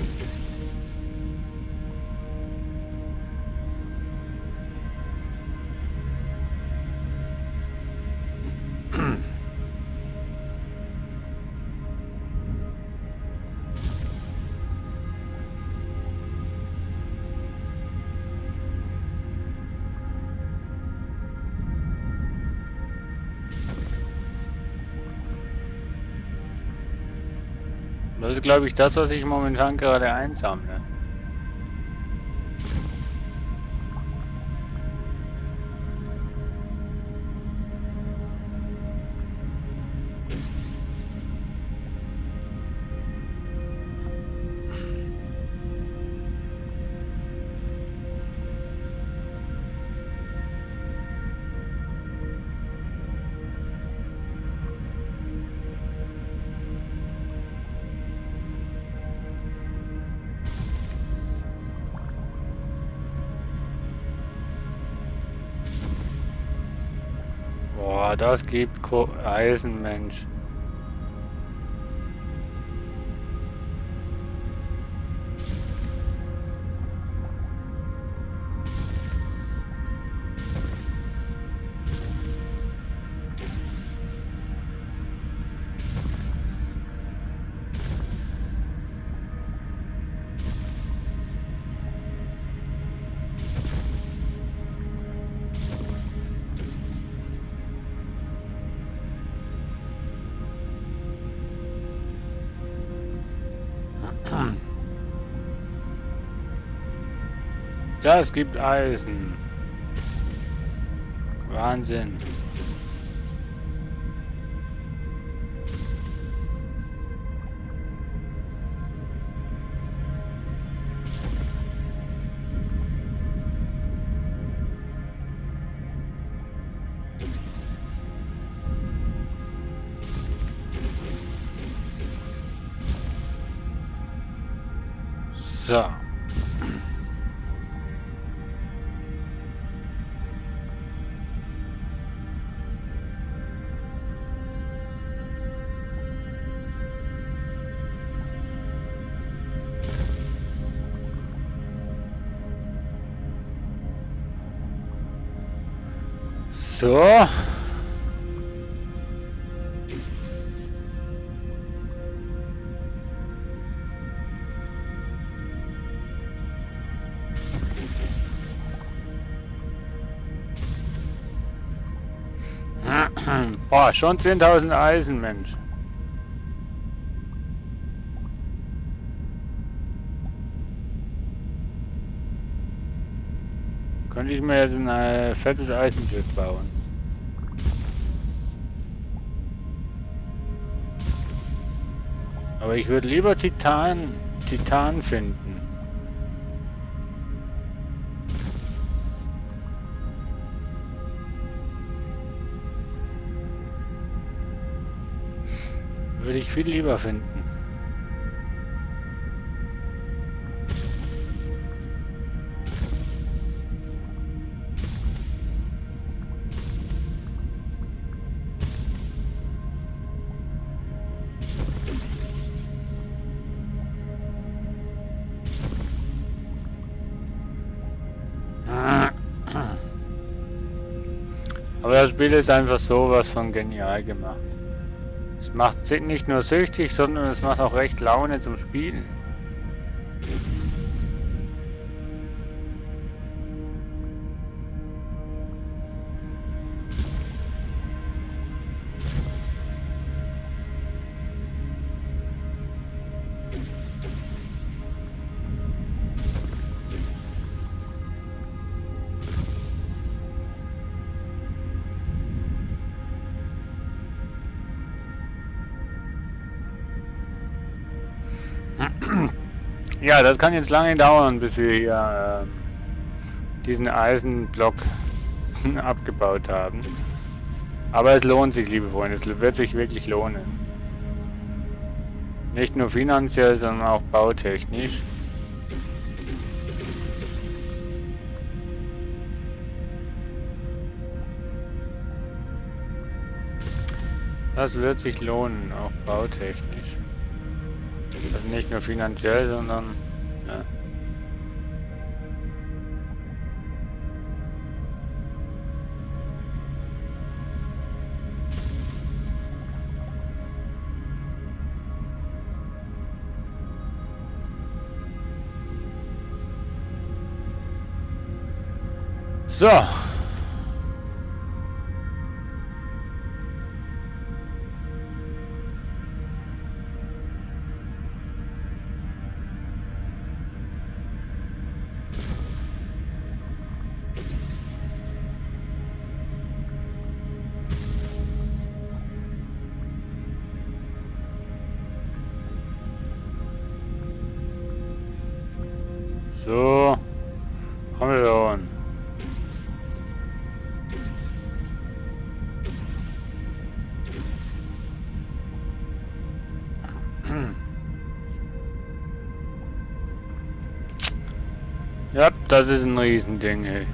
Das ist, glaube ich, das, was ich momentan gerade einsammle. Boah, das gibt Eisen, Mensch. Das gibt Eisen. Wahnsinn. So. So. Boah, schon 10.000 Eisen, Mensch. Könnte ich mir jetzt ein fettes Eisenschiff bauen. Aber ich würde lieber Titan finden. Würde ich viel lieber finden. Aber das Spiel ist einfach sowas von genial gemacht. Es macht nicht nur süchtig, sondern es macht auch recht Laune zum Spielen. Ja, das kann jetzt lange dauern, bis wir hier diesen Eisenblock abgebaut haben. Aber es lohnt sich, liebe Freunde. Es wird sich wirklich lohnen. Nicht nur finanziell, sondern auch bautechnisch. Das wird sich lohnen, auch bautechnisch. Also nicht nur finanziell, sondern ja. So. So. Komm schon. Ja, das ist ein Riesending, ey.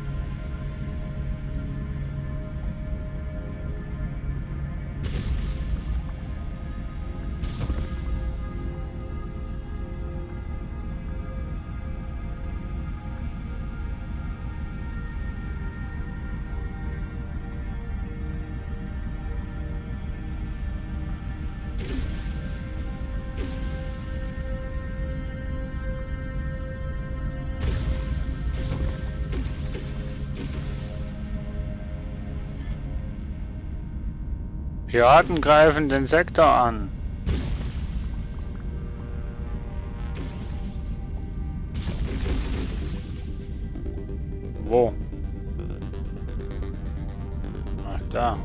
Piraten greifen den Sektor an. Wo? Ach, da.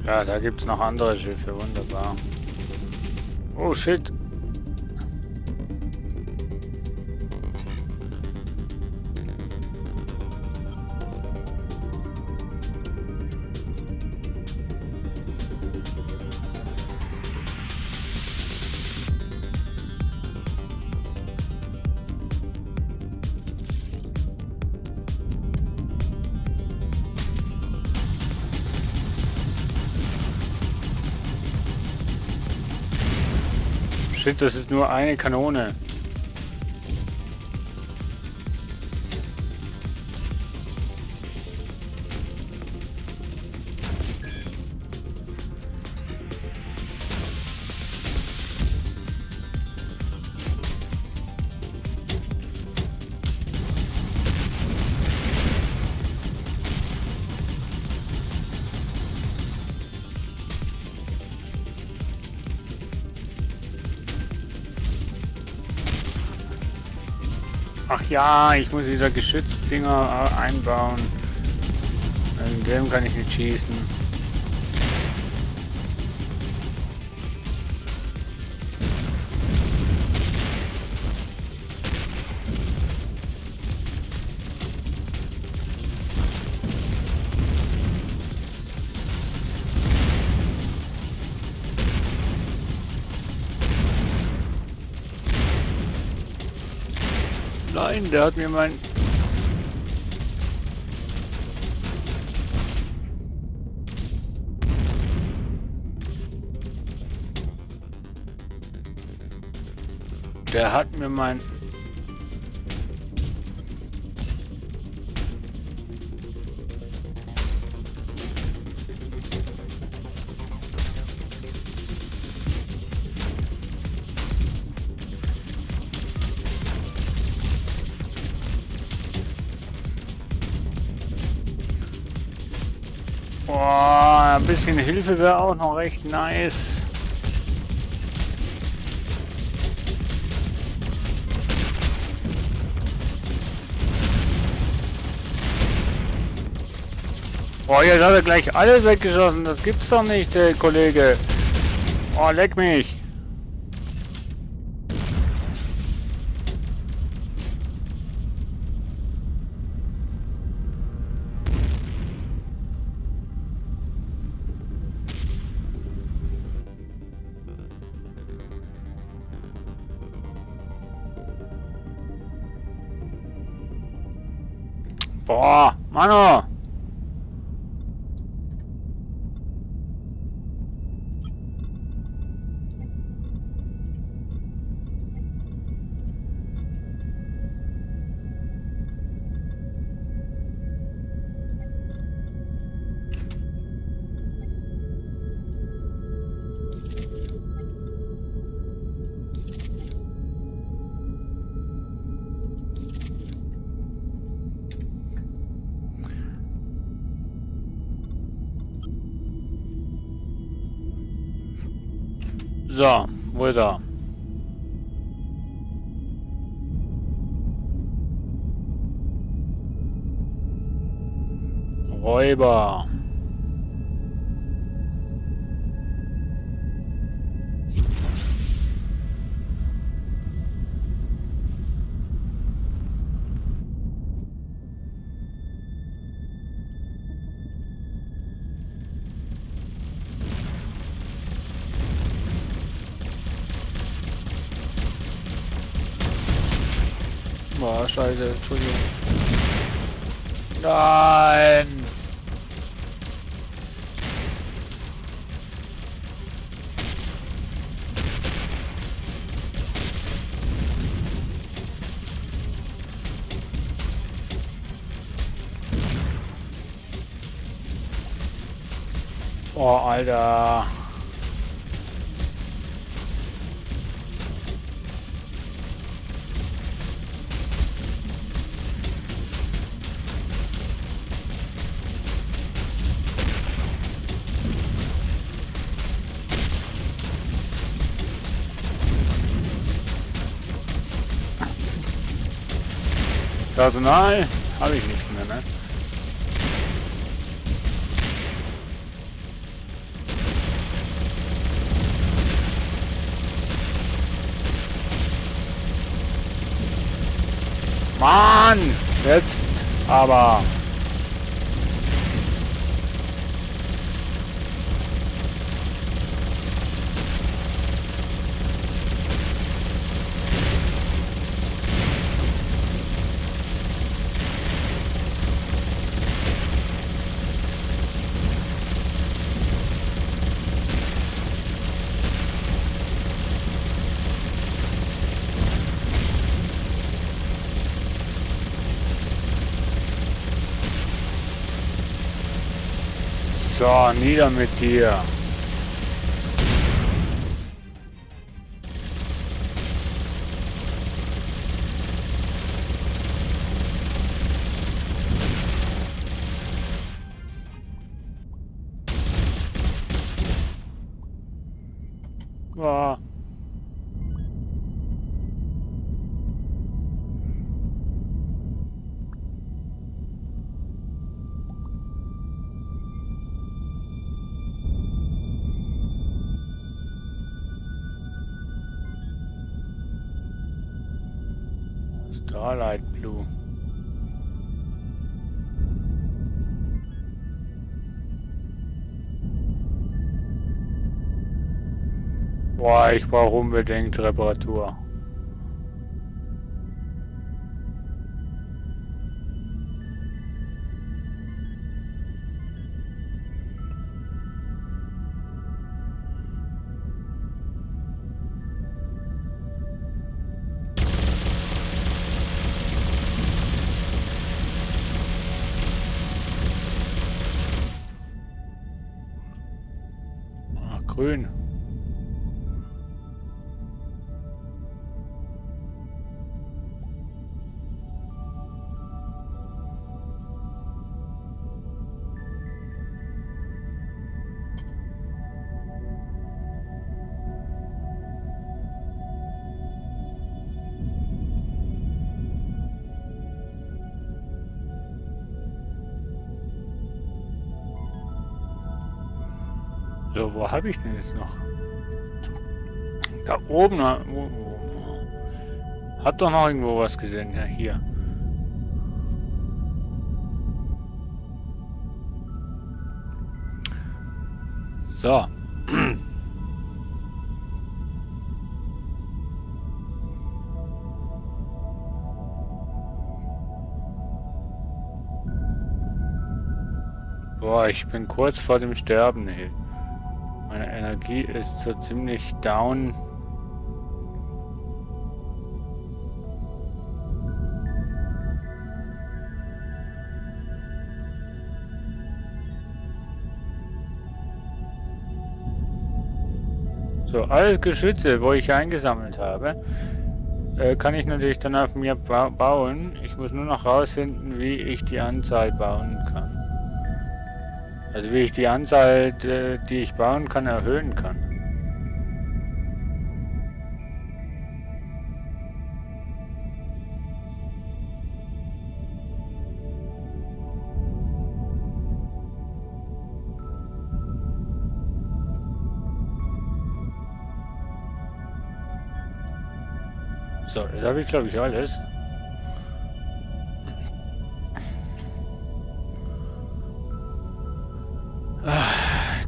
Ja, da gibt's noch andere Schiffe, wunderbar. Oh shit. Shit, das ist nur eine Kanone. Ach ja, ich muss wieder Geschützdinger einbauen. In dem kann ich nicht schießen. Nein, der hat mir mein... Der hat mir mein... Boah, ein bisschen Hilfe wäre auch noch recht nice. Oh, jetzt hat er gleich alles weggeschossen. Das gibt's doch nicht, Kollege. Oh, leck mich. Boah, Mano. So, wo ist er? Räuber. Boah, scheiße, Entschuldigung. Nein! Oh, Alter. Personal habe ich nichts mehr, ne? Mann! Jetzt aber. So, nieder mit dir. Ah. Starlight Blue. Boah, ich brauche unbedingt Reparatur. Ah, grün. So, wo habe ich denn jetzt noch? Da oben. Hat doch noch irgendwo was gesehen. Ja, hier. So. Boah, ich bin kurz vor dem Sterben. Ey. Meine Energie ist so ziemlich down. So, alles Geschütze, wo ich eingesammelt habe, kann ich natürlich dann auf mir bauen. Ich muss nur noch rausfinden, wie ich die Anzahl bauen kann. Also wie ich die Anzahl, die ich bauen kann, erhöhen kann. So, das habe ich glaube ich alles.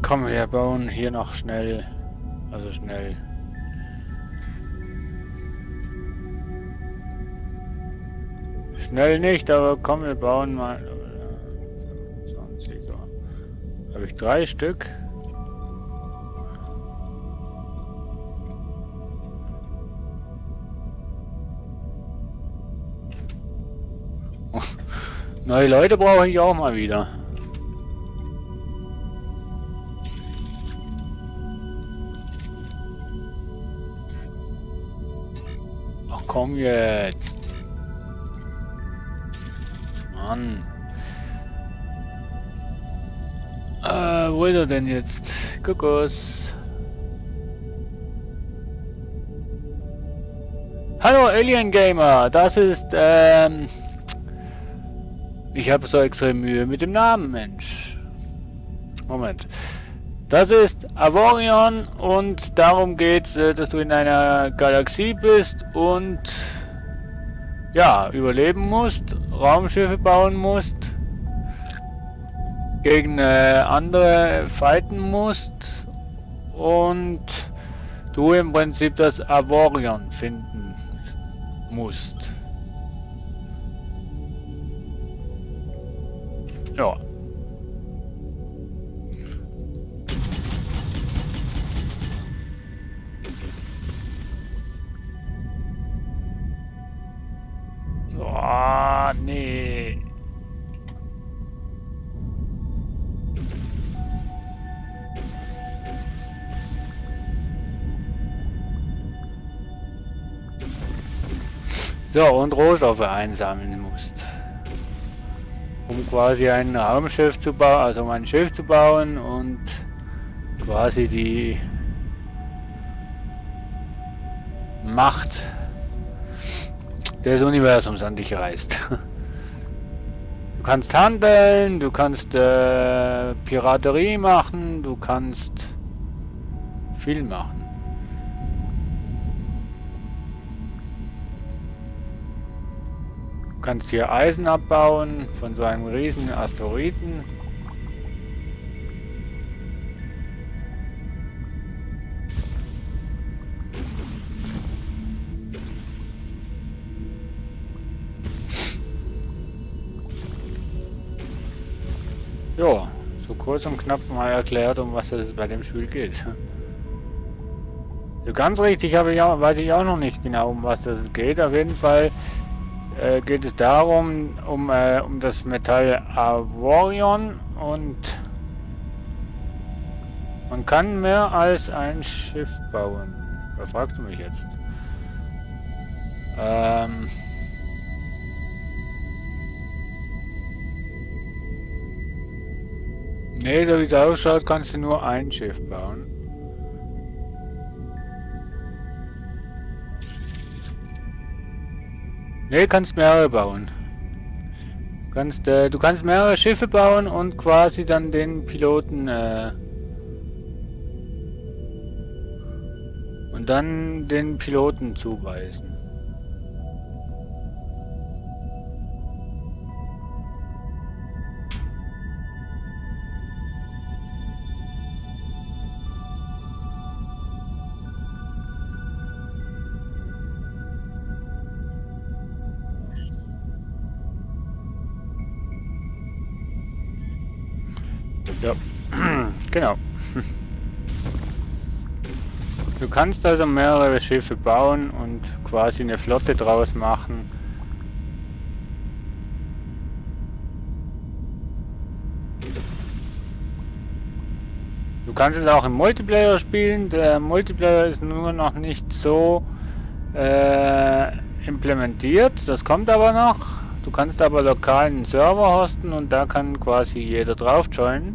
Komm, wir bauen hier noch schnell. Also schnell. Schnell nicht, aber komm, wir bauen mal. 20er. Habe ich 3 Stück. Neue Leute brauche ich auch mal wieder. Ach komm jetzt. Mann. Wo ist er denn jetzt? Kuckuss. Hallo Alien Gamer, das ist ich habe so extrem Mühe mit dem Namen, Mensch. Moment. Das ist Avorion und darum geht's, dass du in einer Galaxie bist und ja, überleben musst, Raumschiffe bauen musst, gegen andere fighten musst und du im Prinzip das Avorion finden musst. Ja. Oh, nee. So, und Rohstoffe einsammeln musst. Um quasi ein Raumschiff zu bauen, also um ein Schiff zu bauen und quasi die Macht des Universums an dich reißt. Du kannst handeln, du kannst Piraterie machen, du kannst viel machen. Du kannst hier Eisen abbauen von so einem riesen Asteroiden. Ja, so kurz und knapp mal erklärt, um was es bei dem Spiel geht. So ganz richtig weiß ich auch noch nicht genau, um was das geht. Auf jeden Fall geht es darum, um das Metall Avorion und man kann mehr als ein Schiff bauen. Was fragst du mich jetzt? Nee, so wie es ausschaut, kannst du nur ein Schiff bauen. Nee, kannst mehrere bauen. Du kannst mehrere Schiffe bauen und quasi dann den Piloten Und dann den Piloten zuweisen. Ja, genau. Du kannst also mehrere Schiffe bauen und quasi eine Flotte draus machen. Du kannst es auch im Multiplayer spielen. Der Multiplayer ist nur noch nicht so implementiert. Das kommt aber noch. Du kannst aber lokal einen Server hosten und da kann quasi jeder drauf joinen,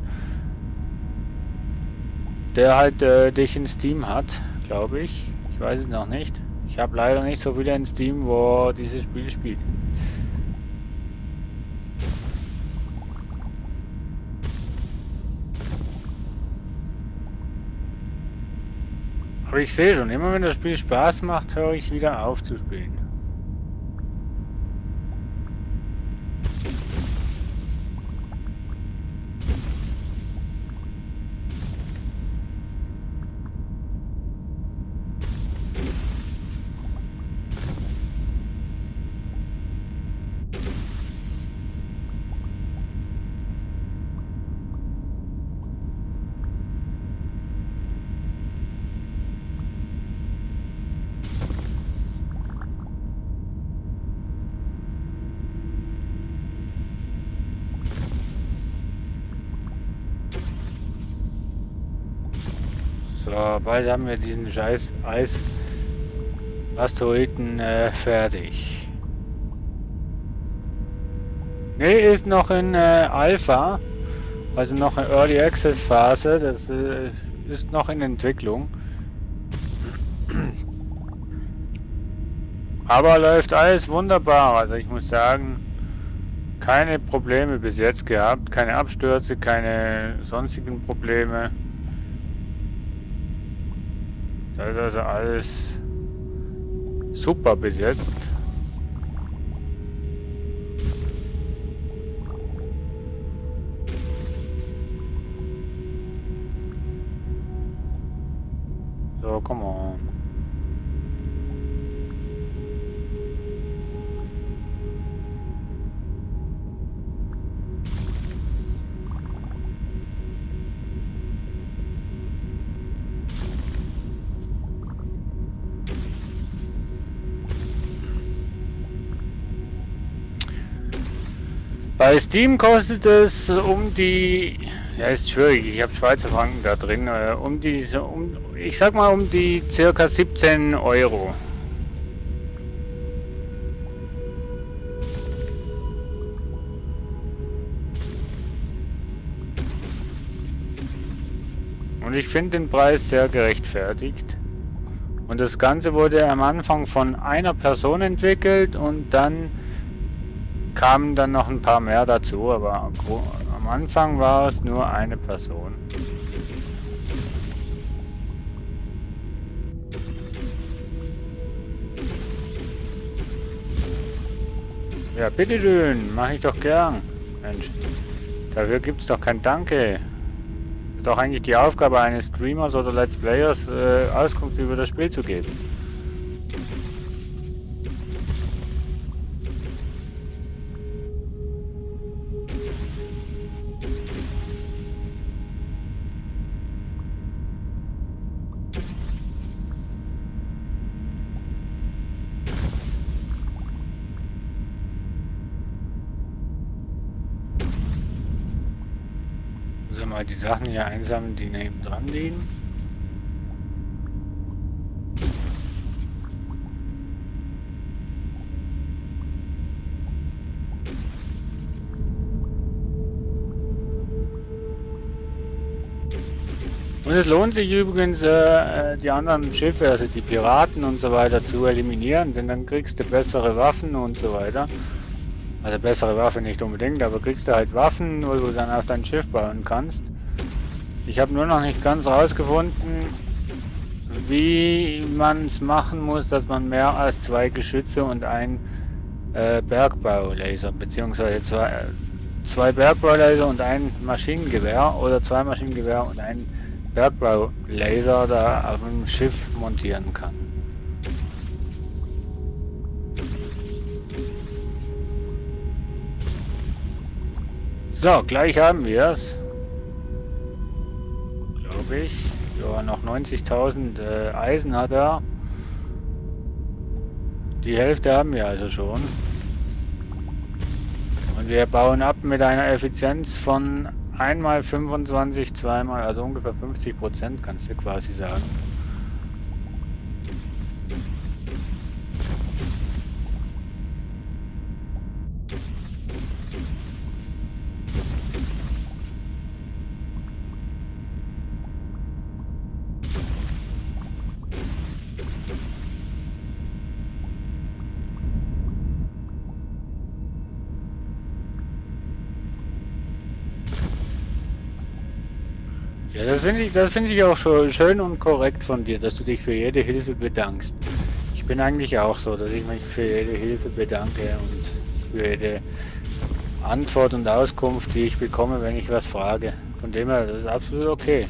der halt dich in Steam hat, glaube ich. Ich weiß es noch nicht. Ich habe leider nicht so viele in Steam, wo dieses Spiel spielen. Aber ich sehe schon, immer wenn das Spiel Spaß macht, höre ich wieder auf zu spielen. So, bald haben wir diesen scheiß Eis-Asteroiden fertig. Ne, ist noch in Alpha, also noch in Early Access Phase, das ist noch in Entwicklung. Aber läuft alles wunderbar, also ich muss sagen, keine Probleme bis jetzt gehabt, keine Abstürze, keine sonstigen Probleme. Das ist also alles super bis jetzt. So, come on. Bei Steam kostet es um die, ja ist schwierig, ich habe Schweizer Franken da drin, ich sag mal um die circa 17 Euro. Und ich finde den Preis sehr gerechtfertigt. Und das Ganze wurde am Anfang von einer Person entwickelt und dann kamen dann noch ein paar mehr dazu, aber am Anfang war es nur eine Person. Ja, bitteschön, mache ich doch gern. Mensch, dafür gibt es doch kein Danke. Ist doch eigentlich die Aufgabe eines Streamers oder Let's Players, Auskunft über das Spiel zu geben. Also mal die Sachen hier einsammeln, die neben dran liegen. Und es lohnt sich übrigens, die anderen Schiffe, also die Piraten und so weiter, zu eliminieren, denn dann kriegst du bessere Waffen und so weiter. Also bessere Waffe nicht unbedingt, aber kriegst du halt Waffen, wo du dann auf dein Schiff bauen kannst. Ich habe nur noch nicht ganz rausgefunden, wie man es machen muss, dass man mehr als 2 Geschütze und ein Bergbaulaser, beziehungsweise zwei Bergbaulaser und ein Maschinengewehr oder 2 Maschinengewehr und ein Bergbaulaser da auf dem Schiff montieren kann. So, gleich haben wir es. Glaube ich. Ja, noch 90.000 Eisen hat er. Die Hälfte haben wir also schon. Und wir bauen ab mit einer Effizienz von einmal 25, zweimal, also ungefähr 50%, kannst du quasi sagen. Ja, das finde ich auch schon schön und korrekt von dir, dass du dich für jede Hilfe bedankst. Ich bin eigentlich auch so, dass ich mich für jede Hilfe bedanke und für jede Antwort und Auskunft, die ich bekomme, wenn ich was frage. Von dem her, das ist absolut okay.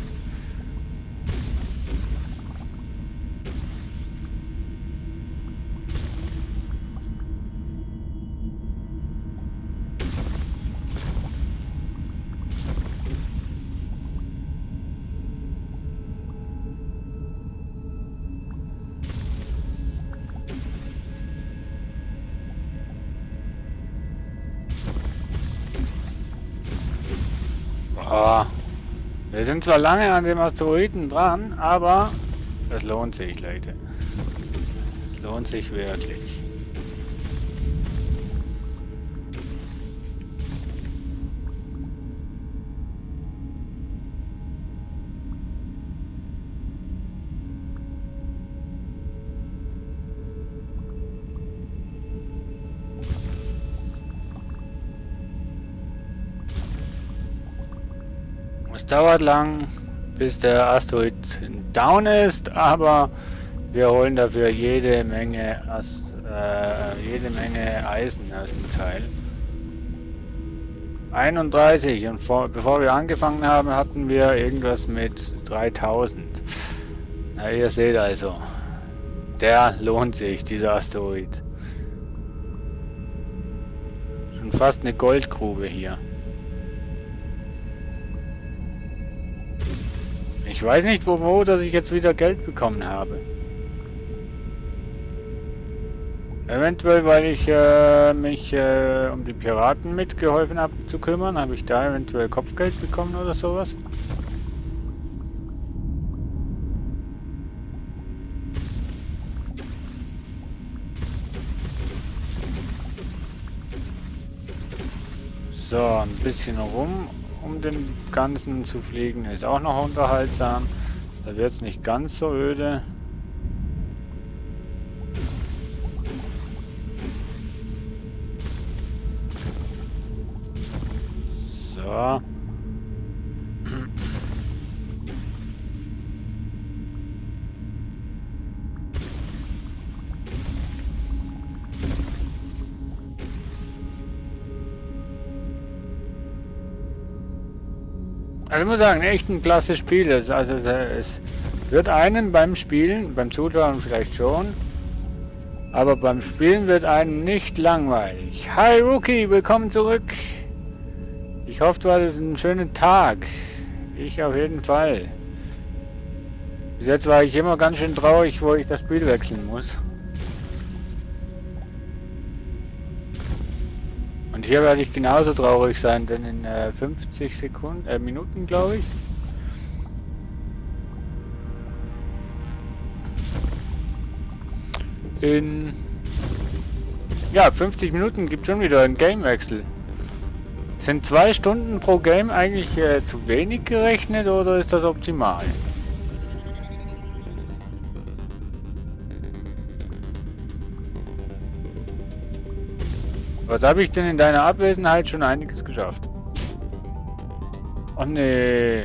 Oh, wir sind zwar lange an dem Asteroiden dran, aber es lohnt sich, Leute. Es lohnt sich wirklich. Es dauert lang, bis der Asteroid down ist, aber wir holen dafür jede Menge Eisen aus dem Teil. 31 und bevor wir angefangen haben, hatten wir irgendwas mit 3000. Na, ihr seht also, der lohnt sich, dieser Asteroid. Schon fast eine Goldgrube hier. Ich weiß nicht, dass ich jetzt wieder Geld bekommen habe. Eventuell, weil ich mich um die Piraten mitgeholfen habe zu kümmern, habe ich da eventuell Kopfgeld bekommen oder sowas. So, ein bisschen rum, um den Ganzen zu fliegen, ist auch noch unterhaltsam. Da wird es nicht ganz so öde. So. Also ich muss sagen, echt ein klasse Spiel. Also es wird einem beim Spielen, beim Zuschauen vielleicht schon, aber beim Spielen wird einem nicht langweilig. Hi Rookie, willkommen zurück. Ich hoffe, du hattest einen schönen Tag. Ich auf jeden Fall. Bis jetzt war ich immer ganz schön traurig, wo ich das Spiel wechseln muss. Und hier werde ich genauso traurig sein, denn in 50 Sekunden, Minuten glaube ich. In 50 Minuten gibt es schon wieder einen Gamewechsel. Sind 2 Stunden pro Game eigentlich zu wenig gerechnet oder ist das optimal? Was habe ich denn in deiner Abwesenheit schon einiges geschafft? Oh nee.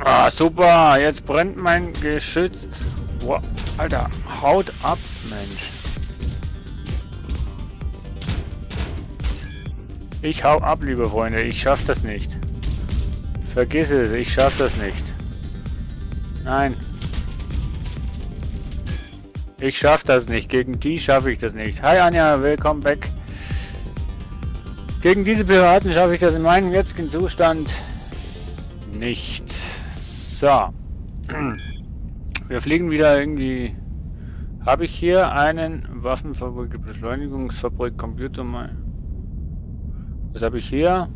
Ah, super. Jetzt brennt mein Geschütz. Boah, Alter, haut ab, Mensch. Ich hau ab, liebe Freunde. Ich schaff das nicht. Vergiss es, ich schaff das nicht. Nein. Ich schaff das nicht. Gegen die schaffe ich das nicht. Hi Anja, willkommen back. Gegen diese Piraten schaffe ich das in meinem jetzigen Zustand nicht. So. Wir fliegen wieder irgendwie. Habe ich hier einen Waffenfabrik, Beschleunigungsfabrik, Computer. Was habe ich hier?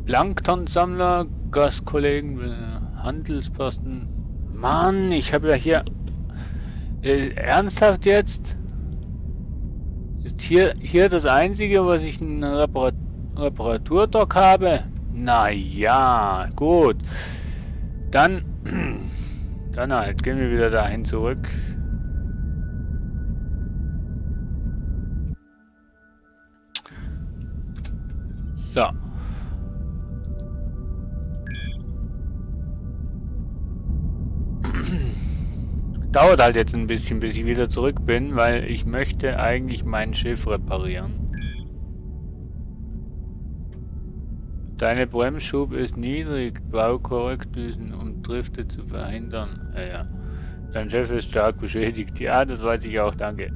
Planktonsammler, Gaskollegen, Handelsposten. Mann, ich habe ja hier. Ernsthaft jetzt? Ist hier das einzige, was ich einen Reparaturdock habe? Naja, gut. Dann halt, gehen wir wieder dahin zurück. So. Dauert halt jetzt ein bisschen, bis ich wieder zurück bin, weil ich möchte eigentlich mein Schiff reparieren. Deine Bremsschub ist niedrig, bau Korrektdüsen, um Drifte zu verhindern. Ja. Dein Schiff ist stark beschädigt. Ja, das weiß ich auch, danke.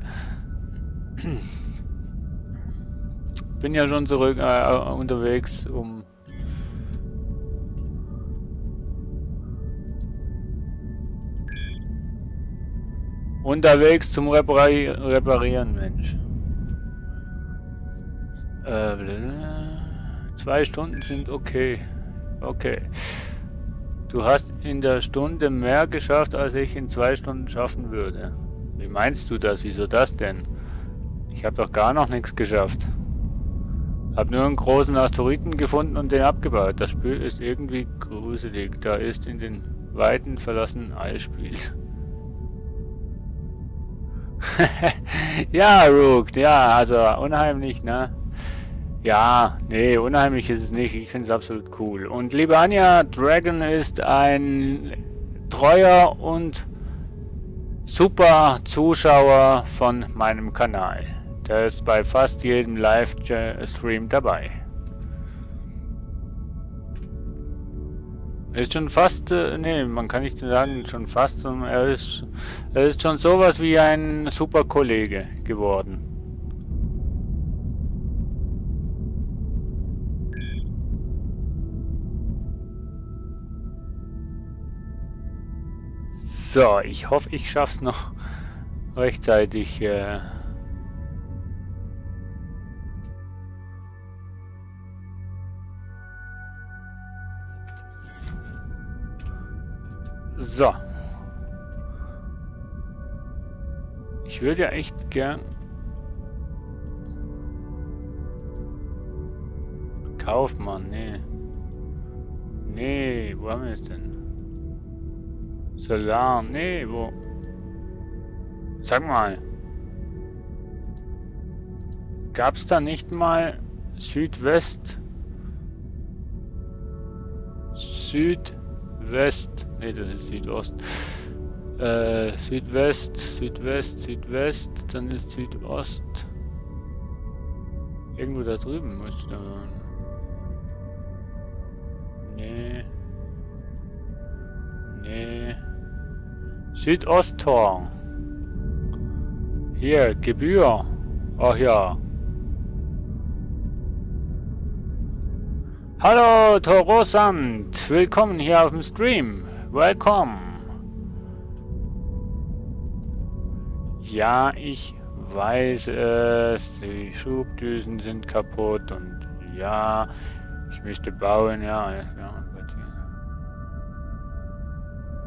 Bin ja schon zurück unterwegs, um... Unterwegs zum Reparieren, Mensch. 2 Stunden sind okay. Okay. Du hast in der Stunde mehr geschafft, als ich in 2 Stunden schaffen würde. Wie meinst du das? Wieso das denn? Ich habe doch gar noch nichts geschafft. Hab nur einen großen Asteroiden gefunden und den abgebaut. Das Spiel ist irgendwie gruselig. Da ist in den Weiten verlassenen Eisspiel. Ja, Rook, ja, also unheimlich, ne? Ja, nee, unheimlich ist es nicht. Ich finde es absolut cool. Und liebe Anja, Dragon ist ein treuer und super Zuschauer von meinem Kanal. Der ist bei fast jedem Livestream dabei. Ist schon fast, nee, man kann nicht sagen schon fast, sondern er ist schon sowas wie ein super Kollege geworden. So, ich hoffe, ich schaff's noch rechtzeitig. So. Ich würde ja echt gern... Kaufmann, nee. Nee, wo haben wir es denn? Solar, nee, wo? Sag mal. Gab's da nicht mal Südwest? Südwest. Nee, das ist Südost. Südwest, Südwest, dann ist Südost. Irgendwo da drüben müsste da. Nee. Nee. Südosttor. Hier, Gebühr. Ach ja. Hallo, Torosand. Willkommen hier auf dem Stream. Welcome. Ja, ich weiß es. Die Schubdüsen sind kaputt und ja, ich müsste bauen, ja.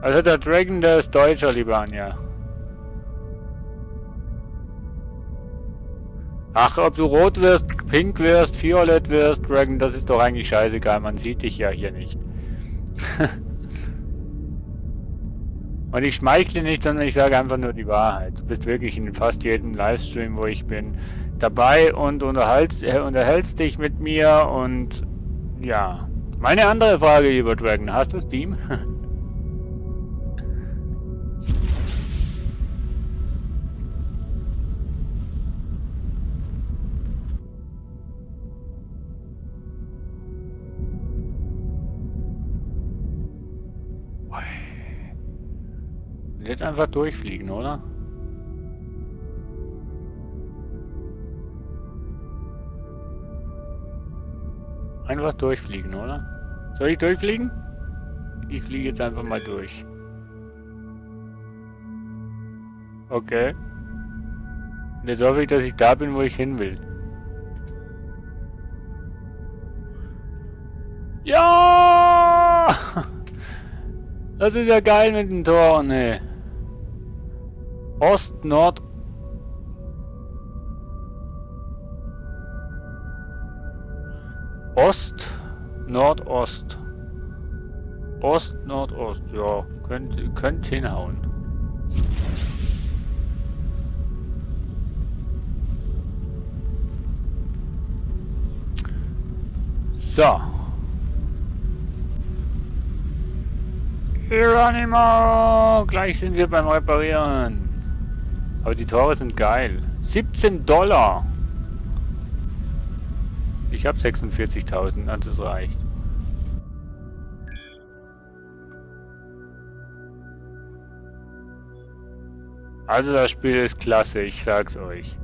Also der Dragon, der ist Deutscher, lieber Anja. Ach, ob du rot wirst, pink wirst, violett wirst, Dragon, das ist doch eigentlich scheißegal. Man sieht dich ja hier nicht. Und ich schmeichle nicht, sondern ich sage einfach nur die Wahrheit. Du bist wirklich in fast jedem Livestream, wo ich bin, dabei und unterhältst dich mit mir und ja, Meine andere Frage, lieber Dragon, hast du Steam? Jetzt einfach durchfliegen, oder? Einfach durchfliegen, oder? Soll ich durchfliegen? Ich fliege jetzt einfach mal durch. Okay. Und jetzt hoffe ich, dass ich da bin, wo ich hin will. Ja! Das ist ja geil mit den Toren, ey. Ost, Nord. Ost, Nordost. Ost, Nordost. Ja, könnt hinhauen. So. Geronimo! Gleich sind wir beim Reparieren. Aber die Tore sind geil. 17 $. Ich habe 46.000, also das reicht. Also das Spiel ist klasse, ich sag's euch.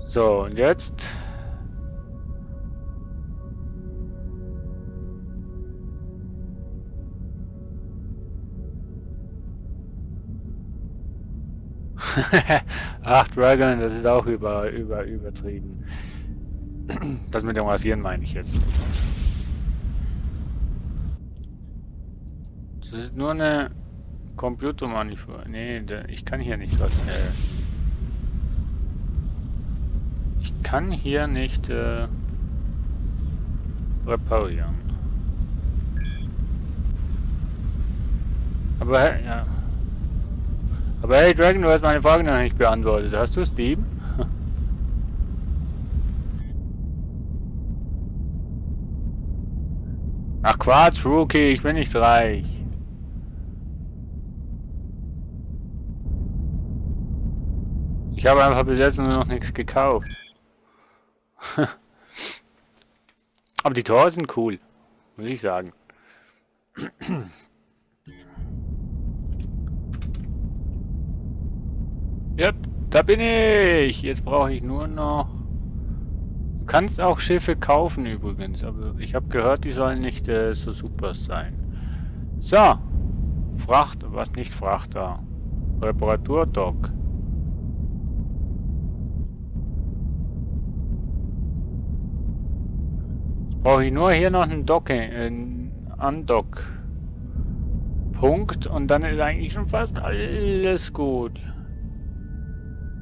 So, und jetzt... Ach, Dragon, das ist auch übertrieben. Das mit dem Rasieren meine ich jetzt. Das ist nur eine Computermanipulation. Nee, ich kann hier nicht was. Ich kann hier nicht reparieren. Aber ja. Aber hey Dragon, du hast meine Frage noch nicht beantwortet. Hast du Steam? Ach Quatsch, Rookie, ich bin nicht reich. Ich habe einfach bis jetzt nur noch nichts gekauft. Aber die Tore sind cool, muss ich sagen. Yep, da bin ich. Jetzt brauche ich nur noch... Du kannst auch Schiffe kaufen übrigens, aber ich habe gehört, die sollen nicht so super sein. So. Fracht, was nicht Frachter. Reparaturdock. Jetzt brauche ich nur hier noch einen Undock-Punkt und dann ist eigentlich schon fast alles gut.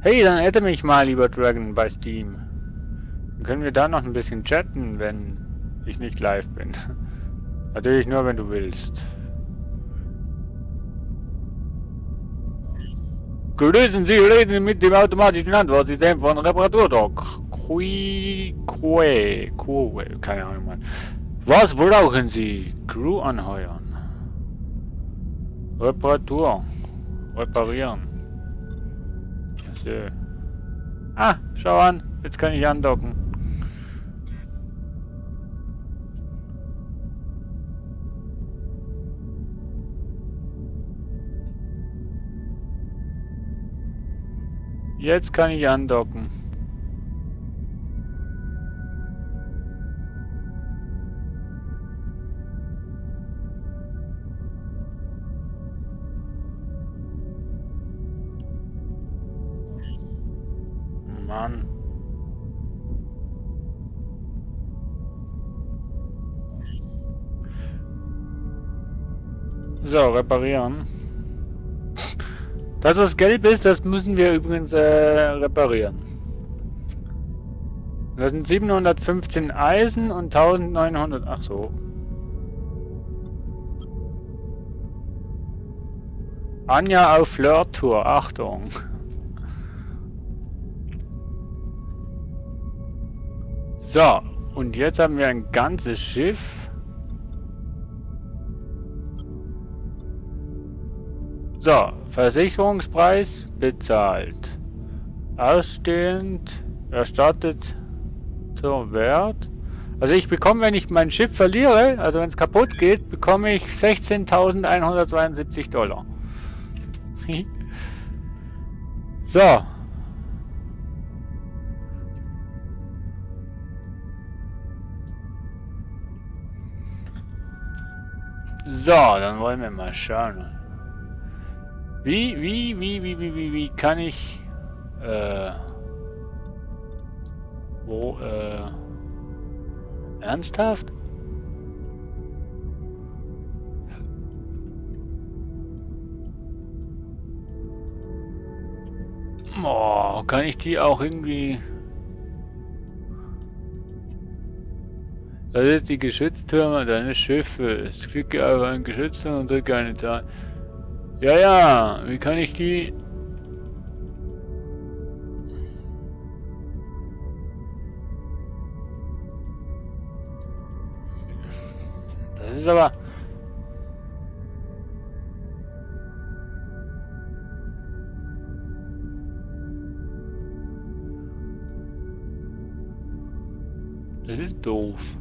Hey, dann adde mich mal, lieber Dragon, bei Steam. Dann können wir da noch ein bisschen chatten, wenn ich nicht live bin. Natürlich nur, wenn du willst. Grüßen Sie, reden mit dem automatischen Antwortsystem von Reparaturdock. Keine Ahnung, Mann. Was brauchen Sie? Crew anheuern. Reparatur. Reparieren. So. Ah, schau an. Jetzt kann ich andocken. Jetzt kann ich andocken. Mann. So, reparieren. Das, was gelb ist, das müssen wir übrigens reparieren. Das sind 715 Eisen und 1900... Ach so. Anja auf Flirt-Tour. Achtung. So. Und jetzt haben wir ein ganzes Schiff. So, Versicherungspreis bezahlt. Ausstehend erstattet zur Wert. Also ich bekomme, wenn ich mein Schiff verliere, also wenn es kaputt geht, bekomme ich 16.172 Dollar. So. So, dann wollen wir mal schauen. Wie kann ich, ernsthaft? Oh, kann ich die auch irgendwie... Das ist die Geschütztürme deines Schiffes. Klicke auf einen Geschützturm und drücke eine Zahl. Ja, ja, wie kann ich die... Das ist aber... Das ist doof.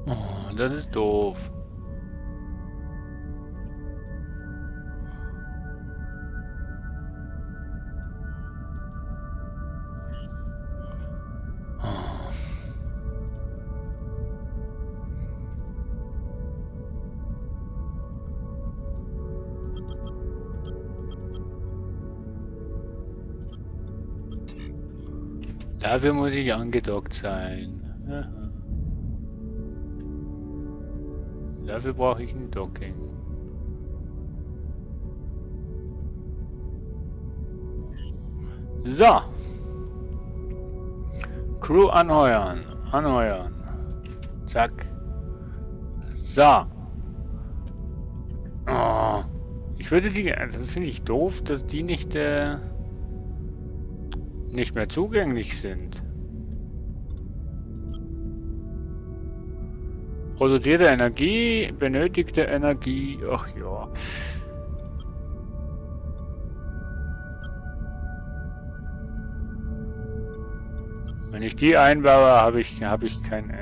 Oh, das ist doof. Dafür muss ich angedockt sein. Aha. Dafür brauche ich ein Docking. So. Crew anheuern. Anheuern. Zack. So. Oh. Ich würde die... Das finde ich doof, dass die nicht mehr zugänglich sind. Produzierte Energie, benötigte Energie, ach ja. Wenn ich die einbaue, habe ich kein...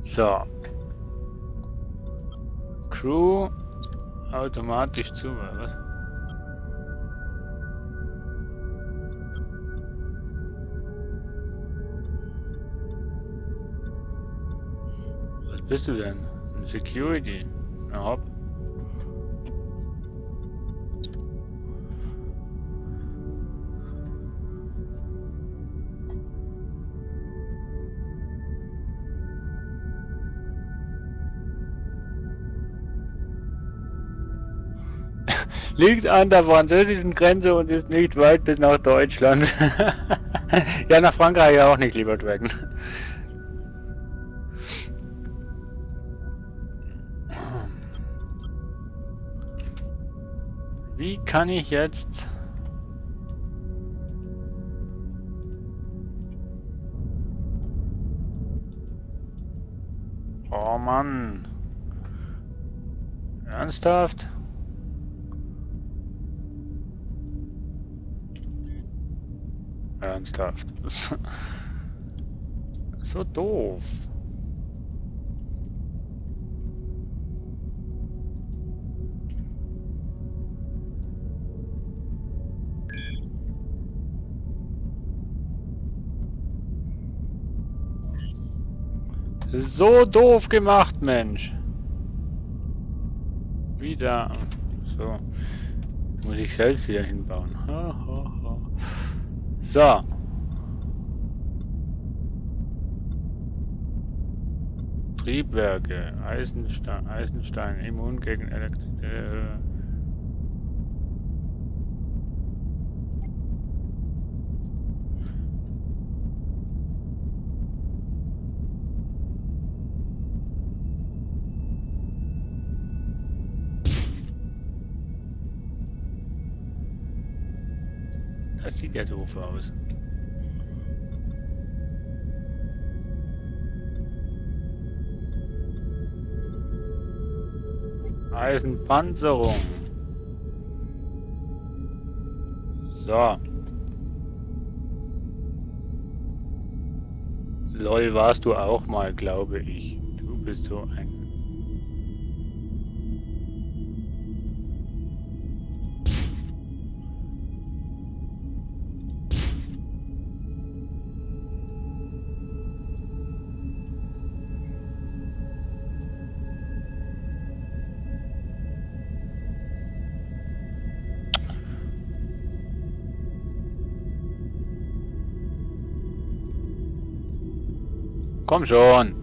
So. Crew automatisch zu, oder was? Was bist du denn? Security. Na hopp. Liegt an der französischen Grenze und ist nicht weit bis nach Deutschland. Ja, nach Frankreich ja auch nicht, lieber Dragon. Wie kann ich jetzt... Oh Mann. Ernsthaft? Ernsthaft. So doof. So doof gemacht, Mensch. Wieder. So. Muss ich selbst wieder hinbauen. So. Triebwerke. Eisenstein immun gegen Elektrizität. Das sieht ja doof aus. Eisenpanzerung. So. LOL warst du auch mal, glaube ich. Du bist so ein... Komm schon.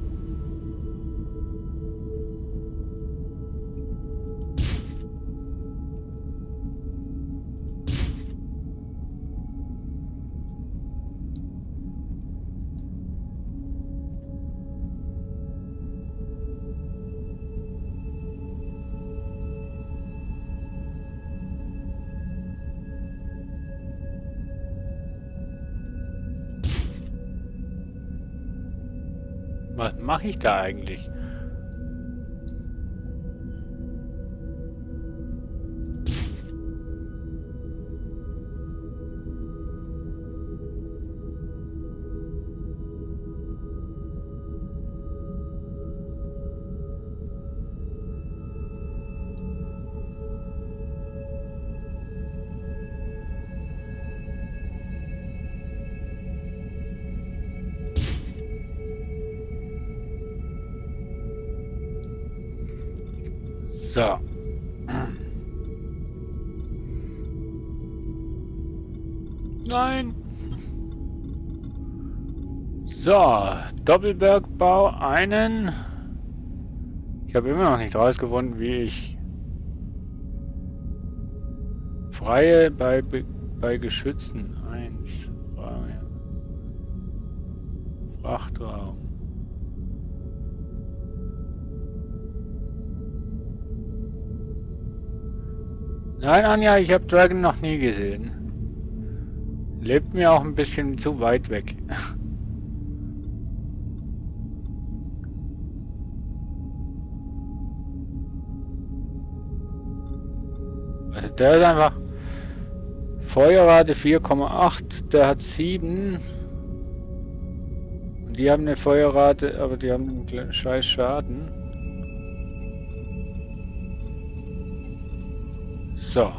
Was mache ich da eigentlich? So. Nein. So, Doppelbergbau einen. Ich habe immer noch nicht rausgefunden, wie ich freie bei Geschützen 1. Frachtraum. Nein, Anja, ich habe Dragon noch nie gesehen. Lebt mir auch ein bisschen zu weit weg. Also der ist einfach Feuerrate 4,8, der hat 7. Und die haben eine Feuerrate, aber die haben einen scheiß Schaden. So.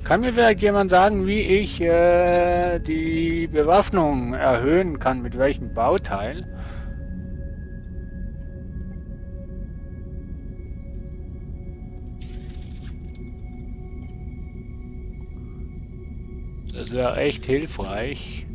Kann mir vielleicht jemand sagen, wie ich die Bewaffnung erhöhen kann, mit welchem Bauteil? Das wäre echt hilfreich.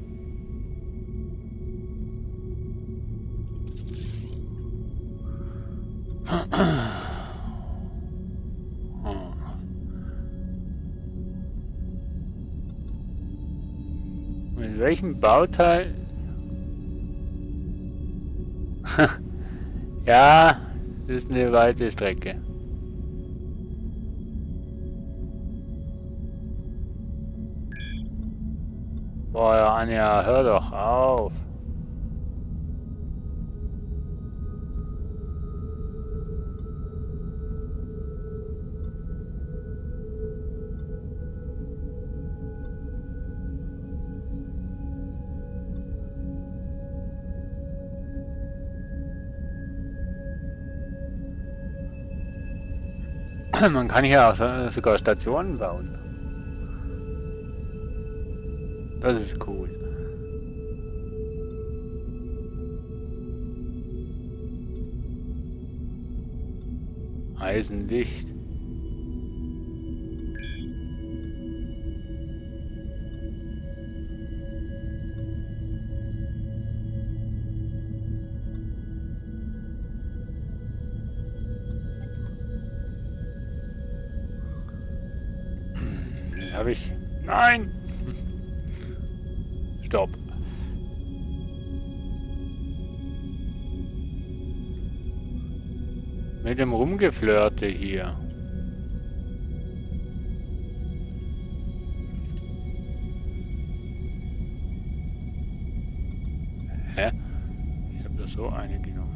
Mit welchem Bauteil? Ja, das ist eine weite Strecke. Boah, ja, Anja, hör doch auf. Man kann hier auch sogar Stationen bauen. Das ist cool. Eisenlicht. Habe ich... Nein! Stopp. Mit dem Rumgeflirte hier. Hä? Ich habe da so eine genommen.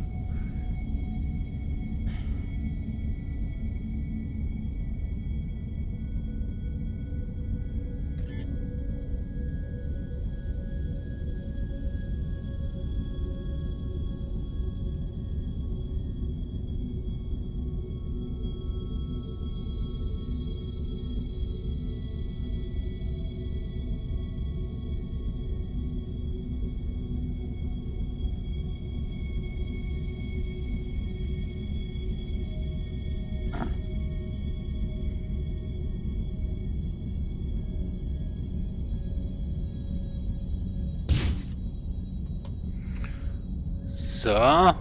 So.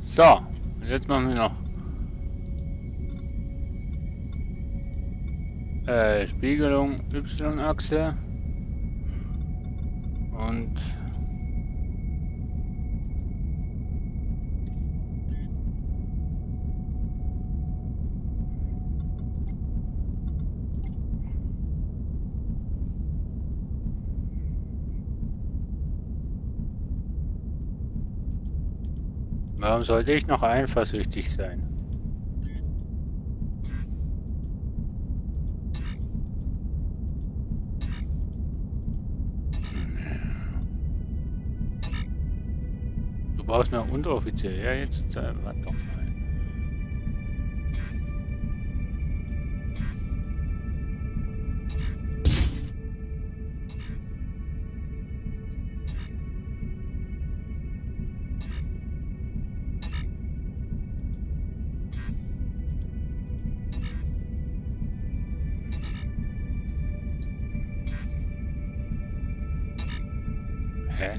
So, jetzt machen wir noch Spiegelung Y-Achse und warum sollte ich noch eifersüchtig sein? Du brauchst noch Unteroffizier. Ja, jetzt warte doch mal. Hä?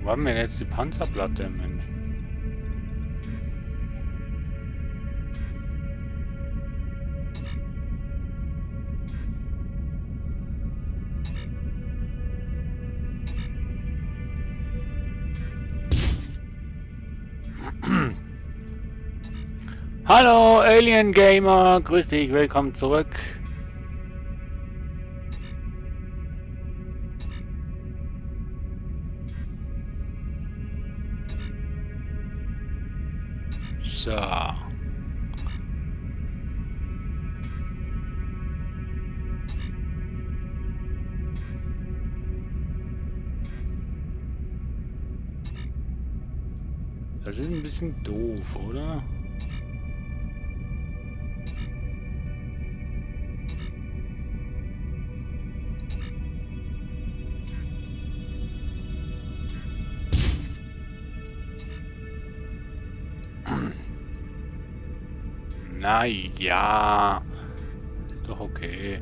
Wo haben wir denn jetzt die Panzerplatte, Mensch? Hallo Alien Gamer, grüß dich, willkommen zurück. So. Das ist ein bisschen doof, oder? Na ja, doch okay.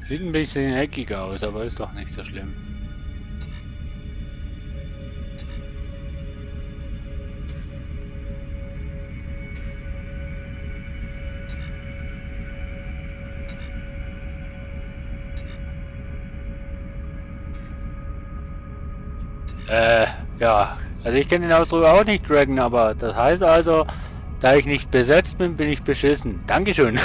Sieht ein bisschen eckig aus, aber ist doch nicht so schlimm. Ja. Also ich kenne den Ausdruck auch nicht, Dragon, aber das heißt also, da ich nicht besetzt bin, bin ich beschissen. Dankeschön.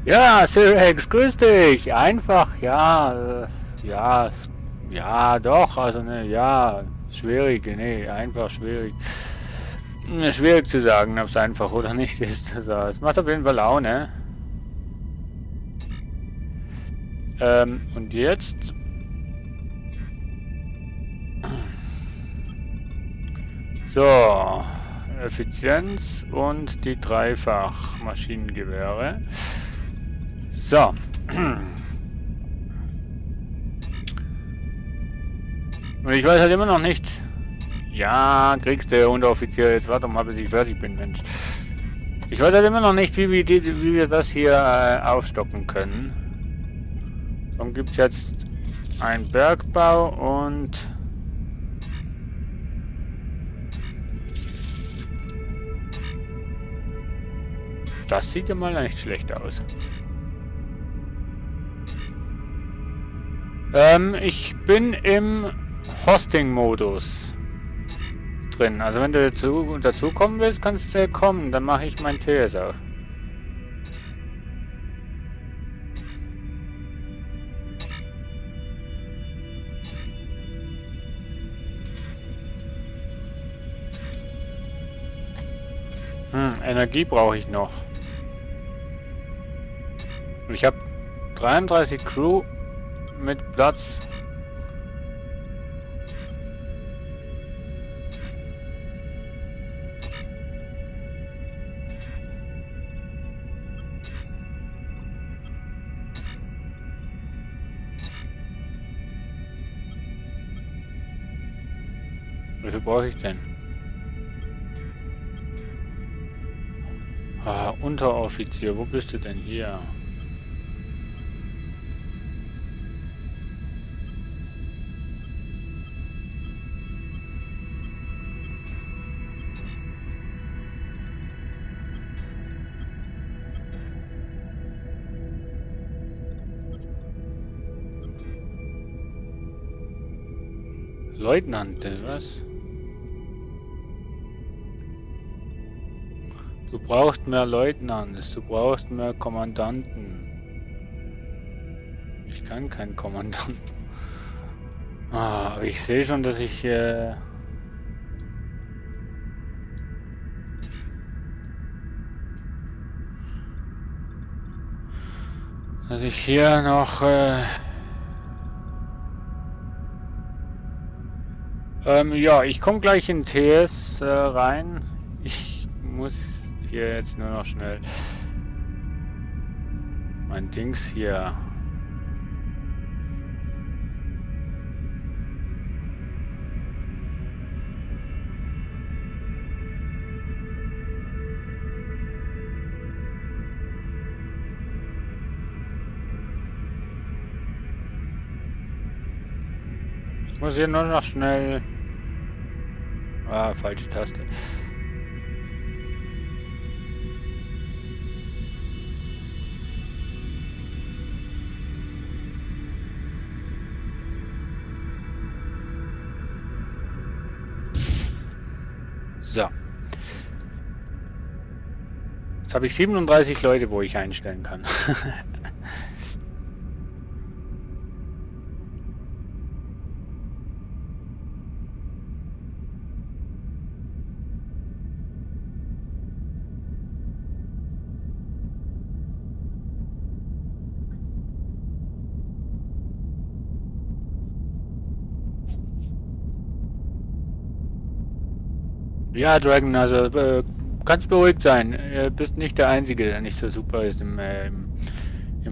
Ja, Cyrex, grüß dich. Einfach, ja, ja, doch, also ne, ja, schwierig, nee, einfach schwierig. Schwierig zu sagen, ob es einfach oder nicht ist. Also, es macht auf jeden Fall Laune. Und jetzt? So, Effizienz und die Dreifach Maschinengewehre. So. Und ich weiß halt immer noch nicht. Ja, kriegst du, Unteroffizier. Jetzt warte mal, bis ich fertig bin, Mensch. Ich weiß halt immer noch nicht, wie wir das hier aufstocken können. Darum gibt es jetzt einen Bergbau und... Das sieht ja mal nicht schlecht aus. Ich bin im Hosting-Modus drin. Also wenn du dazu kommen willst, kannst du kommen. Dann mache ich mein TS auf. Energie brauche ich noch. Ich habe 33 Crew mit Platz. Wie viel brauche ich denn? Ah, Unteroffizier, wo bist du denn hier? Leutnant, was? Du brauchst mehr Leutnants, du brauchst mehr Kommandanten. Ich kann keinen Kommandanten. Ah, aber ich sehe schon, dass ich hier noch ja, ich komme gleich in TS rein. Ich muss hier jetzt nur noch schnell mein Dings hier. Ich muss hier nur noch schnell... Ah, falsche Taste. So. Jetzt habe ich 37 Leute, wo ich einstellen kann. Ja, Dragon, also kannst beruhigt sein. Du bist nicht der Einzige, der nicht so super ist im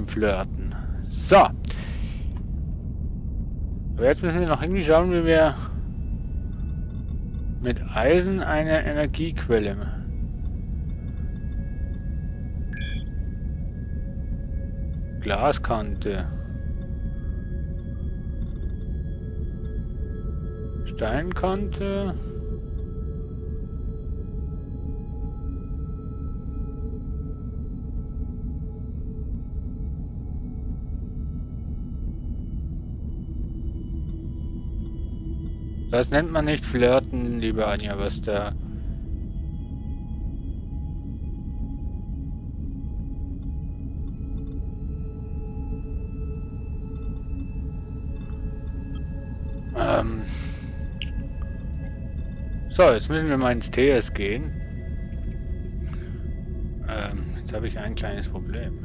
Flirten. So. Aber jetzt müssen wir noch irgendwie schauen, wie wir mit Eisen eine Energiequelle. Glaskante. Steinkante. Das nennt man nicht flirten, liebe Anja, was da... So, jetzt müssen wir mal ins TS gehen. Jetzt habe ich ein kleines Problem.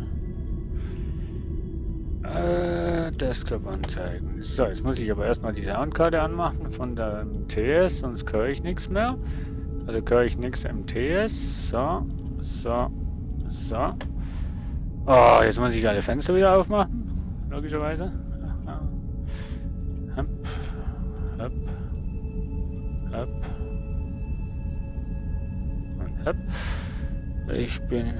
Desktop anzeigen. So, jetzt muss ich aber erstmal die Soundkarte anmachen von der TS, sonst höre ich nichts mehr. Also höre ich nichts im TS. So, so, so. Oh, jetzt muss ich alle Fenster wieder aufmachen. Logischerweise. Hopp, hopp, hopp. Und hopp. Ich bin...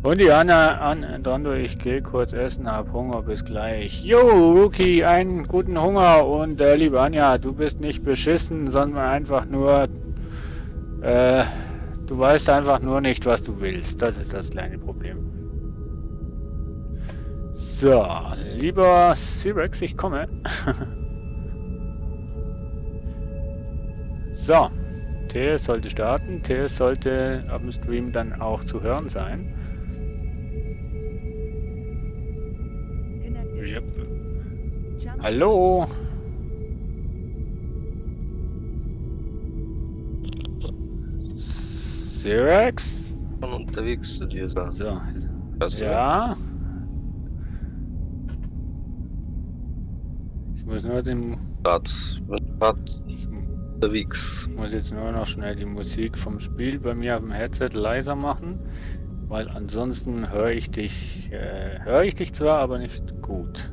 Und die Andando, ich gehe kurz essen, hab Hunger, bis gleich. Jo, Rookie, einen guten Hunger und liebe Anja, du bist nicht beschissen, sondern einfach nur, du weißt einfach nur nicht, was du willst. Das ist das kleine Problem. So, lieber C-Rex, ich komme. So, TS sollte starten, TS sollte auf dem Stream dann auch zu hören sein. Yep. Hallo. C-Rex? Schon unterwegs zu dir sagen. So. Was? Ja. Ich muss nur den... Unterwegs. Ich muss jetzt nur noch schnell die Musik vom Spiel bei mir auf dem Headset leiser machen. Weil ansonsten höre ich dich zwar, aber nicht gut.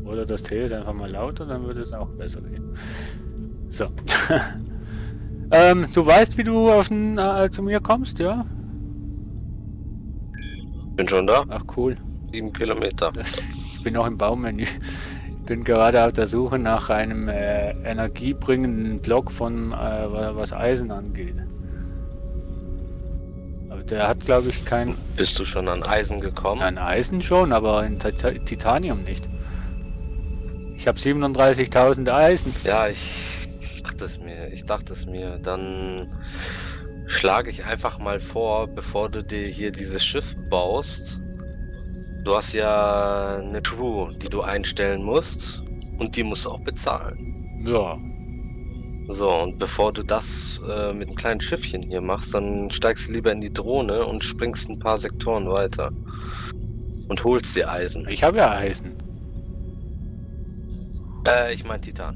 Oder das T ist einfach mal lauter, dann würde es auch besser gehen. So. Du weißt, wie du zu mir kommst, ja? Bin schon da. Ach cool. 7 Kilometer. Ich bin noch im Baumenü. Ich bin gerade auf der Suche nach einem energiebringenden Block von was Eisen angeht. Der hat, glaube ich, kein... Bist du schon an Eisen gekommen? An Eisen schon, aber in Titanium nicht. Ich habe 37.000 Eisen. Ja, ich dachte es mir. Dann schlage ich einfach mal vor, bevor du dir hier dieses Schiff baust. Du hast ja eine Crew, die du einstellen musst. Und die musst du auch bezahlen. Ja. So, und bevor du das mit einem kleinen Schiffchen hier machst, dann steigst du lieber in die Drohne und springst ein paar Sektoren weiter. Und holst dir Eisen. Ich habe ja Eisen. Ich mein Titan.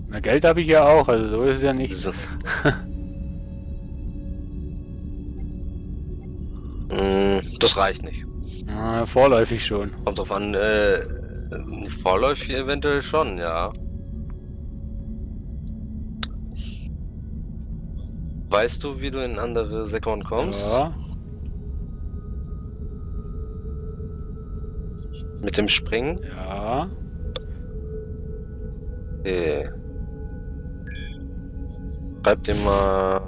Na, Geld habe ich ja auch, also so ist es ja nicht. So. Das reicht nicht. Vorläufig schon. Kommt drauf an, vorläufig eventuell schon, ja. Weißt du, wie du in andere Sektoren kommst? Ja. Mit dem Springen? Ja. Okay. Schreib dir mal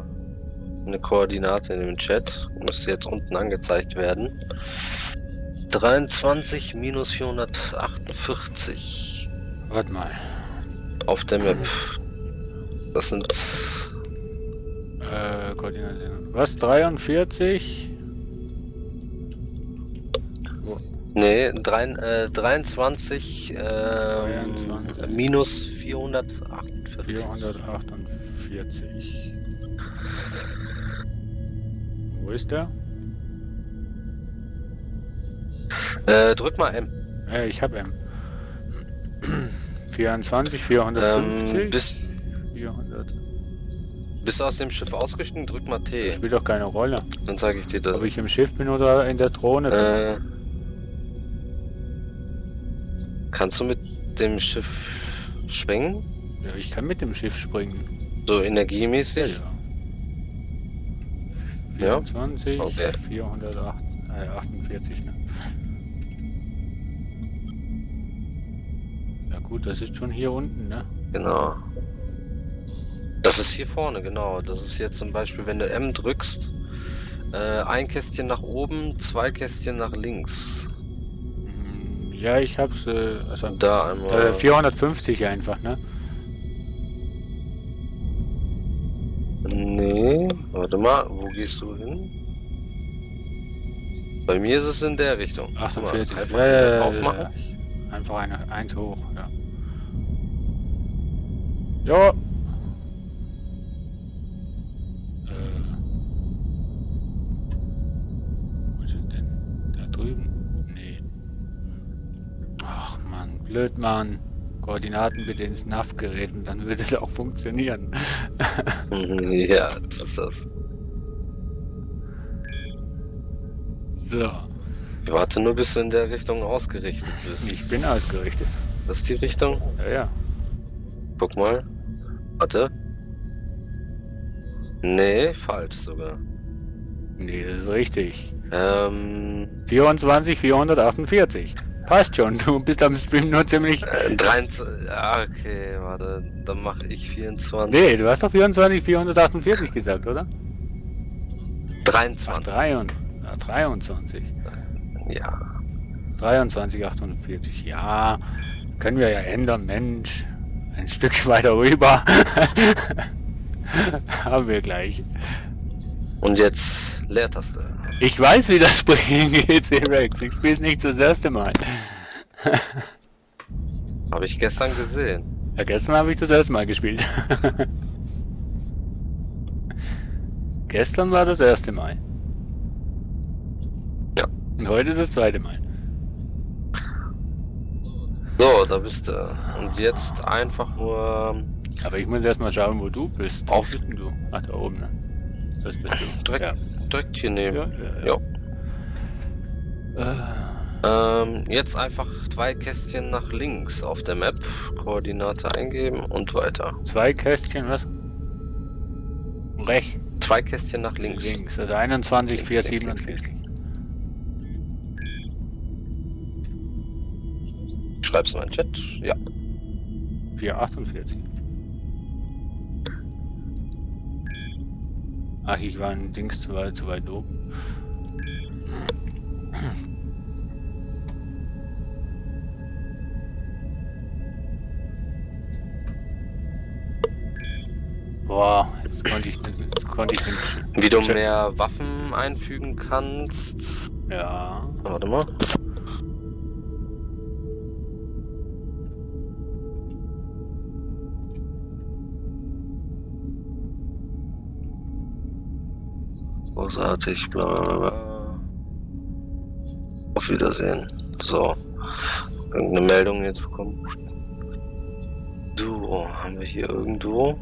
eine Koordinate in den Chat. Müsste jetzt unten angezeigt werden. 23 minus 448. Warte mal. Auf der Map. Das sind... Koordination. Was? 43? Nee, 23 minus 448. 448. Wo ist der? Drück mal M. Ich hab M. 24, 450. 400. Bist du aus dem Schiff ausgestiegen? Drück mal T. Spielt doch keine Rolle. Dann zeige ich dir das. Ob ich im Schiff bin oder in der Drohne. Kannst du mit dem Schiff schwingen? Ja, ich kann mit dem Schiff springen. So energiemäßig? Ja. 24, Ja? Okay. 448, ne? Ja gut, das ist schon hier unten, ne? Genau. Das ist hier vorne, genau. Das ist jetzt zum Beispiel, wenn du M drückst, Ein Kästchen nach oben, 2 Kästchen nach links. Ja, ich hab's, also Da einmal. 450 einfach, ne? Nee, warte mal, wo gehst du hin? Bei mir ist es in der Richtung. Guck mal, 48. einfach die Map aufmachen. Einfach eins hoch, ja. Jo! Wo ist es denn? Da drüben? Nee. Ach man, blöd Mann. Koordinaten bitte ins NAV-Gerät und dann würde es auch funktionieren. Ja, das ist das. So, Ich warte nur, bis du in der Richtung ausgerichtet bist. ich bin ausgerichtet. Das ist die Richtung? Ja, ja. Guck mal. Warte. Nee, falsch sogar. Nee, das ist richtig. 23. 448. Passt schon, du bist am Stream nur ziemlich... 23. Ja, okay, warte. Dann mache ich 24. Nee, du hast doch 448 gesagt, oder? 23. 23. Ja. 23,840. Ja, können wir ja ändern, Mensch. Ein Stück weiter rüber. Haben wir gleich. Und jetzt Leertaste. Ich weiß, wie das Springen geht, C-Rex. Ich spiele es nicht das erste Mal. Habe ich gestern gesehen. Ja, gestern habe ich das erste Mal gespielt. Gestern war das erste Mal. Ja. Und heute ist das zweite Mal. So, da bist du. Und jetzt einfach nur Aber ich muss erstmal schauen, wo du bist. Wo Auf- bist denn du? Ach, da oben, ne? Das bist du. direkt hier nehmen. Ja. Jetzt einfach 2 Kästchen nach links auf der Map. Koordinate eingeben und weiter. 2 Kästchen, was? Rechts. 2 Kästchen nach links. Links, also 21, Links, 4, links, 47. Schreib's mal in den Chat. Ja. 4, 48. Ach, ich war ein Dings zu weit oben. Boah, jetzt konnte ich nicht. Wie du mehr Waffen einfügen kannst. Ja. Warte mal. Großartig, bla bla bla. Auf Wiedersehen. So. Irgendeine Meldung jetzt bekommen. So, haben wir hier irgendwo.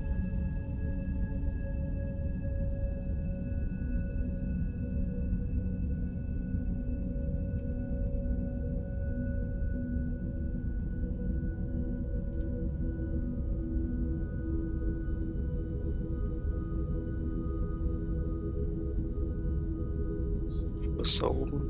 Was ist da oben?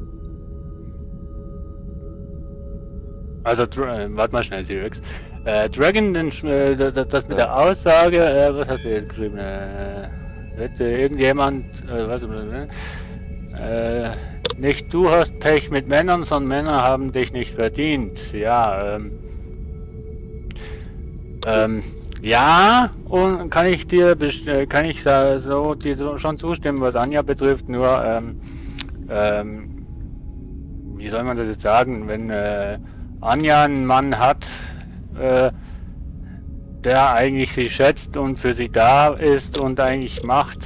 Also, warte mal schnell, Sirex. Dragon, das mit der Aussage, was hast du jetzt geschrieben? Hätte irgendjemand, nicht du hast Pech mit Männern, sondern Männer haben dich nicht verdient. Ja, ja, und kann ich dir schon zustimmen, was Anja betrifft, nur, wie soll man das jetzt sagen, wenn Anja einen Mann hat, der eigentlich sie schätzt und für sie da ist und eigentlich macht,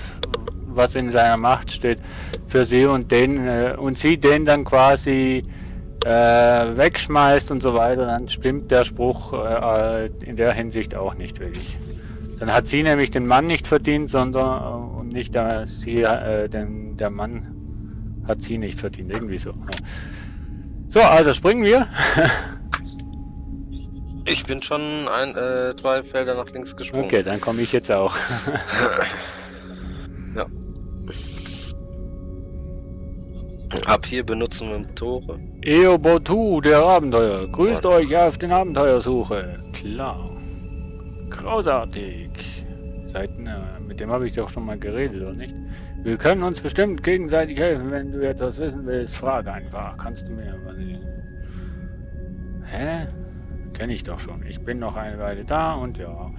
was in seiner Macht steht, für sie und sie den dann quasi wegschmeißt und so weiter, dann stimmt der Spruch in der Hinsicht auch nicht wirklich. Dann hat sie nämlich den Mann nicht verdient, sondern und nicht der Mann hat sie nicht verdient, irgendwie so. So, also springen wir. Ich bin schon 2 Felder nach links gesprungen. Okay, dann komme ich jetzt auch. Ja. Ab hier benutzen wir Tore. Eobotu, der Abenteuer. Grüßt euch auf den Abenteuersuche. Klar. Großartig. Mit dem habe ich doch schon mal geredet, oder nicht? Wir können uns bestimmt gegenseitig helfen, wenn du etwas wissen willst. Frage einfach. Kannst du mir... Hä? Kenne ich doch schon. Ich bin noch eine Weile da und ja.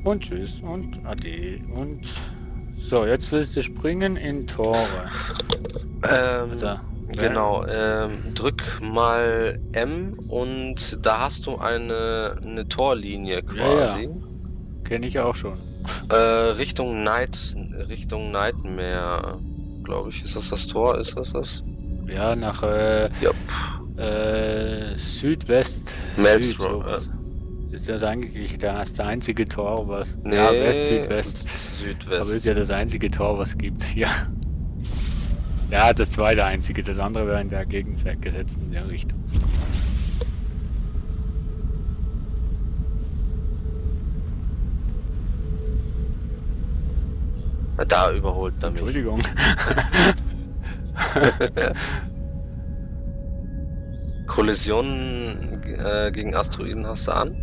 Und tschüss und ade. Und... So, jetzt willst du springen in Tore. Also, Genau, drück mal M und da hast du eine Torlinie quasi. Ja. Kenne ich auch schon. Richtung Nightmare, glaube ich. Ist das Tor? Ist das? Ja, nach Südwest. Maelstrom, sowas. Ist das eigentlich das einzige Tor, was... Nee, ja, West-Südwest. Aber ist Südwest. ja das einzige Tor, was gibt hier. Ja, das zweite einzige. Das andere wäre in der gegengesetzten Richtung. Da überholt er mich. Entschuldigung. Kollisionen gegen Asteroiden hast du an?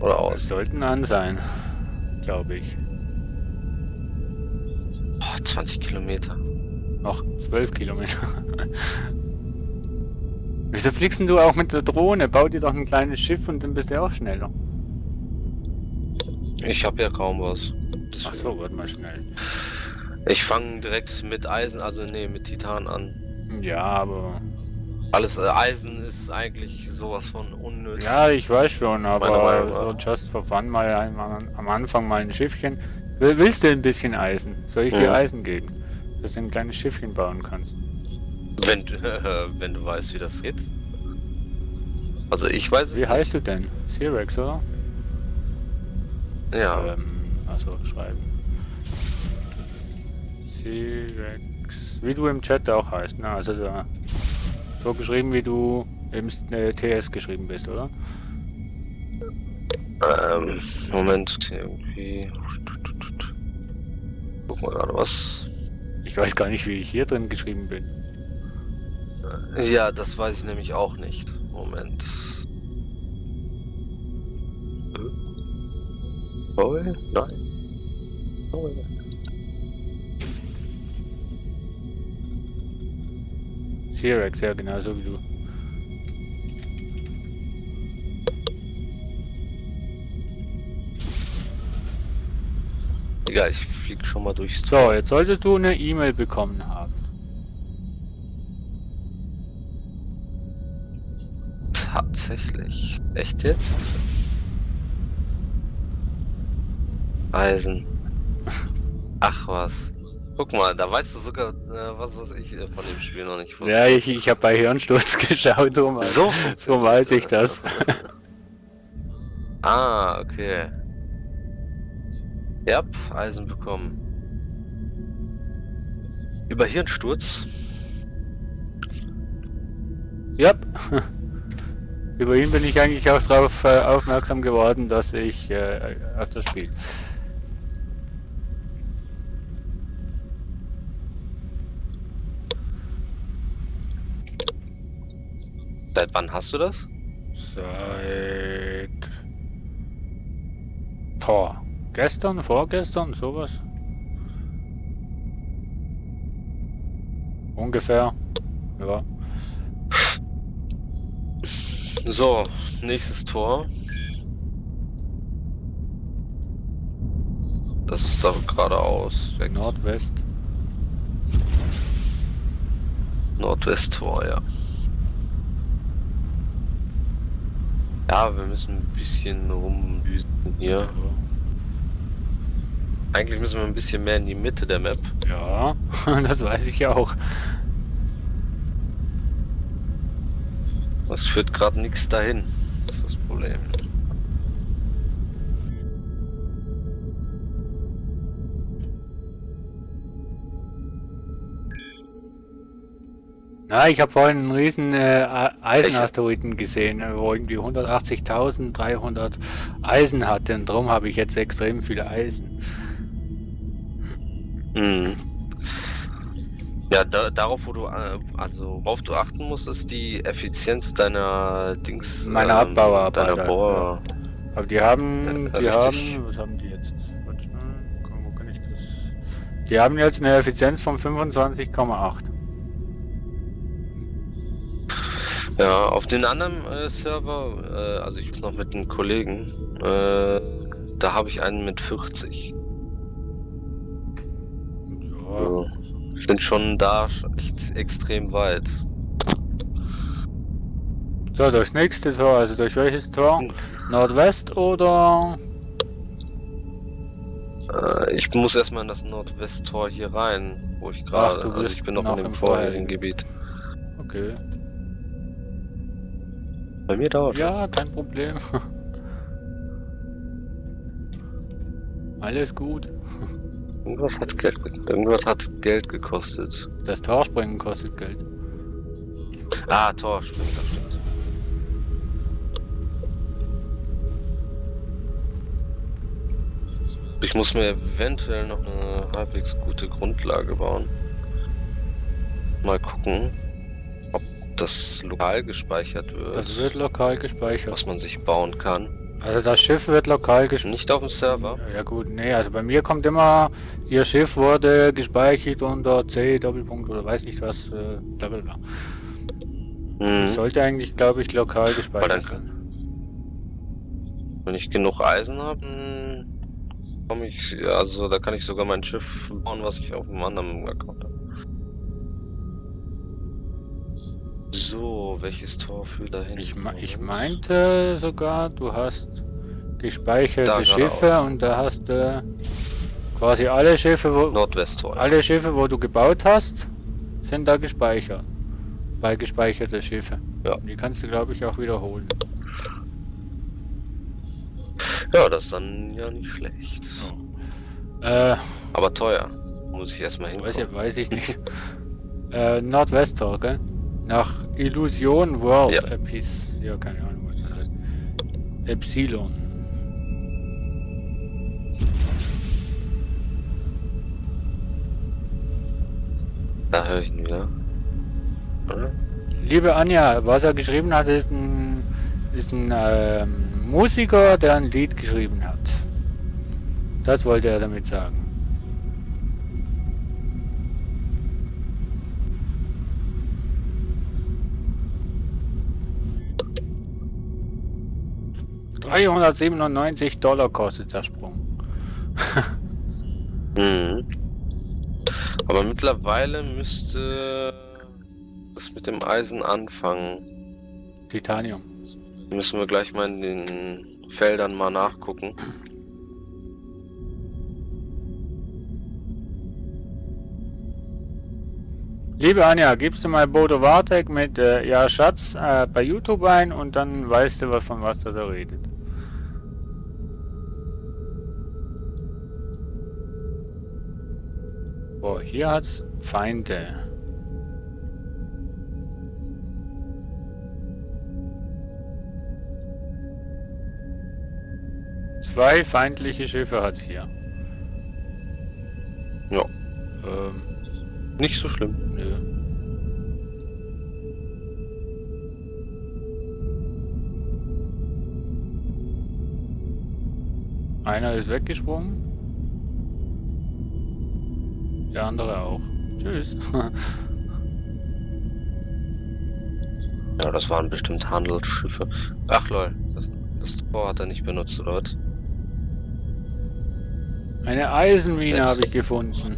Oder Das aus? sollten an sein, glaube ich. Boah, 20 Kilometer. Noch 12 Kilometer. Wieso fliegst denn du auch mit der Drohne? Bau dir doch ein kleines Schiff und dann bist du auch schneller. Ich habe ja kaum was. Ach so, warte mal schnell. Ich fange direkt mit Eisen, also nee, mit Titan an. Ja, aber... Alles Eisen ist eigentlich sowas von unnütz. Ja, ich weiß schon, Meiner aber Meinung so nach. just for fun mal am Anfang mal ein Schiffchen. Willst du ein bisschen Eisen? Soll ich dir Ja. Eisen geben? Dass du ein kleines Schiffchen bauen kannst. Wenn du weißt, wie das geht. Also ich weiß es Wie heißt du denn? Sirex, oder? nicht. Ja. Also schreiben. Sirex. Wie du im Chat auch heißt, ne? Also so geschrieben, wie du im TS geschrieben bist, oder? Moment, irgendwie. Guck mal gerade was. Ich weiß gar nicht, wie ich hier drin geschrieben bin. Ja, das weiß ich nämlich auch nicht. Moment. Oh, nein. Oh, Sirex, ja genau so wie du. Egal, ich flieg schon mal durchs So, jetzt solltest du eine E-Mail bekommen haben. Tatsächlich. Echt jetzt? Eisen. Ach was. Guck mal, da weißt du sogar, was ich von dem Spiel noch nicht wusste. Ja, ich habe bei Hirnsturz geschaut, so weiß ich das. Ah, okay. Ja, Eisen bekommen. Über Hirnsturz? Ja. Über ihn bin ich eigentlich auch darauf aufmerksam geworden, dass ich auf das Spiel. Seit wann hast du das? Seit gestern, vorgestern, sowas. Ungefähr. Ja. So, nächstes Tor. Das ist doch geradeaus. Weg. Nordwest. Nordwesttor, ja. Ja, wir müssen ein bisschen rumdüsen hier. Eigentlich müssen wir ein bisschen mehr in die Mitte der Map. Ja, das weiß ich auch. Es führt gerade nichts dahin. Das ist das Problem. Na, ich habe vorhin einen riesen Eisenasteroiden gesehen, wo irgendwie 180.300 Eisen hatte und darum habe ich jetzt extrem viele Eisen. Mhm. Ja, darauf, worauf du achten musst, ist die Effizienz deiner Meiner Abbauarbeiter, deiner Bohrer. Aber die haben, Ja, richtig. was haben die jetzt? Warte schnell, gucken Die haben jetzt eine Effizienz von 25,8. Ja, auf den anderen Server, also ich bin noch mit einem Kollegen, da habe ich einen mit 40. Ja, Also, sind schon da echt extrem weit. so, durchs nächste Tor, also durch welches Tor? Nordwest oder? Ich muss erstmal in das Nordwesttor hier rein, wo ich Ach, gerade, du also bist ich bin noch noch in dem im vorherigen vorherigen. Gebiet. Okay. Bei mir dauert Ja, kein Problem. Alles gut. Irgendwas hat Geld gekostet. Das Torspringen kostet Geld. Ah, Tor, stimmt, das stimmt. Ich muss mir eventuell noch eine halbwegs gute Grundlage bauen. Mal gucken, ob das lokal gespeichert wird, Das wird lokal gespeichert. was man sich bauen kann. Also das Schiff wird lokal gespeichert. Nicht auf dem Server. Ja gut, nee, also bei mir kommt immer, Ihr Schiff wurde gespeichert unter C Doppelpunkt oder weiß nicht was, bla bla bla. Mhm. Sollte eigentlich, glaube ich, lokal Aber gespeichert dann- sein. Wenn ich genug Eisen habe, komme ich, also da kann ich sogar mein Schiff bauen, was ich auf einem anderen Account habe. So, welches Tor führt dahin? Ich meinte sogar, du hast gespeicherte Da Schiffe geradeaus. und da hast du quasi alle Schiffe, Nordwesttor. wo du gebaut hast, sind da gespeichert. Bei gespeicherte Schiffe. Ja. Die kannst du, glaube ich, auch wiederholen. Ja, das ist dann ja nicht schlecht. Aber teuer. Muss ich erstmal hinkommen. Weiß ich nicht. Nordwesttor, gell? Nach Illusion World. Ja. Ja, keine Ahnung, was das heißt. Epsilon. Da höre ich ihn wieder. Oder? Liebe Anja, was er geschrieben hat, ist ein Musiker, der ein Lied geschrieben hat. Das wollte er damit sagen. $397 kostet der Sprung. Mhm. Aber mittlerweile müsste das mit dem Eisen anfangen. Titanium. Müssen wir gleich mal in den Feldern mal nachgucken. Liebe Anja, gibst du mal Bodo Wartek mit Ja Schatz bei YouTube ein und dann weißt du, von was da redet. Boah, hier hat's Feinde. Zwei feindliche Schiffe hat's hier. Ja. Nicht Nicht so schlimm. nö. Einer ist weggesprungen. Der andere auch. Tschüss. Ja, das waren bestimmt Handelsschiffe. Ach lol, das Tor hat er nicht benutzt, oder was? Eine Eisenmine Jetzt. habe ich gefunden.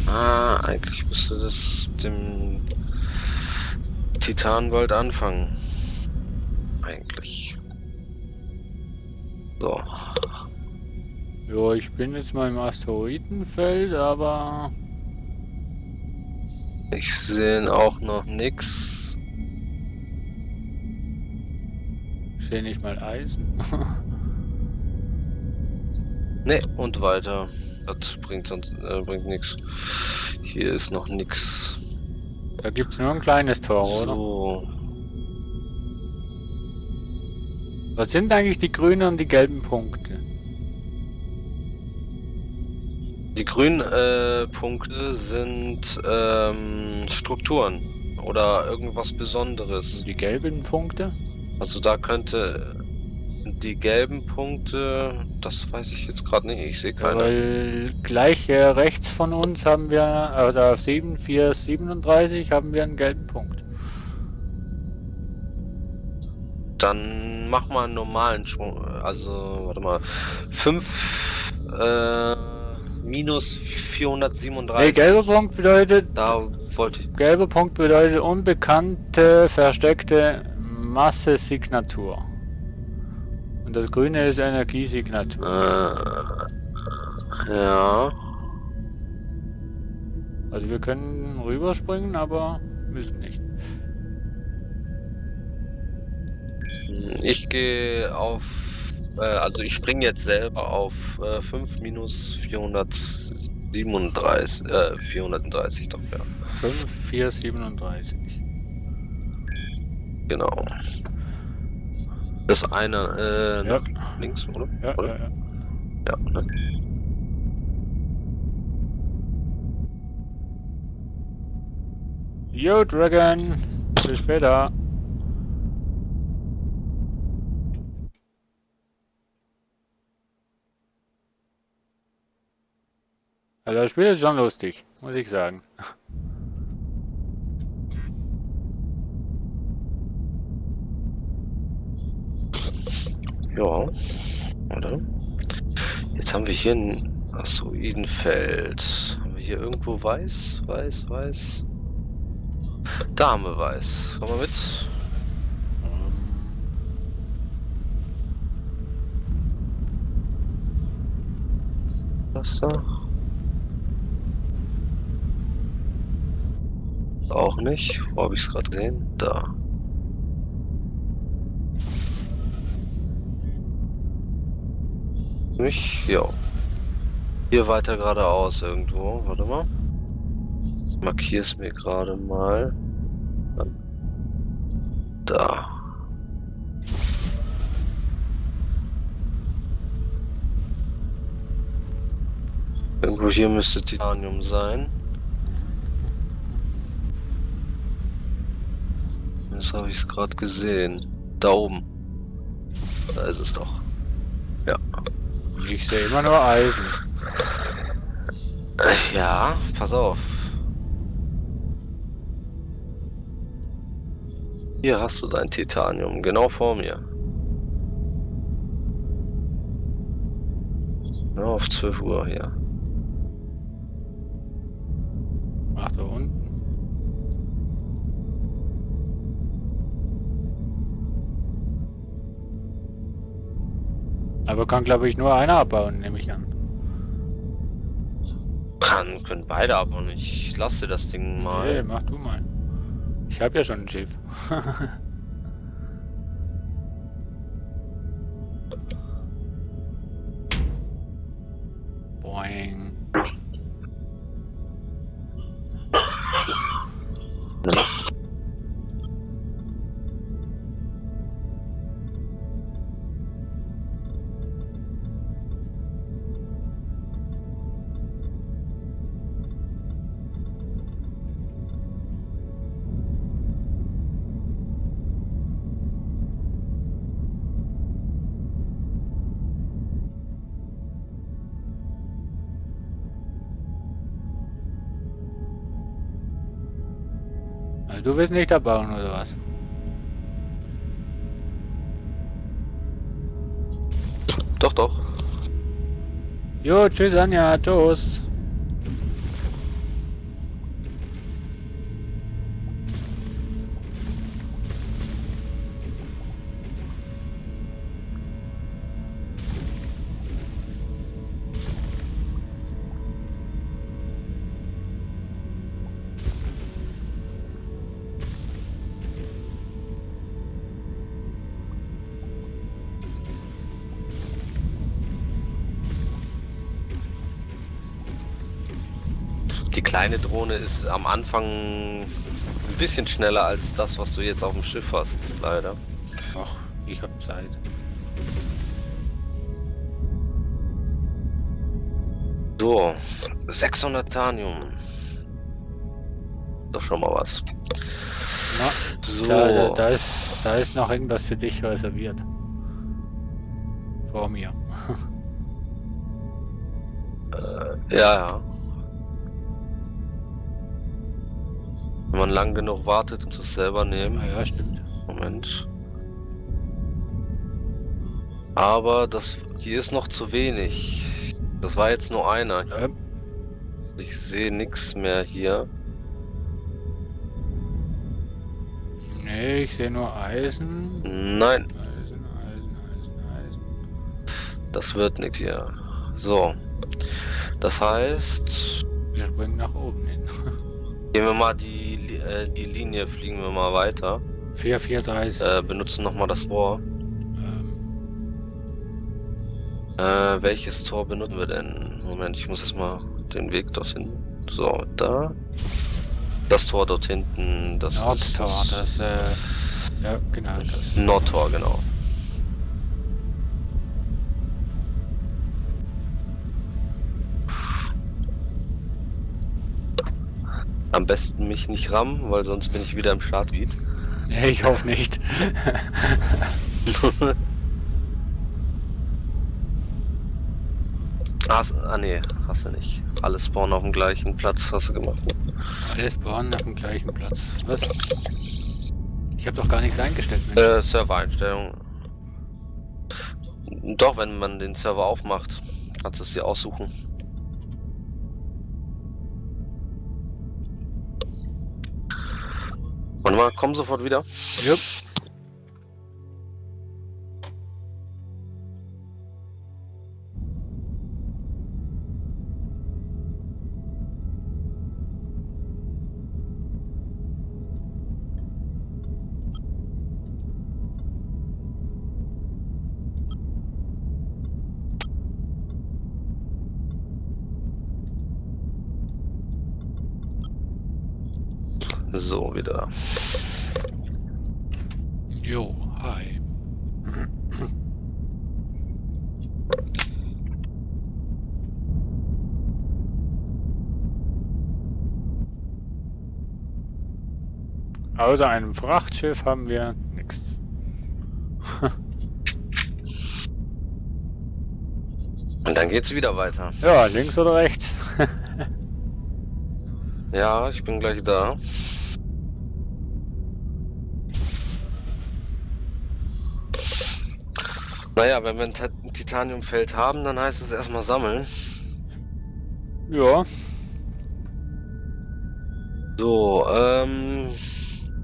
Ah, eigentlich müsste das mit dem Titangold anfangen. Eigentlich. So. Jo, ich bin jetzt mal im Asteroidenfeld, aber Ich sehe auch noch nix. ich sehe nicht mal Eisen. Ne, und weiter. Das bringt sonst bringt nix. Hier ist noch nix. Da gibt's nur ein kleines Tor, oder? So. Was sind eigentlich die grünen und die gelben Punkte? Die grünen Punkte sind Strukturen oder irgendwas Besonderes. Und die gelben Punkte? Also da könnte die gelben Punkte, das weiß ich jetzt gerade nicht, ich sehe Ja, keine. weil gleich rechts von uns haben wir, also auf 7, 4, 37 haben wir einen gelben Punkt. Dann mach mal einen normalen Schwung, also warte mal, 5 minus 437. Nee, gelber Punkt bedeutet, Da wollte ich. gelber Punkt bedeutet unbekannte, versteckte Massesignatur. Und das grüne ist Energiesignatur. Ja. Also wir können rüberspringen, aber müssen nicht. Ich gehe auf, also ich springe jetzt selber auf 5 minus 437, 430 doch, ja. 5, 4, 37. Genau. Das eine, Ja. nach links, oder? Ja, oder? ja, ja. Ja, ne? Yo, Dragon. Bis später. Also das Spiel ist schon lustig, muss ich sagen. Ja. Warte. Jetzt haben wir hier ein Asteroidenfeld. Haben wir hier irgendwo weiß? Weiß? Da haben wir weiß. Komm mal mit. Das da? Auch nicht. Wo habe ich es gerade gesehen? Da. Nicht? Ja. Hier weiter geradeaus irgendwo. Warte mal. Ich markiere es mir gerade mal. Da. Irgendwo hier müsste Titanium sein. Das habe ich es gerade gesehen. Da oben. Da ist es doch. Ja. Ich sehe immer nur Eisen. Ja, pass auf. Hier hast du dein Titanium, genau vor mir. Ja, auf 12 Uhr hier. Ach, da unten. Aber kann, glaube ich, nur einer abbauen, nehme ich an. Können beide aber nicht. Ich lasse dir das Ding mal. Nee, mach du mal. Ich habe ja schon ein Schiff. Boing. Also du willst nicht abbauen, oder was? Doch, doch. Jo, tschüss Anja, tschüss. Die kleine Drohne ist am Anfang ein bisschen schneller als das, was du jetzt auf dem Schiff hast, leider. Ach, ich hab Zeit. So, 600 Tanium. Doch schon mal was. Na, So. da ist Da ist noch irgendwas für dich reserviert. Vor mir. Ja, ja. Wenn man lang genug wartet und es selber nehmen. Ah ja, stimmt. Moment. Aber das hier ist noch zu wenig. Das war jetzt nur einer. Ja. Ich sehe nichts mehr hier. Nee, ich sehe nur Eisen. Nein, Eisen, Eisen, Eisen, Eisen. das wird nichts hier. So. Das heißt, Wir springen nach oben hin. gehen wir mal die Linie, fliegen wir mal weiter. 4,430. Benutzen nochmal das Tor. Welches Tor benutzen wir denn? Moment, ich muss jetzt mal den Weg dorthin. So, da. Das Tor dort hinten, das Nordtor, ist das, ja, genau, das. Nordtor, genau. Am besten mich nicht rammen, weil sonst bin ich wieder im Startgebiet. Nee, ich hoffe nicht. Nee, hast du nicht. Alle spawnen auf dem gleichen Platz, hast du gemacht. Alle spawnen auf dem gleichen Platz. Was? Ich habe doch gar nichts eingestellt, Mensch. Server-Einstellungen. Doch, wenn man den Server aufmacht, kannst du es dir aussuchen. Warte mal, komm sofort wieder. Jupp. So, wieder. Jo, hi. Außer einem Frachtschiff haben wir nichts. Und dann geht's wieder weiter. Ja, links oder rechts? Ja, ich bin gleich da. Naja, wenn wir ein Titaniumfeld haben, dann heißt es erstmal sammeln. Ja. So,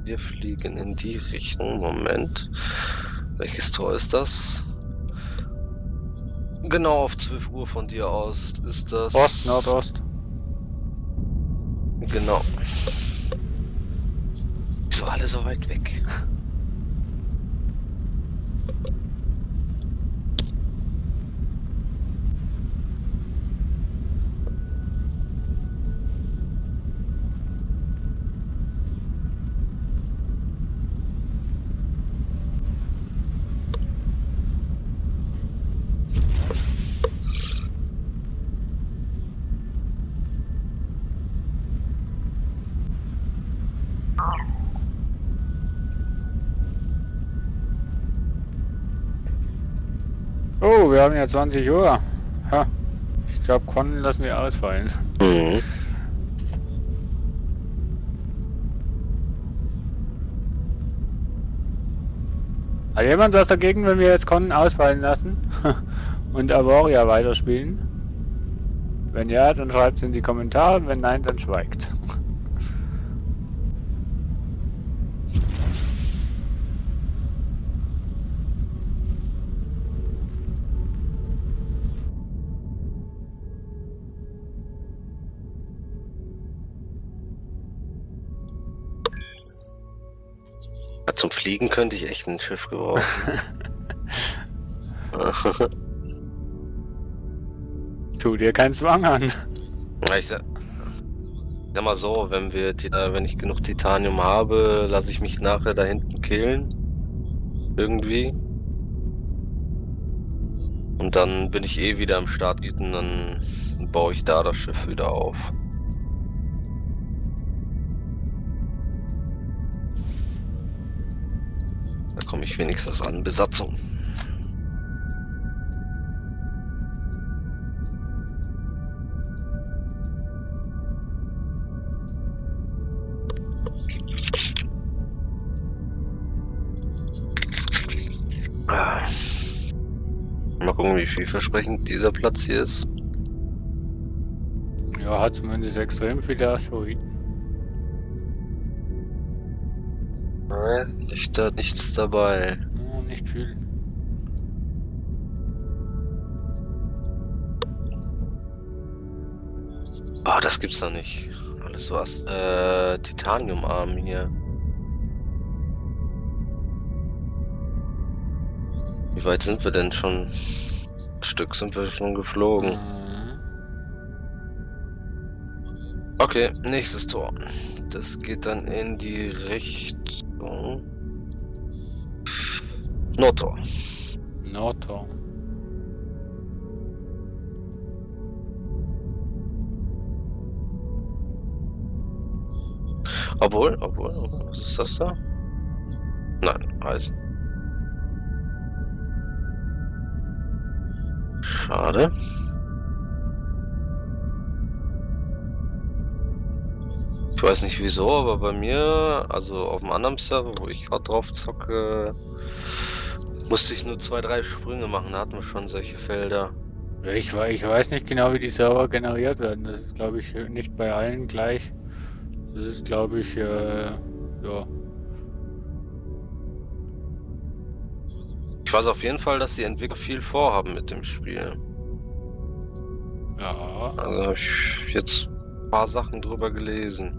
wir fliegen in die Richtung. Moment. Welches Tor ist das? Genau auf 12 Uhr von dir aus ist das. Ost, Nordost. Genau. Wieso alle so weit weg? Oh, wir haben ja 20 Uhr. Ha. Ich glaube, Con lassen wir ausfallen. Mhm. Hat jemand was dagegen, wenn wir jetzt Con ausfallen lassen und Avoria weiterspielen? Wenn ja, dann schreibt es in die Kommentare, wenn nein, dann schweigt. Zum Fliegen könnte ich echt ein Schiff gebrauchen. Tu dir keinen Zwang an. Ich sag mal so, wenn ich genug Titanium habe, lasse ich mich nachher da hinten killen. Irgendwie. Und dann bin ich eh wieder am Startgebiet und dann baue ich da das Schiff wieder auf. komme ich wenigstens an Besatzung. Ah. Mal gucken, wie vielversprechend dieser Platz hier ist. Ja, hat zumindest extrem viele Asteroiden. Nein, nichts dabei. Oh, nicht viel. Ah, das gibt's doch nicht. Alles was. Titaniumarm hier. Wie weit sind wir denn schon? Ein Stück sind wir schon geflogen. Mhm. Okay, nächstes Tor. Das geht dann in die Richtung Nordtor. Nordtor. Obwohl, was ist das da? Nein, Eisen. Schade. Ich weiß nicht wieso, aber bei mir, also auf dem anderen Server, wo ich gerade drauf zocke, musste ich nur 2, 3 Sprünge machen. Da hatten wir schon solche Felder. Ja, ich weiß nicht genau, wie die Server generiert werden. Das ist, glaube ich, nicht bei allen gleich. Das ist, glaube ich, ja. Ich weiß auf jeden Fall, dass die Entwickler viel vorhaben mit dem Spiel. Ja. Also habe ich jetzt ein paar Sachen drüber gelesen.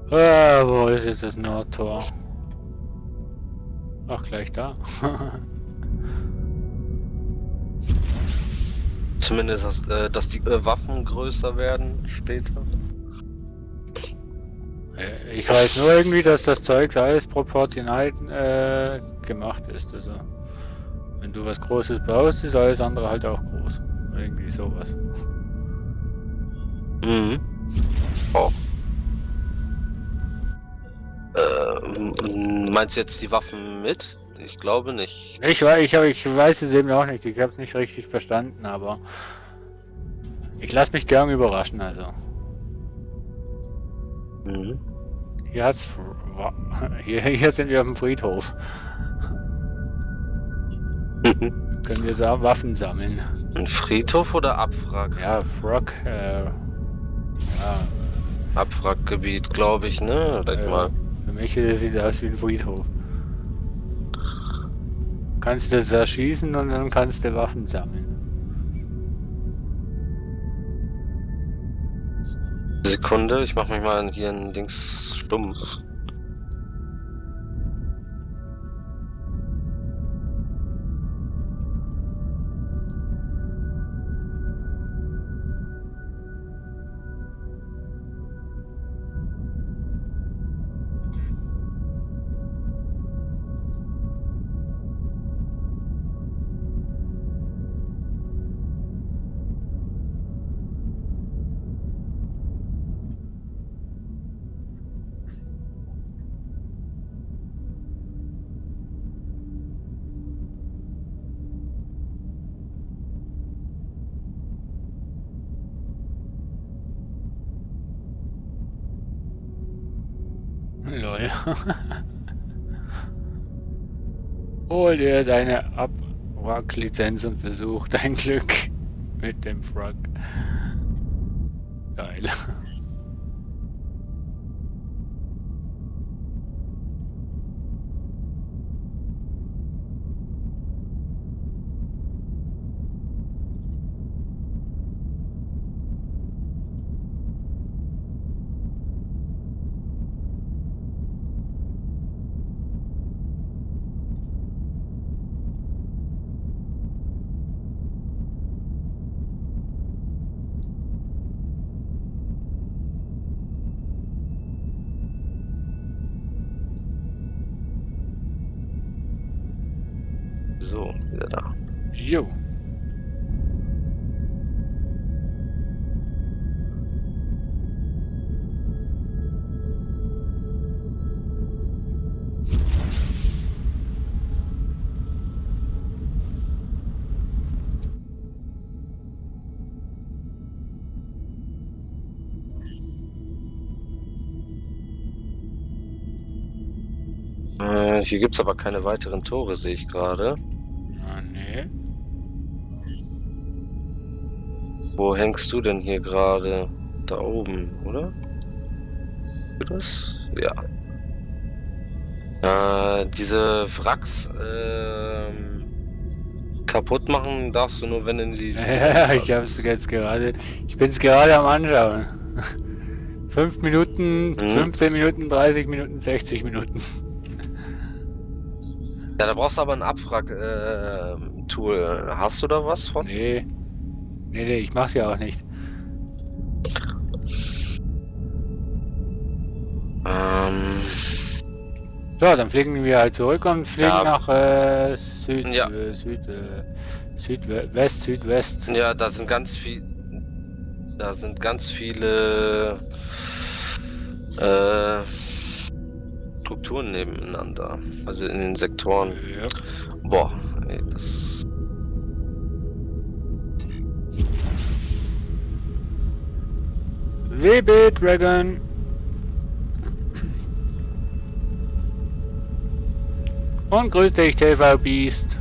Wo ist jetzt das Nordtor? Ach, gleich da. Zumindest, dass die Waffen größer werden später. Ich weiß nur irgendwie, dass das Zeug alles proportional gemacht ist. Also, wenn du was Großes baust, ist alles andere halt auch groß. Irgendwie sowas. Mhm. Oh. Meinst du jetzt die Waffen mit? Ich glaube nicht. Ich weiß es eben auch nicht. Ich habe es nicht richtig verstanden, aber ich lasse mich gern überraschen. Also Mhm. hier sind wir auf dem Friedhof. Können wir da Waffen sammeln? Ein Friedhof oder Abwrack? Ja, Frog. Ja, Abwrackgebiet, glaube ich, ne? Denk mal. für mich sieht es aus wie ein Friedhof. Kannst du da schießen und dann kannst du Waffen sammeln. Sekunde, ich mache mich mal hier ein Dings stumm. Lol. Hol dir deine Abwrack-Lizenz und versuch dein Glück mit dem Frog. Geil. So, wieder da. Jo. Hier gibt es aber keine weiteren Tore, sehe ich gerade. Ah, nee. Wo hängst du denn hier gerade? Da oben, oder? Das? Ja. Diese Wracks kaputt machen darfst du nur, wenn du die. Ja, ich hab's jetzt gerade. Ich bin's gerade am Anschauen. 5 Minuten, 15 Minuten, 30 Minuten, 60 Minuten. Ja, da brauchst du aber ein Abwrack-Tool. Hast du da was von? Nee. Nee, ich mach's ja auch nicht. So, dann fliegen wir halt zurück und fliegen Ja. nach Ja. Südwest. Ja, da sind ganz viele Strukturen nebeneinander. Also in den Sektoren. Ja. Boah, ey, das. WB Dragon. Und grüß dich, TV Beast.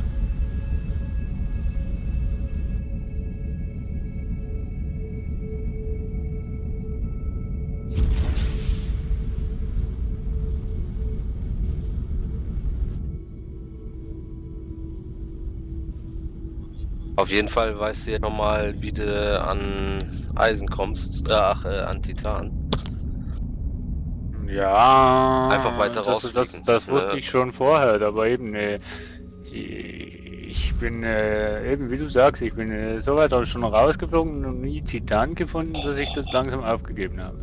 Auf jeden Fall weißt du jetzt nochmal, wie du an Eisen kommst. An Titan. Ja. Einfach weiter das rausfliegen. das wusste ich schon vorher, aber eben, ich bin, eben wie du sagst, ich bin so weit auch schon rausgeflogen und nie Titan gefunden, dass ich das langsam aufgegeben habe.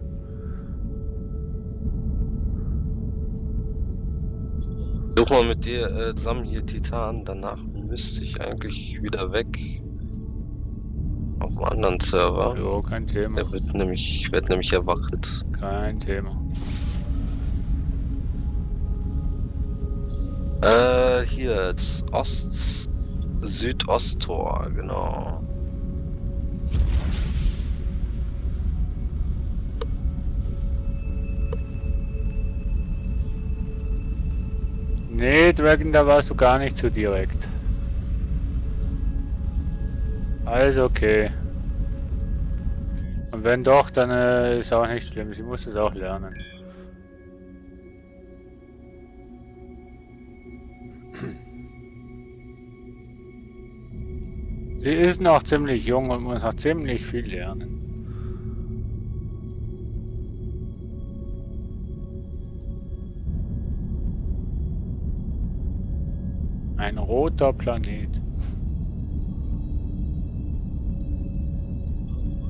Such mal mit dir zusammen hier Titan, danach müsste ich eigentlich wieder weg. Auf einem anderen Server. Jo, kein Thema. Ich werde nämlich erwacht. Kein Thema. Hier, das Südosttor, genau. Nee, Dragon, da warst du gar nicht so direkt. Alles okay. Und wenn doch, dann ist auch nicht schlimm. Sie muss es auch lernen. Sie ist noch ziemlich jung und muss noch ziemlich viel lernen. Ein roter Planet.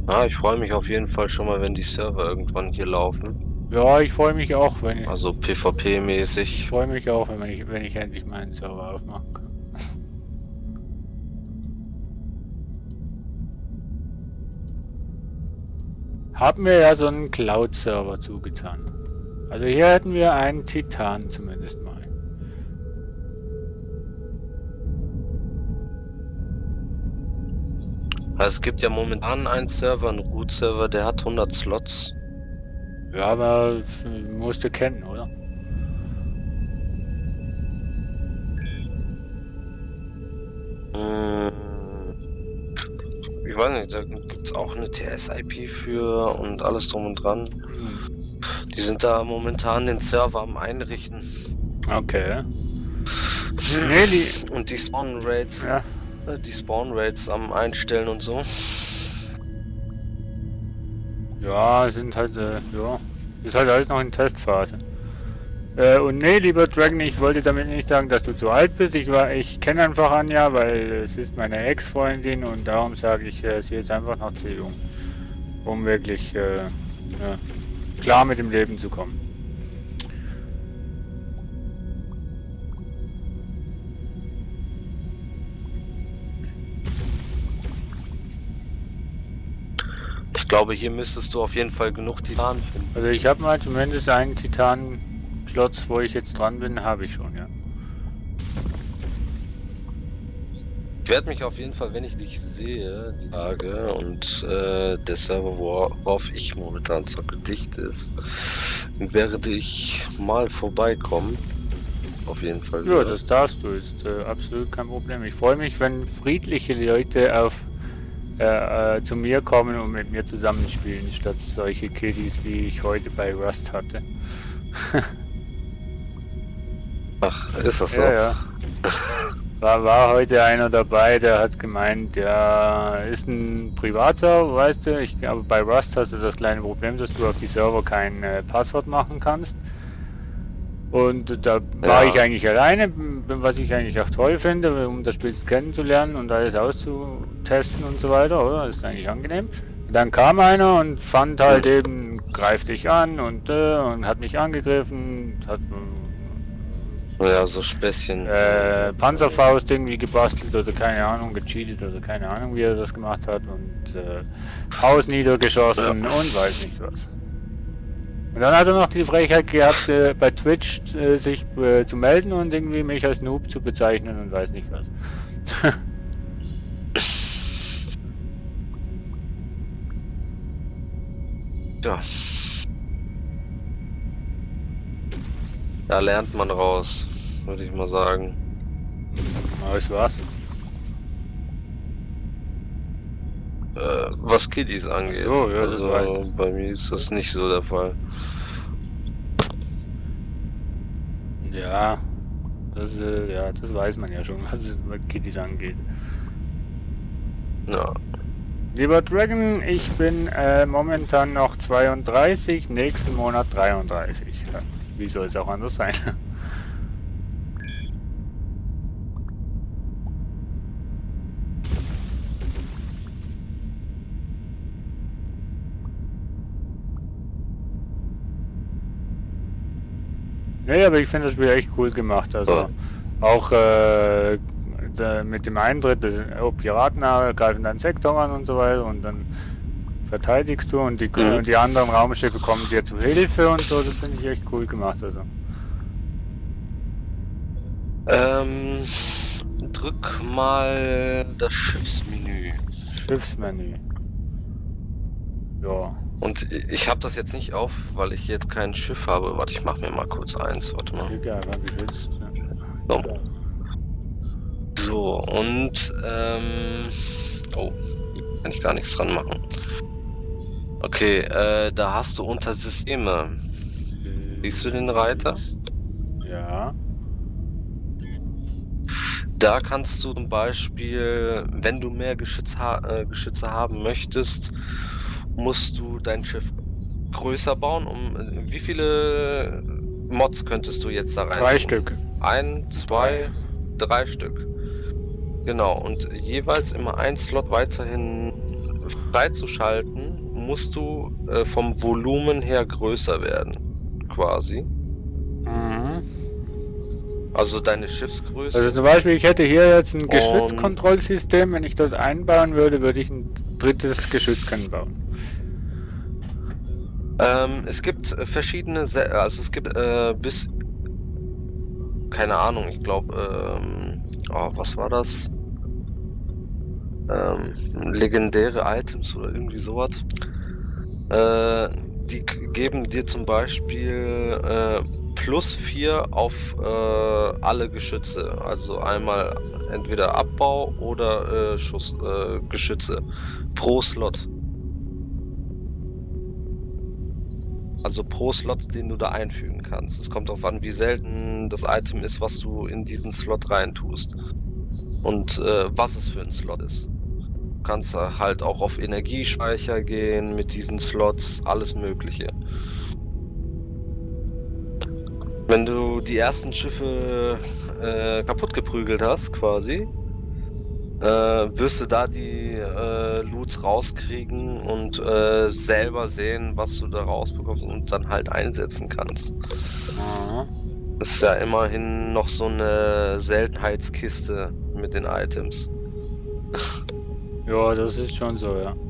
Ah, ich freue mich auf jeden Fall schon mal, wenn die Server irgendwann hier laufen. Ja, ich freue mich auch, wenn ich. Also Ich PvP-mäßig. freue mich auch, wenn ich endlich meinen Server aufmachen kann. Haben wir ja so einen Cloud-Server zugetan. Also hier hätten wir einen Titan zumindest mal. Also es gibt ja momentan einen Server, einen Root-Server, der hat 100 Slots. Ja, aber musst du kennen, oder? Ich weiß nicht, da gibt es auch eine TS-IP für und alles drum und dran. Die sind da momentan den Server am Einrichten. Okay. Nee, Und die Spawn-Rates, ja. am Einstellen und so. Ja, sind halt, ja. Ist halt alles noch in Testphase. Und nee, lieber Dragon, ich wollte damit nicht sagen, dass du zu alt bist. Ich kenne einfach Anja, weil es ist meine Ex-Freundin und darum sage ich, sie ist einfach noch zu jung, um wirklich ja, klar mit dem Leben zu kommen. Ich glaube, hier müsstest du auf jeden Fall genug Titan finden. Also ich habe mal zumindest einen Titan-Klotz, wo ich jetzt dran bin, habe ich schon, ja. Ich werde mich auf jeden Fall, wenn ich dich sehe, die Tage und der Server, worauf ich momentan zocke, dicht ist, werde ich mal vorbeikommen. auf jeden Fall. Ja, das darfst du, ist absolut kein Problem. Ich freue mich, wenn friedliche Leute zu mir kommen und mit mir zusammenspielen, statt solche Kiddies, wie ich heute bei Rust hatte. Ach, ist das so? Ja, ja. War heute einer dabei, der hat gemeint, ja, ist ein Privatserver, weißt du, aber bei Rust hast du das kleine Problem, dass du auf die Server kein Passwort machen kannst. Und da war ich eigentlich alleine, was ich eigentlich auch toll finde, um das Spiel kennenzulernen und alles auszutesten und so weiter, oder? Das ist eigentlich angenehm. Und dann kam einer und fand halt eben, greift dich an und hat mich angegriffen, hat Ja, so Späßchen. Panzerfaust irgendwie gebastelt oder keine Ahnung, gecheatet oder keine Ahnung, wie er das gemacht hat und Haus niedergeschossen und weiß nicht was. Und dann hat er noch die Frechheit gehabt, bei Twitch sich zu melden und irgendwie mich als Noob zu bezeichnen und weiß nicht was. Ja. Da lernt man raus, würde ich mal sagen. Weißt du was? Was Kiddies angeht. So, ja, das weiß Also bei mir ist das nicht so der Fall. Ja, das weiß man ja schon, was Kiddies angeht. Ja. Lieber Dragon, ich bin momentan noch 32, nächsten Monat 33. Ja, wie soll es auch anders sein? Nee, aber ich finde das Spiel echt cool gemacht. Also Ja. auch mit dem Eintritt, Piraten greifen deinen Sektor an und so weiter und dann verteidigst du und die anderen Raumschiffe kommen dir zu Hilfe und so, das finde ich echt cool gemacht. Also. Drück mal das Schiffsmenü. Schiffsmenü. Ja. Und ich habe das jetzt nicht auf, weil ich jetzt kein Schiff habe. Warte, ich mach mir mal kurz eins. Warte mal. Egal, wie willst. So. So, und oh, hier kann ich gar nichts dran machen. Okay, da hast du unter Systeme. Siehst du den Reiter? Ja. Da kannst du zum Beispiel, wenn du mehr Geschütze haben möchtest, musst du dein Schiff größer bauen. Wie viele Mods könntest du jetzt da rein? 3 Stück. 1, 2, 3 Stück. Genau, und jeweils immer ein Slot weiterhin freizuschalten, musst du vom Volumen her größer werden, quasi. Mhm. Also deine Schiffsgröße. Also zum Beispiel, ich hätte hier jetzt ein Geschützkontrollsystem, wenn ich das einbauen würde, würde ich ein drittes Geschütz können bauen. Es gibt verschiedene, also es gibt bis, keine Ahnung, ich glaube, oh, was war das? Legendäre Items oder irgendwie sowas. Die geben dir zum Beispiel +4 auf alle Geschütze. Also einmal entweder Abbau oder Geschütze pro Slot. Also pro Slot, den du da einfügen kannst. Es kommt darauf an, wie selten das Item ist, was du in diesen Slot reintust. Und was es für ein Slot ist. Du kannst halt auch auf Energiespeicher gehen mit diesen Slots, alles Mögliche. Wenn du die ersten Schiffe kaputt geprügelt hast, quasi, wirst du da die Loots rauskriegen und selber sehen, was du da rausbekommst und dann halt einsetzen kannst. Mhm. Das ist ja immerhin noch so eine Seltenheitskiste mit den Items. Ja, das ist schon so, ja. Und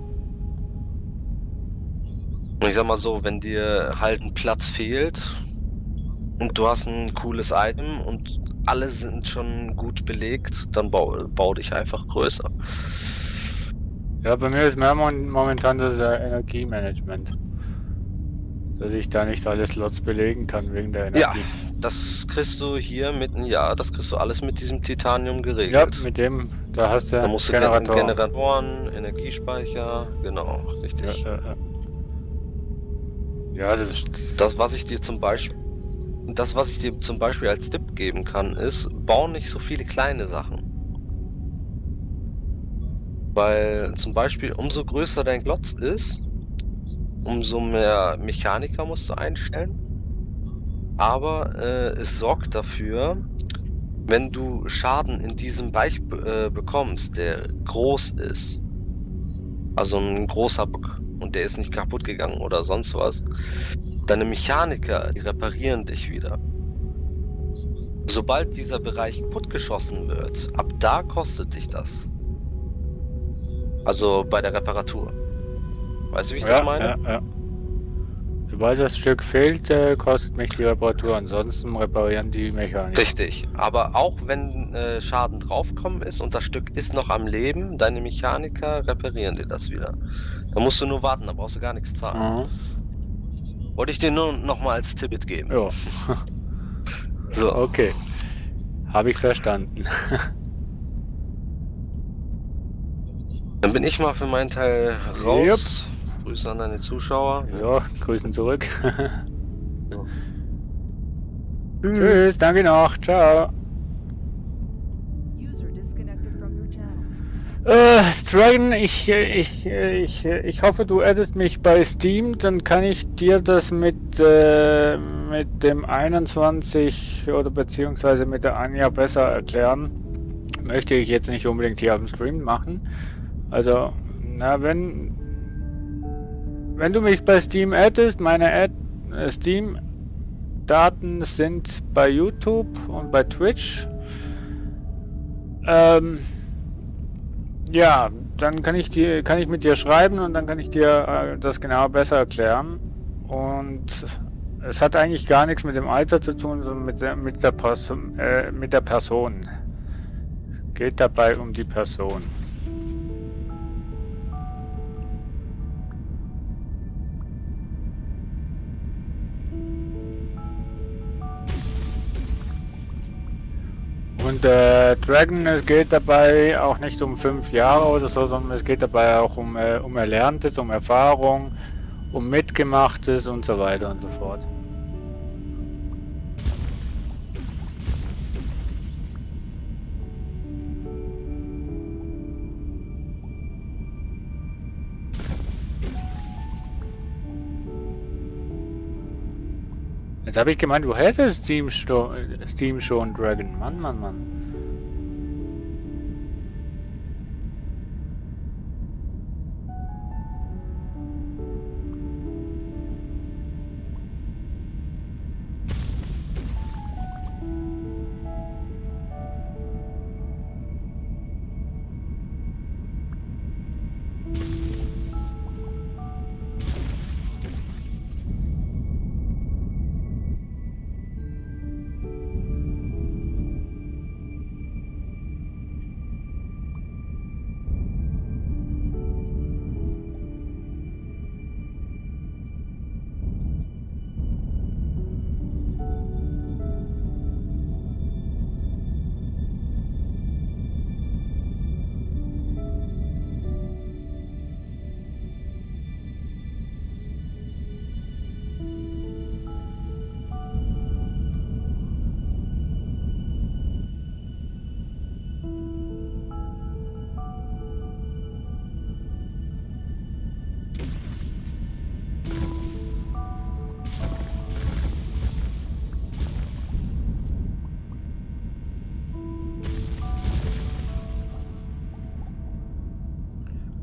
ich sag mal so, wenn dir halt ein Platz fehlt und du hast ein cooles Item und alle sind schon gut belegt, dann bau dich einfach größer. Ja, bei mir ist mehr momentan das Energiemanagement. Dass ich da nicht alle Slots belegen kann wegen der Energie. Ja, das kriegst du hier das kriegst du alles mit diesem Titanium Ja, geregelt. mit dem, da hast du Da musst du Generator. Generatoren, Energiespeicher, genau, richtig. Ja, das ist. Das, was ich dir zum Beispiel als Tipp geben kann, ist, bau nicht so viele kleine Sachen. Weil zum Beispiel, umso größer dein Glotz ist, umso mehr Mechaniker musst du einstellen. Aber es sorgt dafür, wenn du Schaden in diesem Bereich bekommst, der groß ist, also ein großer Bug und der ist nicht kaputt gegangen oder sonst was, deine Mechaniker, die reparieren dich wieder. Sobald dieser Bereich kaputtgeschossen wird, ab da kostet dich das. Also bei der Reparatur. Weißt du, wie ich das meine? Ja. Sobald das Stück fehlt, kostet mich die Reparatur. Ansonsten reparieren die Mechaniker. Richtig. Aber auch wenn Schaden draufkommen ist und das Stück ist noch am Leben, deine Mechaniker reparieren dir das wieder. Da musst du nur warten, da brauchst du gar nichts zahlen. Mhm. Wollte ich dir nur nochmal als Tipp mitgeben. Ja, So. okay. Habe ich verstanden. Dann bin ich mal für meinen Teil raus. Grüße an deine Zuschauer. Ja, Grüßen zurück. Tschüss, danke noch. Ciao. User disconnected from your channel. Dragon, ich hoffe, du addest mich bei Steam, dann kann ich dir das mit dem 21 oder beziehungsweise mit der Anja besser erklären. Möchte ich jetzt nicht unbedingt hier auf dem Stream machen. Also, na, wenn du mich bei Steam addest, meine Steam-Daten sind bei YouTube und bei Twitch. Ja, dann kann ich mit dir schreiben und dann kann ich dir das genau besser erklären. Und es hat eigentlich gar nichts mit dem Alter zu tun, sondern mit der Person. Geht dabei um die Person. Und Dragon, es geht dabei auch nicht um 5 Jahre oder so, sondern es geht dabei auch um Erlerntes, um Erfahrung, um Mitgemachtes und so weiter und so fort. Jetzt habe ich gemeint, du hättest Steam schon, Dragon. Mann.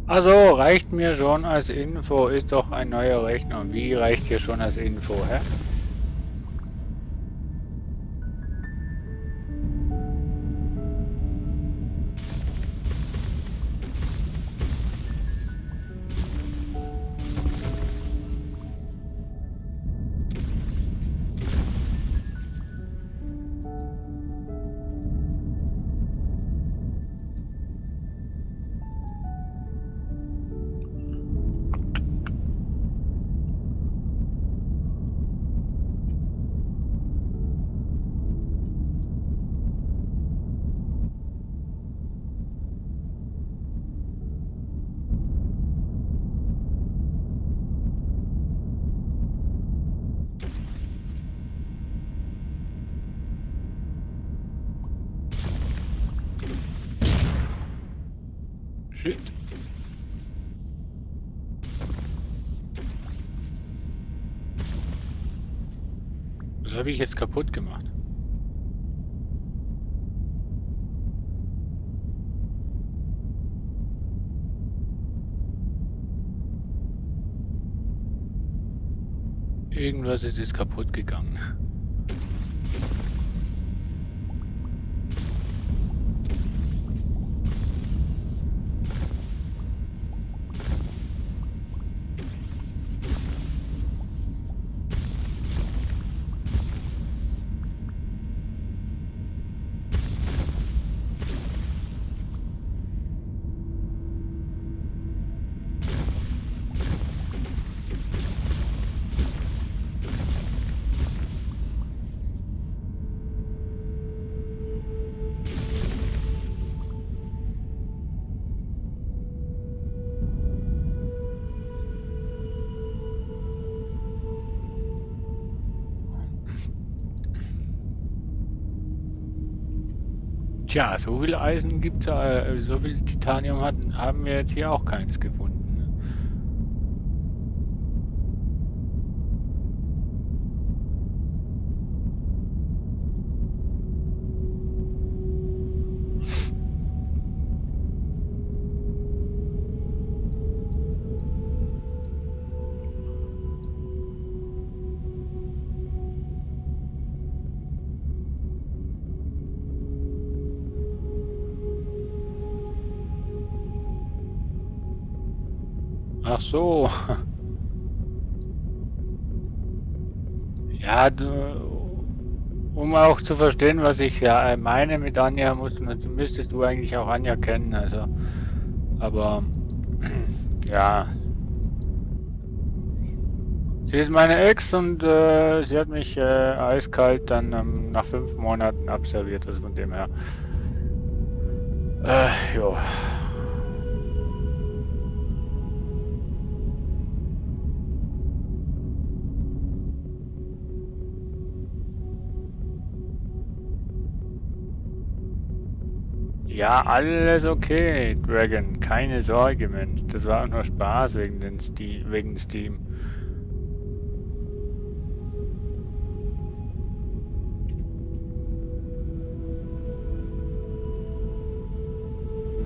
Also, reicht mir schon als Info, ist doch ein neuer Rechner. Wie reicht hier schon als Info, hä? Shit. Was habe ich jetzt kaputt gemacht? Irgendwas ist jetzt kaputt gegangen. Tja, so viel Eisen gibt's, so viel Titanium haben wir jetzt hier auch keins gefunden. Ne? Ach so. Ja, um auch zu verstehen, was ich ja meine mit Anja, müsstest du eigentlich auch Anja kennen. Also, aber ja, sie ist meine Ex und sie hat mich eiskalt dann nach 5 Monaten abserviert. Also von dem her, jo. Ja, alles okay, Dragon. Keine Sorge, Mensch. Das war auch nur Spaß wegen Steam.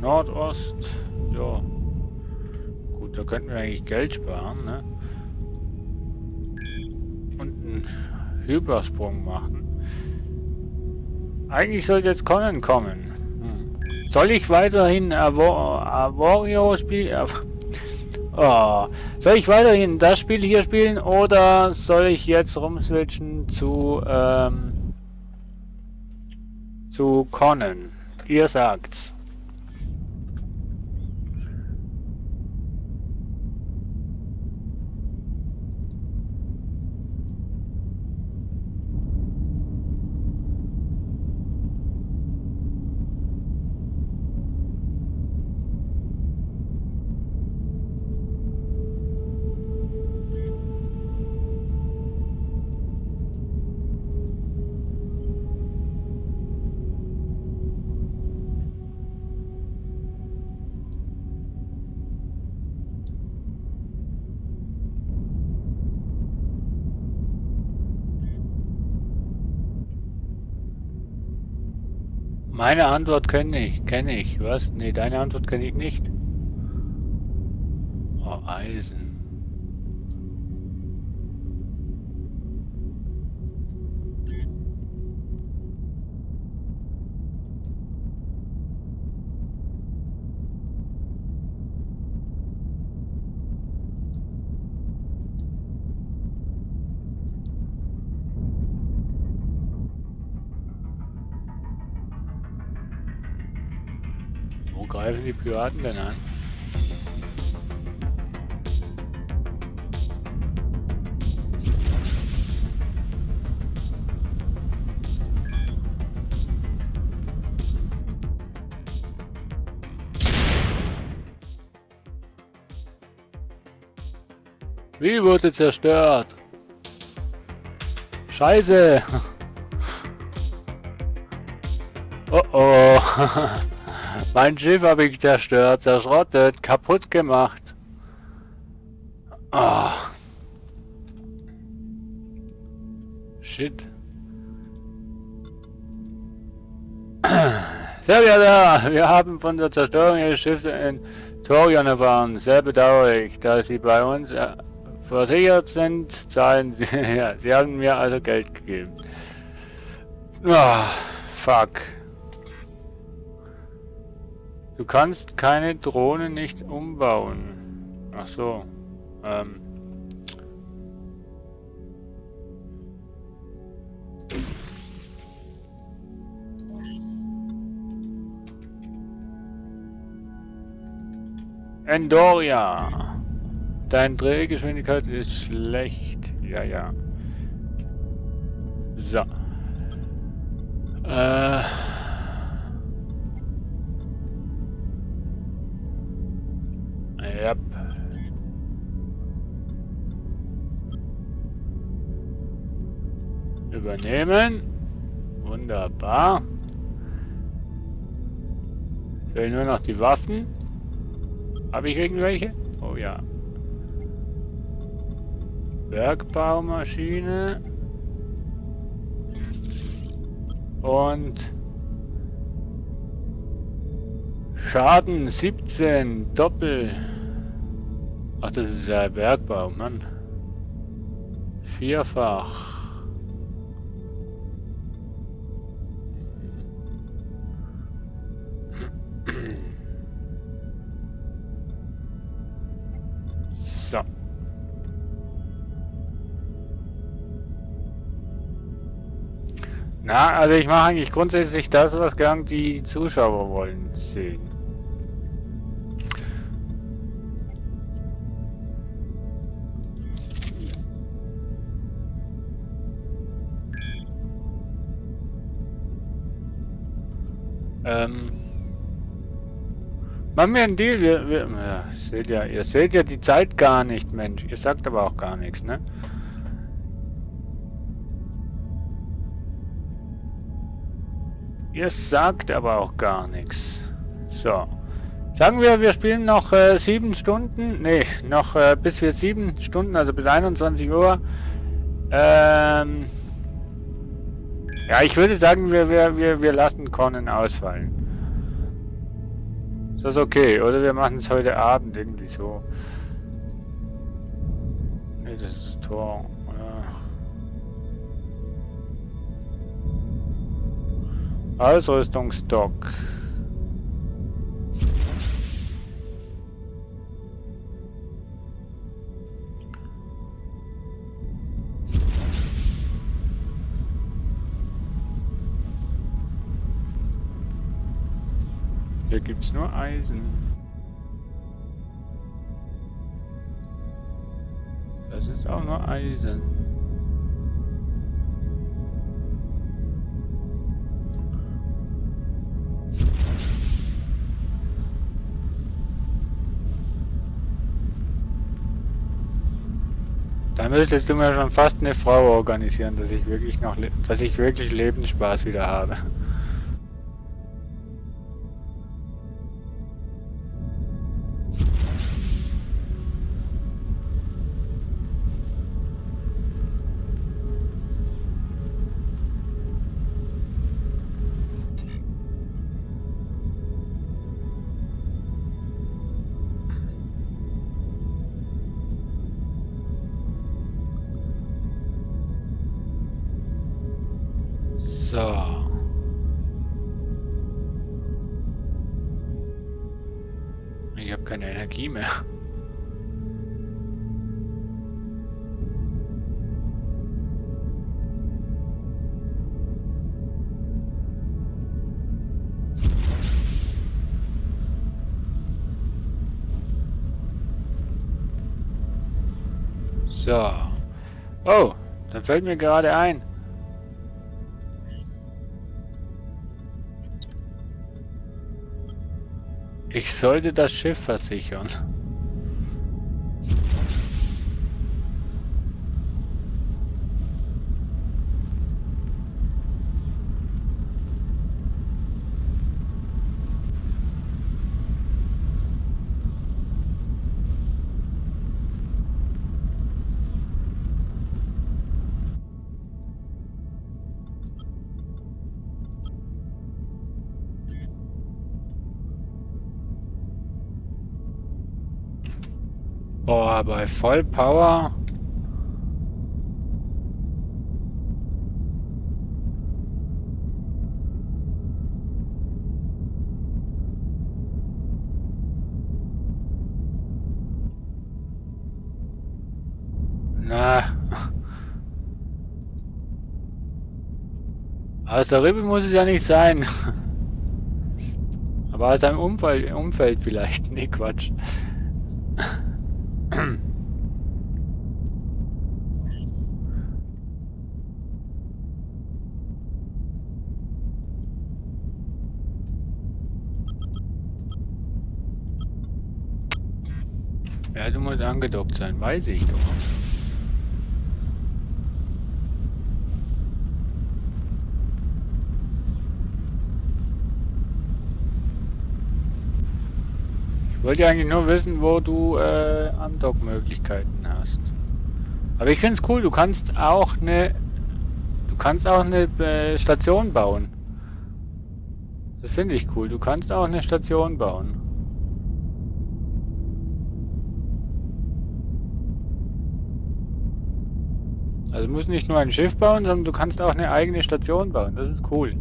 Nordost. Ja. Gut, da könnten wir eigentlich Geld sparen, ne? Und einen Hypersprung machen. Eigentlich sollte jetzt Conan kommen. Soll ich weiterhin Avorio spielen? Oh. Soll ich weiterhin das Spiel hier spielen oder soll ich jetzt rumswitchen zu Conan? Ihr sagt's. Meine Antwort kenne ich. Was? Nee, deine Antwort kenne ich nicht. Oh, Eisen. Wo greifen die Piraten denn an? Wie wurde zerstört? Scheiße! Oh oh! Mein Schiff habe ich zerstört, zerschrottet, kaputt gemacht. Ah. Shit. Sehr geehrter, wir haben von der Zerstörung Ihres Schiffs in Torion erfahren. Sehr bedauerlich, da Sie bei uns versichert sind, zahlen Sie. Ja, Sie haben mir also Geld gegeben. Ah, fuck. Du kannst keine Drohne nicht umbauen. Ach so. Endoria. Deine Drehgeschwindigkeit ist schlecht. Ja, ja. So. Yep. Übernehmen. Wunderbar. Fehlen nur noch die Waffen. Habe ich irgendwelche? Oh ja. Bergbaumaschine. Und Schaden 17, Doppel. Ach, das ist ja Bergbau, Mann. Vierfach. So. Na, also ich mache eigentlich grundsätzlich das, was gern die Zuschauer wollen sehen. Machen wir einen Deal. Ja, ihr seht ja die Zeit gar nicht, Mensch. Ihr sagt aber auch gar nichts, ne? Ihr sagt aber auch gar nichts. So. Sagen wir spielen noch 7 Stunden. Ne, noch bis wir 7 Stunden, also bis 21 Uhr. Ja, ich würde sagen, wir lassen Conan ausfallen. Ist das okay? Oder wir machen es heute Abend irgendwie so. Ne, das ist das Tor. Ausrüstungsstock. Hier gibt's nur Eisen. Das ist auch nur Eisen. Da müsstest du mir schon fast eine Frau organisieren, dass ich wirklich Lebensspaß wieder habe. So. Ich habe keine Energie mehr. So. Oh, dann fällt mir gerade ein. Ich sollte das Schiff versichern. Boah, bei Vollpower. Na. Aus der Rippe muss es ja nicht sein. Aber aus deinem Umfeld vielleicht. Nee, Quatsch. Ja, du musst angedockt sein, weiß ich doch. Ich wollte ja eigentlich nur wissen, wo du Andock-Möglichkeiten hast. Aber ich finde es cool, du kannst auch eine Station bauen. Das finde ich cool, du kannst auch eine Station bauen. Also du musst nicht nur ein Schiff bauen, sondern du kannst auch eine eigene Station bauen. Das ist cool.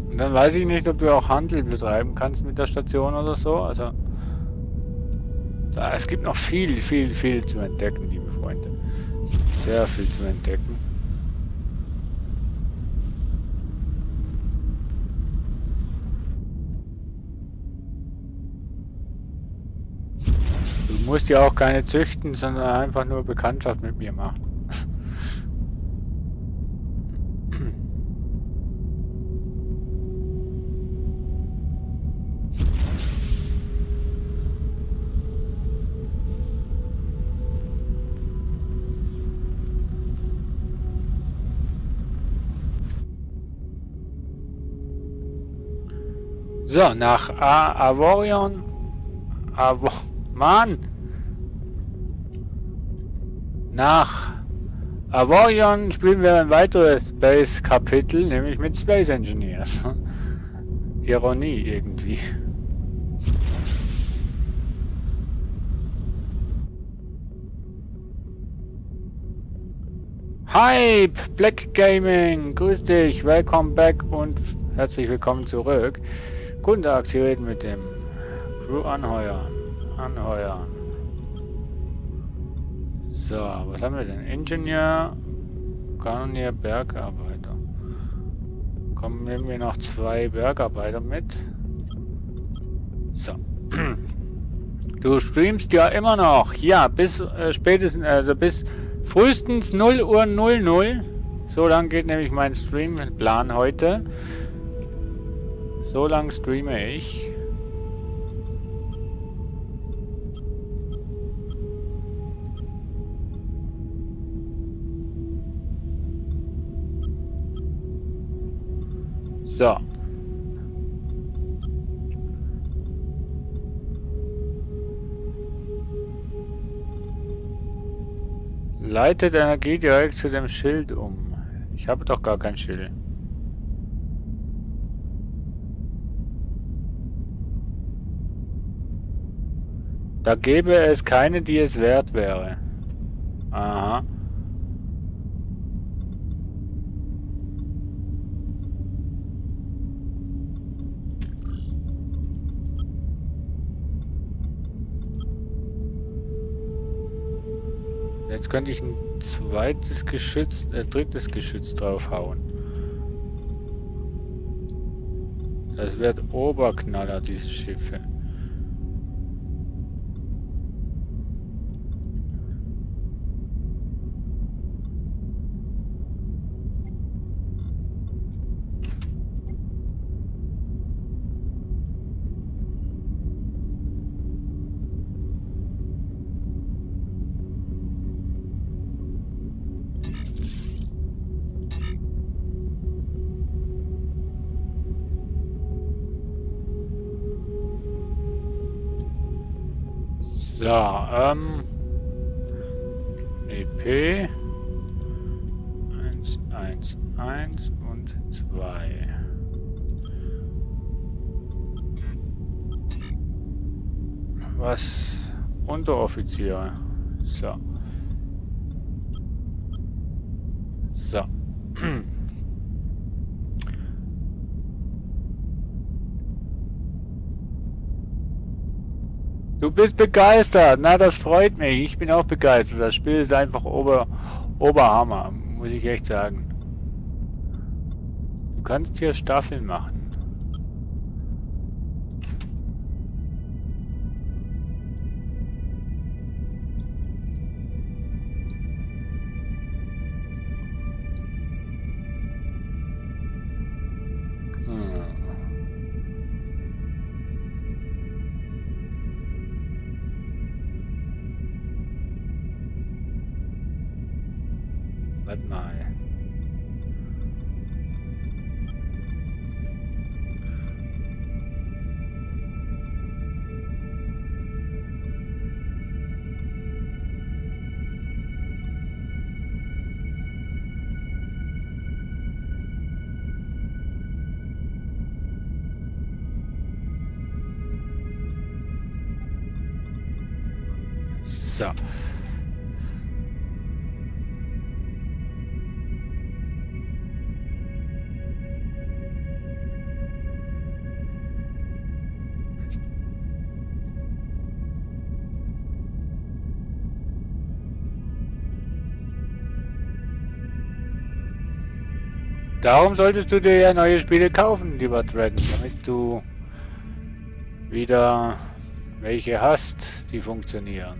Und dann weiß ich nicht, ob du auch Handel betreiben kannst mit der Station oder so. Also es gibt noch viel zu entdecken, liebe Freunde. Sehr viel zu entdecken. Du musst ja auch keine züchten, sondern einfach nur Bekanntschaft mit mir machen. So, nach Avorion. Mann! Nach Avorion spielen wir ein weiteres Space-Kapitel, nämlich mit Space Engineers. Ironie irgendwie. Hype! Black Gaming! Grüß dich! Welcome back und herzlich willkommen zurück. Guten Tag, Sie reden mit dem Crew anheuern. So, was haben wir denn? Ingenieur, Kanonier, Bergarbeiter. Kommen, nehmen wir noch 2 Bergarbeiter mit. So. Du streamst ja immer noch. Ja, bis spätestens, also bis frühestens 0 Uhr 00. So lang geht nämlich mein Streamplan heute. So lang streame ich. So. Leitet Energie direkt zu dem Schild um. Ich habe doch gar kein Schild. Da gäbe es keine, die es wert wäre. Aha. Jetzt könnte ich ein drittes Geschütz draufhauen. Das wird Oberknaller, diese Schiffe. So, EP 1, 1, 1 und 2. Was Unteroffiziere. So. So. Du bist begeistert. Na, das freut mich. Ich bin auch begeistert. Das Spiel ist einfach Oberhammer, muss ich echt sagen. Du kannst hier Staffeln machen. Warte mal. So. Darum solltest du dir ja neue Spiele kaufen, lieber Dragon, damit du wieder welche hast, die funktionieren.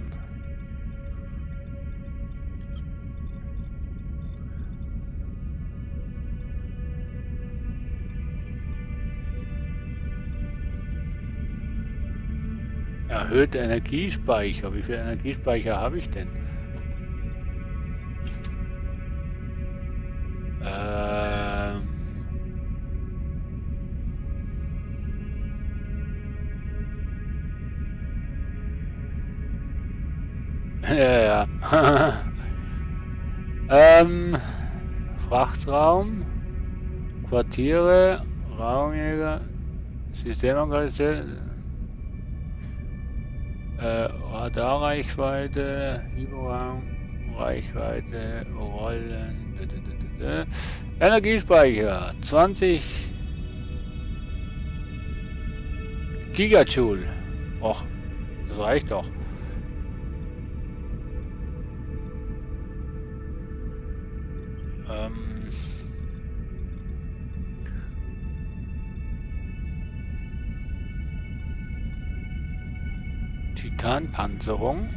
Erhöht Energiespeicher. Wie viel Energiespeicher habe ich denn? Ja, ja. Frachtraum, Quartiere, Raumjäger, Systemorganisation, Radarreichweite, Hyperraumreichweite, Rollen, Energiespeicher, 20 Gigajoule. Och, das reicht doch. Titanpanzerung.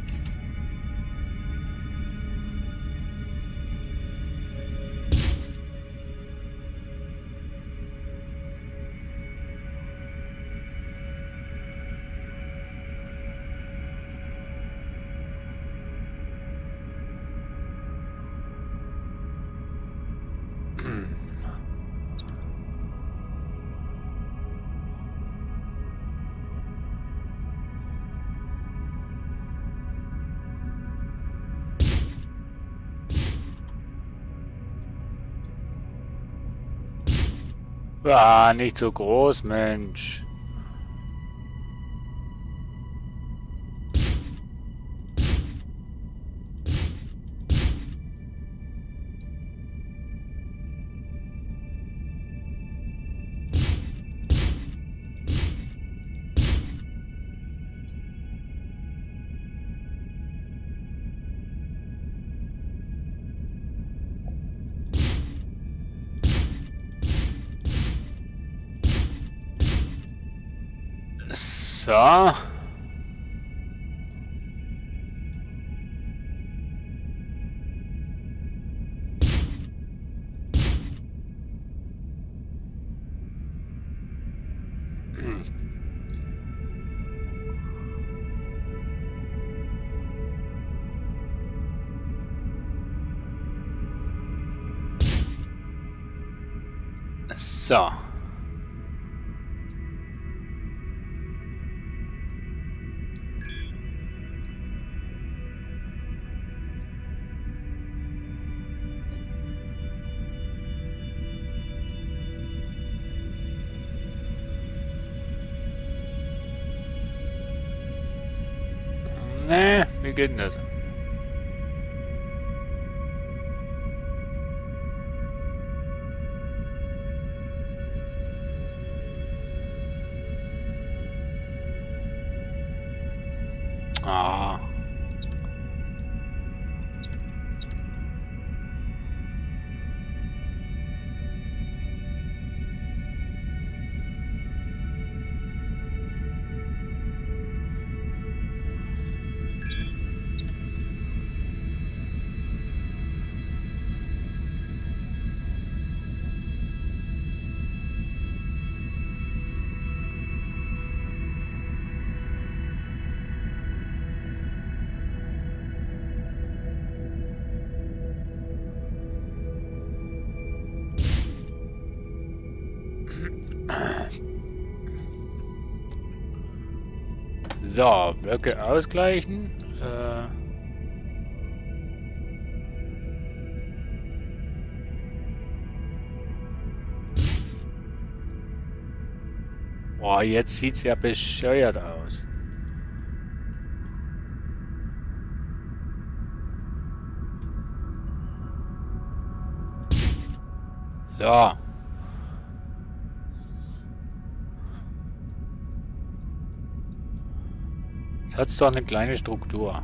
Ah, nicht so groß, Mensch. So. So. Nee, wie geht denn das? Ah. So, Blöcke ausgleichen. Boah, jetzt sieht's ja bescheuert aus. So. Das hat doch eine kleine Struktur.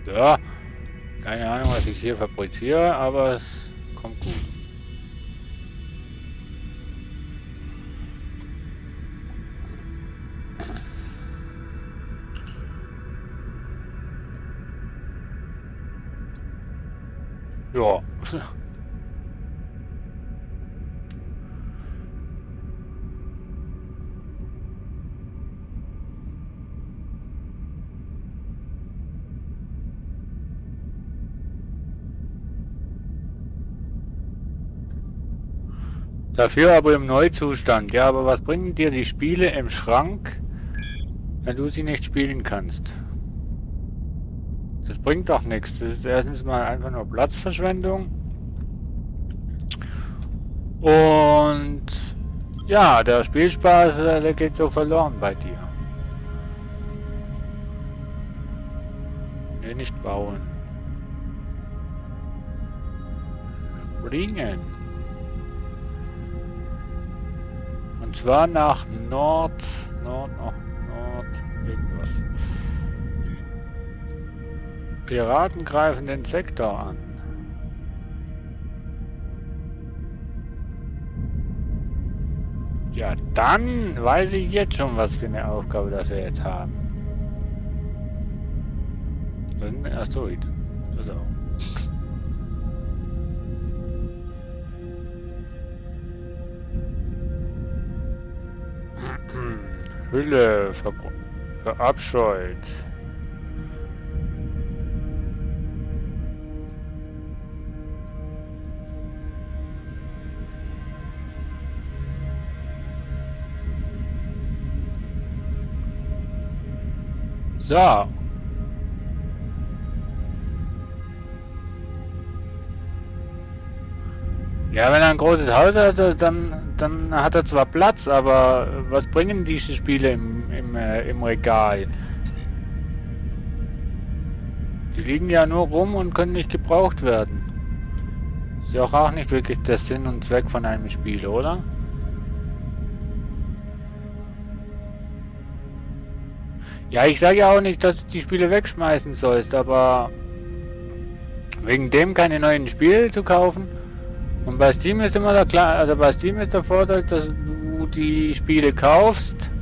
So. Keine Ahnung, was ich hier fabriziere, aber es kommt gut. Ja. Dafür aber im Neuzustand. Ja, aber was bringen dir die Spiele im Schrank, wenn du sie nicht spielen kannst? Das bringt doch nichts. Das ist erstens mal einfach nur Platzverschwendung. Und ja, der Spielspaß, der geht so verloren bei dir. Nee, nicht bauen. Springen. Und zwar nach Nord, irgendwas. Piraten greifen den Sektor an. Ja, dann weiß ich jetzt schon, was für eine Aufgabe das wir jetzt haben. Das ist ein Asteroid. Also. Hülle verabscheut. So. Ja, wenn er ein großes Haus hat, dann hat er zwar Platz, aber was bringen diese Spiele im Regal? Die liegen ja nur rum und können nicht gebraucht werden. Ist ja auch nicht wirklich der Sinn und Zweck von einem Spiel, oder? Ja, ich sage ja auch nicht, dass du die Spiele wegschmeißen sollst, aber wegen dem keine neuen Spiele zu kaufen. Und bei Steam ist immer also bei Steam ist der Vorteil, dass du die Spiele kaufst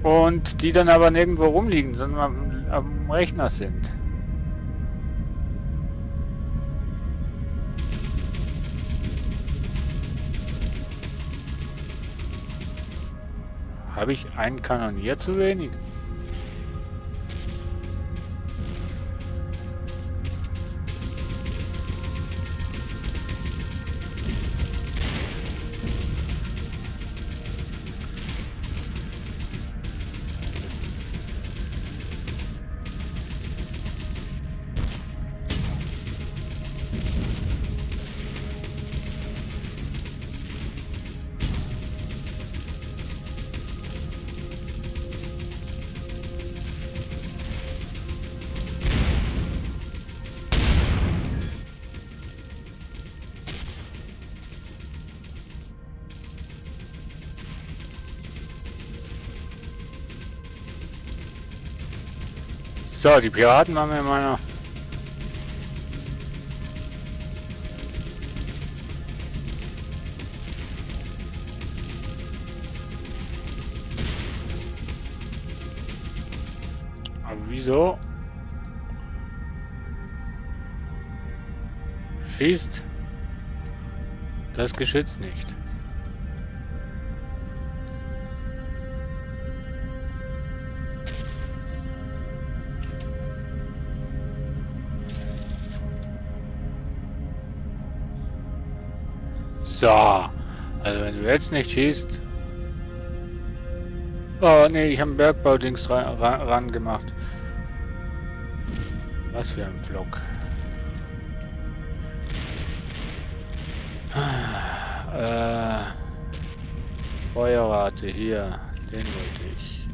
und die dann aber nirgendwo rumliegen, sondern am Rechner sind. Habe ich einen Kanonier zu wenig? So, die Piraten waren wir in meiner... Aber wieso? Schießt das Geschütz nicht. So, also wenn du jetzt nicht schießt... Oh nee, ich habe ein Bergbaudings ran gemacht. Was für ein Vlog. Feuerrate hier, den wollte ich.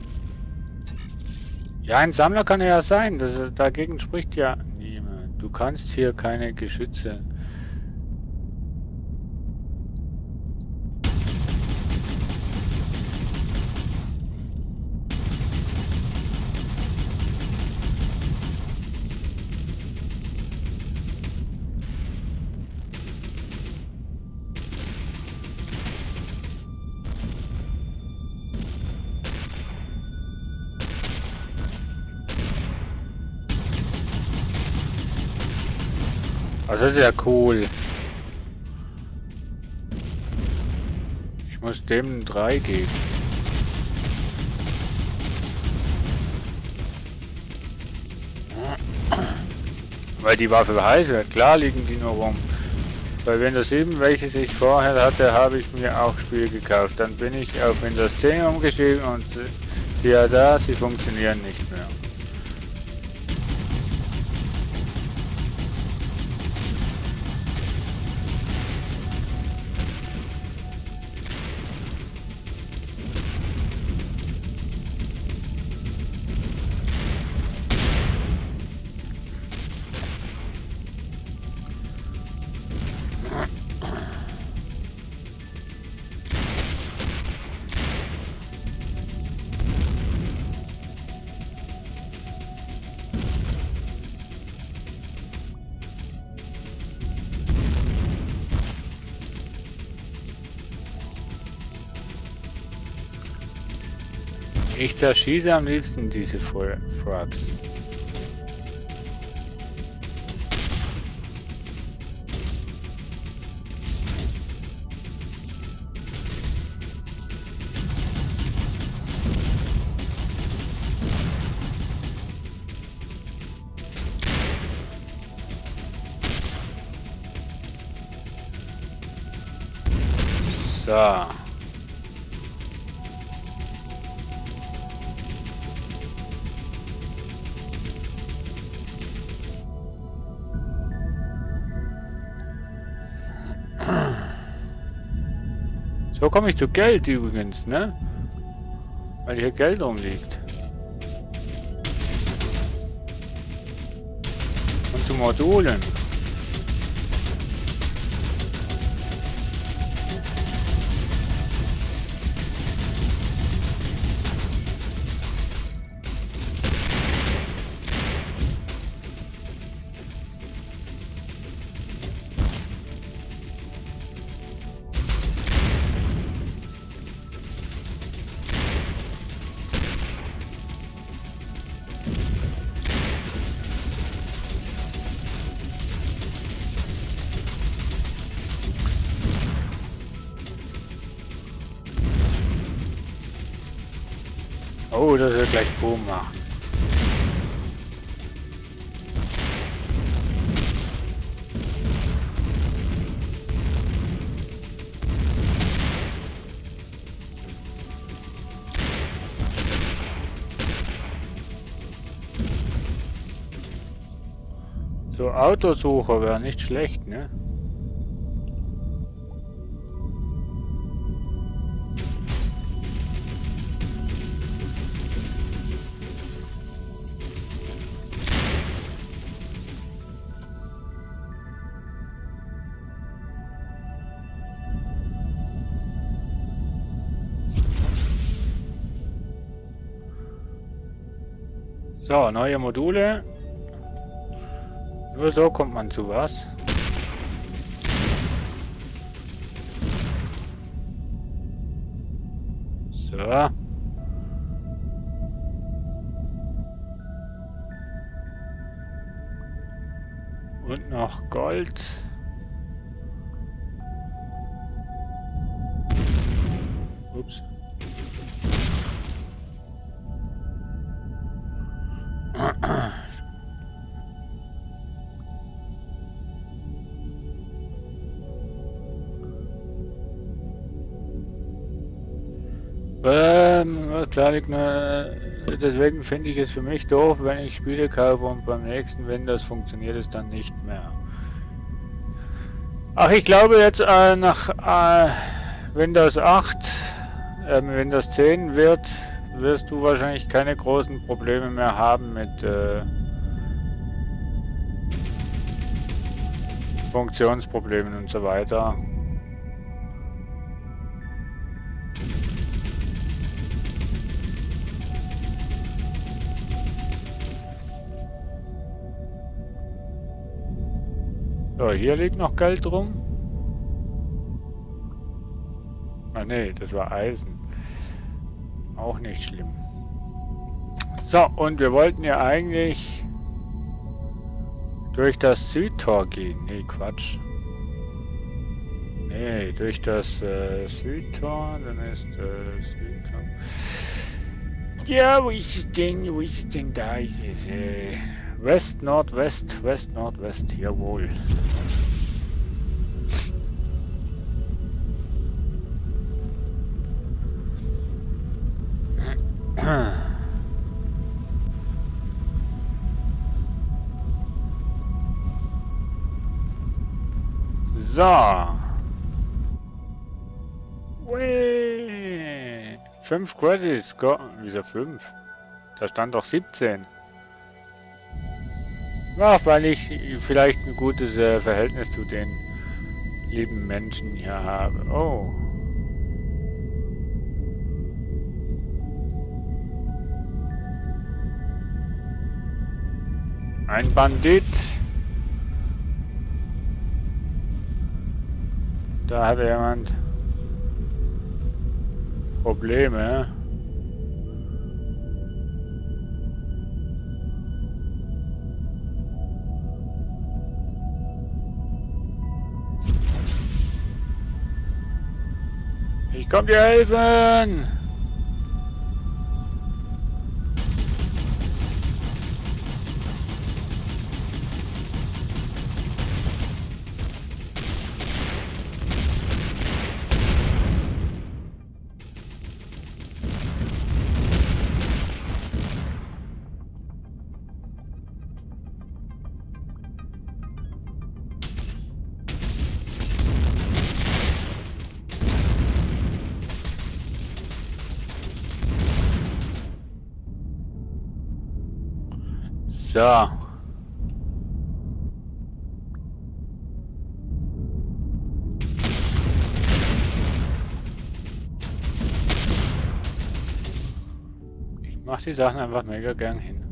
Ja, ein Sammler kann er ja sein. Dagegen spricht ja niemand. Du kannst hier keine Geschütze. Also das ist ja cool. Ich muss dem 3 geben. Weil die Waffe heiß wird. Klar liegen die nur rum. Bei Windows 7, welches ich vorher hatte, habe ich mir auch Spiele gekauft. Dann bin ich auf Windows 10 umgestiegen und siehe da, sie funktionieren nicht mehr. Ich zerschieße am liebsten diese Frogs. So. So komme ich zu Geld übrigens, ne? Weil hier Geld rumliegt. Und zu Modulen. Oh, das wird gleich Boom machen. So, Autosucher wäre nicht schlecht, ne? So, neue Module. Nur so kommt man zu was. So. Und noch Gold. Ups. Klar, deswegen finde ich es für mich doof, wenn ich Spiele kaufe und beim nächsten Windows funktioniert es dann nicht mehr. Ach, ich glaube jetzt nach Windows 8, Windows 10 wirst du wahrscheinlich keine großen Probleme mehr haben mit Funktionsproblemen und so weiter. So, hier liegt noch Geld rum. Ah ne, das war Eisen. Auch nicht schlimm. So, und wir wollten ja eigentlich durch das Südtor gehen. Nee, Quatsch. Nee, durch das Südtor, dann ist Südtor. Ja, wo ist es denn? Wo ist es denn? Da ist es. West, Nordwest, West, Nordwest, jawohl. So. Ui. 5 Credits. Wieso 5? Da stand doch 17. Ach, weil ich vielleicht ein gutes Verhältnis zu den lieben Menschen hier habe. Oh. Ein Bandit. Da hat jemand Probleme. Ich komm dir helfen! So. Ich mach die Sachen einfach mega gern hin.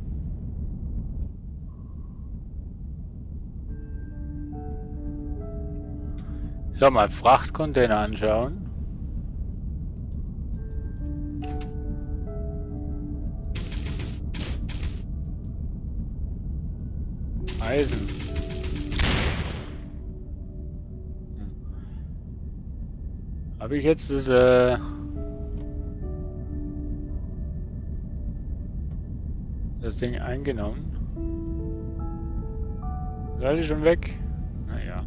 So, mal Frachtcontainer anschauen. Eisen. Habe ich jetzt das Ding eingenommen? Ist alles schon weg? Naja.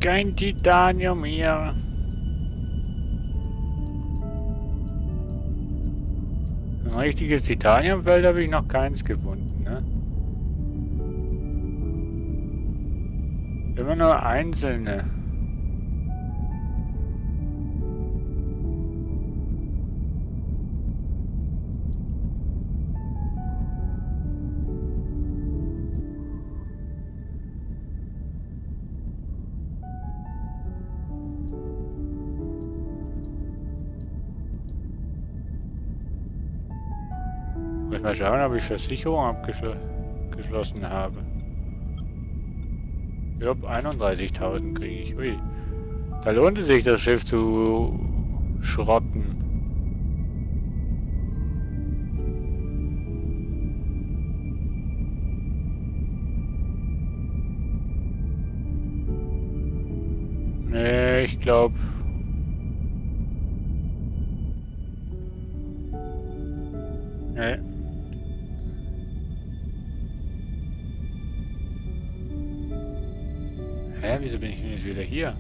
Kein Titanium hier. Ein richtiges Titaniumfeld habe ich noch keins gefunden, ne? Immer nur einzelne. mal schauen, ob ich Versicherung abgeschlossen habe. Ja, 31.000 kriege ich. Ui. Da lohnt es sich, das Schiff zu schrotten. Nee, ich glaube... Nee. Hä, wieso bin ich denn jetzt wieder hier?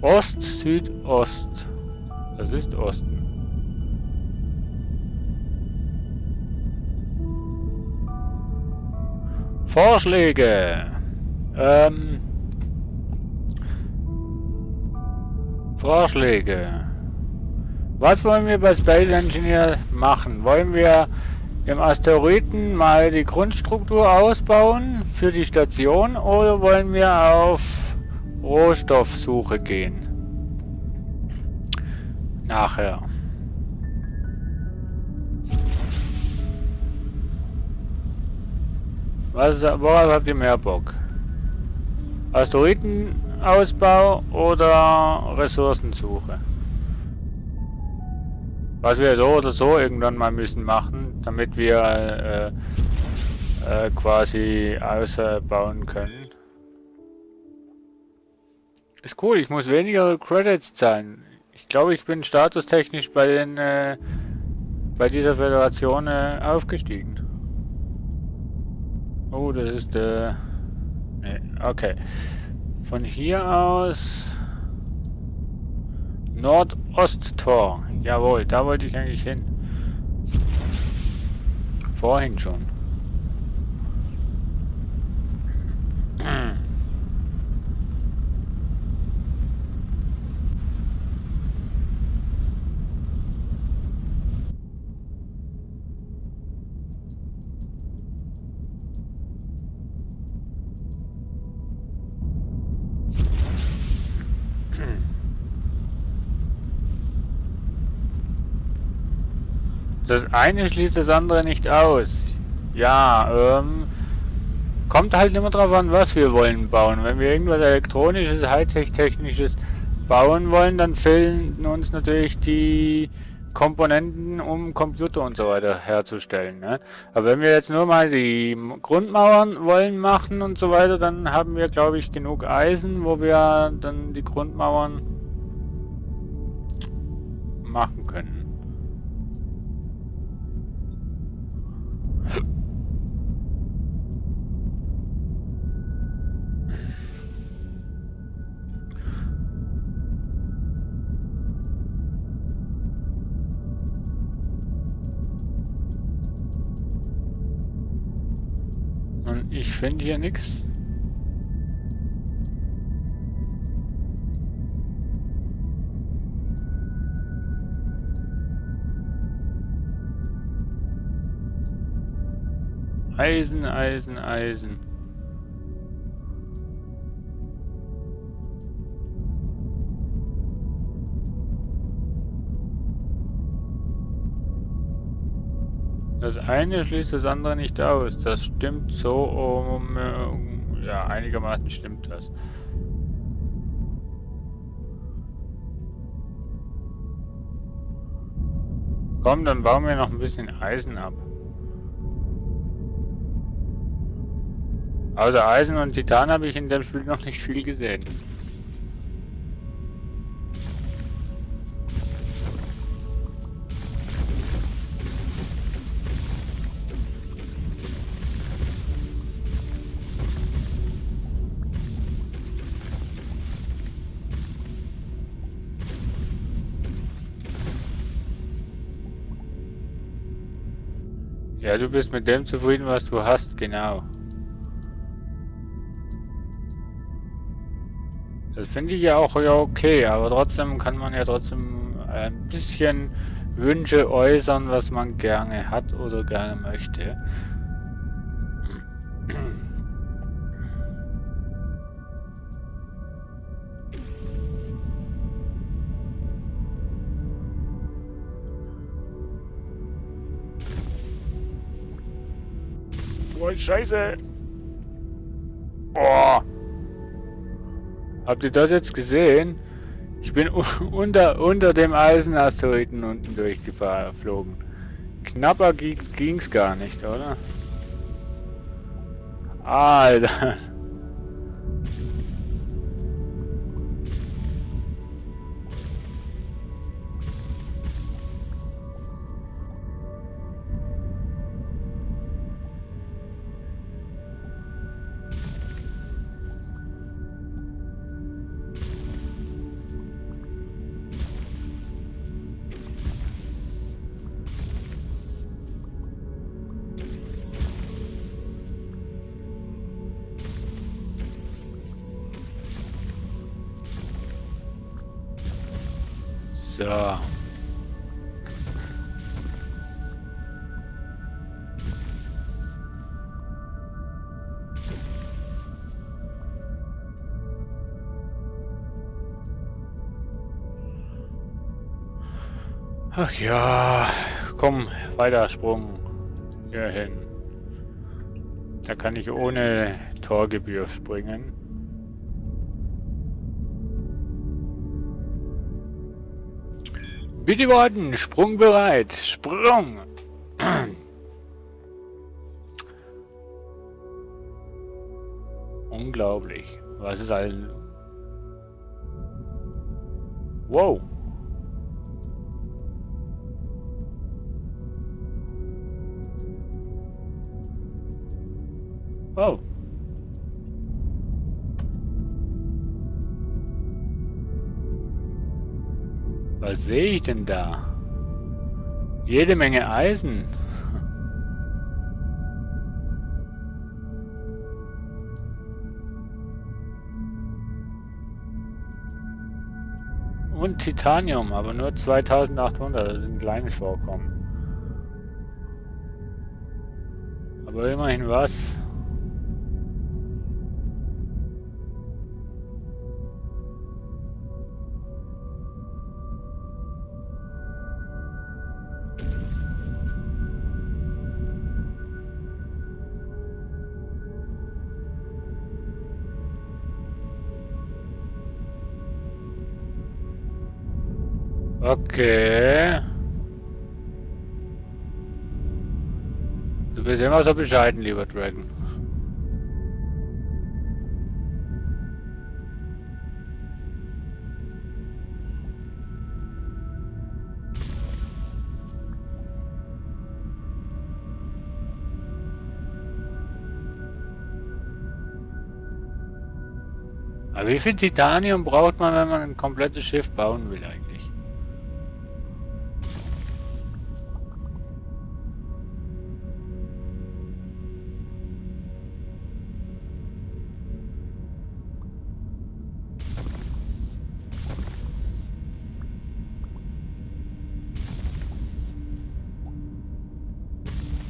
Ost, Südost. Das ist Osten. Vorschläge. Vorschläge. Was wollen wir bei Space Engineer machen? Wollen wir im Asteroiden mal die Grundstruktur ausbauen für die Station oder wollen wir auf Rohstoffsuche gehen? Nachher. Worauf habt ihr mehr Bock? Asteroidenausbau oder Ressourcensuche? Was wir so oder so irgendwann mal müssen machen, damit wir quasi ausbauen können. Ist cool, ich muss weniger Credits zahlen. Ich glaube, ich bin statustechnisch bei den bei dieser Föderation aufgestiegen. Oh, das ist nee, okay. Von hier aus Nordosttor. Jawohl, da wollte ich eigentlich hin. Vorhin schon. Das eine schließt das andere nicht aus. Ja, kommt halt immer drauf an, was wir wollen bauen. Wenn wir irgendwas Elektronisches, Hightech-Technisches bauen wollen, dann fehlen uns natürlich die Komponenten, um Computer und so weiter herzustellen. Ne? Aber wenn wir jetzt nur mal die Grundmauern wollen machen und so weiter, dann haben wir, glaube ich, genug Eisen, wo wir dann die Grundmauern machen können. Und ich finde hier nichts. Eisen, Eisen, Eisen. Das eine schließt das andere nicht aus. Das stimmt so, ja, einigermaßen stimmt das. Komm, dann bauen wir noch ein bisschen Eisen ab. Außer Eisen und Titan habe ich in dem Spiel noch nicht viel gesehen. Ja, du bist mit dem zufrieden, was du hast, genau. Das finde ich ja auch ja okay, aber trotzdem kann man ja trotzdem ein bisschen Wünsche äußern, was man gerne hat oder gerne möchte. Oh, Scheiße. Oh. Habt ihr das jetzt gesehen? Ich bin unter dem Eisenasteroiden unten durchgeflogen. Knapper ging's gar nicht, oder? Alter. So. Ach ja, komm, weiter Sprung hier hin. Da kann ich ohne Torgebühr springen. Bitte warten, Sprung bereit, Sprung! Unglaublich, was ist ein... Wow! Oh! Was sehe ich denn da? Jede Menge Eisen. Und Titanium, aber nur 2800, das ist ein kleines Vorkommen. Aber immerhin was. Okay. Du bist immer so bescheiden, lieber Dragon. Aber wie viel Titanium braucht man, wenn man ein komplettes Schiff bauen will eigentlich?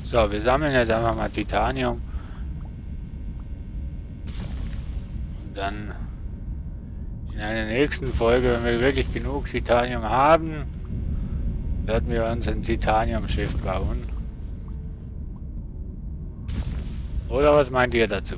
So, wir sammeln jetzt einfach mal Titanium. Und dann in einer nächsten Folge, wenn wir wirklich genug Titanium haben, werden wir uns ein Titanium-Schiff bauen. Oder was meint ihr dazu?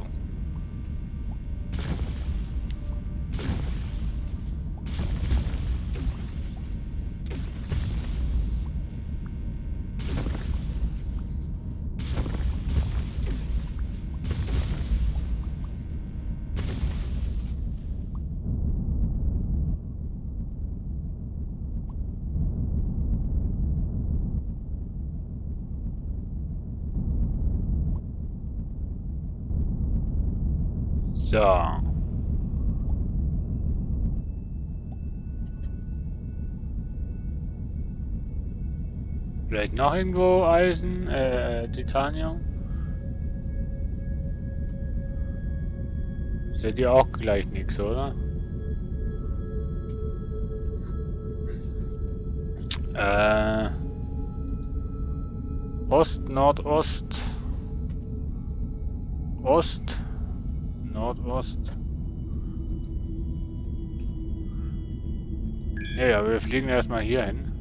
So. Vielleicht noch irgendwo Eisen, Titanium? Seht ihr auch gleich nichts, oder? Ost, Nordost. Ost. Nordost. Ja, wir fliegen erstmal hier hin.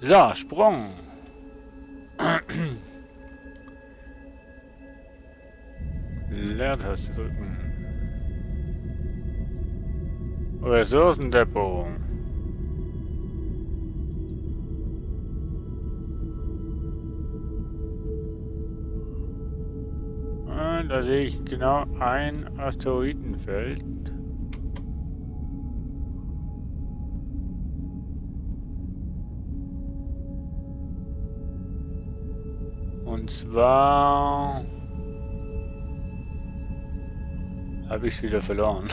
So, Sprung. Leertaste drücken. Ressourcendepot. Da sehe ich genau ein Asteroidenfeld. Und zwar habe ich es wieder verloren.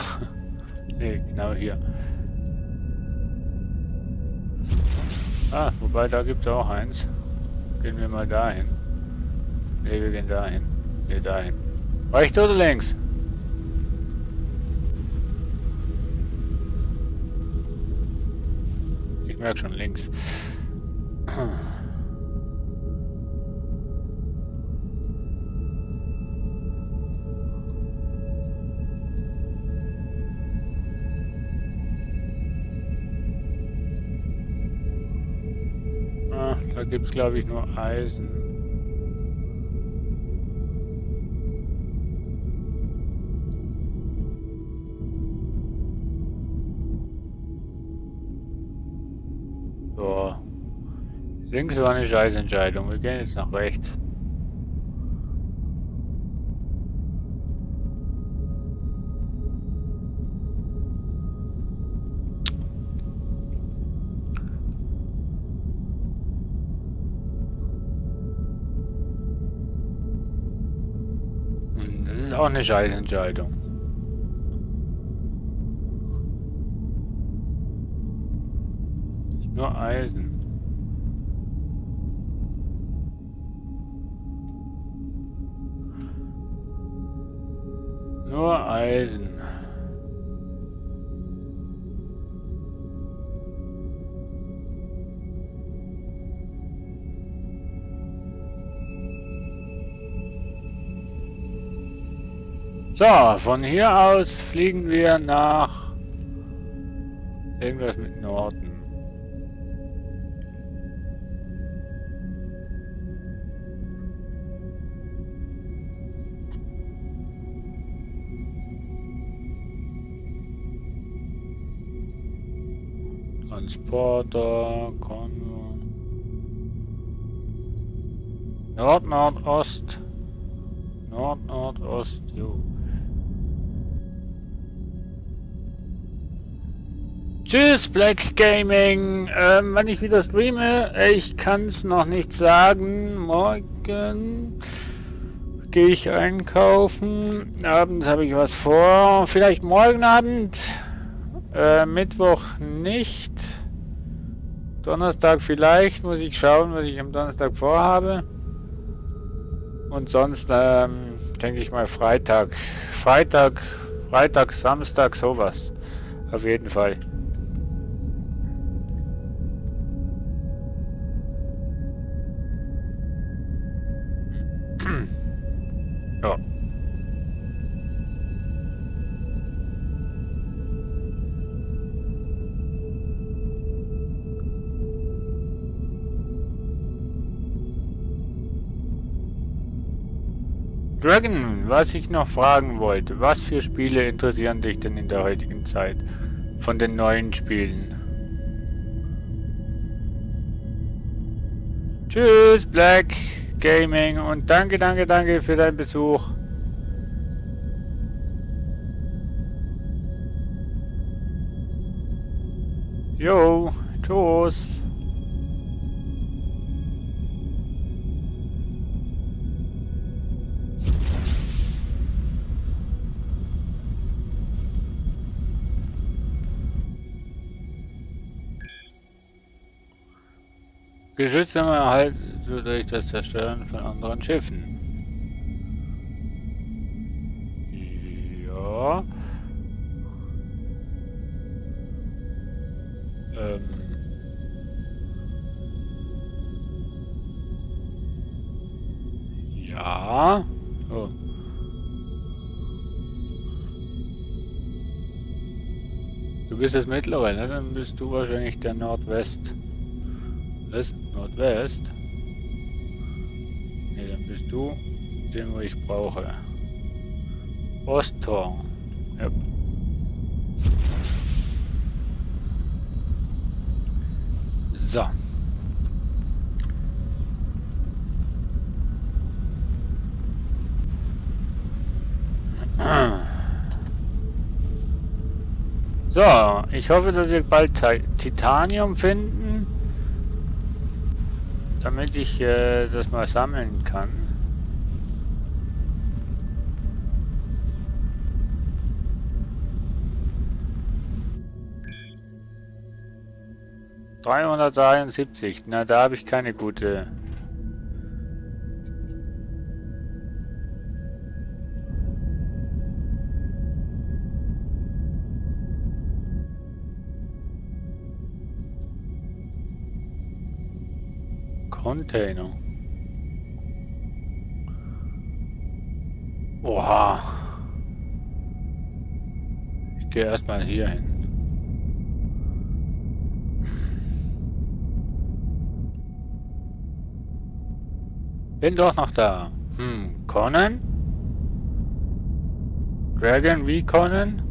Ne, genau hier. Ah, wobei da gibt es auch eins. Gehen wir mal dahin. Ne, wir gehen dahin. Ne, dahin. Rechts oder links? Ich merke schon links. Ah, da gibt es glaube ich nur Eisen. So. Links war eine Scheißentscheidung. Wir gehen jetzt nach rechts. Und das ist auch eine Scheißentscheidung. Ist nur Eisen. Nur Eisen. So, von hier aus fliegen wir nach irgendwas mit Norden. Transporter, Konvoi. Nord, Nordost. Nord, Nordost, jo. Tschüss, Black Gaming. Wann ich wieder streame, ich kann es noch nicht sagen. Morgen gehe ich einkaufen. Abends habe ich was vor. Vielleicht morgen Abend. Mittwoch nicht. Donnerstag vielleicht. Muss ich schauen, was ich am Donnerstag vorhabe. Und sonst denke ich mal Freitag, Samstag, sowas. Auf jeden Fall. Ja. Dragon, was ich noch fragen wollte, was für Spiele interessieren dich denn in der heutigen Zeit von den neuen Spielen? Tschüss, Black Gaming, und danke für deinen Besuch. Jo, tschüss. Geschütze erhalten durch das Zerstören von anderen Schiffen. Ja. Ja. Oh. Du bist das mittlere, ne? Dann bist du wahrscheinlich der Nordwest. Was? Nordwest? Ne, dann bist du den, wo ich brauche. Osttor. Ja. So. So, ich hoffe, dass wir bald Titanium finden, damit ich das mal sammeln kann. ...373, na da habe ich keine gute... Container. Oha. Ich gehe erstmal hier hin. Bin doch noch da. Conan? Dragon wie Conan?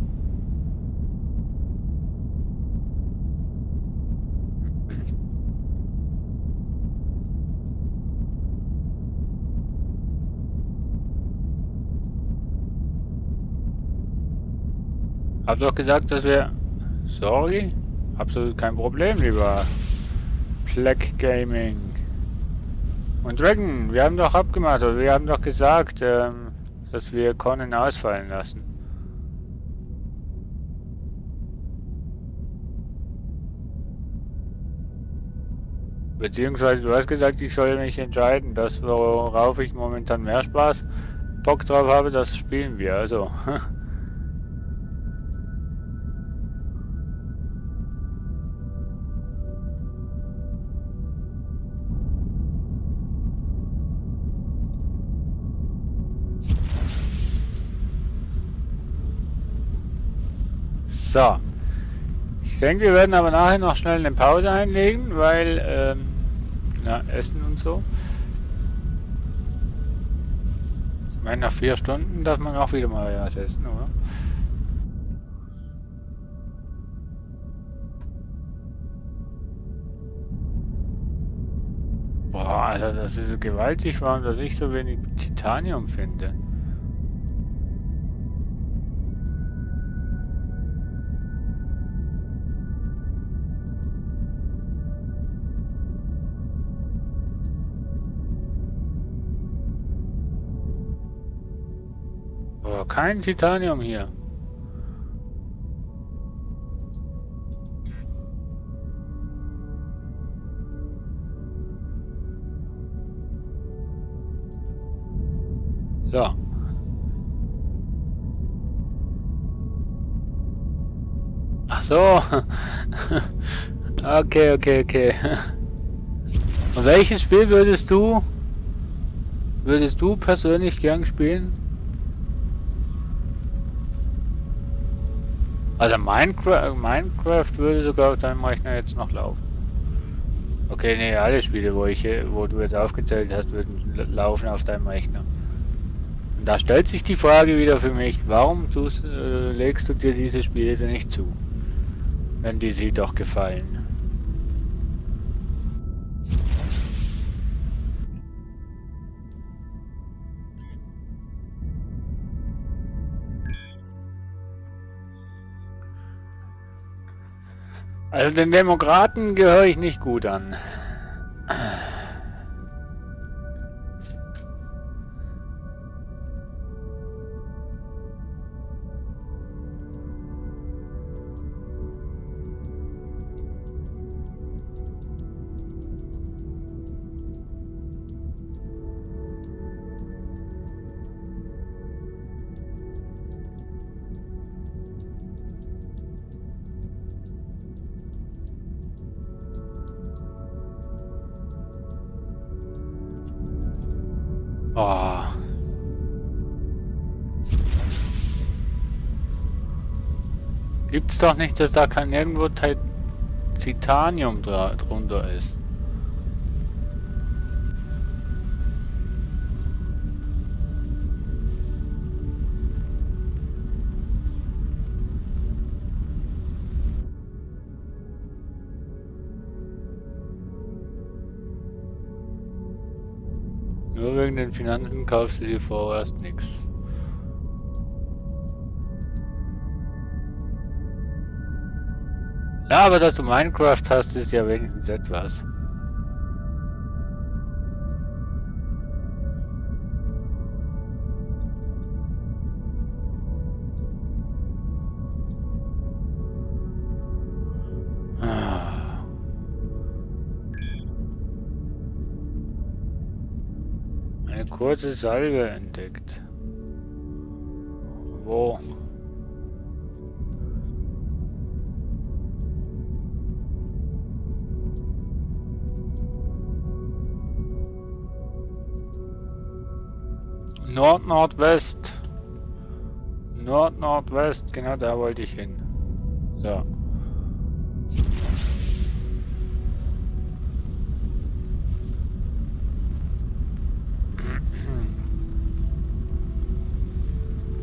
Hab doch gesagt, dass wir... Sorry? Absolut kein Problem, lieber Black Gaming. Und Dragon, wir haben doch abgemacht, oder wir haben doch gesagt, dass wir Conan ausfallen lassen. Beziehungsweise du hast gesagt, ich soll mich entscheiden. Das, worauf ich momentan mehr Bock drauf habe, das spielen wir, also. So. Ich denke, wir werden aber nachher noch schnell eine Pause einlegen, weil, Essen und so. Ich meine, nach 4 Stunden darf man auch wieder mal was essen, oder? Boah, Alter, das ist gewaltig, warum dass ich so wenig Titanium finde. Aber kein Titanium hier. So. Ach so. Okay. Und welches Spiel würdest du persönlich gern spielen? Also Minecraft würde sogar auf deinem Rechner jetzt noch laufen. Okay, nee, alle Spiele, wo du jetzt aufgezählt hast, würden laufen auf deinem Rechner. Und da stellt sich die Frage wieder für mich, warum legst du dir diese Spiele denn nicht zu? Wenn die sie doch gefallen. Also den Demokraten gehöre ich nicht gut an. Oh. Gibt's doch nicht, dass da kein irgendwo Titanium drunter ist. Nur wegen den Finanzen kaufst du dir vorerst nichts. Ja, aber dass du Minecraft hast, ist ja wenigstens etwas. Eine kurze Salve entdeckt. Wo? Nordwest. Nordwest, genau da wollte ich hin. So.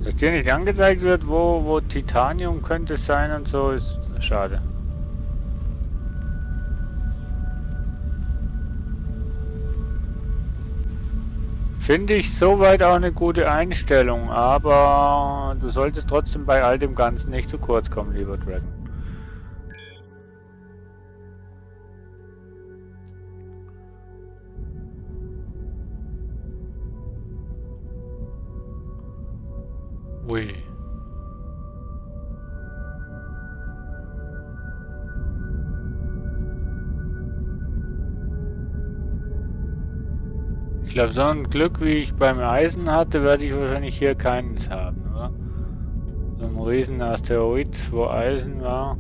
Dass dir nicht angezeigt wird, wo Titanium könnte es sein und so, ist schade. Finde ich soweit auch eine gute Einstellung, aber du solltest trotzdem bei all dem Ganzen nicht zu kurz kommen, lieber Dragon. Ui. Ich glaube, so ein Glück, wie ich beim Eisen hatte, werde ich wahrscheinlich hier keines haben, oder? So ein riesen Asteroid, wo Eisen war.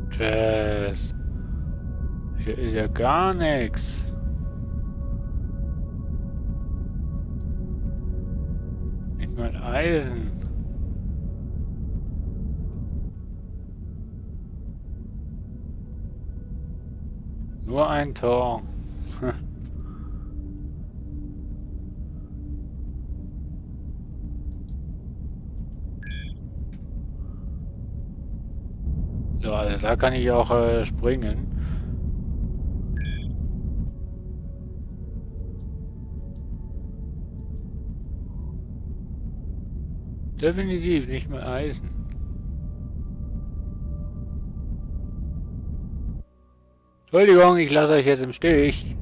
Tschüss. Hier ist ja gar nichts. Nicht mal Eisen. Nur ein Tor. So, also da kann ich auch springen. Definitiv nicht mehr Eisen. Entschuldigung, ich lasse euch jetzt im Stich.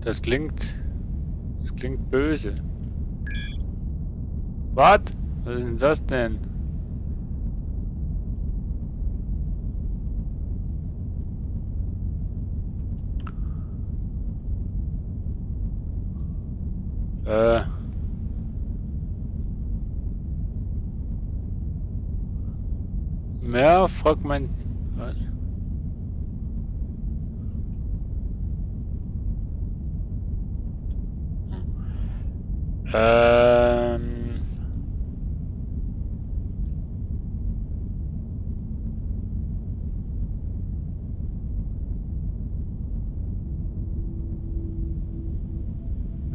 Das klingt böse. Was? Was ist denn das denn? Mehr Fragment. Was?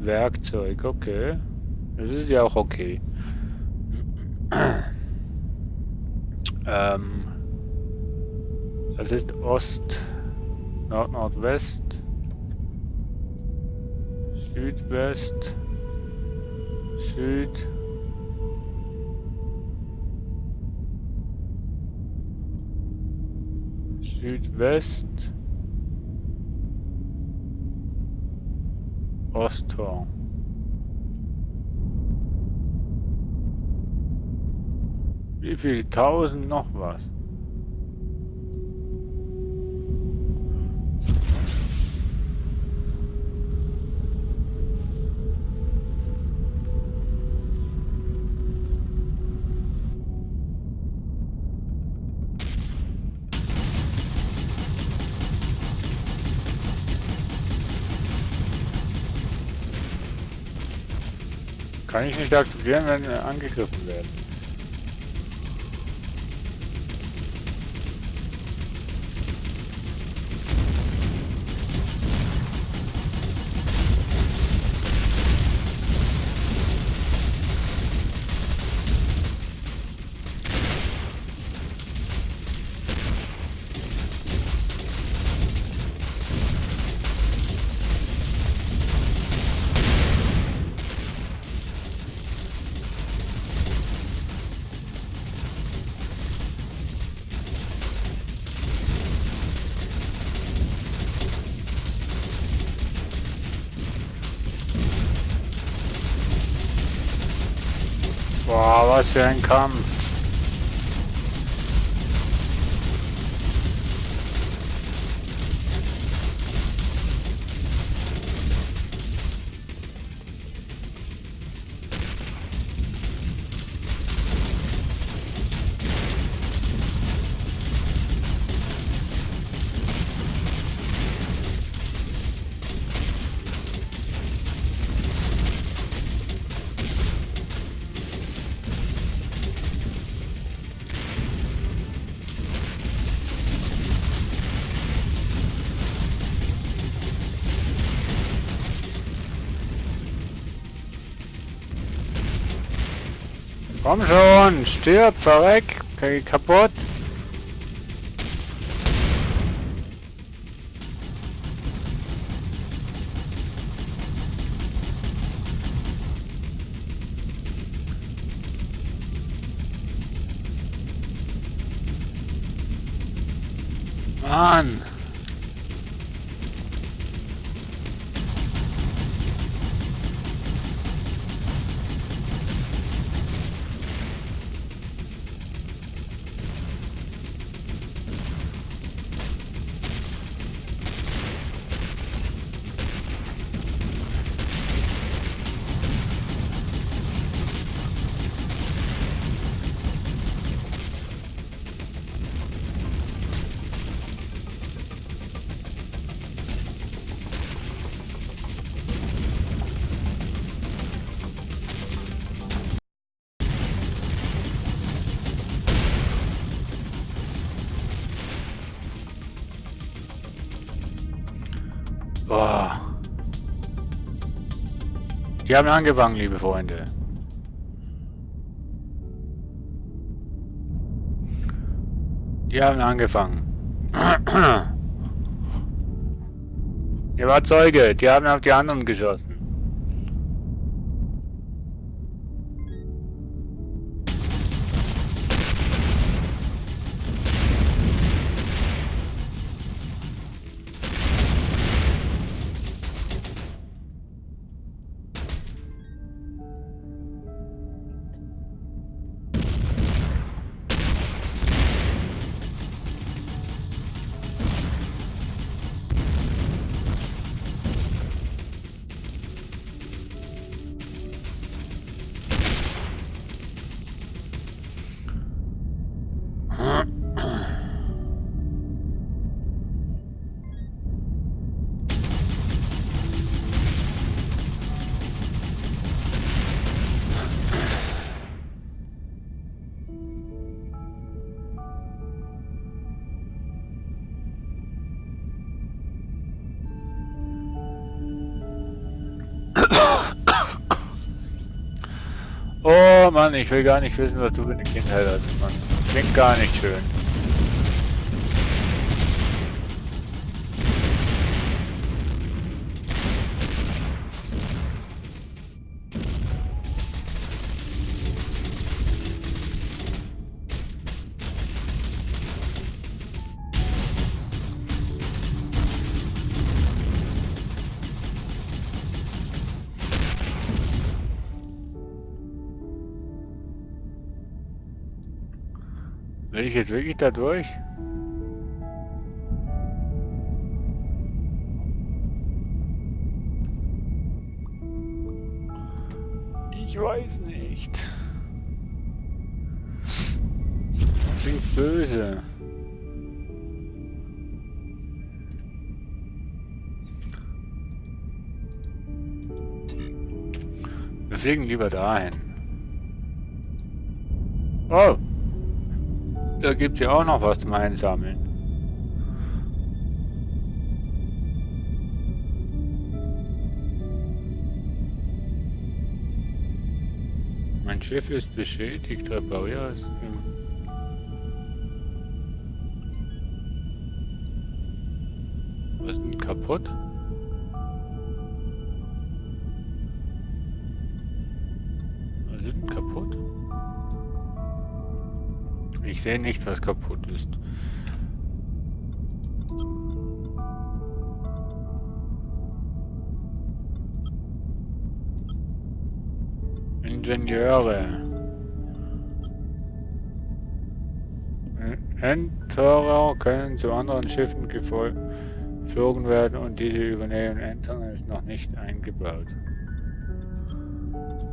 Werkzeug, okay. Das ist ja auch okay. Das ist Ost, Nordwest, Südwest, Süd, Südwest, Osttor. Wie viel? 1000 noch was? Kann ich nicht akzeptieren, wenn wir angegriffen werden. Boah, was für ein Kampf. Komm schon, stirb, verreck, geh kaputt. Mann. Boah. Die haben angefangen, liebe Freunde. Die haben angefangen. Ihr wart Zeuge, die haben auf die anderen geschossen. Oh Mann, ich will gar nicht wissen, was du für eine Kindheit hast, Mann. Klingt gar nicht schön. Will ich jetzt wirklich da durch? Ich weiß nicht. Klingt böse. Wir fliegen lieber dahin. Oh! Da gibt es ja auch noch was zum Einsammeln. Mein Schiff ist beschädigt, repariere es. Was ist denn kaputt? Was ist denn kaputt? Ich sehe nicht, was kaputt ist. Ingenieure. Enterer können zu anderen Schiffen geflogen werden und diese übernehmen. Entern ist noch nicht eingebaut.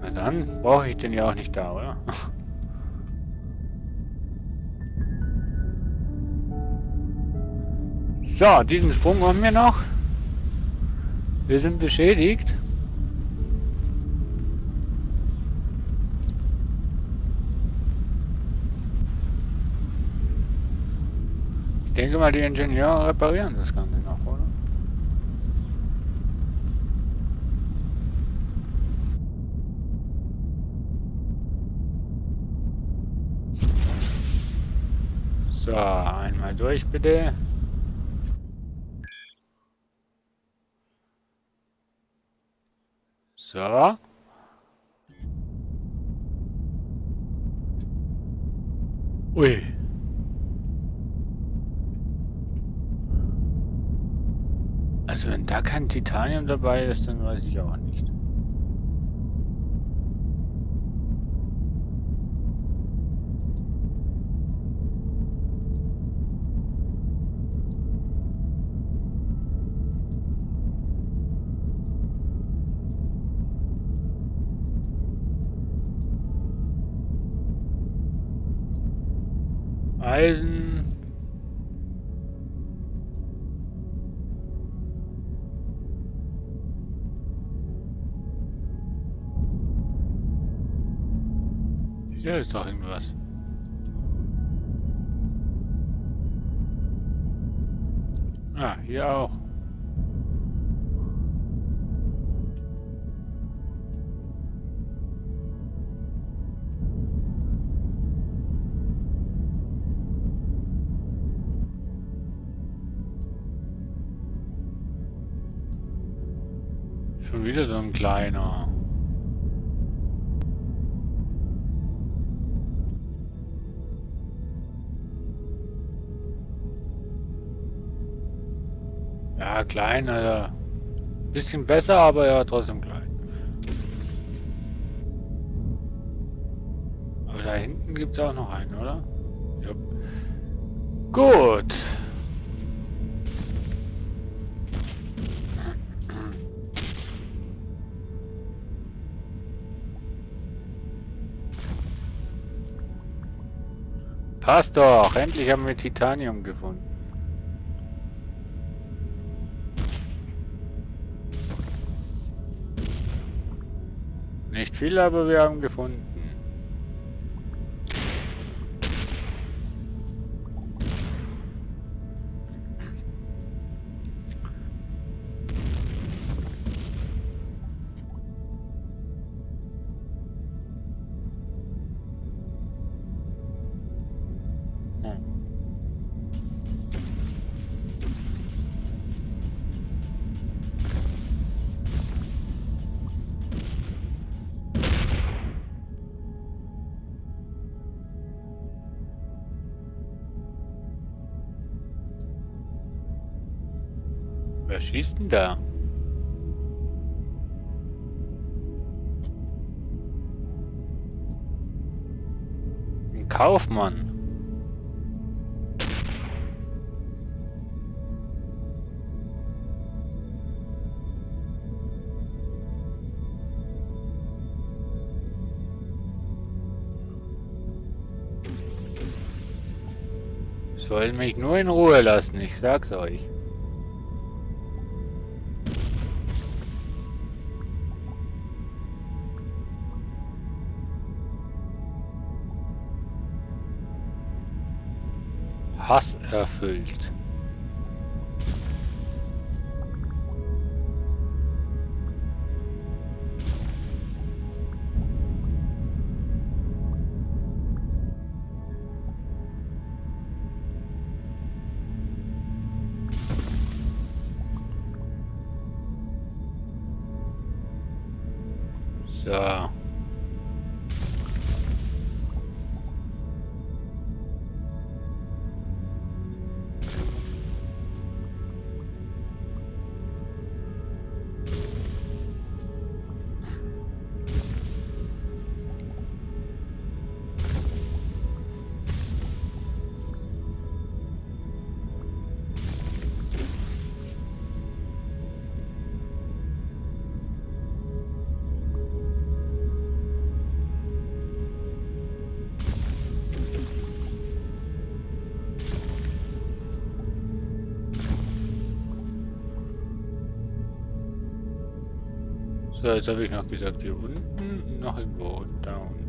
Na dann brauche ich den ja auch nicht da, oder? So, diesen Sprung haben wir noch. Wir sind beschädigt. Ich denke mal, die Ingenieure reparieren das Ganze noch, oder? So, einmal durch bitte. So. Ui. Also wenn da kein Titanium dabei ist, dann weiß ich auch nicht. Eisen. Hier ist doch irgendwas. Ah, hier auch. Schon wieder so ein kleiner. Ja, klein, also bisschen besser, aber ja, trotzdem klein. Aber da hinten gibt es auch noch einen, oder? Ja. Gut. Passt doch, endlich haben wir Titanium gefunden. Nicht viel, aber wir haben gefunden. Wer schießt denn da? Ein Kaufmann. Soll mich nur in Ruhe lassen, ich sag's euch. hasserfüllt. So. So, jetzt habe ich noch gesagt, hier unten, noch irgendwo, da unten.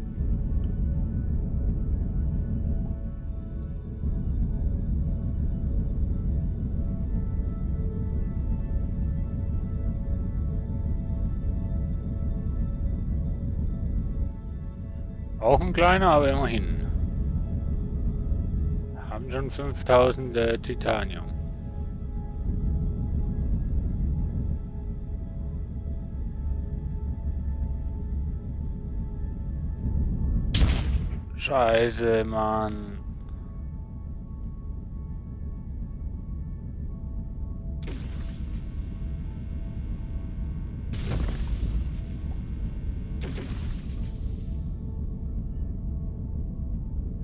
Auch ein kleiner, aber immerhin. Haben schon 5000 Titanium. Scheiße, Mann.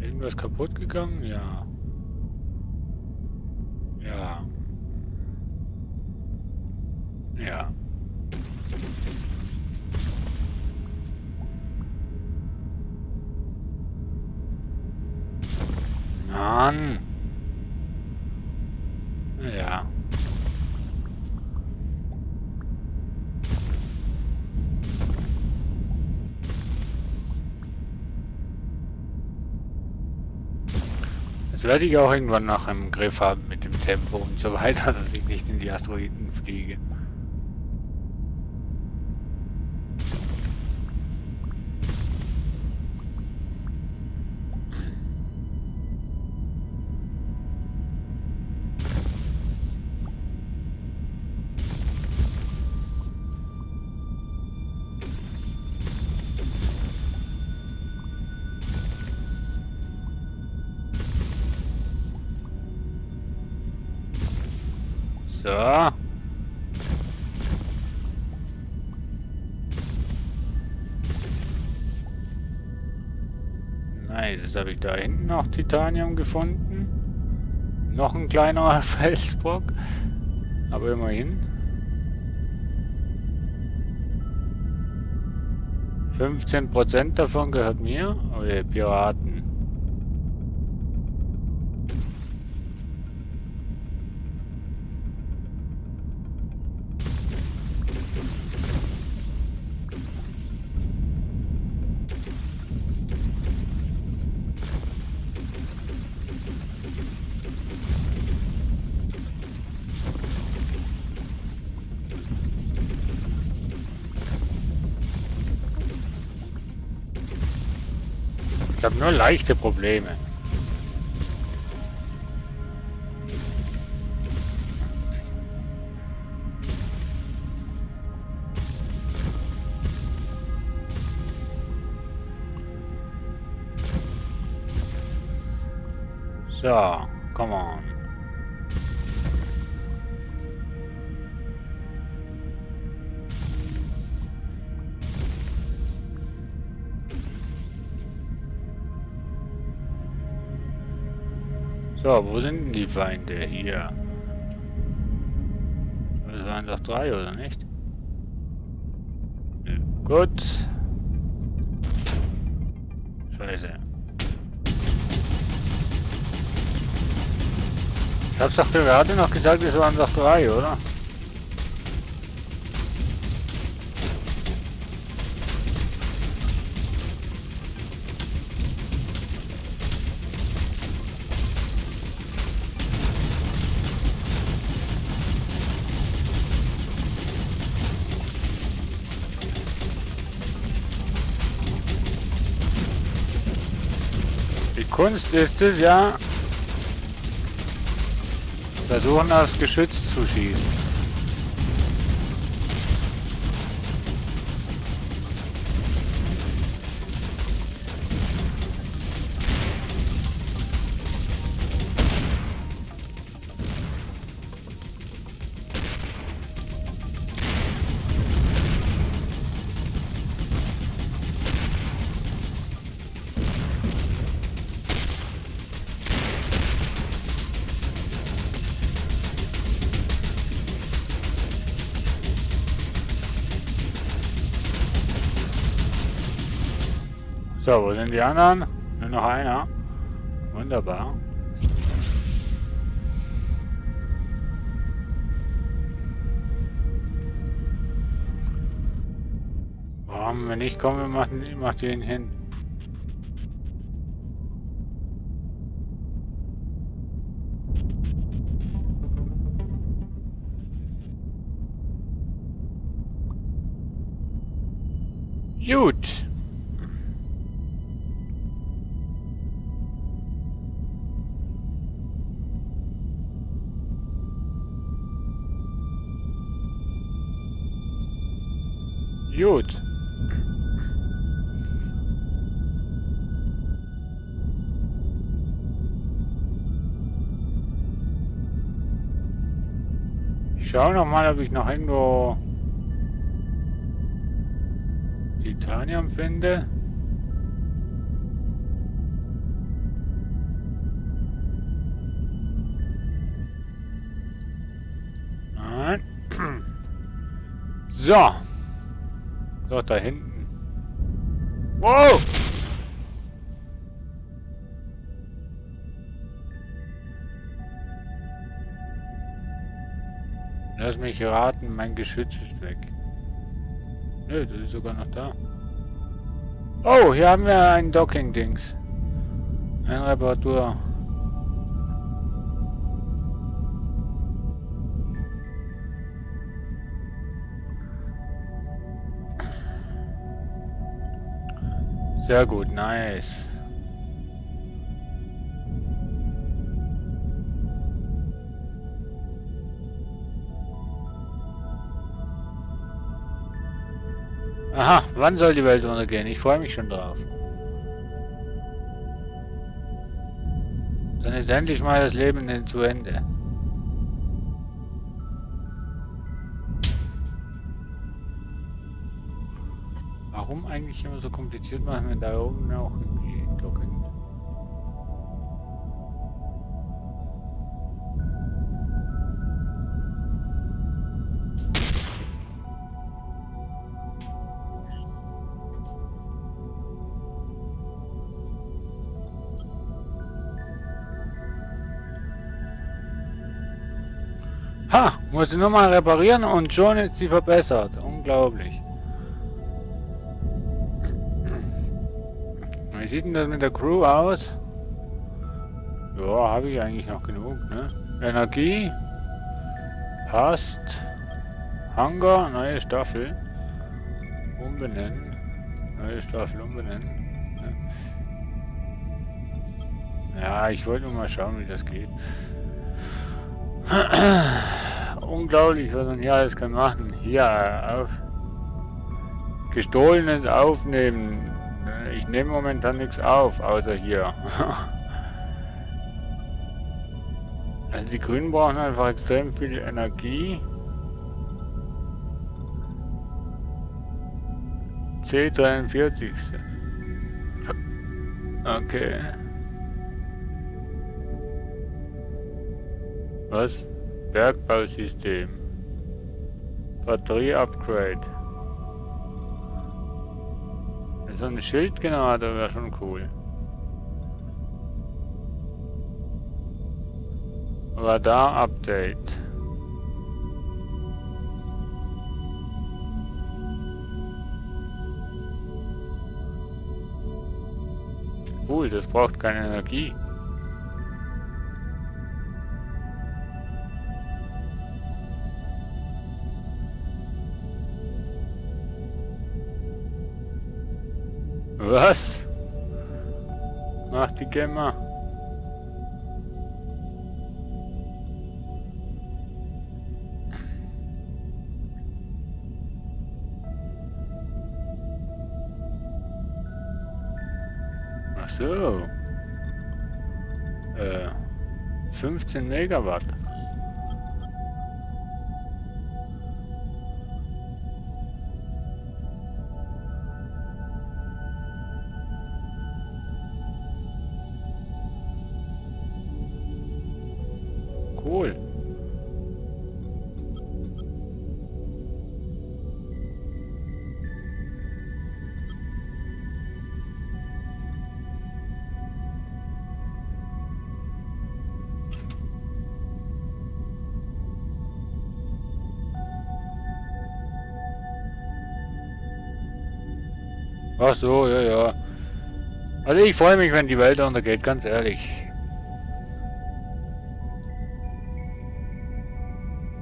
Irgendwas kaputt gegangen? Ja. Ja. Ja. Mann. Ja. Das werde ich auch irgendwann noch im Griff haben mit dem Tempo und so weiter, dass ich nicht in die Asteroiden fliege. So. Nice, jetzt habe ich da hinten noch Titanium gefunden. Noch ein kleinerer Felsbrock. Aber immerhin. 15% davon gehört mir. Oh je, Piraten. Ich habe nur leichte Probleme. So, come on. So, wo sind denn die Feinde? Hier. Das waren doch 3, oder nicht? Nö. Gut. Scheiße. Ich hab's doch gerade noch gesagt, es waren doch 3, oder? Kunst ist es ja, versuchen aufs Geschütz zu schießen. So, wo sind die anderen? Nur noch einer. Wunderbar. Warum, wenn ich komme, macht ihr ihn hin? Gut. Gut. Ich schaue noch mal, ob ich noch irgendwo Titanium finde. Nein. So. So, da hinten. Wow! Lass mich raten, mein Geschütz ist weg. Nö, das ist sogar noch da. Oh, hier haben wir ein Docking-Dings. Ein Reparatur. Sehr gut, nice. Aha, wann soll die Welt untergehen? Ich freue mich schon drauf. Dann ist endlich mal das Leben zu Ende. Warum eigentlich immer so kompliziert machen, wenn da oben auch irgendwie docken? Ha! Muss sie nur mal reparieren und schon ist sie verbessert. Unglaublich. Wie sieht denn das mit der Crew aus? Ja, habe ich eigentlich noch genug, ne? Energie. Passt. Hangar, neue Staffel. Umbenennen. Neue Staffel umbenennen. Ja, ich wollte nur mal schauen, wie das geht. Unglaublich, was man hier alles kann machen. Hier, auf. Gestohlenes aufnehmen. Ich nehme momentan nichts auf, außer hier. Also die Grünen brauchen einfach extrem viel Energie. C43. Okay. Was? Bergbausystem. Batterie-Upgrade. So ein Schildgenerator wäre schon cool. Radar-Update. Cool, das braucht keine Energie. Was? Ach, die Gemma. Ach so. 15 Megawatt. Cool. Ach so, ja, ja. Also ich freue mich, wenn die Welt untergeht, ganz ehrlich.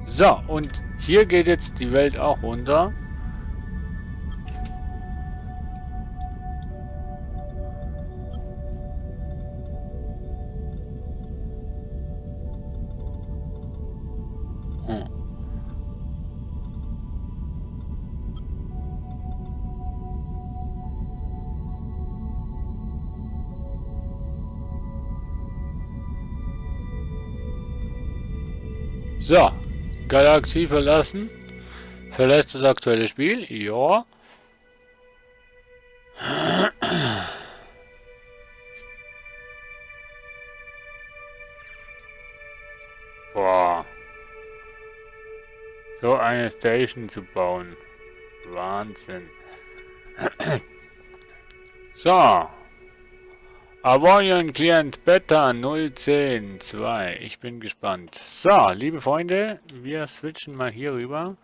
So, und hier geht jetzt die Welt auch runter. Hm. So, Galaxie verlassen. Verlässt das aktuelle Spiel. Ja. Boah. So eine Station zu bauen. Wahnsinn. So. Avonion Client Beta 0.10.2. Ich bin gespannt. So, liebe Freunde, wir switchen mal hier rüber.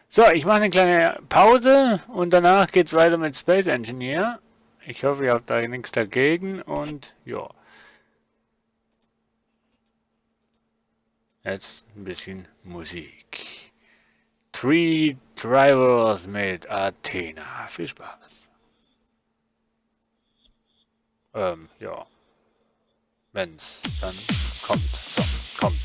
So, ich mache eine kleine Pause und danach geht es weiter mit Space Engineer. Ich hoffe, ihr habt da nichts dagegen und ja. Jetzt ein bisschen Musik. Three Drivers mit Athena. Viel Spaß. Ja. Wenn's dann kommt. So, kommt.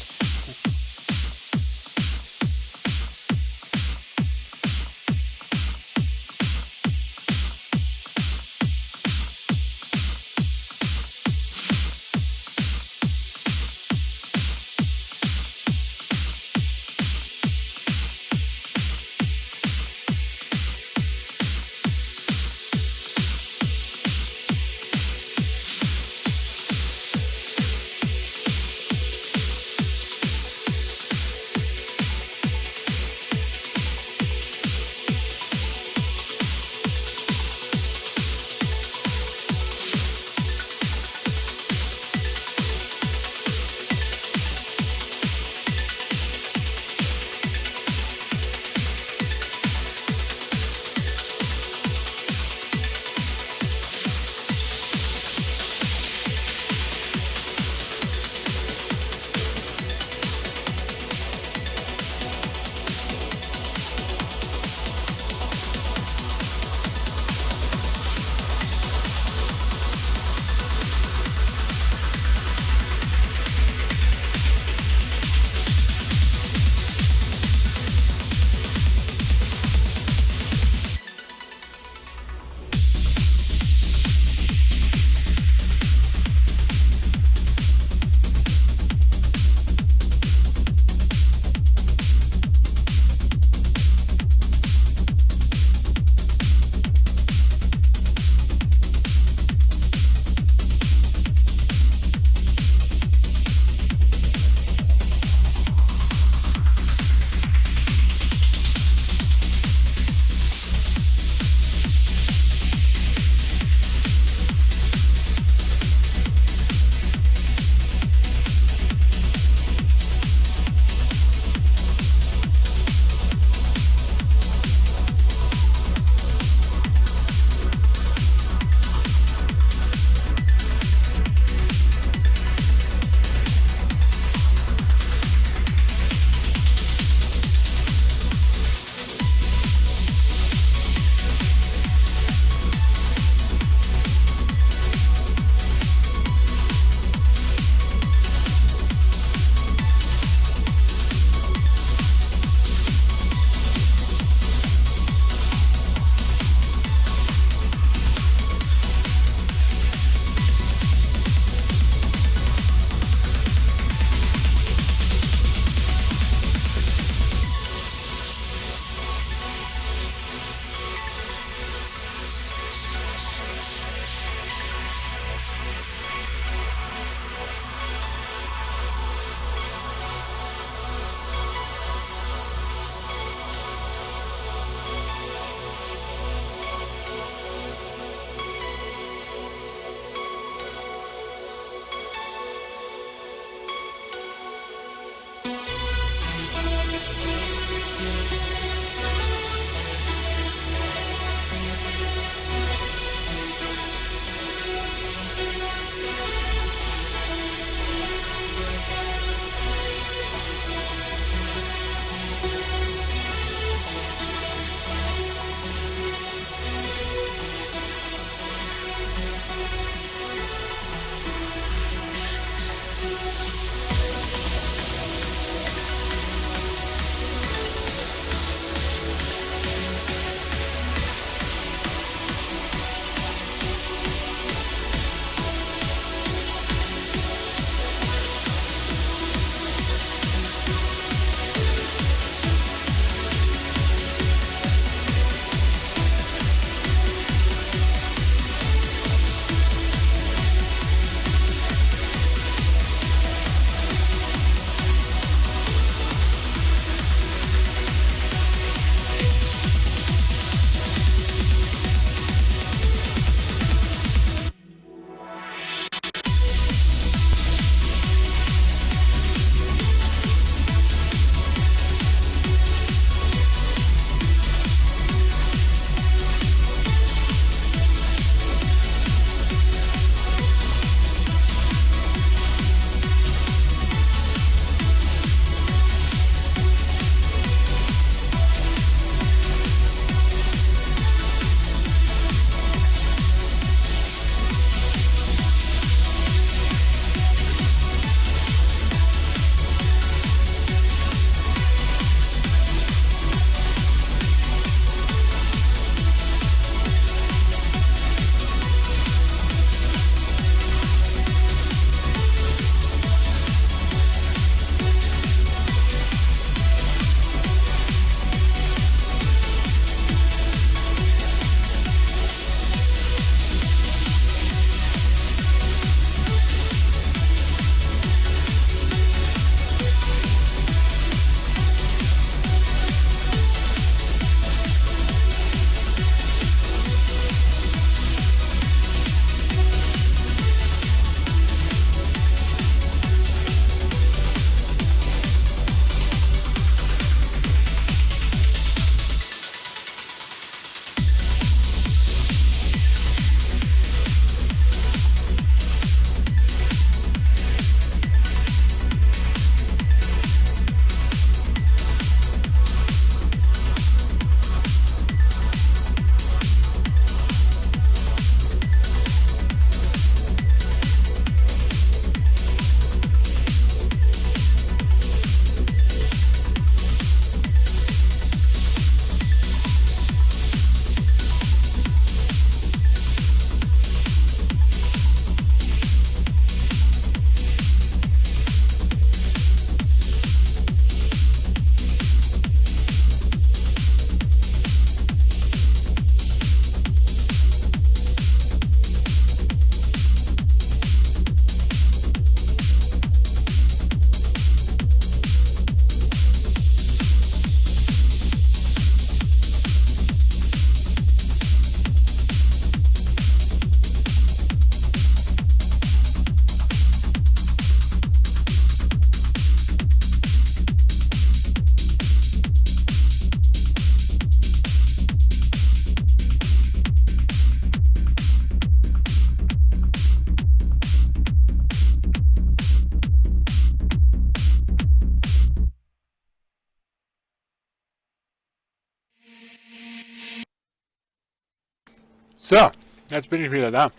So, jetzt bin ich wieder da.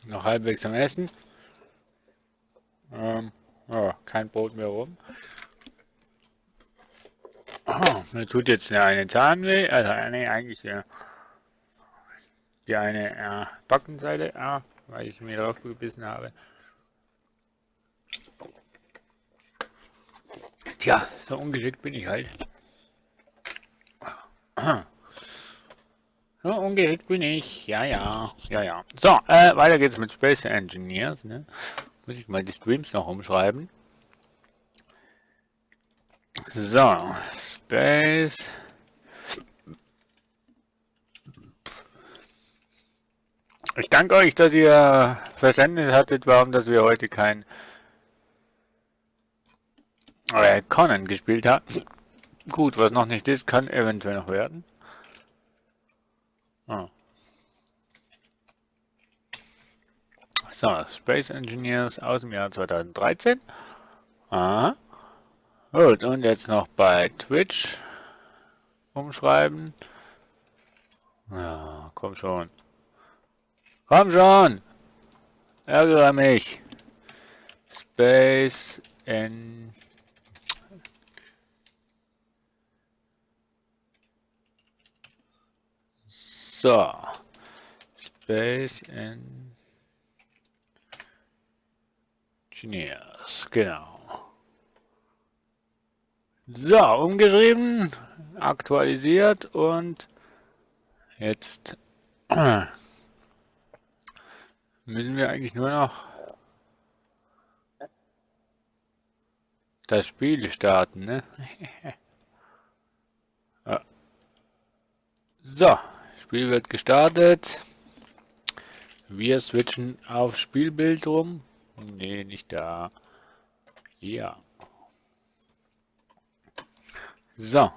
Noch halbwegs am Essen. Ja, kein Brot mehr rum. Mir tut jetzt der eine Zahn weh, also eigentlich die eine Backenseite, weil ich mir drauf gebissen habe. Tja, so ungeschickt bin ich halt. So ungeschickt bin ich. Ja. So, weiter geht's mit Space Engineers. Ne? Muss ich mal die Streams noch umschreiben. So, Space. Ich danke euch, dass ihr Verständnis hattet, warum dass wir heute kein Conan gespielt haben. Gut, was noch nicht ist, kann eventuell noch werden. So, Space Engineers aus dem Jahr 2013. Aha. Gut, und jetzt noch bei Twitch umschreiben. Ja, komm schon. Komm schon! Ärgere mich! Space en... So. Space Engineers, genau. So, umgeschrieben, aktualisiert und jetzt müssen wir eigentlich nur noch das Spiel starten, ne? Ja. So, Spiel wird gestartet. Wir switchen auf Spielbild rum. Nee, nicht da. Ja. So.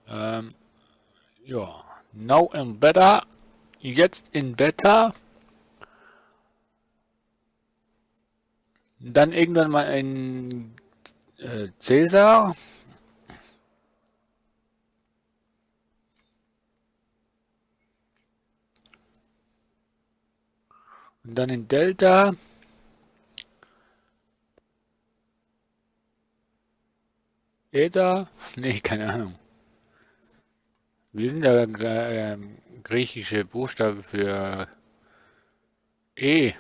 Ja. Now in Beta. Jetzt in Beta. Dann irgendwann mal in Caesar. Und dann in Delta. Eta? Nee, keine Ahnung. Wie sind da griechische Buchstaben für E?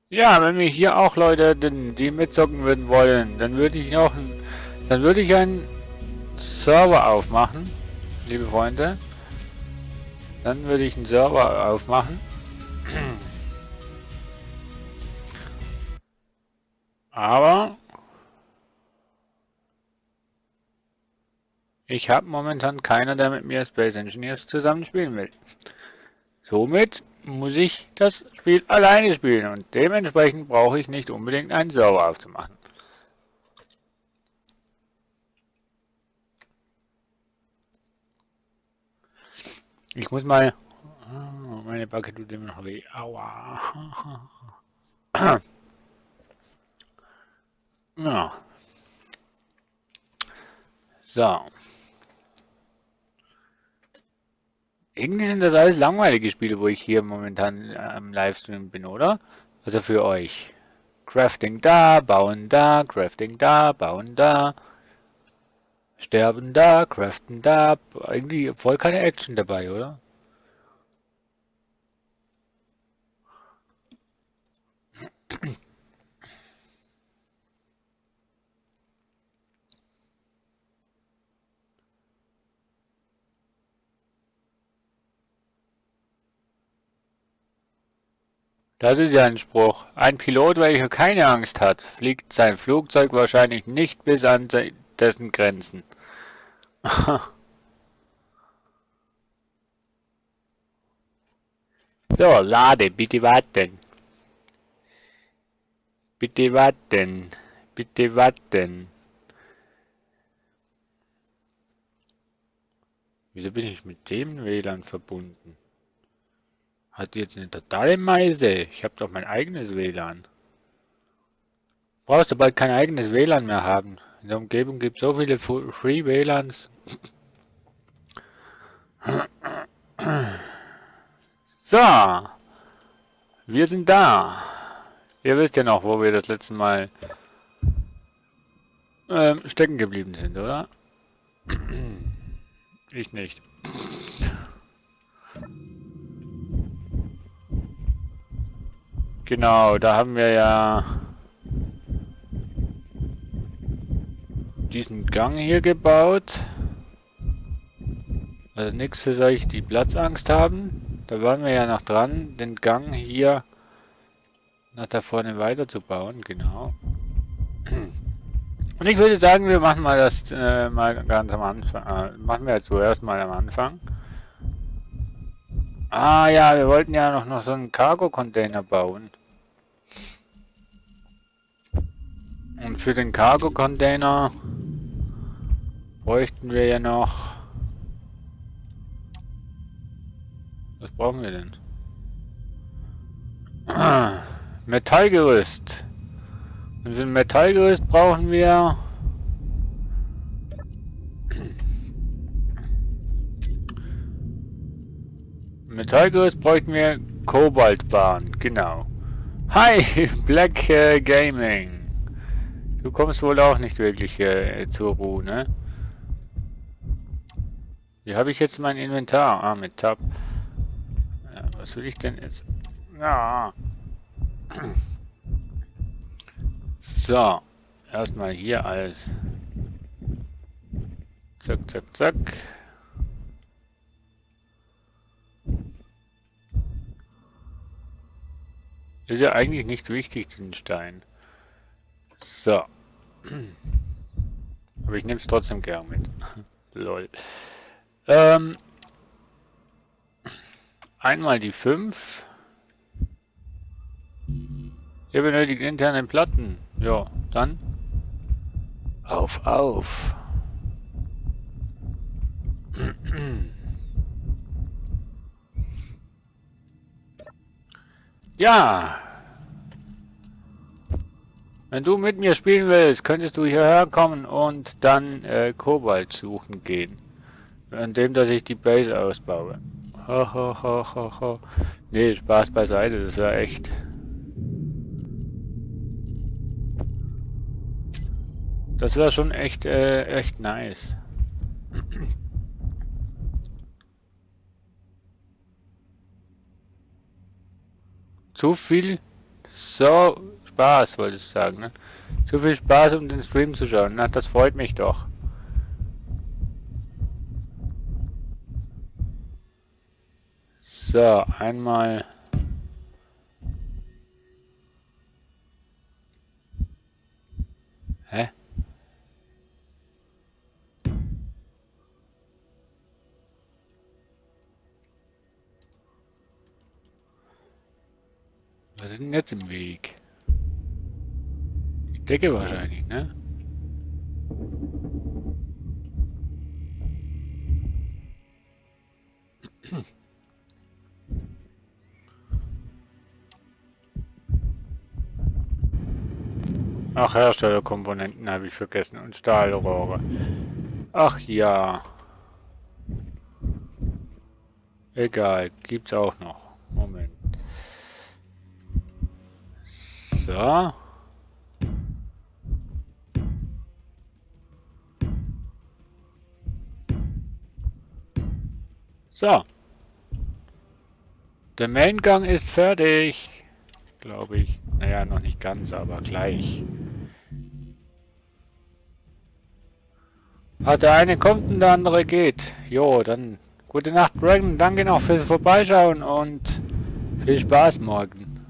Ja, wenn wir hier auch Leute, die mitzocken würden wollen, dann würde ich einen Server aufmachen, liebe Freunde. Dann würde ich einen Server aufmachen. Aber ich habe momentan keiner, der mit mir Space Engineers zusammen spielen will. Somit muss ich das Spiel alleine spielen und dementsprechend brauche ich nicht unbedingt einen Server aufzumachen. Ich muss mal... Oh, meine Backe tut immer noch weh. Aua. Ja. So. Irgendwie sind das alles langweilige Spiele, wo ich hier momentan am Livestream bin, oder? Also für euch. Crafting da, bauen da, crafting da, bauen da. Sterben da, craften da. Irgendwie voll keine Action dabei, oder? Das ist ja ein Spruch. Ein Pilot, welcher keine Angst hat, fliegt sein Flugzeug wahrscheinlich nicht bis an dessen Grenzen. So, lade, bitte warten. Bitte warten. Bitte warten. Wieso bin ich mit dem WLAN verbunden? Hat die jetzt eine totale Meise? Ich habe doch mein eigenes WLAN. Brauchst du bald kein eigenes WLAN mehr haben. In der Umgebung gibt es so viele Free WLANs. So, wir sind da. Ihr wisst ja noch, wo wir das letzte Mal stecken geblieben sind, oder? Ich nicht. Genau, da haben wir ja diesen Gang hier gebaut. Also nichts für solche, die Platzangst haben. Da waren wir ja noch dran, den Gang hier nach da vorne weiterzubauen, genau. Und ich würde sagen, wir machen mal das mal ganz am Anfang. Machen wir zuerst mal am Anfang. Ah ja, wir wollten ja noch so einen Cargo-Container bauen. Und für den Cargo-Container bräuchten wir ja noch... Was brauchen wir denn? Metallgerüst. Und für ein Metallgerüst brauchen wir... Metallgerüst bräuchten wir Kobaltbahn, genau. Hi, Black Gaming. Du kommst wohl auch nicht wirklich zur Ruhe, ne? Wie habe ich jetzt mein Inventar? Ah, mit Tab. Ja, was will ich denn jetzt? Ja. So. Erstmal hier alles. Zack, zack, zack. Ist ja eigentlich nicht wichtig, den Stein. So. Aber ich nehme es trotzdem gern mit. Lol. Einmal die 5. Ihr benötigt interne Platten. Ja, dann. Auf. Ja. Wenn du mit mir spielen willst, könntest du hierher kommen und dann Kobalt suchen gehen. Indem, dass ich die Base ausbaue. Ho. Nee, Spaß beiseite, das war echt. Das wäre schon echt, echt nice. Zu viel Spaß, wollte ich sagen, ne? Zu viel Spaß, um den Stream zu schauen. Na, das freut mich doch. So, einmal... Hä? Was ist denn jetzt im Weg? Die Decke wahrscheinlich, ne? Ach, Herstellerkomponenten habe ich vergessen und Stahlrohre. Ach ja. Egal, gibt's auch noch. Moment. So. So. Der Maingang ist fertig. Glaube ich. Naja, noch nicht ganz, aber gleich. Ah, der eine kommt und der andere geht. Jo, dann gute Nacht, Dragon. Danke noch fürs Vorbeischauen und viel Spaß morgen.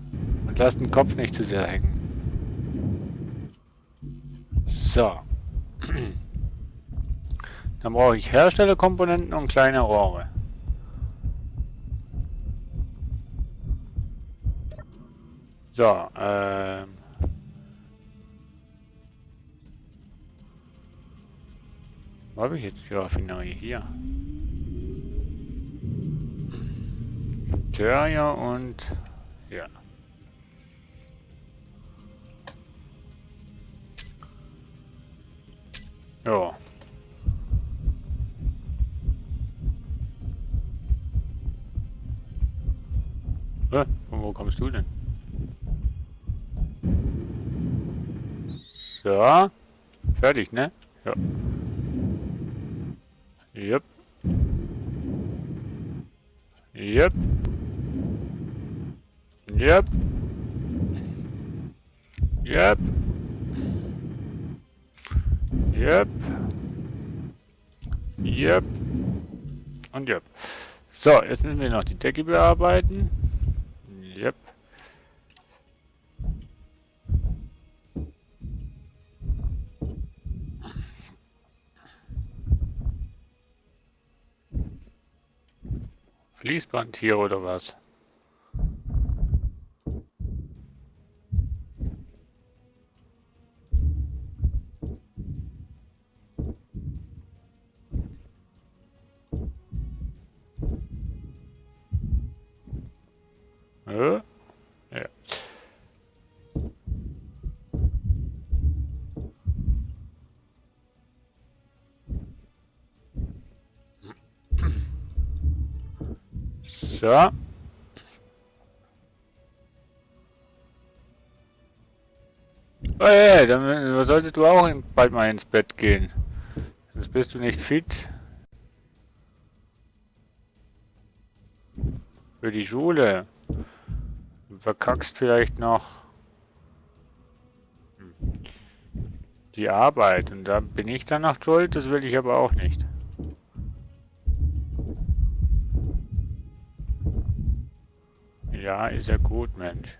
Und lasst den Kopf nicht zu sehr hängen. So. Dann brauche ich Herstellerkomponenten und kleine Rohre. So, wo habe ich jetzt die Raffinerie? Hier. Terrier und... ja. Ja. Und wo kommst du denn? So. Fertig, ne? Ja. Yep. Yep. Yep. Yep. Yep. Yep. Und yep. So, jetzt müssen wir noch die Decke bearbeiten. Yep. Fließband hier oder was? Ja. So. Oh, ja, dann solltest du auch bald mal ins Bett gehen. Sonst bist du nicht fit. Für die Schule. Du verkackst vielleicht noch die Arbeit. Und da bin ich dann noch schuld. Das will ich aber auch nicht. Ja, ist ja gut, Mensch.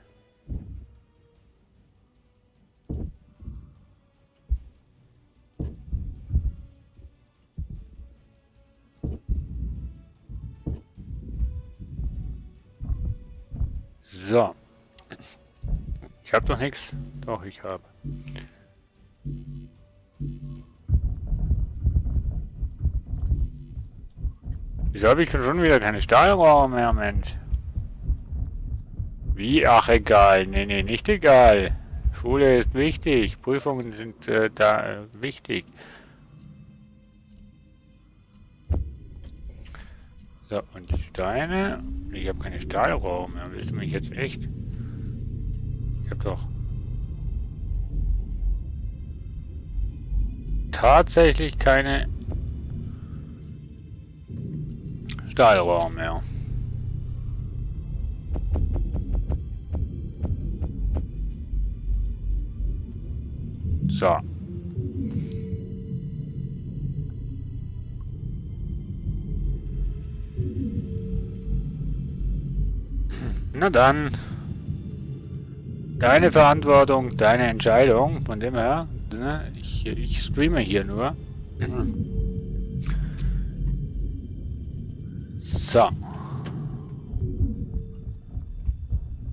So. Ich habe doch nichts. Doch, ich habe. Wieso habe ich schon wieder keine Stahlrohre mehr, Mensch? Wie? Ach, egal. Nee, nee, nicht egal. Schule ist wichtig. Prüfungen sind wichtig. So, und die Steine. Ich habe keine Stahlrohre mehr. Willst du mich jetzt echt? Ich habe doch tatsächlich keine Stahlrohre mehr. So. Na dann. Deine Verantwortung, deine Entscheidung. Von dem her, ne, ich streame hier nur. So.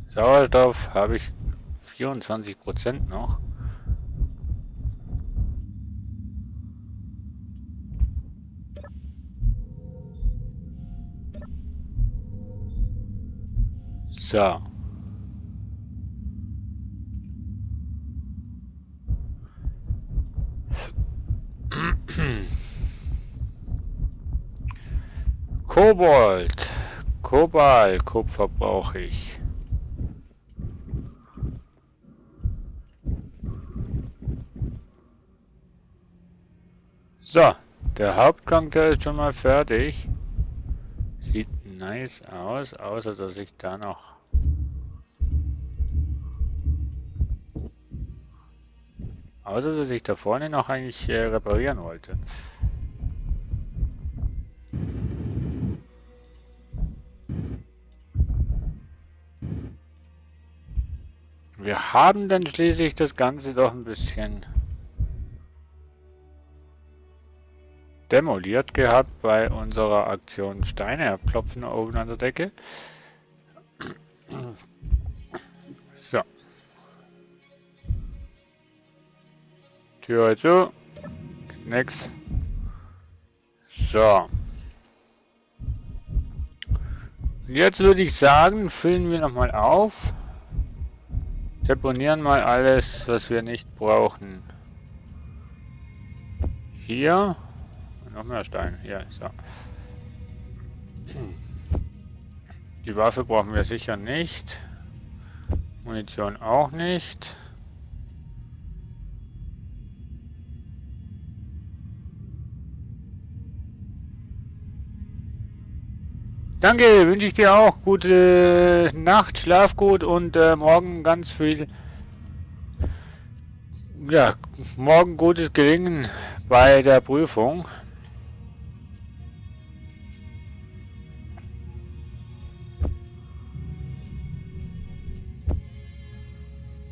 Sauerstoff habe ich 24% noch. So. Kobold. Kobalt. Kupfer brauche ich. So. Der Hauptgang, der ist schon mal fertig. Sieht nice aus, außer dass ich da noch dass ich da vorne noch eigentlich reparieren wollte. Wir haben dann schließlich das Ganze doch ein bisschen demoliert gehabt bei unserer Aktion Steine abklopfen oben an der Decke. So. Tür zu. Nix. So. Jetzt würde ich sagen, füllen wir nochmal auf. Deponieren mal alles, was wir nicht brauchen. hier. Noch mehr Steine. Hier, so. Die Waffe brauchen wir sicher nicht. Munition auch nicht. Danke, wünsche ich dir auch. Gute Nacht, schlaf gut und morgen ganz viel. Ja, morgen gutes Gelingen bei der Prüfung.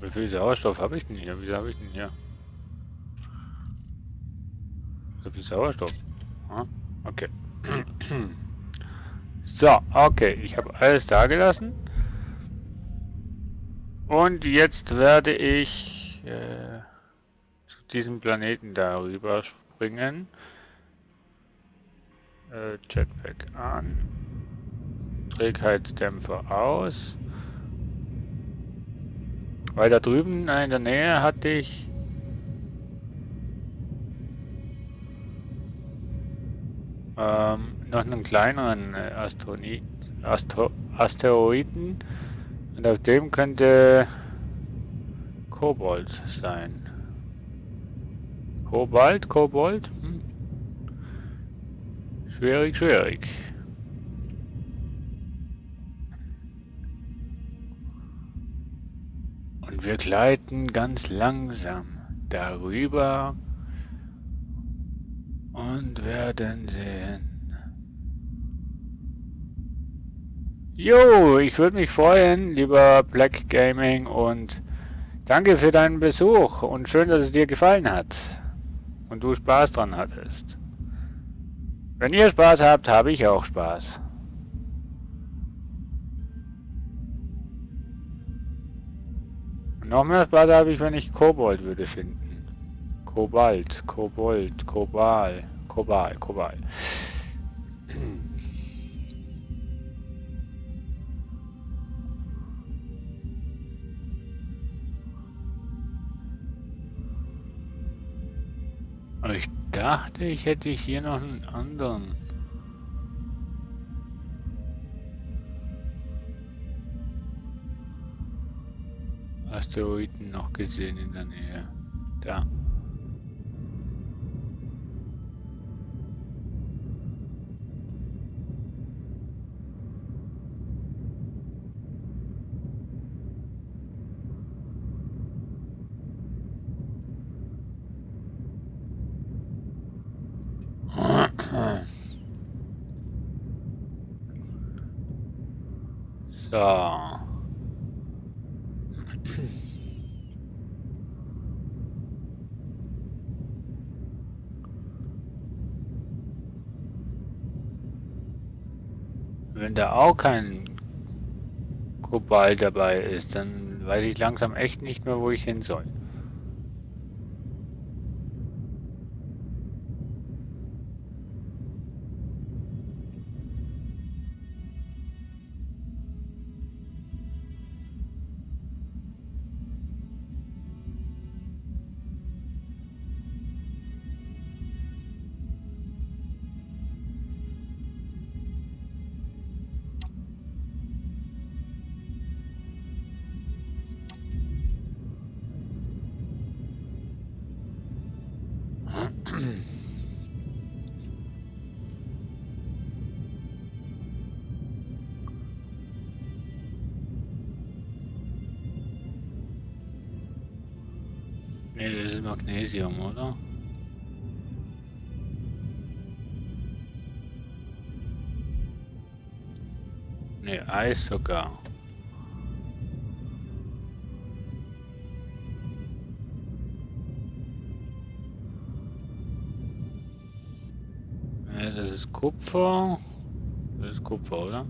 Wie viel Sauerstoff habe ich denn hier? Wie viel habe ich denn hier? So viel Sauerstoff. Ah, okay. So, okay. Ich habe alles da gelassen. Und jetzt werde ich zu diesem Planeten darüber springen. Jetpack an. Trägheitsdämpfer aus. Weil da drüben in der Nähe hatte ich noch einen kleineren Asteroiden. Und auf dem könnte Kobold sein. Kobold? Hm. Schwierig. Und wir gleiten ganz langsam darüber und werden sehen. Jo, ich würde mich freuen, lieber Black Gaming, und danke für deinen Besuch und schön, dass es dir gefallen hat und du Spaß dran hattest. Wenn ihr Spaß habt, habe ich auch Spaß. Und noch mehr Spaß habe ich, wenn ich Kobold würde finden. Kobold. Aber ich dachte, ich hätte hier noch einen anderen. Asteroiden noch gesehen in der Nähe. Da. So. Wenn da auch kein Kobalt dabei ist, dann weiß ich langsam echt nicht mehr, wo ich hin soll. Ne, das ist Magnesium, oder? Ne, Eis sogar. Ne, das ist Kupfer. Das ist Kupfer, oder?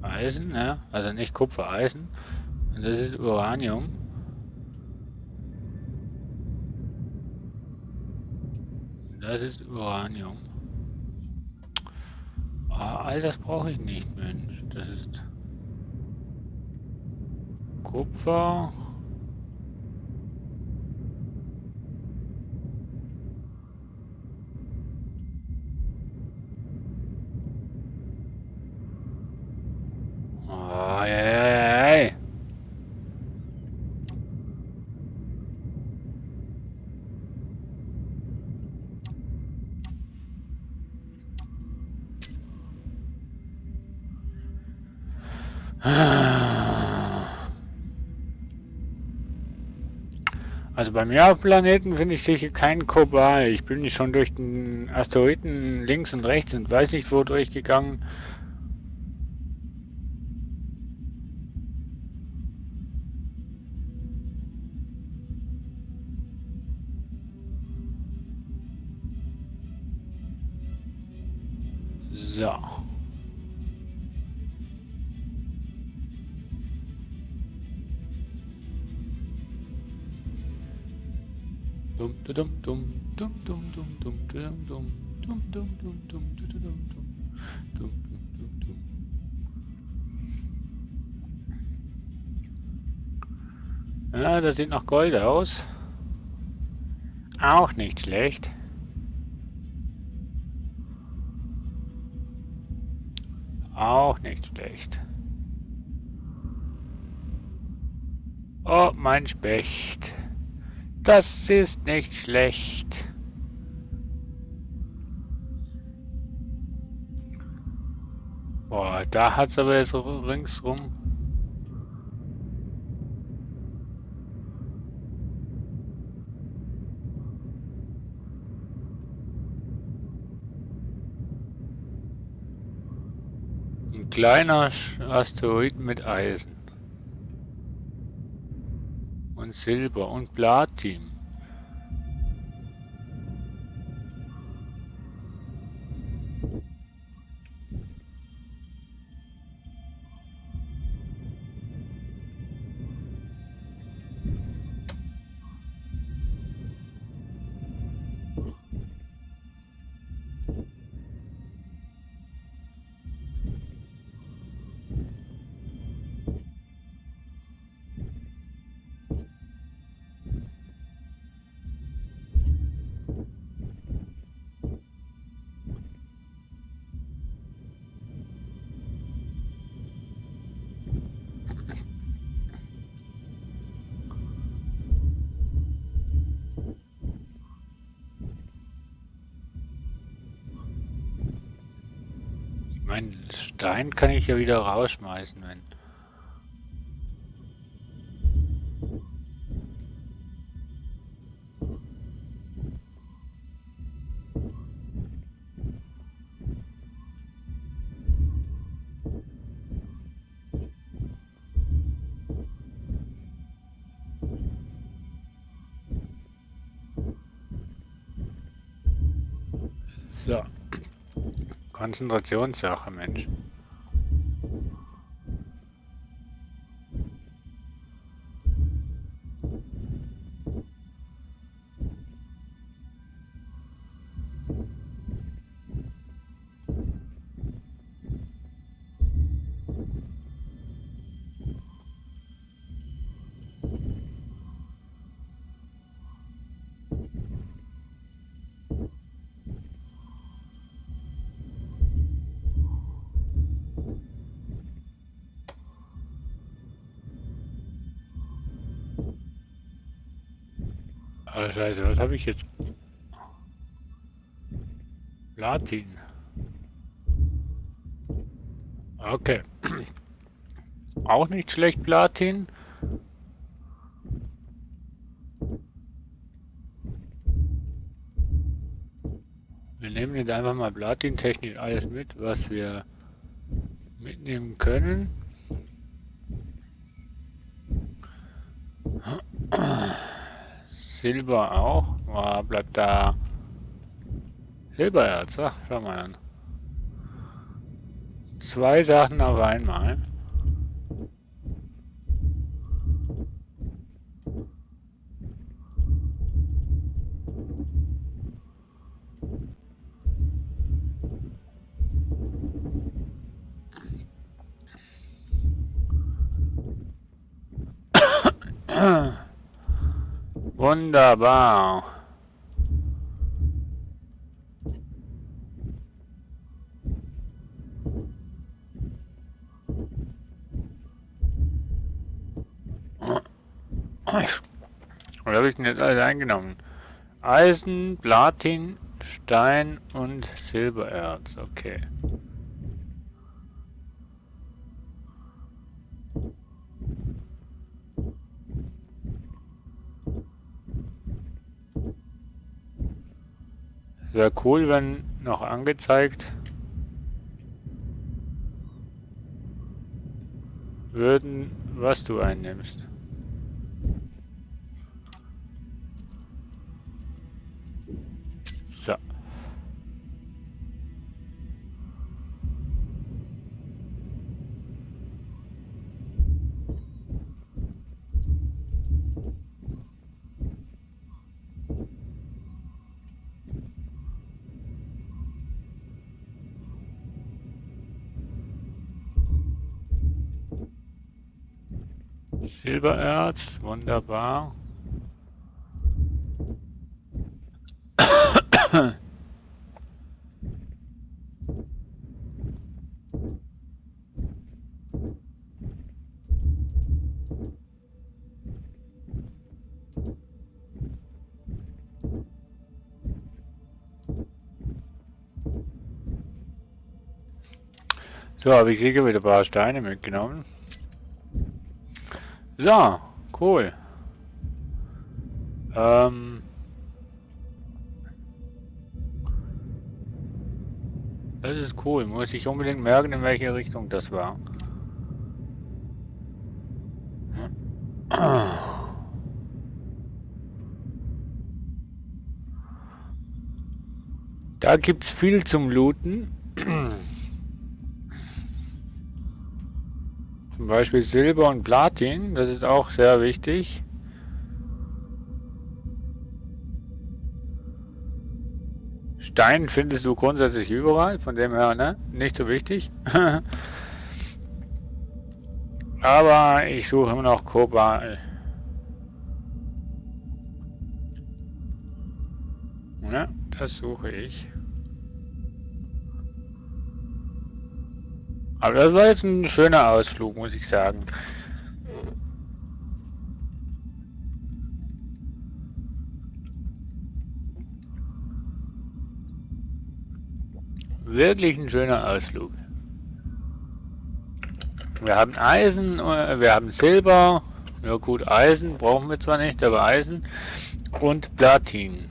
Eisen, ja. Also nicht Kupfer, Eisen. Und das ist Uranium. Das ist Uranium. Oh, all das brauche ich nicht, Mensch. Das ist Kupfer. Also bei mir auf dem Planeten finde ich sicher keinen Kobalt. Ich bin schon durch den Asteroiden links und rechts und weiß nicht wo durchgegangen. So. Dum dum dum dum dum dum dum dum dum dum dum dum dum dum dum dum dum dum dum. Ja, das sieht nach Gold aus. Auch nicht schlecht. Auch nicht schlecht. Oh, mein Specht. Das ist nicht schlecht. Boah, da hat's aber jetzt ringsrum. Ein kleiner Asteroid mit Eisen. Und Silber und Platin. Mein Stein kann ich ja wieder rausschmeißen, wenn. So. Konzentrationssache, Mensch. Oh, Scheiße, was habe ich jetzt? Platin. Okay. Auch nicht schlecht, Platin. Wir nehmen jetzt einfach mal platintechnisch alles mit, was wir mitnehmen können. Silber auch. Oh, bleibt da Silbererz. Ach, schau mal an. 2 Sachen auf einmal. Wunderbar. Was habe ich denn jetzt alles eingenommen? Eisen, Platin, Stein und Silbererz. Okay. Wäre cool, wenn noch angezeigt würden, was du einnimmst. So. Silbererz, wunderbar. So, habe ich sicher wieder ein paar Steine mitgenommen. So, cool. Das ist cool. Muss ich unbedingt merken, in welche Richtung das war. Da gibt's viel zum Looten. Zum Beispiel Silber und Platin. Das ist auch sehr wichtig. Stein findest du grundsätzlich überall, von dem her, ne? Nicht so wichtig. Aber ich suche immer noch Kobalt. Ne? Das suche ich. Aber das war jetzt ein schöner Ausflug, muss ich sagen. Wirklich ein schöner Ausflug. Wir haben Eisen, wir haben Silber. Ja gut, Eisen brauchen wir zwar nicht, aber Eisen. Und Platin.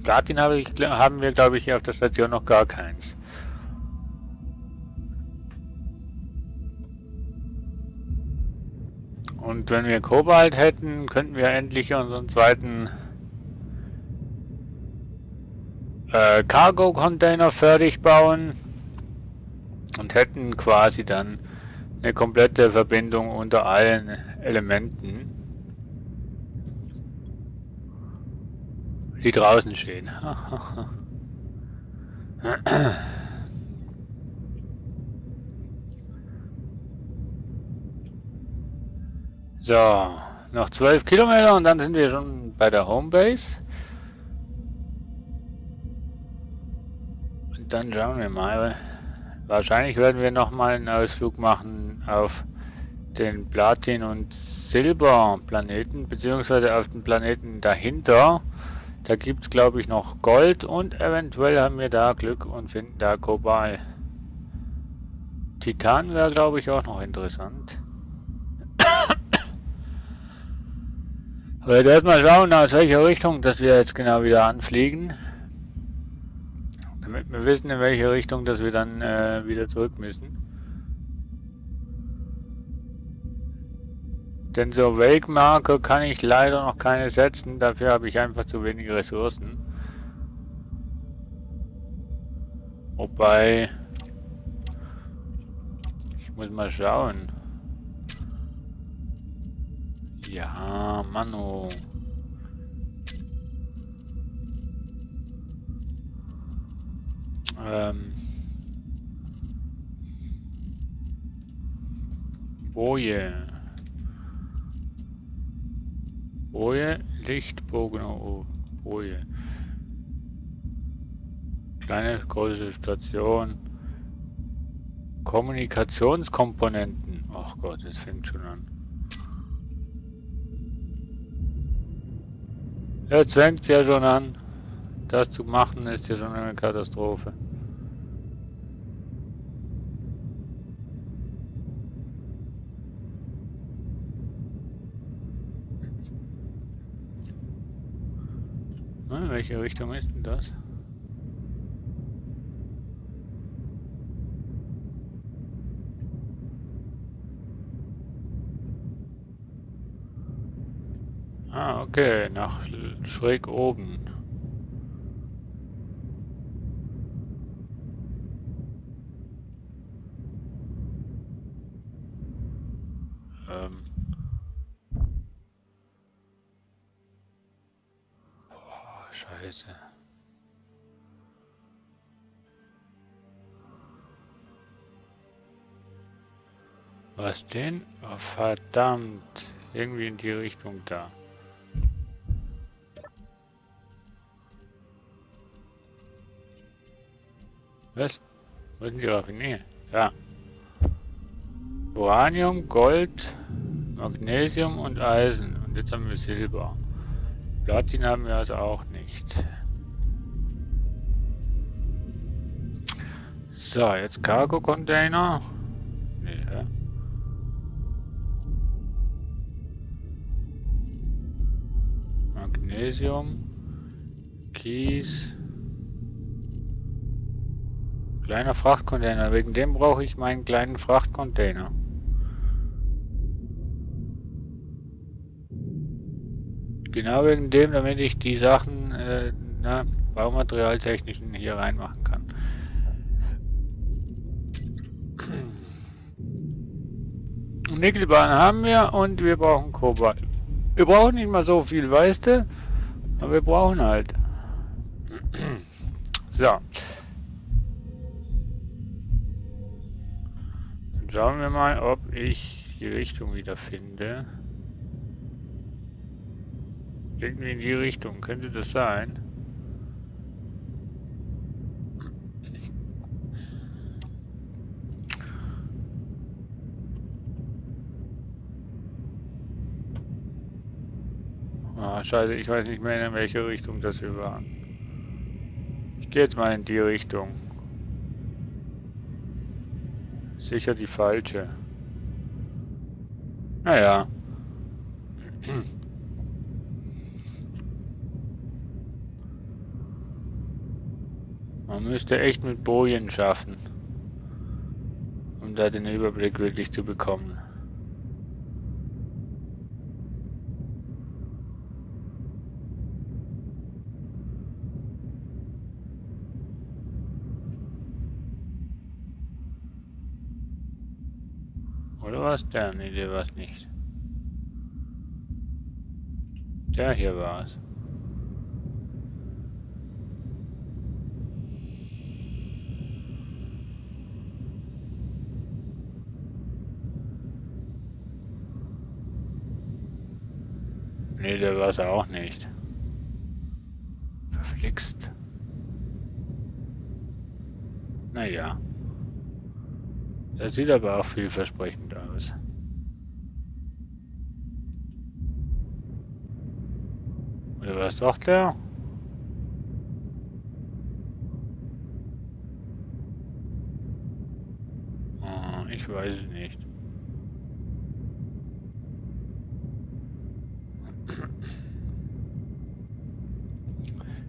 Platin haben wir, glaube ich, hier auf der Station noch gar keins. Und wenn wir Kobalt hätten, könnten wir endlich unseren zweiten Cargo-Container fertig bauen und hätten quasi dann eine komplette Verbindung unter allen Elementen, die draußen stehen. So, noch 12 Kilometer und dann sind wir schon bei der Homebase. Und dann schauen wir mal. Wahrscheinlich werden wir nochmal einen Ausflug machen auf den Platin- und Silberplaneten, beziehungsweise auf den Planeten dahinter. Da gibt es, glaube ich, noch Gold und eventuell haben wir da Glück und finden da Kobalt. Titan wäre, glaube ich, auch noch interessant. Aber jetzt erstmal schauen, aus welcher Richtung, dass wir jetzt genau wieder anfliegen. Damit wir wissen, in welche Richtung, dass wir dann wieder zurück müssen. Denn so Wegmarker kann ich leider noch keine setzen, dafür habe ich einfach zu wenig Ressourcen. Wobei, ich muss mal schauen. Ja, Manu. Boje. Boje, Lichtbogen, oh, Boje. Kleine, große Station. Kommunikationskomponenten. Ach Gott, das fängt schon an. Jetzt fängt es ja schon an. Das zu machen ist ja schon eine Katastrophe. Na, in welche Richtung ist denn das? Ah, okay, nach schräg oben. Ähm. Boah, Scheiße. Was denn? Oh, verdammt. Irgendwie in die Richtung da. Was? Wo ist denn die Raffinerie? Ja. Uranium, Gold, Magnesium und Eisen. Und jetzt haben wir Silber. Platin haben wir also auch nicht. So, jetzt Cargo-Container. Nee, hä? Magnesium. Kies. Kleiner Frachtcontainer. Wegen dem brauche ich meinen kleinen Frachtcontainer. Genau wegen dem, damit ich die Sachen, baumaterialtechnischen hier reinmachen kann. Nickelbahn haben wir und wir brauchen Kobalt. Wir brauchen nicht mal so viel, weißt du? Aber wir brauchen halt. So. Dann schauen wir mal, ob ich die Richtung wieder finde. Irgendwie in die Richtung. Könnte das sein? Ah, scheiße, ich weiß nicht mehr, in welche Richtung das wir waren. Ich gehe jetzt mal in die Richtung. Sicher die falsche. Naja. Man müsste echt mit Bojen schaffen, um da den Überblick wirklich zu bekommen. Oder was der? Nee, der war es nicht. Der hier war es. Nee, der war es auch nicht. Verflixt. Naja. Das sieht aber auch vielversprechend aus. Oder war es doch der? Ich weiß es nicht.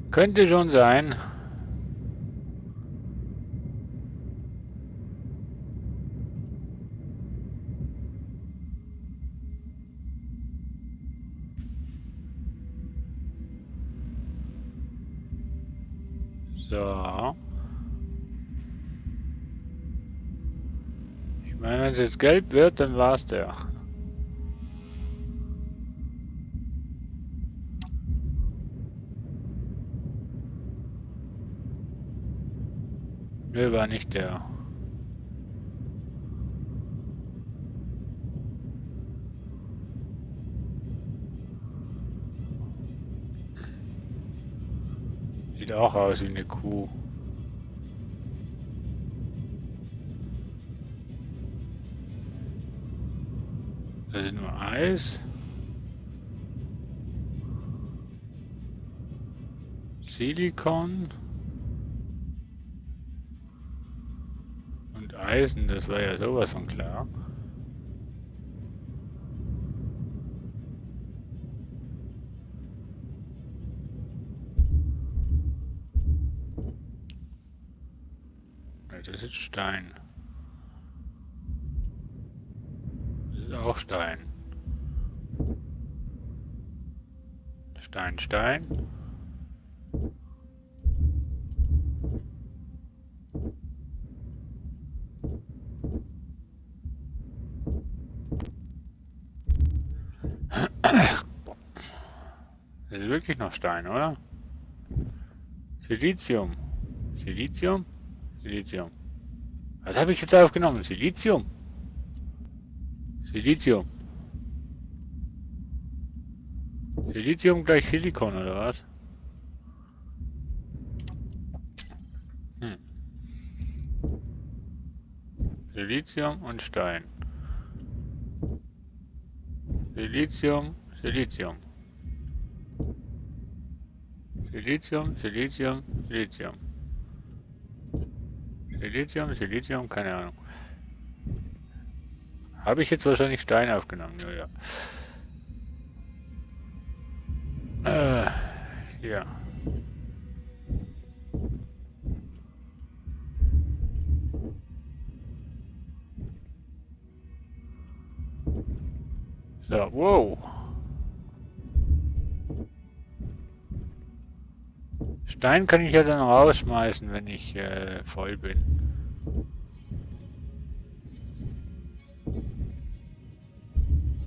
Könnte schon sein. So. Ich meine, wenn es jetzt gelb wird, dann war es der. Nö, war nicht der. Sieht auch aus wie eine Kuh. Das ist nur Eis. Silikon. Und Eisen, das war ja sowas von klar. Ja, das ist Stein. Das ist auch Stein. Stein, Stein. Das ist wirklich noch Stein, oder? Silizium. Silizium? Silizium. Was habe ich jetzt aufgenommen? Silizium. Silizium. Silizium gleich Silikon, oder was? Hm. Silizium und Stein. Silizium, Silizium. Silizium, Silizium, Silizium. Silizium, Silizium, keine Ahnung. Habe ich jetzt wahrscheinlich Stein aufgenommen, ja. Ja. So, wow. Stein kann ich ja dann rausschmeißen, wenn ich voll bin.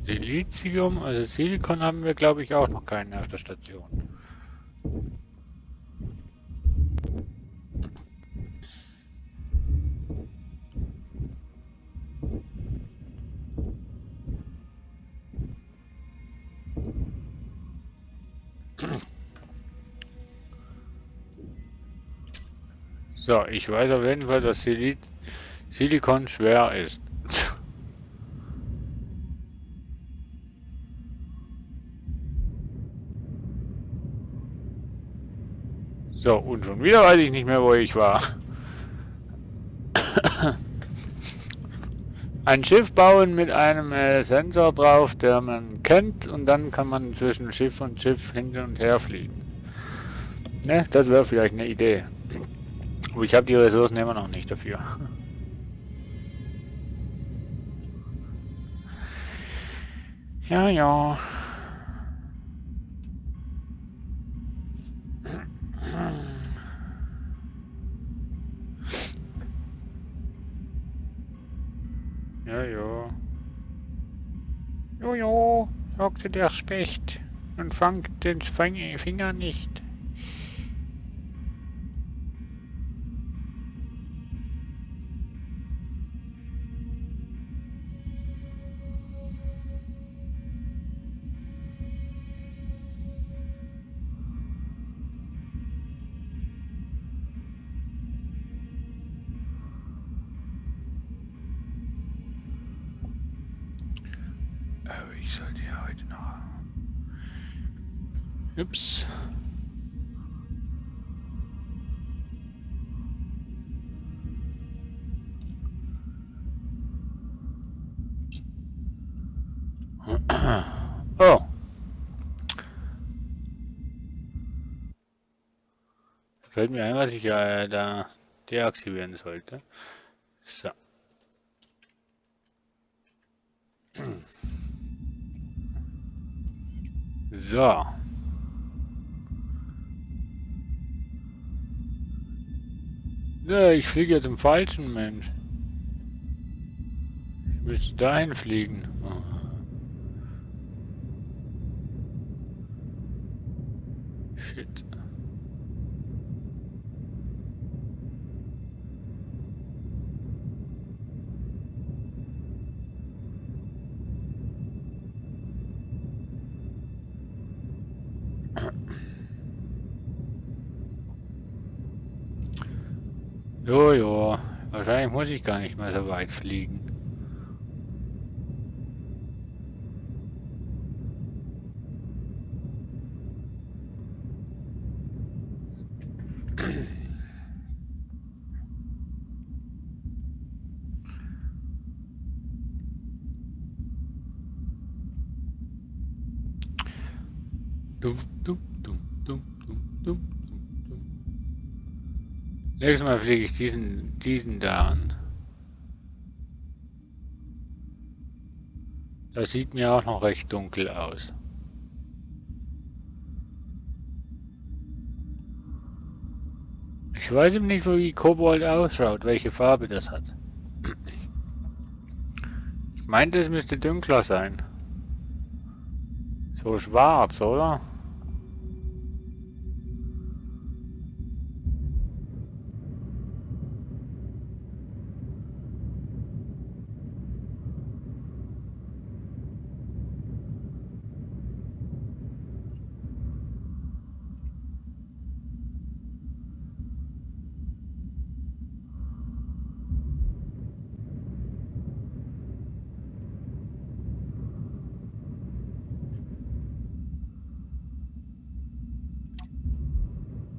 Silizium, also Silikon haben wir glaube ich auch noch keinen auf der Station. So, ich weiß auf jeden Fall, dass Silikon schwer ist. So, und schon wieder weiß ich nicht mehr, wo ich war. Ein Schiff bauen mit einem Sensor drauf, der man kennt, und dann kann man zwischen Schiff und Schiff hin und her fliegen. Ne, das wäre vielleicht eine Idee. Aber ich habe die Ressourcen immer noch nicht dafür. Ja, ja. Ja, ja. Jojo, sagte der Specht und fangt den Finger nicht. Oh, ich sollte ja heute noch... Ups. Oh. Fällt mir ein, was ich ja da deaktivieren sollte. So. So. Ja, ich fliege jetzt im falschen, Mensch. Ich müsste dahin fliegen. Oh. Shit. Jojo, wahrscheinlich muss ich gar nicht mehr so weit fliegen. Dum, dum, dum, dum, dum, dum, dum. Nächstes Mal fliege ich diesen da an. Das sieht mir auch noch recht dunkel aus. Ich weiß eben nicht, wie Kobold ausschaut, welche Farbe das hat. Ich meinte, es müsste dunkler sein. So schwarz, oder?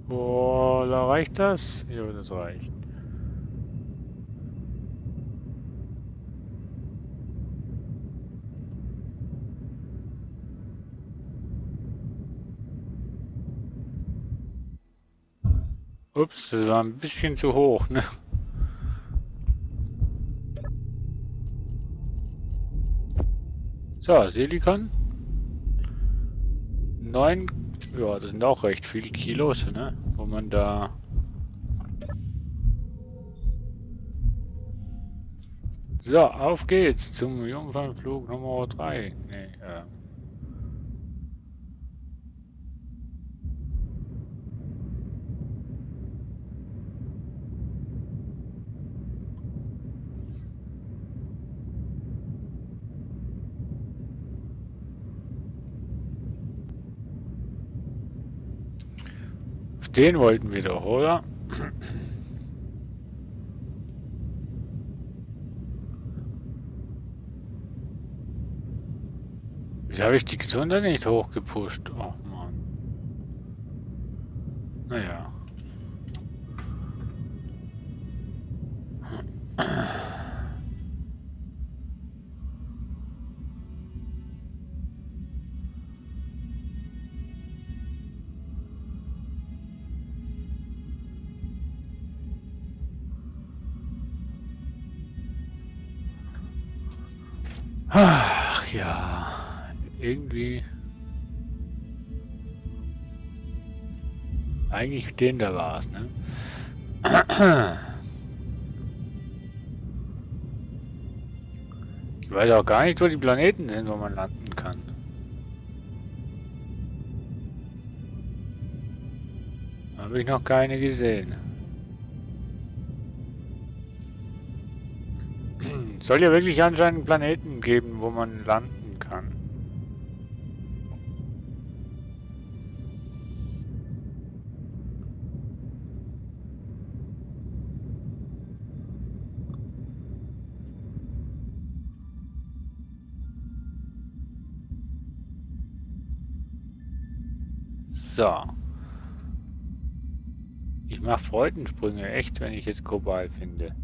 Oder reicht das? Ja, das reicht. Ups, das war ein bisschen zu hoch, ne? So, Silikon. 9, ja, das sind auch recht viele Kilos, ne? Wo man da... So, auf geht's zum Jungfernflug Nummer 3. Nee, Auf den wollten wir doch, oder? Wieso habe ich die Gesundheit nicht hochgepusht? Ach man. Naja. Ach ja, irgendwie. Eigentlich den da war es, ne? Ich weiß auch gar nicht, wo die Planeten sind, wo man landen kann. Habe ich noch keine gesehen. Soll ja wirklich anscheinend Planeten geben, wo man landen kann. So. Ich mache Freudensprünge, echt, wenn ich jetzt Kobalt finde.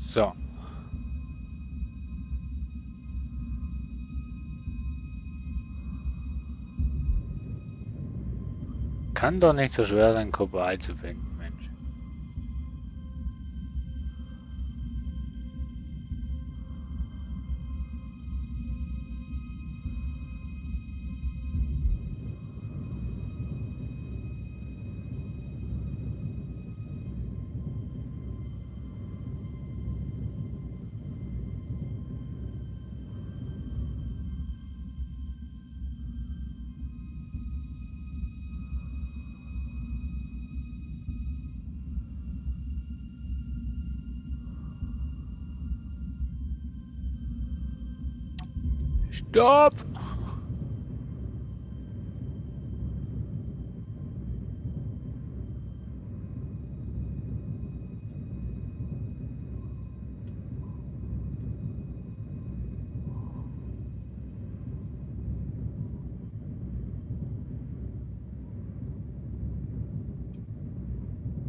So. Kann doch nicht so schwer sein, Kobalt zu finden, Mensch. Stopp!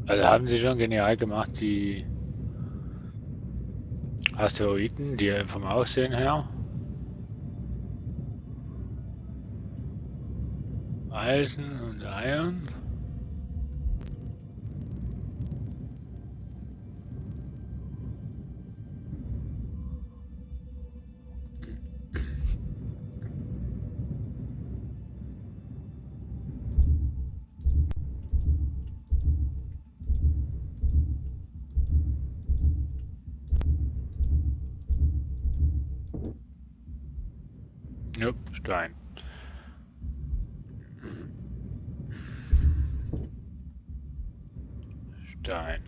Also haben sie schon genial gemacht, die Asteroiden, die vom Aussehen her. Eisen und Iron. Jupp, Stein. Stein.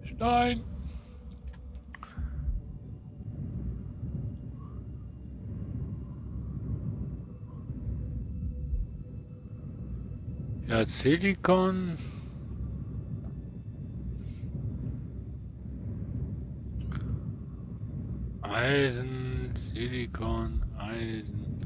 Stein. Ja, Silikon. Eisen, Silikon, Eisen.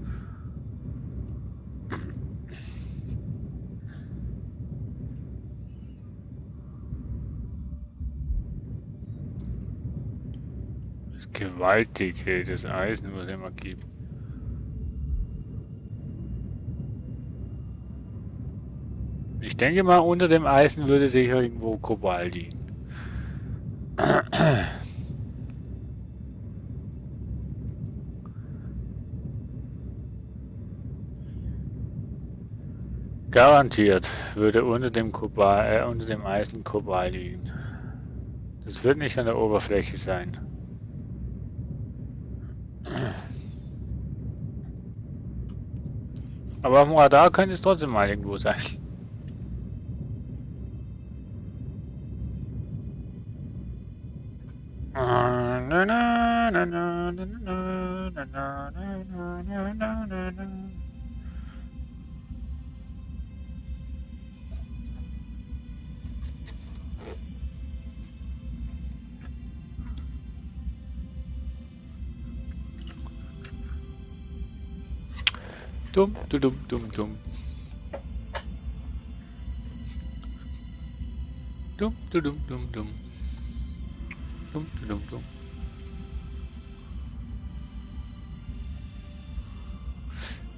Das ist gewaltig, hey, das Eisen, was es immer gibt. Ich denke mal, unter dem Eisen würde sich irgendwo Kobalt liegen. Garantiert würde unter dem unter dem Eisen Kobalt liegen. Das wird nicht an der Oberfläche sein. Aber auf dem Radar könnte es trotzdem mal irgendwo sein. Dumm, du dumm, dumm, dumm. Dumm, du dumm, dumm, dumm. Dumm, du dumm, dumm.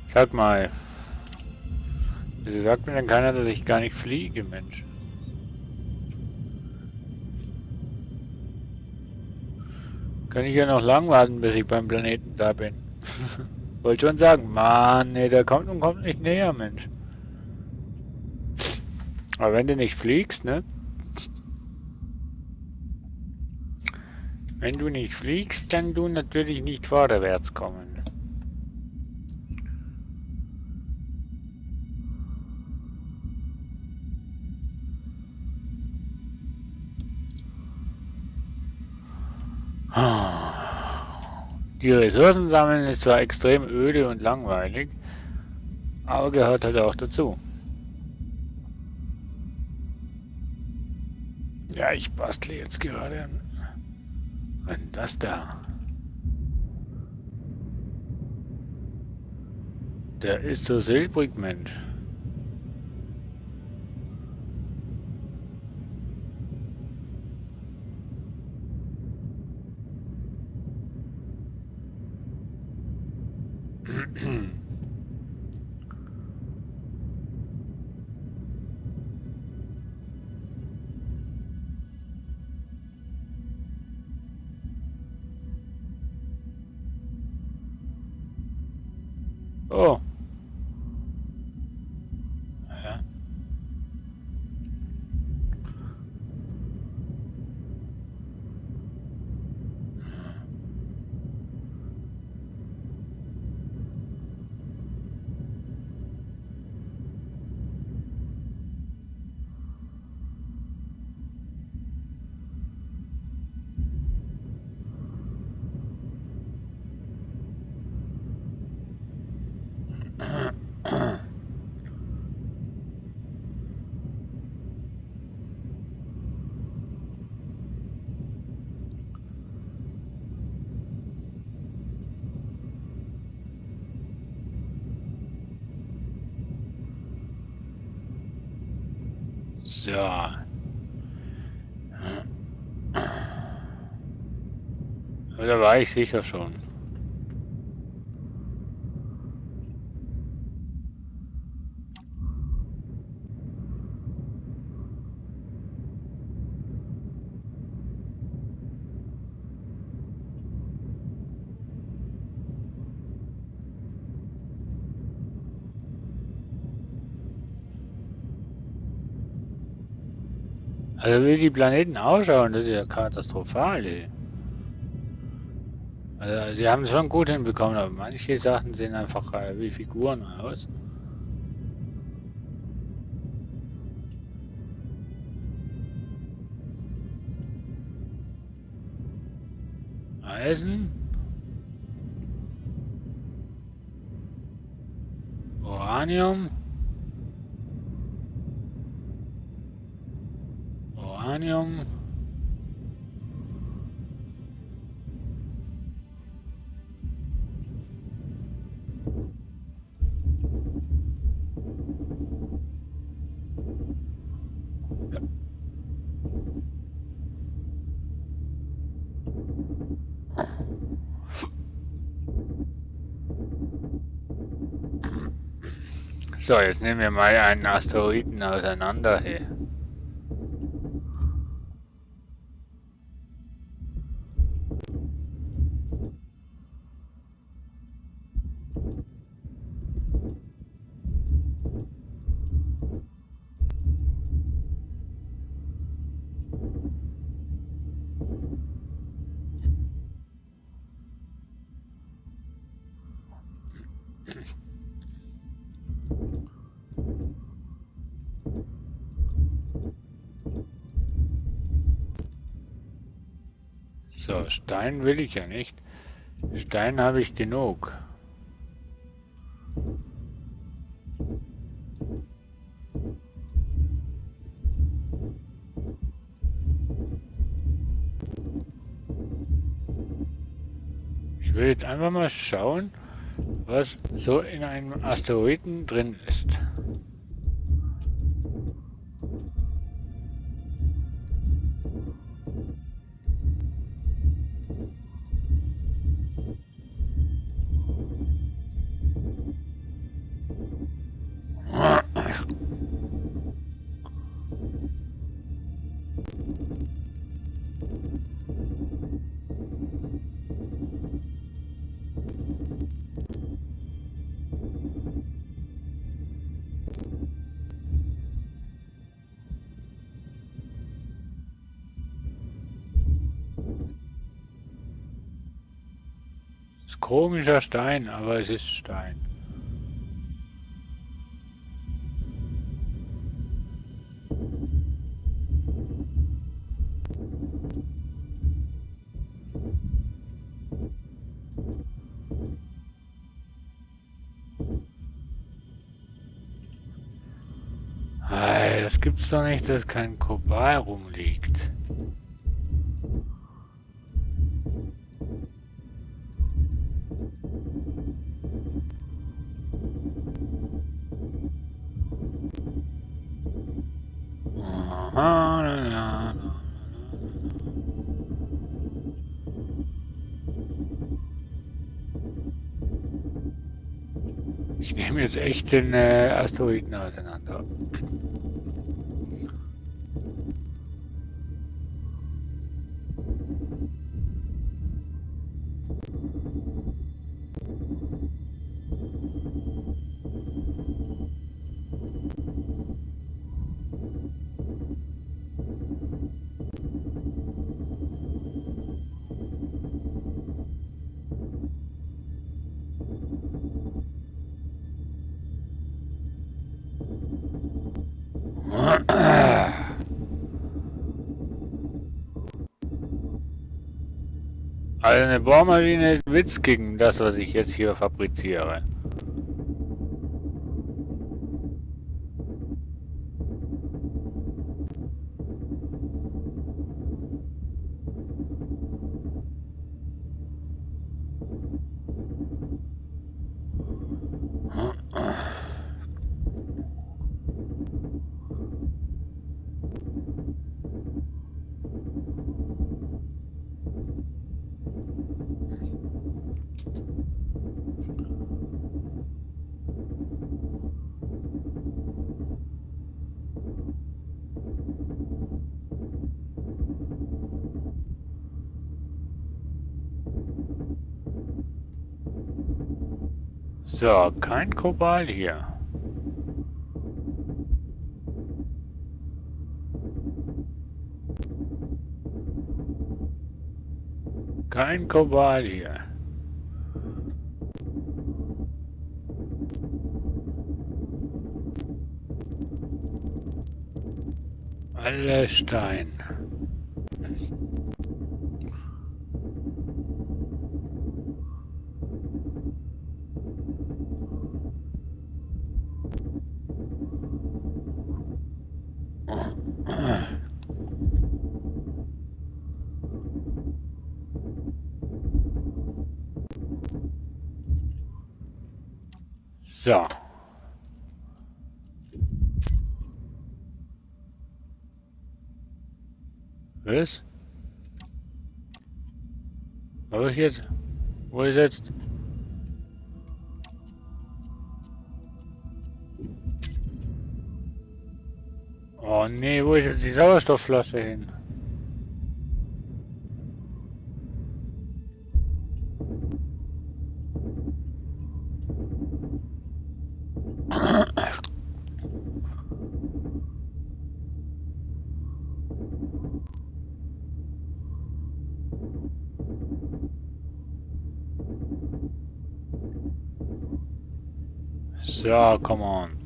Sag mal. Wieso sagt mir denn keiner, dass ich gar nicht fliege, Mensch? Kann ich ja noch lang warten, bis ich beim Planeten da bin. Wollte schon sagen, Mann, nee, der kommt und kommt nicht näher, Mensch. Aber wenn du nicht fliegst, ne? Wenn du nicht fliegst, dann du natürlich nicht vorwärts kommen. Die Ressourcen sammeln ist zwar extrem öde und langweilig, aber gehört halt auch dazu. Ja, ich bastle jetzt gerade an das da. Der ist so silbrig, Mensch. Oh. Ja. So. Da war ich sicher schon. Also wie die Planeten ausschauen, das ist ja katastrophal, ey. Also sie haben es schon gut hinbekommen, aber manche Sachen sehen einfach wie Figuren aus. Eisen. Uranium. Uranium. So, jetzt nehmen wir mal einen Asteroiden auseinander hier. So, Stein will ich ja nicht. Stein habe ich genug. Ich will jetzt einfach mal schauen, was so in einem Asteroiden drin ist. Ist komischer Stein, aber es ist Stein. Das gibt's doch nicht, dass kein Kobalt rumliegt. Aha, na, na, na. Ich nehme jetzt echt den Asteroiden auseinander. Also eine Bohrmaschine ist ein Witz gegen das, was ich jetzt hier fabriziere. So, kein Kobalt hier. Kein Kobalt hier. Alles Stein. So. Was? Was ich jetzt? Wo ist jetzt? Oh nee, wo ist jetzt die Sauerstoffflasche hin? So, come on.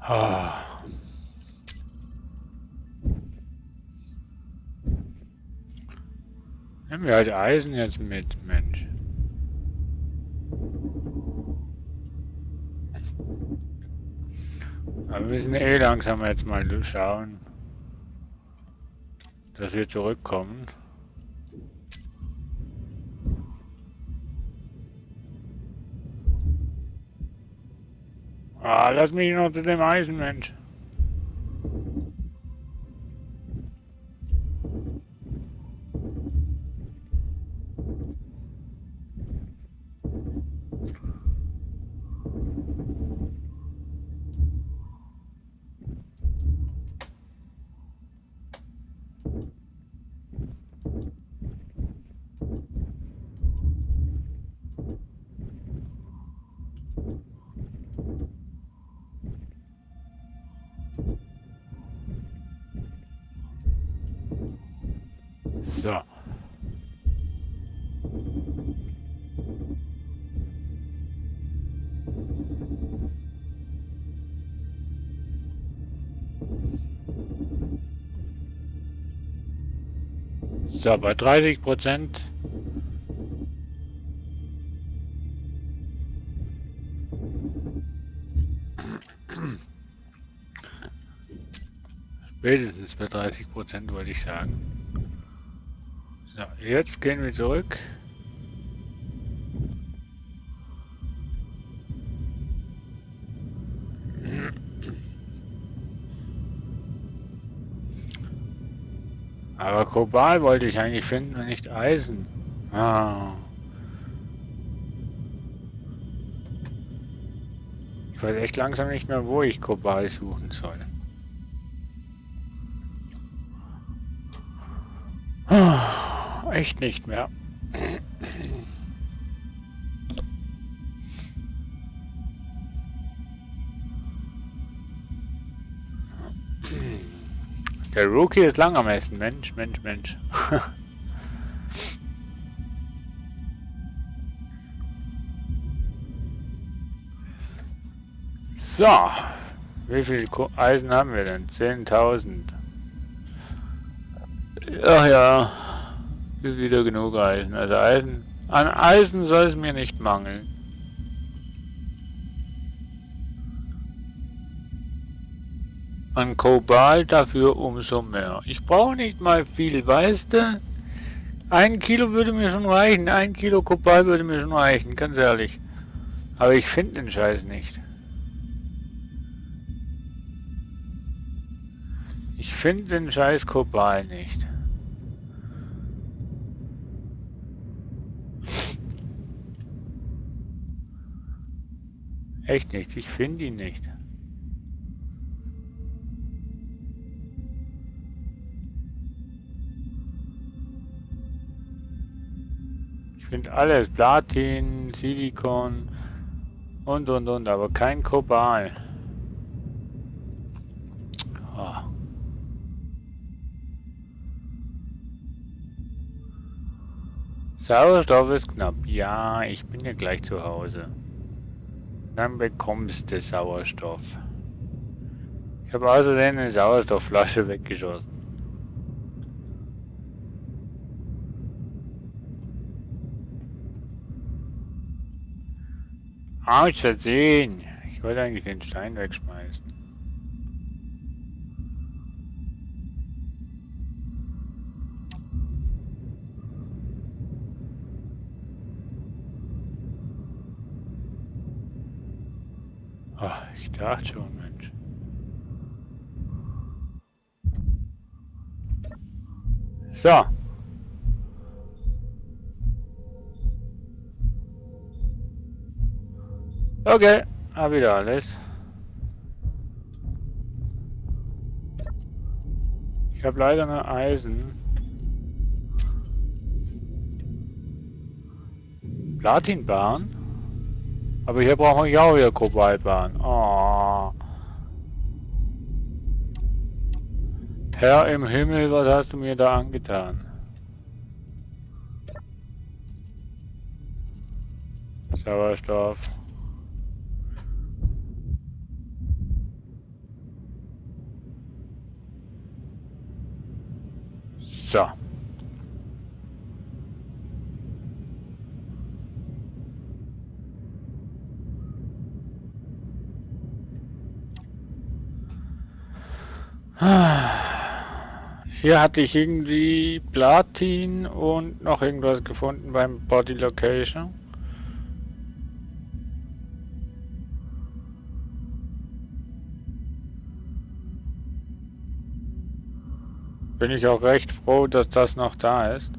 Ah. Nehmen wir halt Eisen jetzt mit, Mensch. Aber wir müssen eh langsam jetzt mal schauen, dass wir zurückkommen. Ah, lass mich noch zu dem Eisen, Mensch. So. So, bei 30%. Spätestens bei 30% wollte ich sagen. So, jetzt gehen wir zurück. Aber Kobalt wollte ich eigentlich finden und nicht Eisen. Ah. Ich weiß echt langsam nicht mehr, wo ich Kobalt suchen soll. Echt nicht mehr. Der Rookie ist lang am Essen. Mensch, Mensch, Mensch. So. Wie viel Eisen haben wir denn? 10.000. Ach ja. Wieder genug Eisen. Also Eisen. An Eisen soll es mir nicht mangeln. An Kobalt dafür umso mehr. Ich brauche nicht mal viel, weißt du? 1 Kilo würde mir schon reichen. 1 Kilo Kobalt würde mir schon reichen, ganz ehrlich. Aber ich finde den Scheiß nicht. Ich finde den Scheiß Kobalt nicht. Echt nicht, ich finde ihn nicht. Ich finde alles, Platin, Silikon und, aber kein Kobalt. Oh. Sauerstoff ist knapp. Ja, ich bin ja gleich zu Hause. Dann bekommst du Sauerstoff. Ich habe außerdem eine Sauerstoffflasche weggeschossen. Aus Versehen. Ich wollte eigentlich den Stein wegschmeißen. Ach, ich dachte schon, Mensch. So. Okay, hab wieder alles. Ich habe leider nur Eisen. Platinbahn? Aber hier brauchen wir auch wieder Kobaltbahn. Oh. Herr im Himmel, was hast du mir da angetan? Sauerstoff. So. Hier hatte ich irgendwie Platin und noch irgendwas gefunden beim Body Location. Bin ich auch recht froh, dass das noch da ist.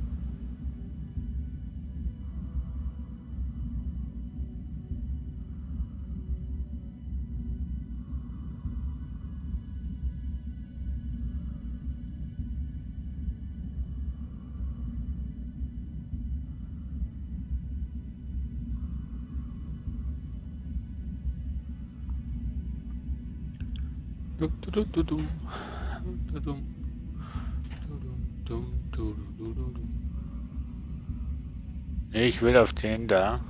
Ich will auf den da.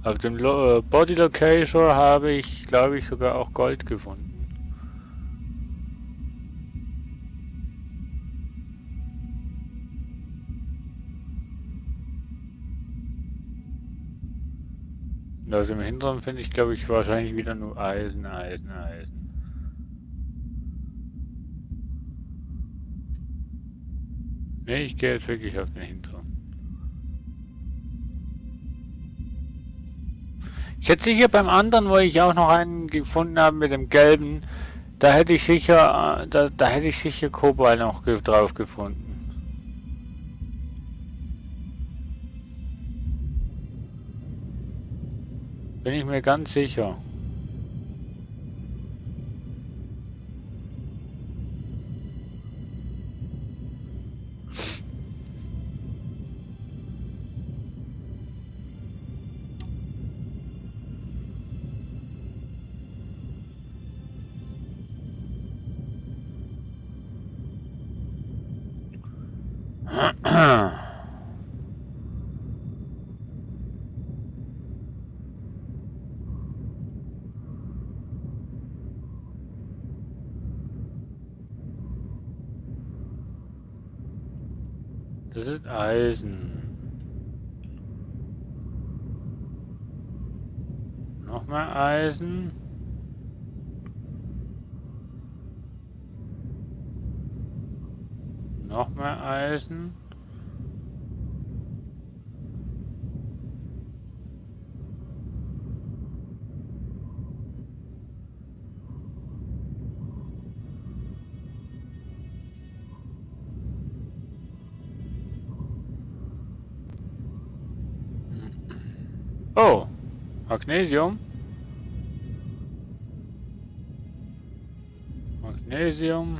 Auf dem Body Location habe ich, glaube ich, sogar auch Gold gefunden. Und aus dem Hinteren finde ich, glaube ich, wahrscheinlich wieder nur Eisen. Ne, ich gehe jetzt wirklich auf den Hinteren. Ich hätte sicher beim anderen, wo ich auch noch einen gefunden habe mit dem gelben, da hätte ich sicher, da hätte ich sicher Kobalt noch drauf gefunden. Bin ich mir ganz sicher. Das ist Eisen. Noch mehr Eisen. Noch mehr Eisen. Oh, Magnesium. Magnesium.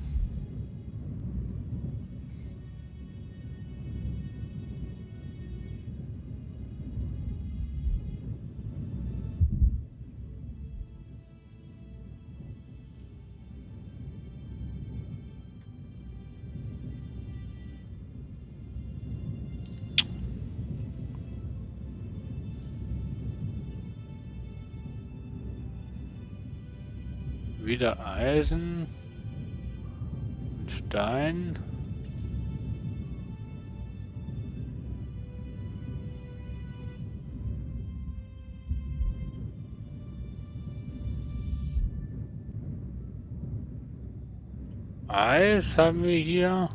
Wieder Eisen und Stein. Eis haben wir hier.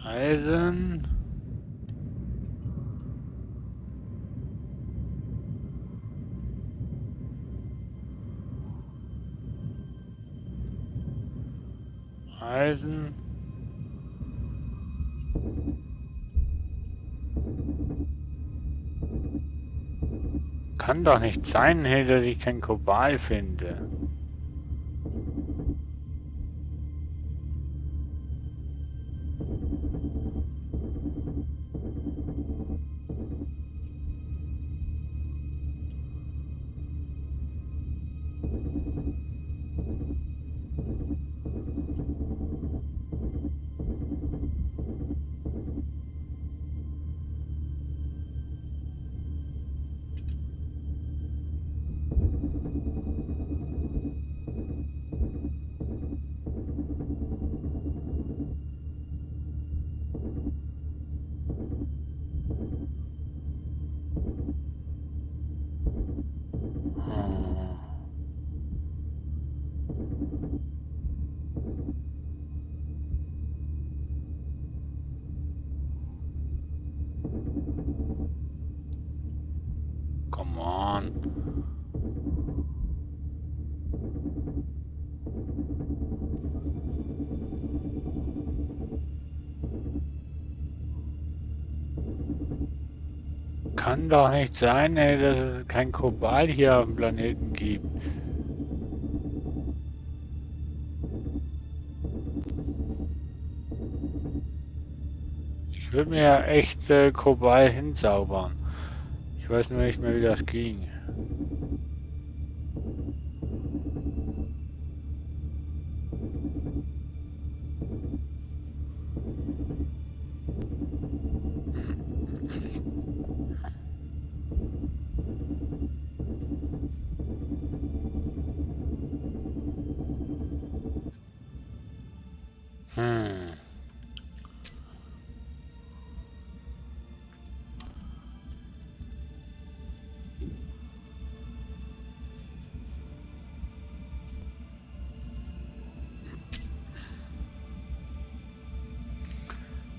Eisen. Eisen. Kann doch nicht sein, hey, dass ich kein Kobalt finde. Come on. Kann doch nicht sein, ey, dass es kein Kobalt hier auf dem Planeten gibt. Ich würde mir ja echt Kobalt hinzaubern. Ich weiß nur nicht mehr, wie das ging. Hm.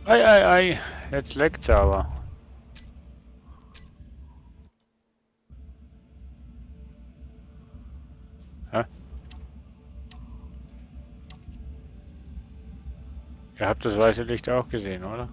Ei, ei, ei. Jetzt leckt's aber. Hä? Ihr habt das weiße Licht auch gesehen, oder?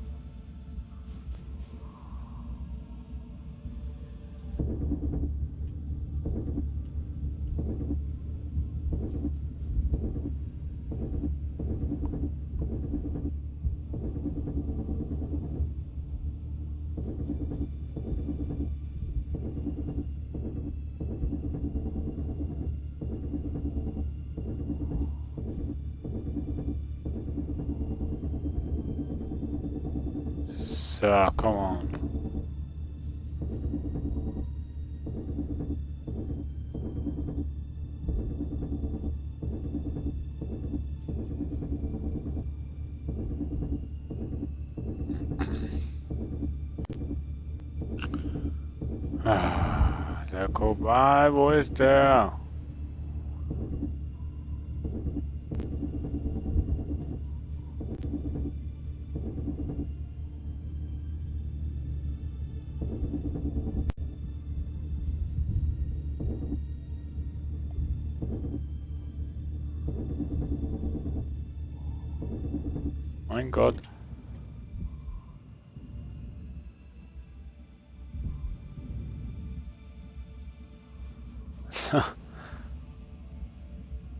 So, come on. Der Kobal, wo ist der? Mein Gott.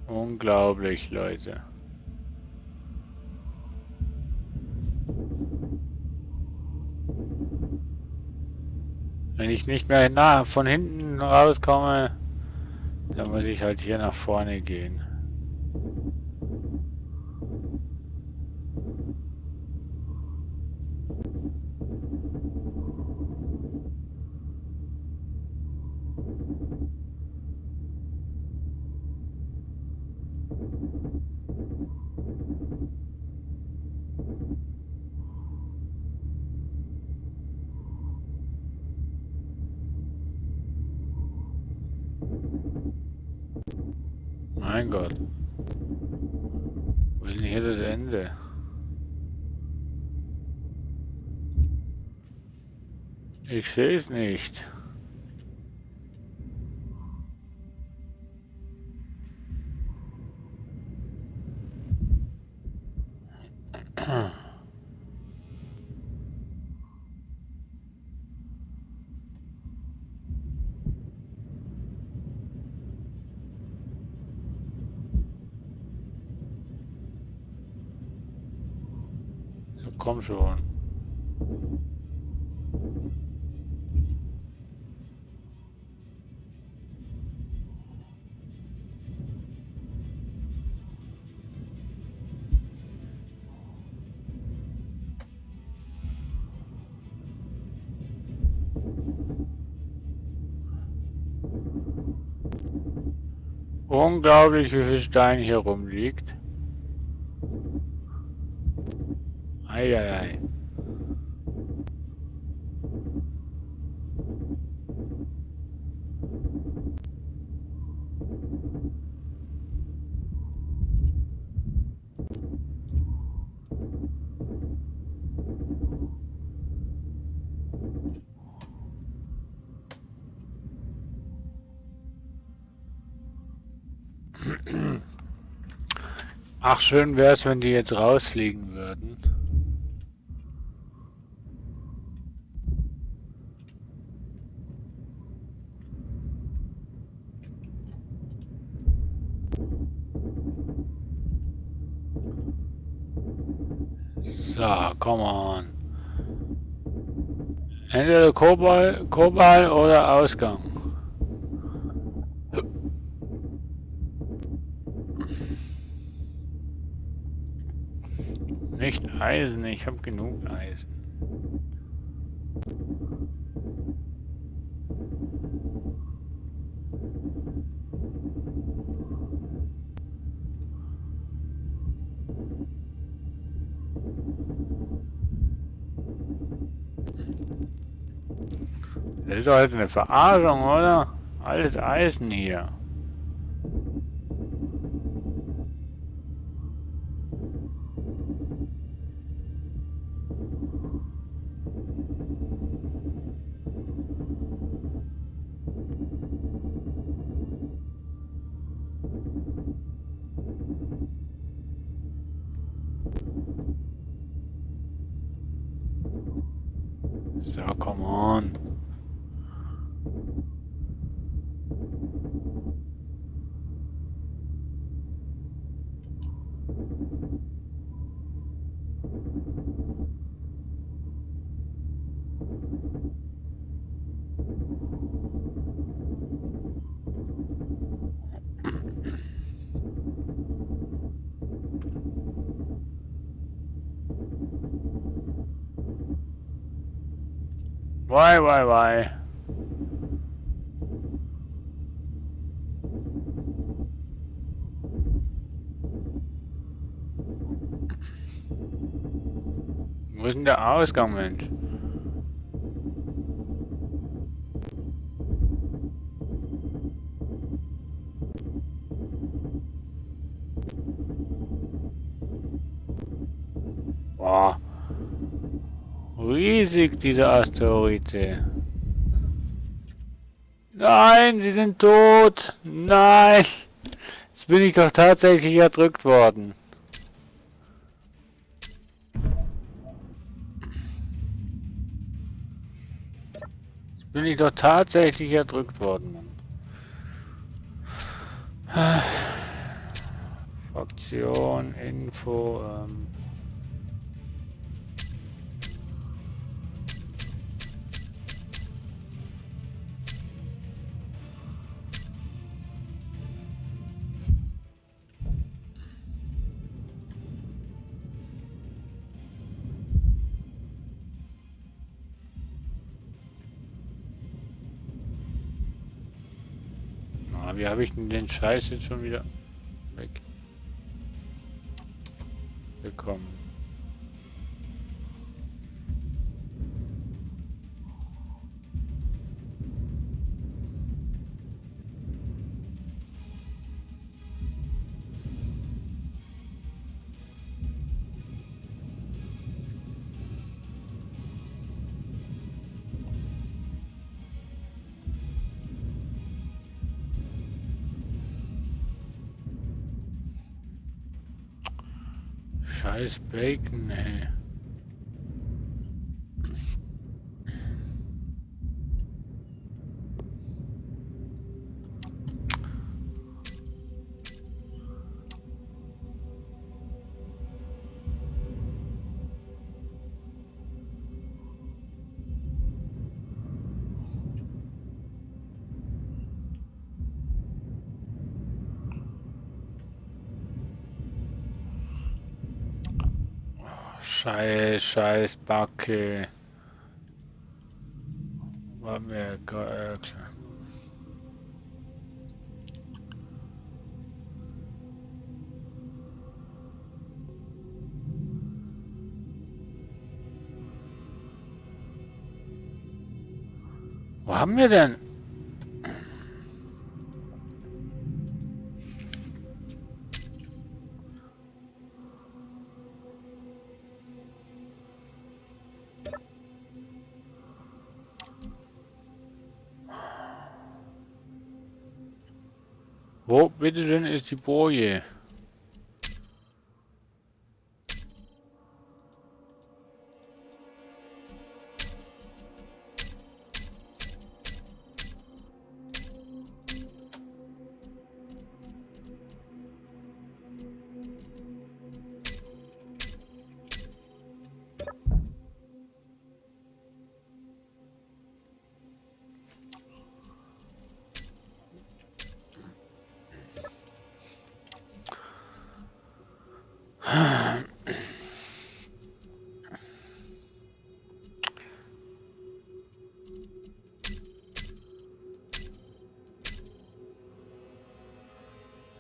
Unglaublich, Leute. Wenn ich nicht mehr von hinten rauskomme, dann muss ich halt hier nach vorne gehen. Mein Gott. Wo ist denn hier das Ende? Ich sehe es nicht. Komm schon. Unglaublich, wie viel Stein hier rumliegt. Eieiei. Ach, schön wäre es, wenn die jetzt rausfliegen würden. So, come on. Entweder Kobal oder Ausgang. Nicht Eisen, ich habe genug Eisen. Das ist doch jetzt eine Verarschung, oder? Alles Eisen hier. So, come on. Why? Wo ist denn der Ausgang, Mensch? Boah. Riesig, diese Asteroide. Nein, sie sind tot. Nein. Jetzt bin ich doch tatsächlich erdrückt worden. Jetzt bin ich doch tatsächlich erdrückt worden, Mann. Fraktion, Info, Na, wie habe ich denn den Scheiß jetzt schon wieder weg bekommen? Scheiß Bacon, ey. Scheiß Backe. War mir klar. Wo haben wir denn? Wo bitteschön ist die Boje?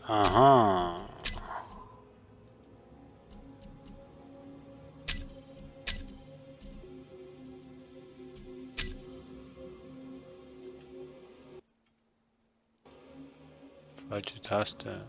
Aha. Falsche Taste.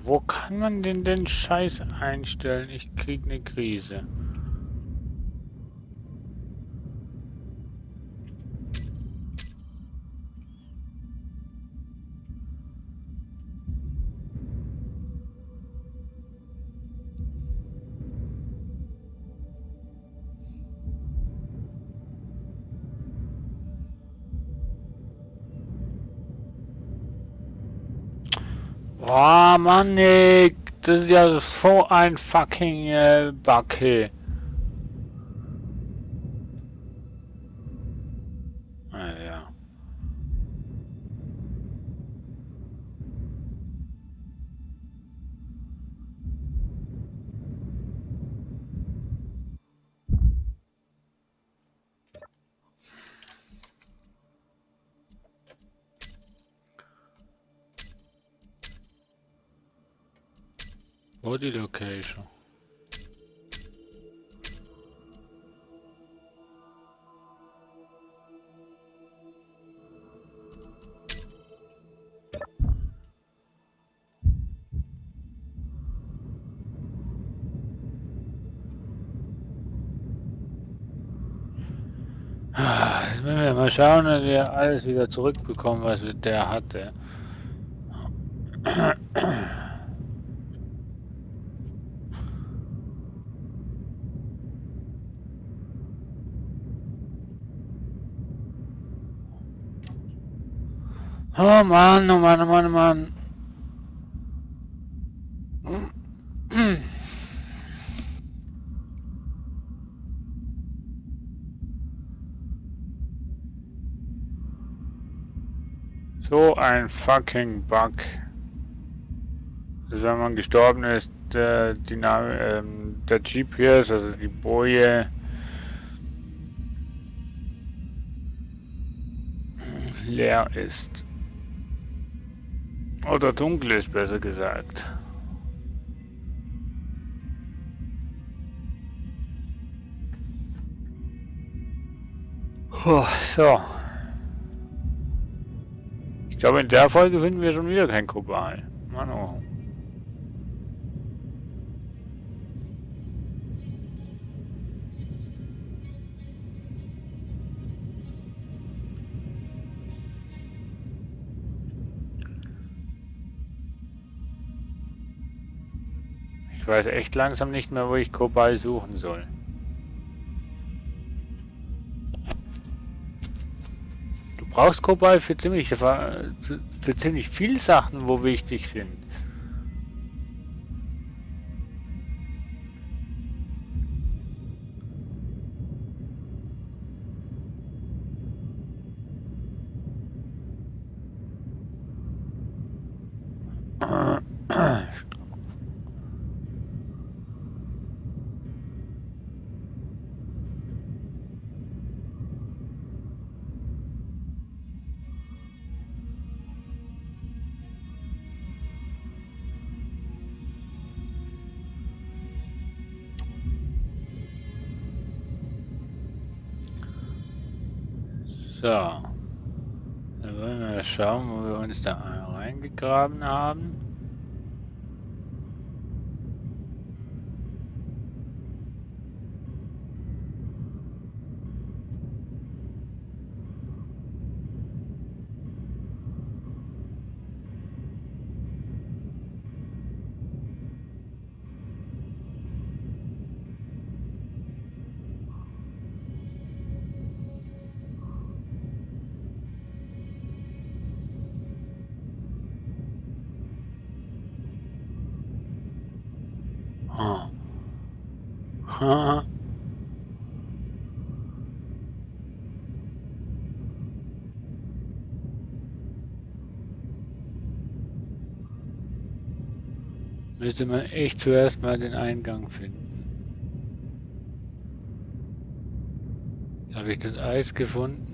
Wo kann man denn den Scheiß einstellen? Ich krieg eine Krise. Boah, Mann, ey, das ist ja so ein fucking Backe. Body Location. Jetzt müssen wir mal schauen, dass wir alles wieder zurückbekommen, was der hatte. Oh Mann, oh Mann, oh Mann, oh Mann. So ein fucking Bug. Also wenn man gestorben ist, der GPS, also die Boje, leer ist. Oder dunkel ist, besser gesagt. So. Ich glaube, in der Folge finden wir schon wieder kein Kobal. Mann, oh. Ich weiß echt langsam nicht mehr, wo ich Kobal suchen soll. Du brauchst Kobal für ziemlich viele Sachen, wo wichtig sind. So. Dann wollen wir schauen, wo wir uns da reingegraben haben. Ha. Müsste man echt zuerst mal den Eingang finden. Jetzt habe ich das Eis gefunden.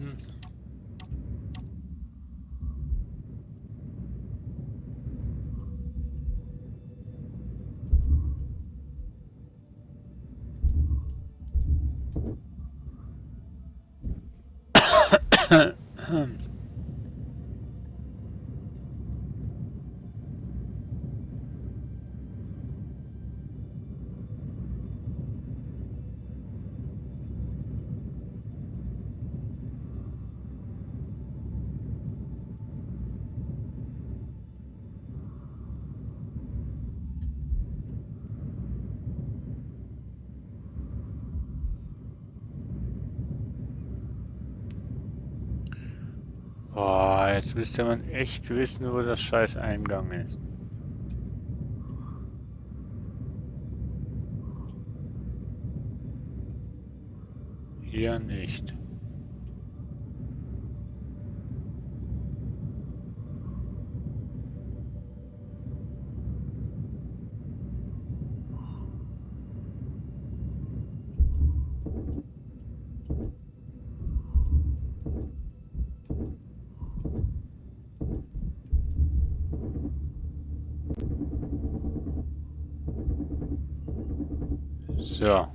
Boah, jetzt müsste man echt wissen, wo das scheiß Eingang ist. Hier nicht. So.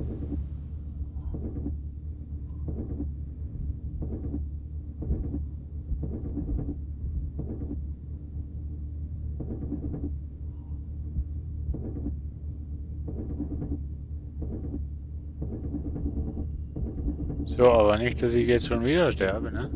So, aber nicht, dass ich jetzt schon wieder sterbe, ne?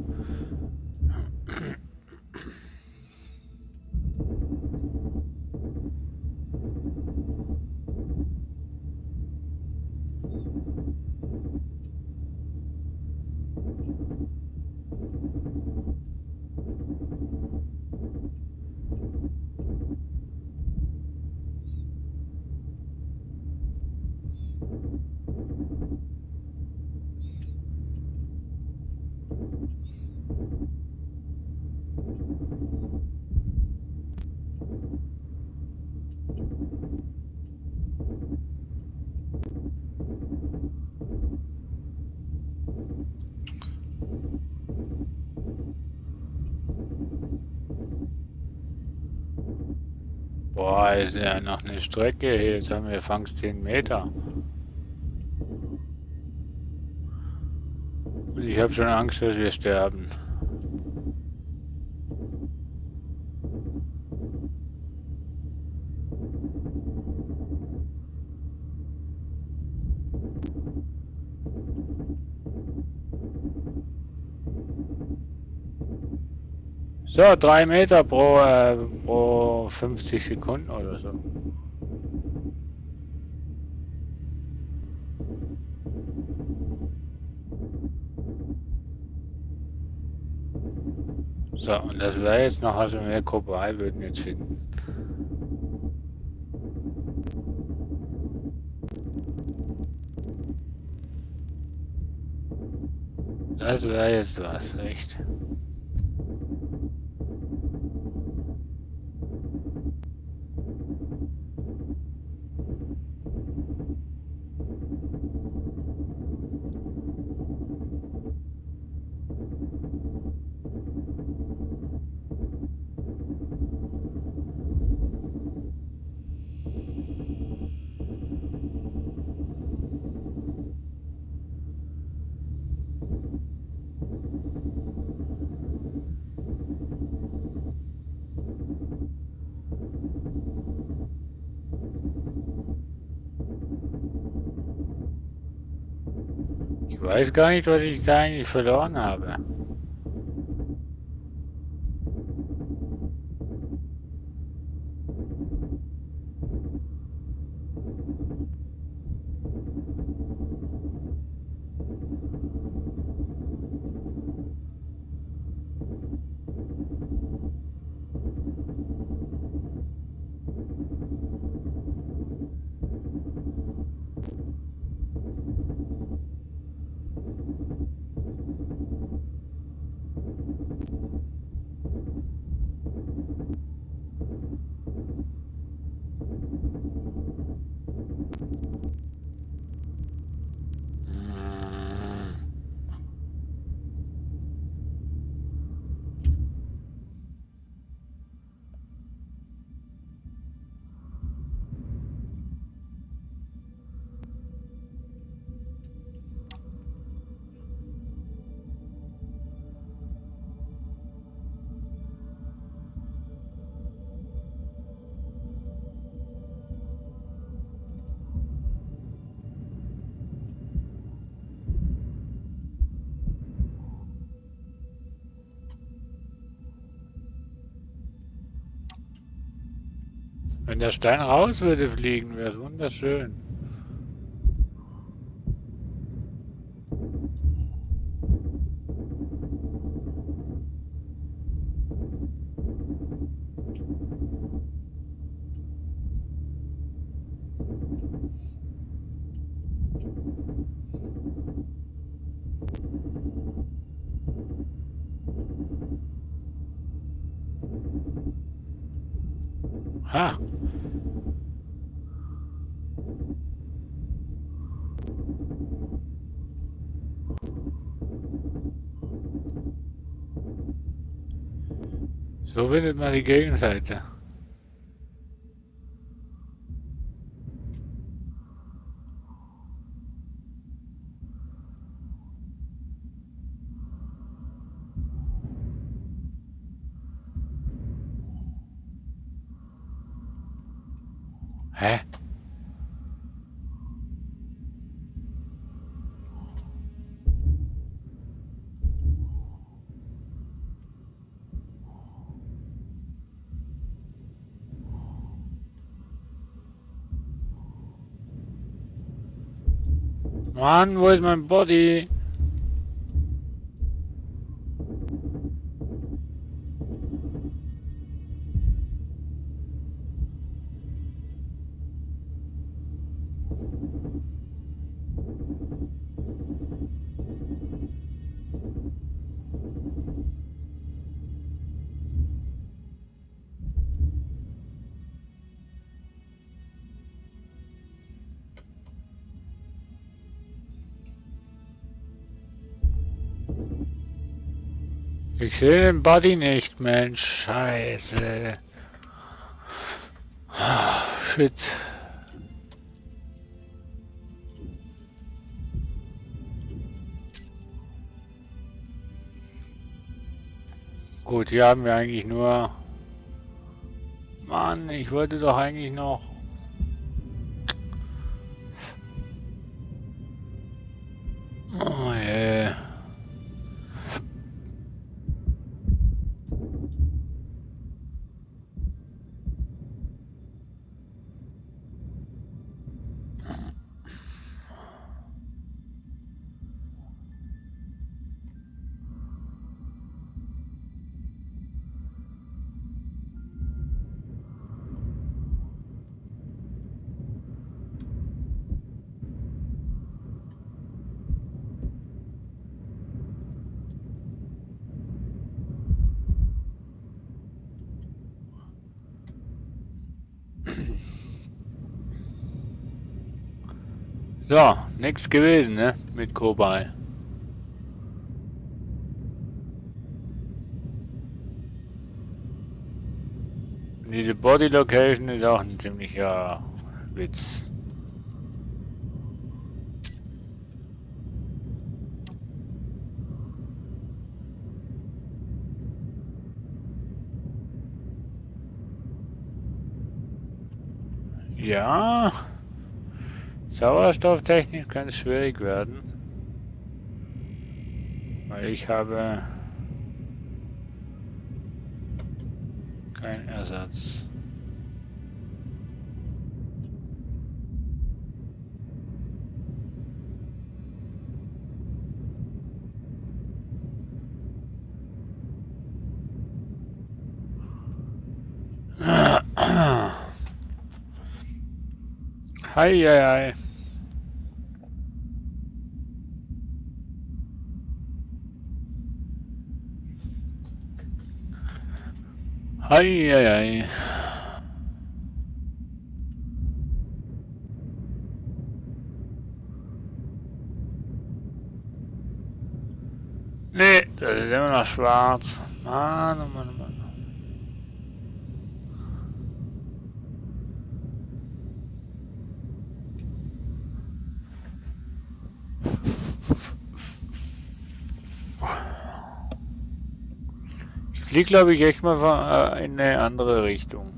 Boah, ist ja noch eine Strecke hier. Jetzt haben wir fast 10 Meter. Und ich habe schon Angst, dass wir sterben. So, 3 Meter pro 50 Sekunden oder so. So, und das wäre jetzt noch, also wir Kobay würden jetzt finden. Das wäre jetzt was, echt. Ich weiß gar nicht, was ich da eigentlich verloren habe. Wenn der Stein raus würde fliegen, wäre es wunderschön. Ha! So findet man die Gegenseite. Hä? Mann, wo ist mein Body? Ich sehe den Body nicht, Mensch. Scheiße. Shit. Gut, hier haben wir eigentlich nur... Mann, ich wollte doch eigentlich noch... Oh, je. So, nichts gewesen, ne? Mit Kobal. Diese Body Location ist auch ein ziemlicher Witz. Ja, Sauerstofftechnisch kann es schwierig werden, weil ich habe keinen Ersatz. Hei, hei, hei. Hei, hei, hei. Nee, das ist immer noch schwarz. Mann, oh Mann, oh Mann. Ich fliege, glaube ich, echt mal in eine andere Richtung.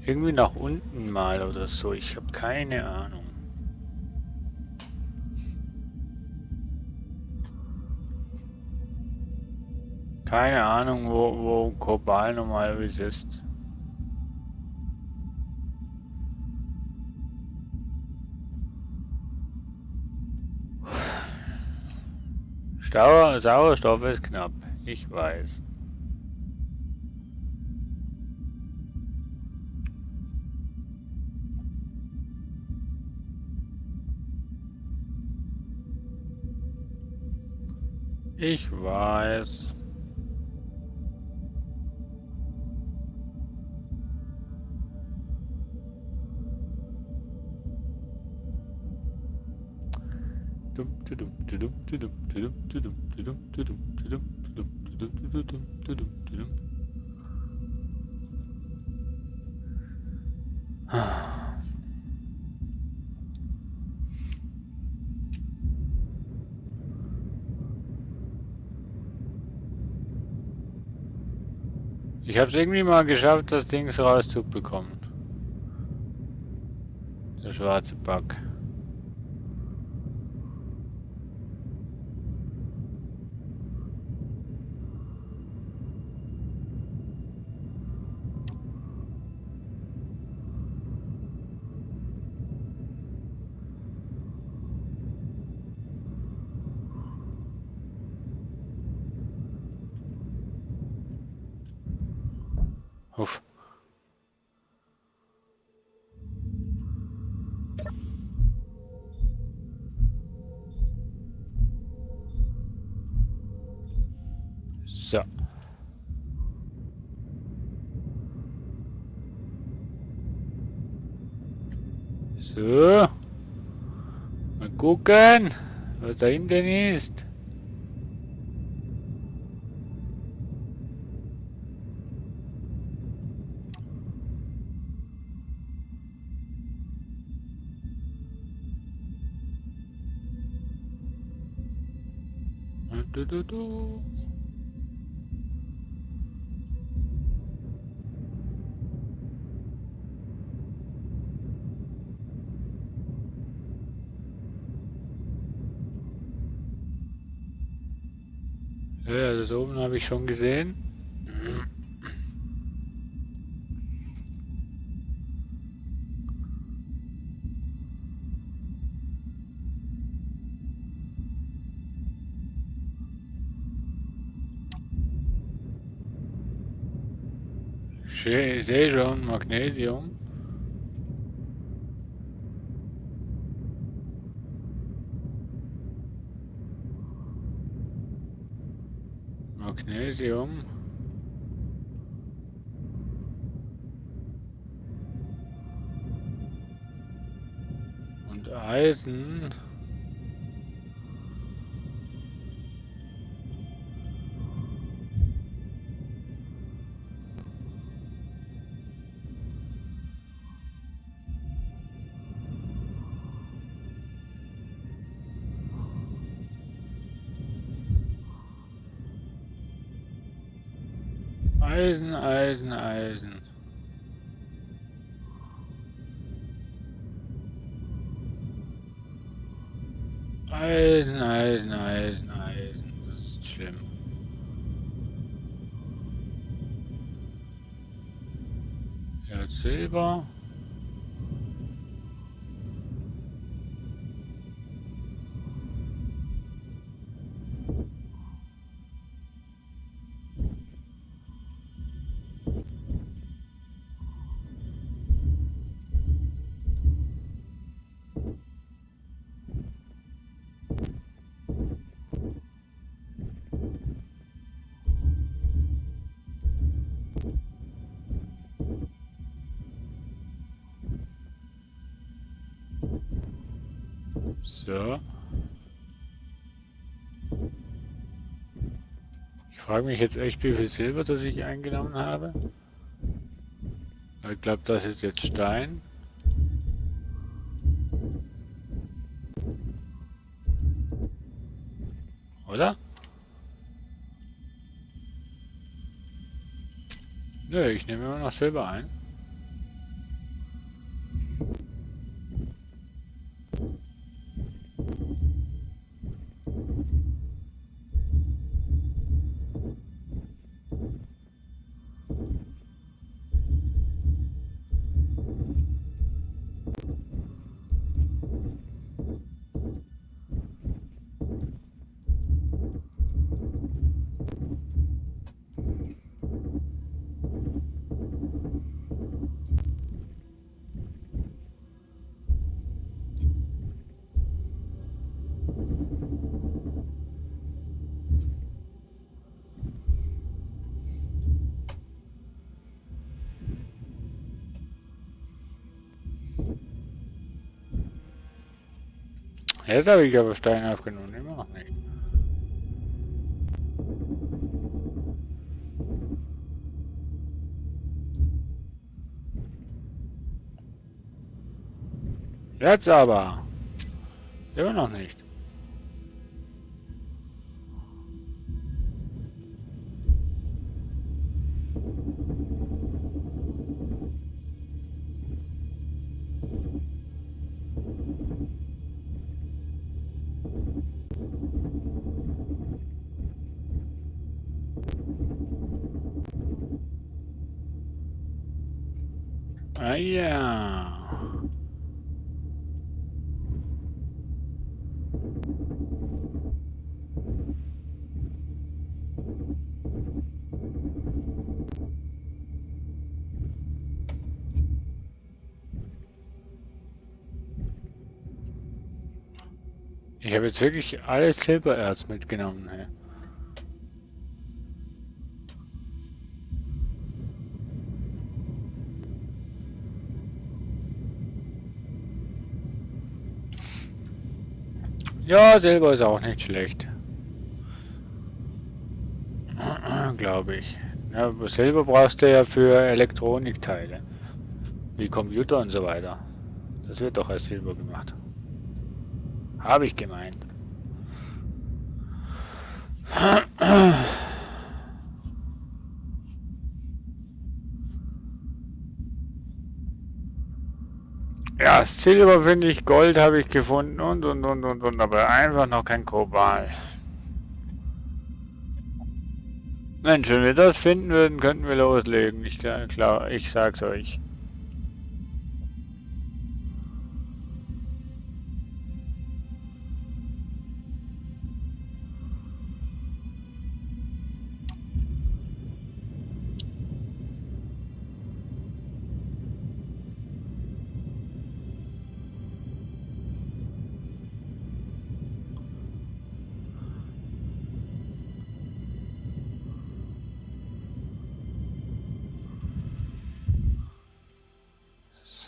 Irgendwie nach unten mal oder so. Ich habe keine Ahnung. Keine Ahnung, wo Kobal normalerweise ist. Sauerstoff ist knapp. Ich weiß. Ich weiß. Ich habe es irgendwie mal geschafft, das Ding rauszubekommen. Der schwarze Bug. Uff. So. So. Mal gucken, was da hinten ist. Du. Ja, das oben habe ich schon gesehen. Ich sehe schon, Magnesium. Magnesium. Und Eisen. Eisen, Eisen, Eisen. Eisen, Eisen, Eisen, Eisen. Das ist schlimm. Ja, Silber. So. Ich frage mich jetzt echt, wie viel Silber das ich eingenommen habe. Ich glaube, das ist jetzt Stein. Oder? Nö, ich nehme immer noch Silber ein. Jetzt habe ich aber Steine aufgenommen, immer noch nicht. Jetzt aber. Immer noch nicht. Ah ja. Ich habe jetzt wirklich alles Silbererz mitgenommen. Hey. Ja, Silber ist auch nicht schlecht. Glaube ich. Ja, aber Silber brauchst du ja für Elektronikteile. Wie Computer und so weiter. Das wird doch als Silber gemacht. Habe ich gemeint. Ja, Silber finde ich, Gold habe ich gefunden und, aber einfach noch kein Kobalt. Mensch, wenn wir das finden würden, könnten wir loslegen. Ich sag's euch.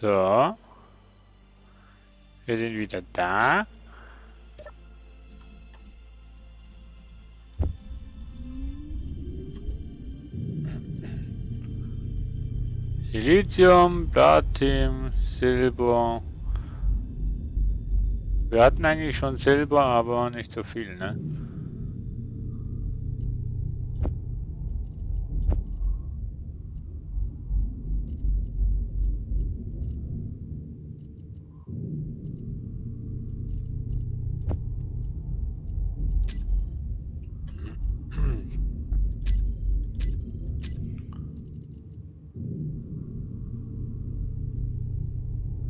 So. Wir sind wieder da. Silizium, Platin, Silber. Wir hatten eigentlich schon Silber, aber nicht so viel, ne?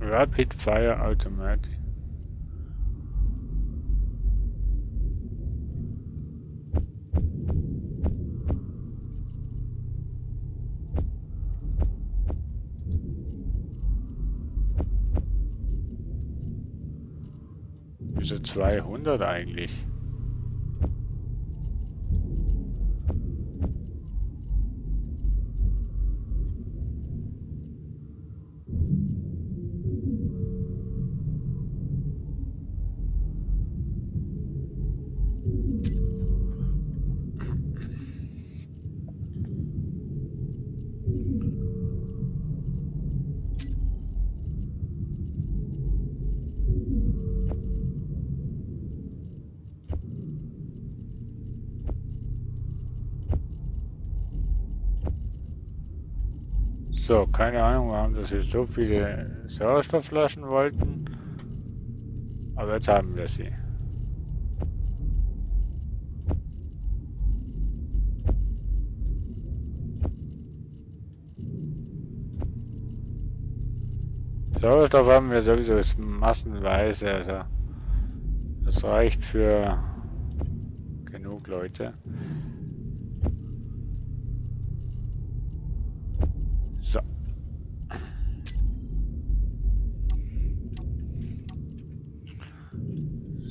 Rapid Fire Automatic. Wieso 200 eigentlich? So, keine Ahnung, warum das jetzt so viele Sauerstoffflaschen wollten. Aber jetzt haben wir sie. Sauerstoff haben wir sowieso massenweise, also das reicht für genug Leute. So.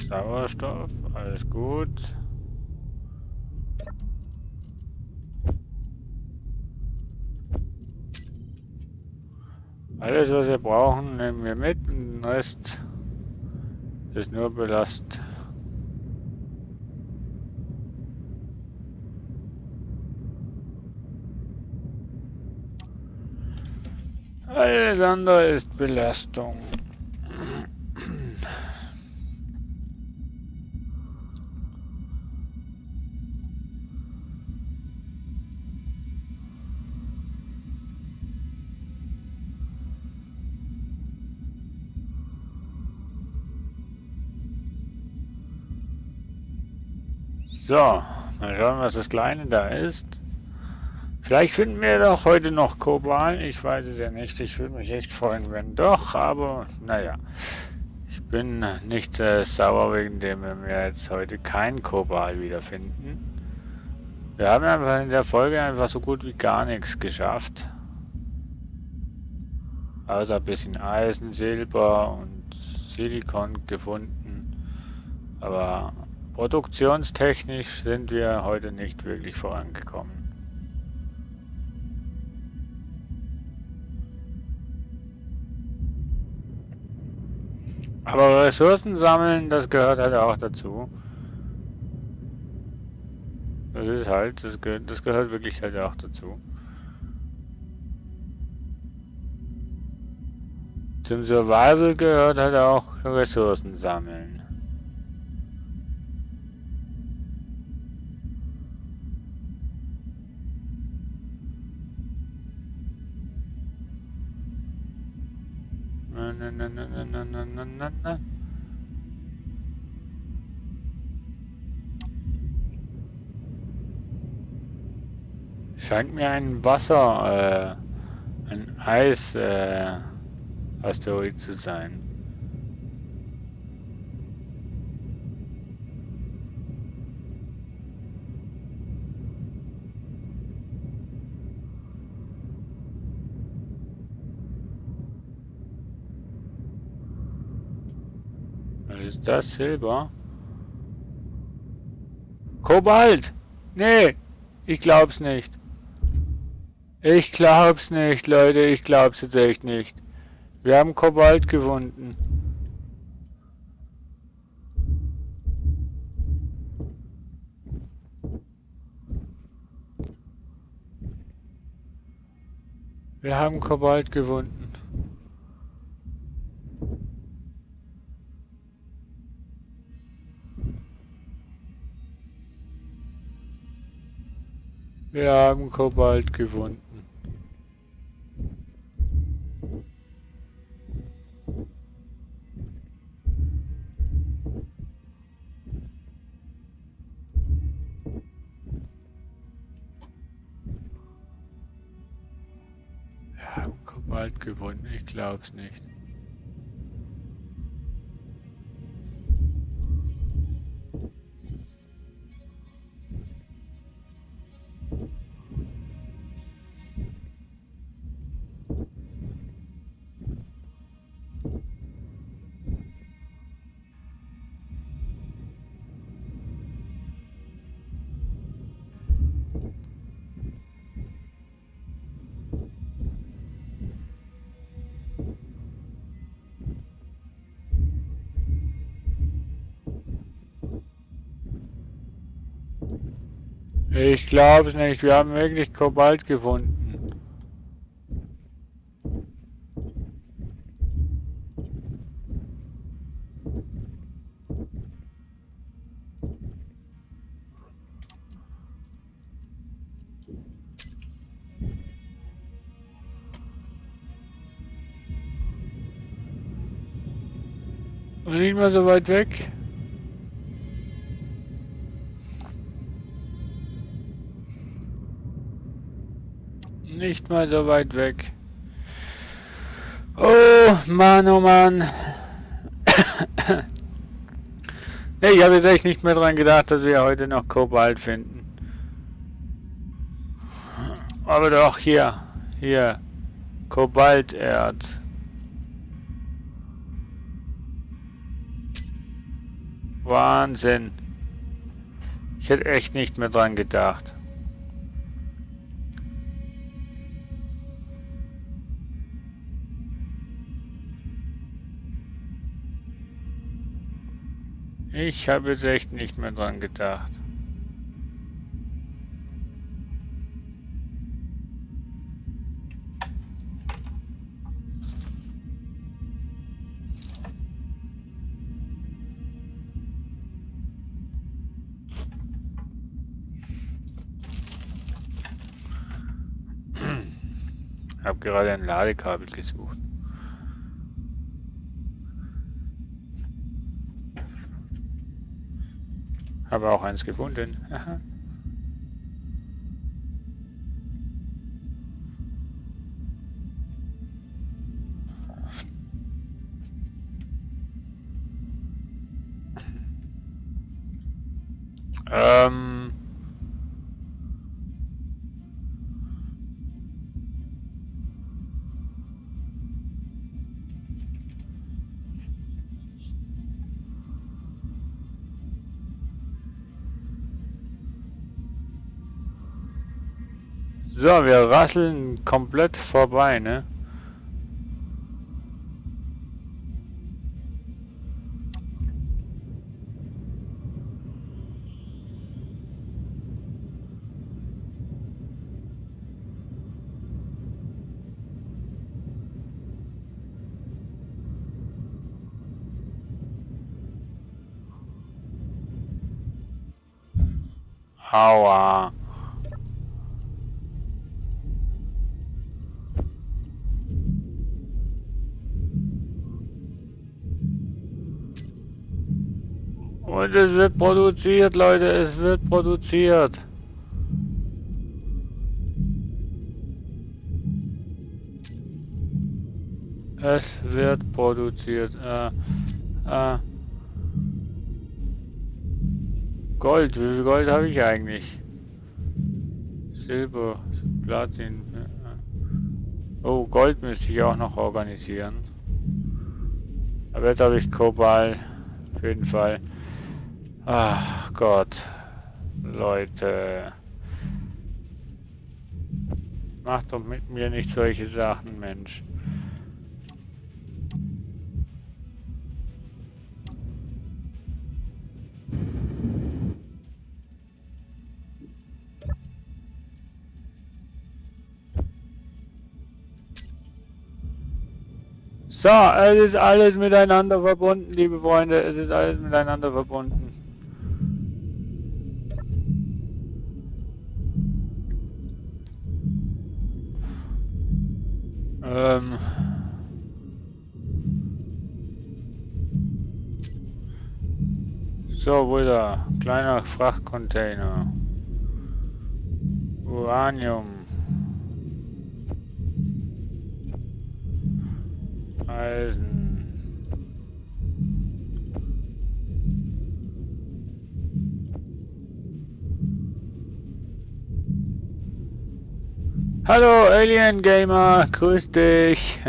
Sauerstoff, alles gut. Alles, was wir brauchen, nehmen wir mit. Den Rest ist nur belastet. Alles andere ist Belastung. So, mal schauen, was das Kleine da ist. Vielleicht finden wir doch heute noch Kobalt. Ich weiß es ja nicht. Ich würde mich echt freuen, wenn doch. Aber naja, ich bin nicht sauer wegen dem wir jetzt heute kein Kobalt wiederfinden. Wir haben einfach in der Folge einfach so gut wie gar nichts geschafft. Außer ein bisschen Eisen, Silber und Silikon gefunden. Aber produktionstechnisch sind wir heute nicht wirklich vorangekommen. Aber Ressourcen sammeln, das gehört halt auch dazu. Das ist halt, das gehört wirklich halt auch dazu. Zum Survival gehört halt auch Ressourcen sammeln. Na. Scheint mir ein ein Asteroid zu sein. Was ist das? Silber? Kobalt! Nee, ich glaub's nicht. Ich glaub's nicht, Leute, ich glaub's jetzt echt nicht. Wir haben Kobalt gefunden. Wir haben Kobalt gefunden. Wir haben Kobalt gefunden. Wir haben Kobalt gefunden, ich glaub's nicht. Ich glaub's nicht, wir haben wirklich Kobalt gefunden. Und nicht mal so weit weg. Nicht mal so weit weg. Oh Mann, oh Mann. Nee, ich habe jetzt echt nicht mehr dran gedacht, dass wir heute noch Kobalt finden. Aber doch, hier. Kobalterz. Wahnsinn. Ich hätte echt nicht mehr dran gedacht. Ich habe jetzt echt nicht mehr dran gedacht. Ich habe gerade ein Ladekabel gesucht. Habe auch eins gefunden. Aha. Ähm. So, wir rasseln komplett vorbei, ne? Aua. Und es wird produziert, Leute, es wird produziert. Es wird produziert. Gold, wie viel Gold habe ich eigentlich? Silber, Platin. Oh, Gold müsste ich auch noch organisieren. Aber jetzt habe ich Kobalt. Auf jeden Fall. Ach Gott. Leute. Macht doch mit mir nicht solche Sachen, Mensch. So, es ist alles miteinander verbunden, liebe Freunde. Es ist alles miteinander verbunden. So, wieder. Kleiner Frachtcontainer. Uranium. Eisen. Hallo Alien Gamer, grüß dich.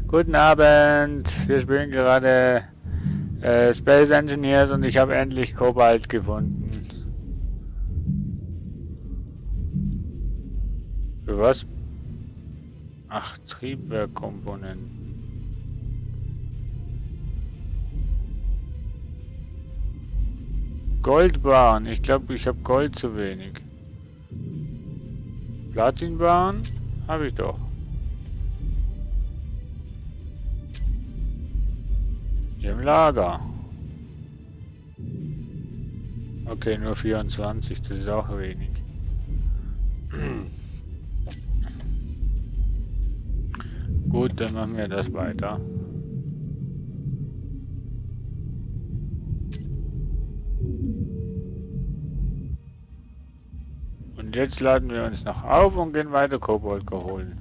Guten Abend. Wir spielen gerade Space Engineers und ich habe endlich Kobalt gefunden. Für was? Ach, Triebwerkkomponenten. Goldbarren. Ich glaube, ich habe Gold zu wenig. Platinbarren habe ich doch. Hier im Lager. Okay, nur 24, das ist auch wenig. Gut, dann machen wir das weiter. Und jetzt laden wir uns noch auf und gehen weiter Kobold holen.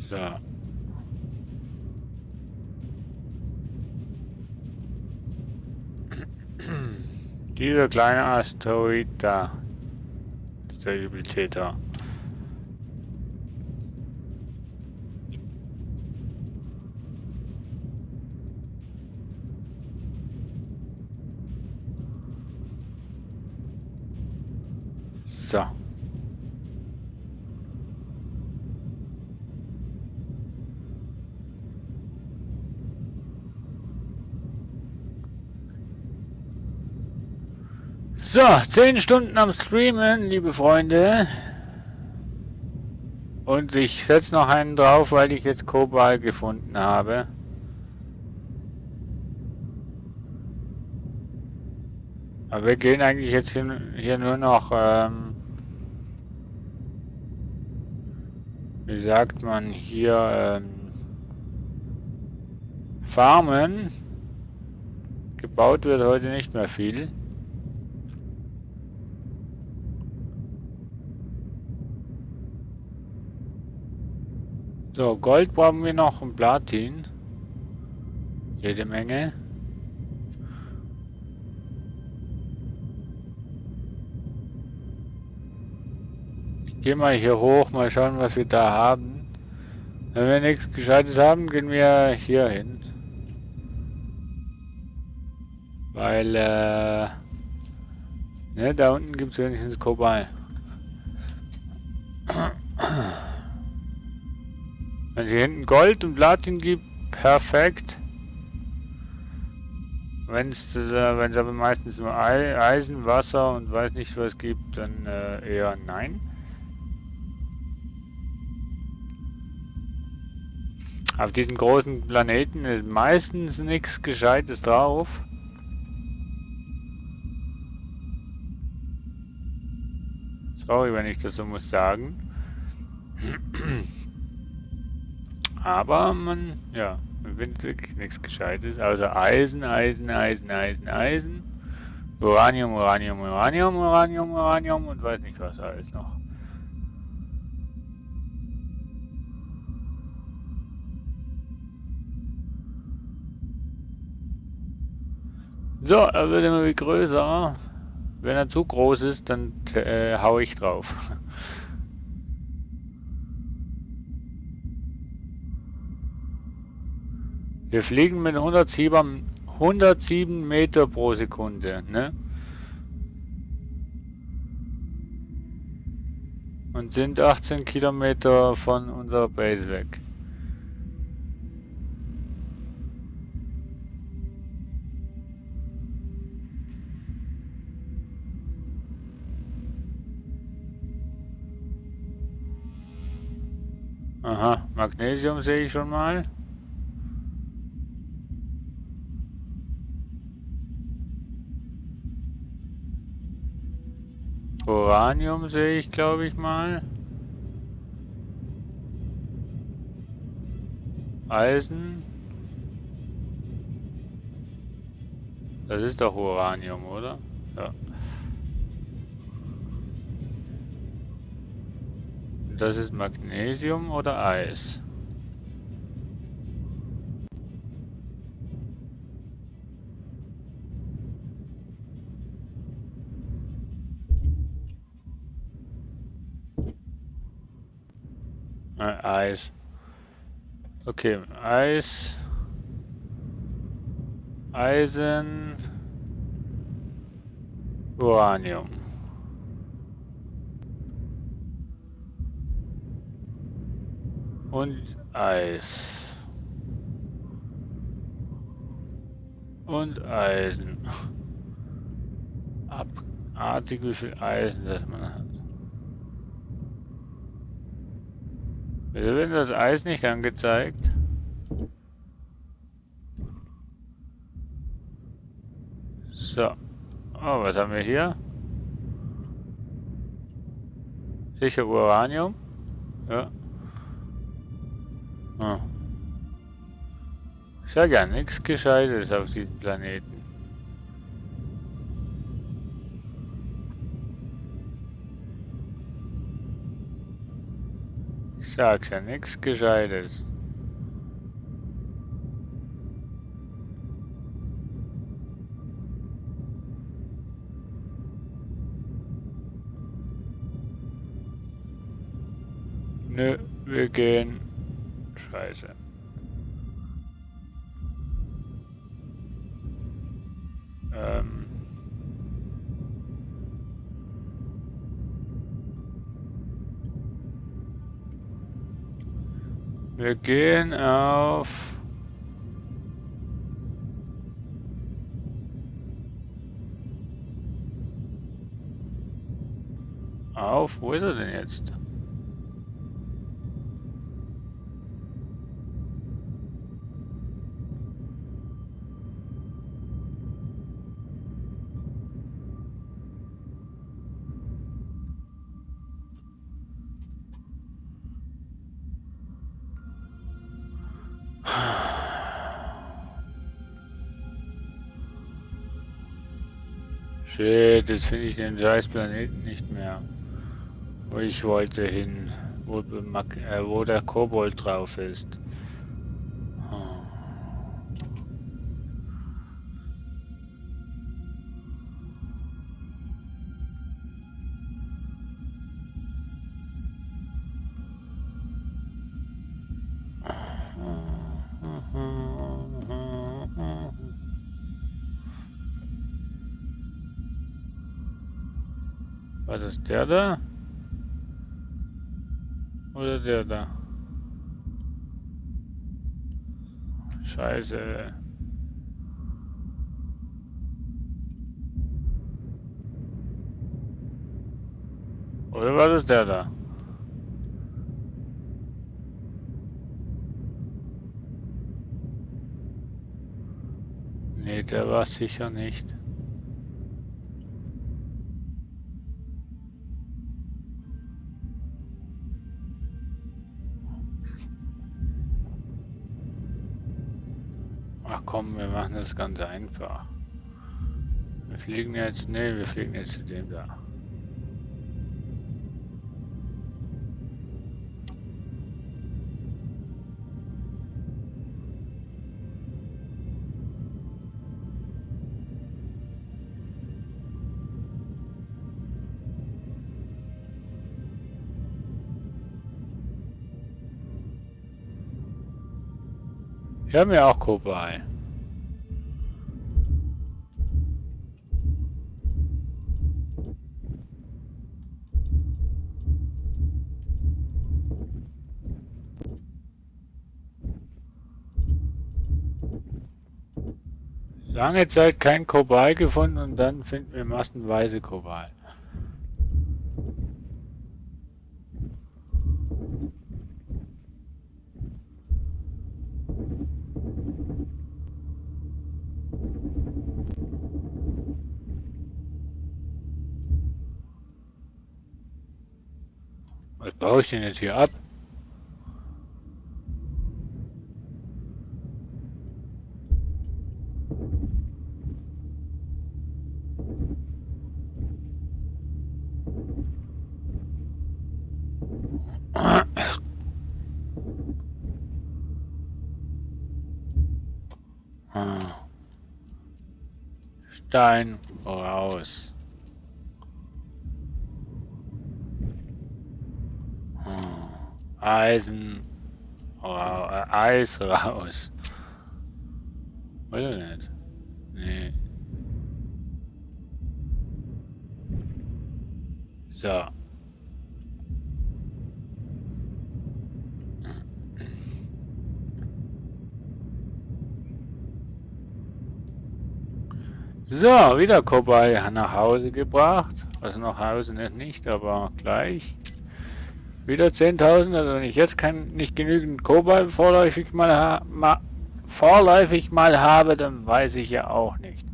So. Dieser kleine Asteroid da. Der Übeltäter. So. So, 10 Stunden am Streamen, liebe Freunde. Und ich setze noch einen drauf, weil ich jetzt Kobalt gefunden habe. Aber wir gehen eigentlich jetzt hier nur noch, wie sagt man hier, farmen. Gebaut wird heute nicht mehr viel. So, Gold brauchen wir noch und Platin. Jede Menge. Ich gehe mal hier hoch, mal schauen, was wir da haben. Wenn wir nichts Gescheites haben, gehen wir hier hin. Weil, ne, da unten gibt es wenigstens Kobalt. Wenn es hier hinten Gold und Platin gibt, perfekt. Wenn es aber meistens nur Eisen, Wasser und weiß nicht was gibt, dann eher nein. Auf diesen großen Planeten ist meistens nichts Gescheites drauf. Sorry, wenn ich das so muss sagen. Aber man, ja, man findet wirklich nichts Gescheites. Also Eisen, Eisen, Eisen, Eisen, Eisen. Uranium, Uranium, Uranium, Uranium, Uranium und weiß nicht was alles noch. So, er wird immer wie größer. Wenn er zu groß ist, dann hau ich drauf. Wir fliegen mit 107 Meter pro Sekunde, ne? Und sind 18 Kilometer von unserer Base weg. Aha, Magnesium sehe ich schon mal. Uranium sehe ich, glaube ich mal. Eisen. Das ist doch Uranium, oder? Ja. Das ist Magnesium oder Eis? Eis. Okay, Eis. Eisen. Uranium. Und Eis. Und Eisen. Abartig, wie viel Eisen das man hat. Wieso wird das Eis nicht angezeigt? So. Oh, was haben wir hier? Sicher Uranium? Ja. Hm. Ist ja gar nichts Gescheites auf diesem Planeten. Ich sag's ja, nichts Gescheites. Nö, wir gehen. Scheiße. Wir gehen auf... Wo ist er denn jetzt? Shit, jetzt finde ich den scheiß Planeten nicht mehr. Wo ich wollte hin. Wo der Kobold drauf ist. War das der da? Oder der da? Scheiße. Oder war das der da? Nee, der war sicher nicht. Ach komm, wir machen das ganz einfach. Wir fliegen jetzt, nee, wir fliegen jetzt zu dem da. Wir haben ja auch Kobay. Lange Zeit kein Kobay gefunden und dann finden wir massenweise Kobay. Was baue ich denn jetzt hier ab? Stein raus. Eisen. Eis raus. Oder nicht? Nee. So. So, wieder Kobay nach Hause gebracht. Also nach Hause nicht, aber gleich. Wieder 10.000, also wenn ich jetzt nicht genügend Kobay vorläufig mal habe, dann weiß ich ja auch nicht.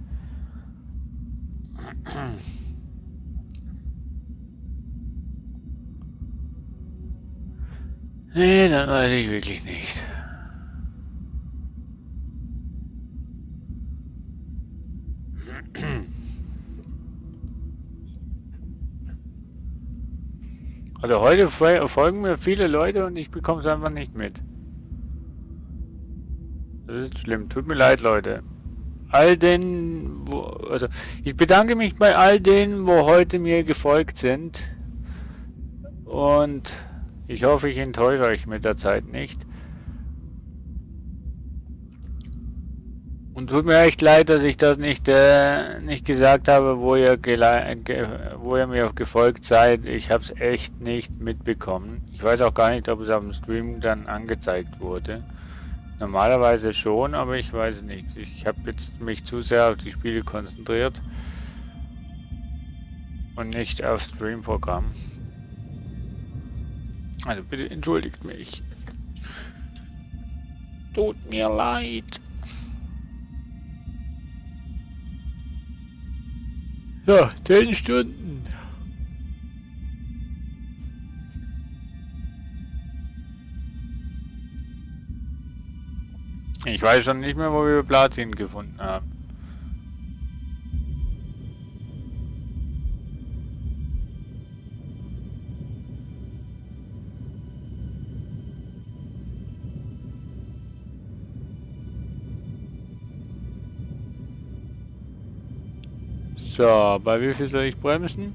Nee, dann weiß ich wirklich nicht. Also heute folgen mir viele Leute und ich bekomme es einfach nicht mit. Das ist schlimm. Tut mir leid, Leute. All denen, also ich bedanke mich bei all denen, wo heute mir gefolgt sind. Und ich hoffe, ich enttäusche euch mit der Zeit nicht. Und tut mir echt leid, dass ich das nicht gesagt habe, wo ihr mir gefolgt seid. Ich habe es echt nicht mitbekommen. Ich weiß auch gar nicht, ob es auf dem Stream dann angezeigt wurde. Normalerweise schon, aber ich weiß es nicht. Ich habe jetzt mich zu sehr auf die Spiele konzentriert und nicht aufs Stream-Programm. Also bitte entschuldigt mich. Tut mir leid. Ja, 10 Stunden. Ich weiß schon nicht mehr, wo wir Platin gefunden haben. So, bei wie viel soll ich bremsen?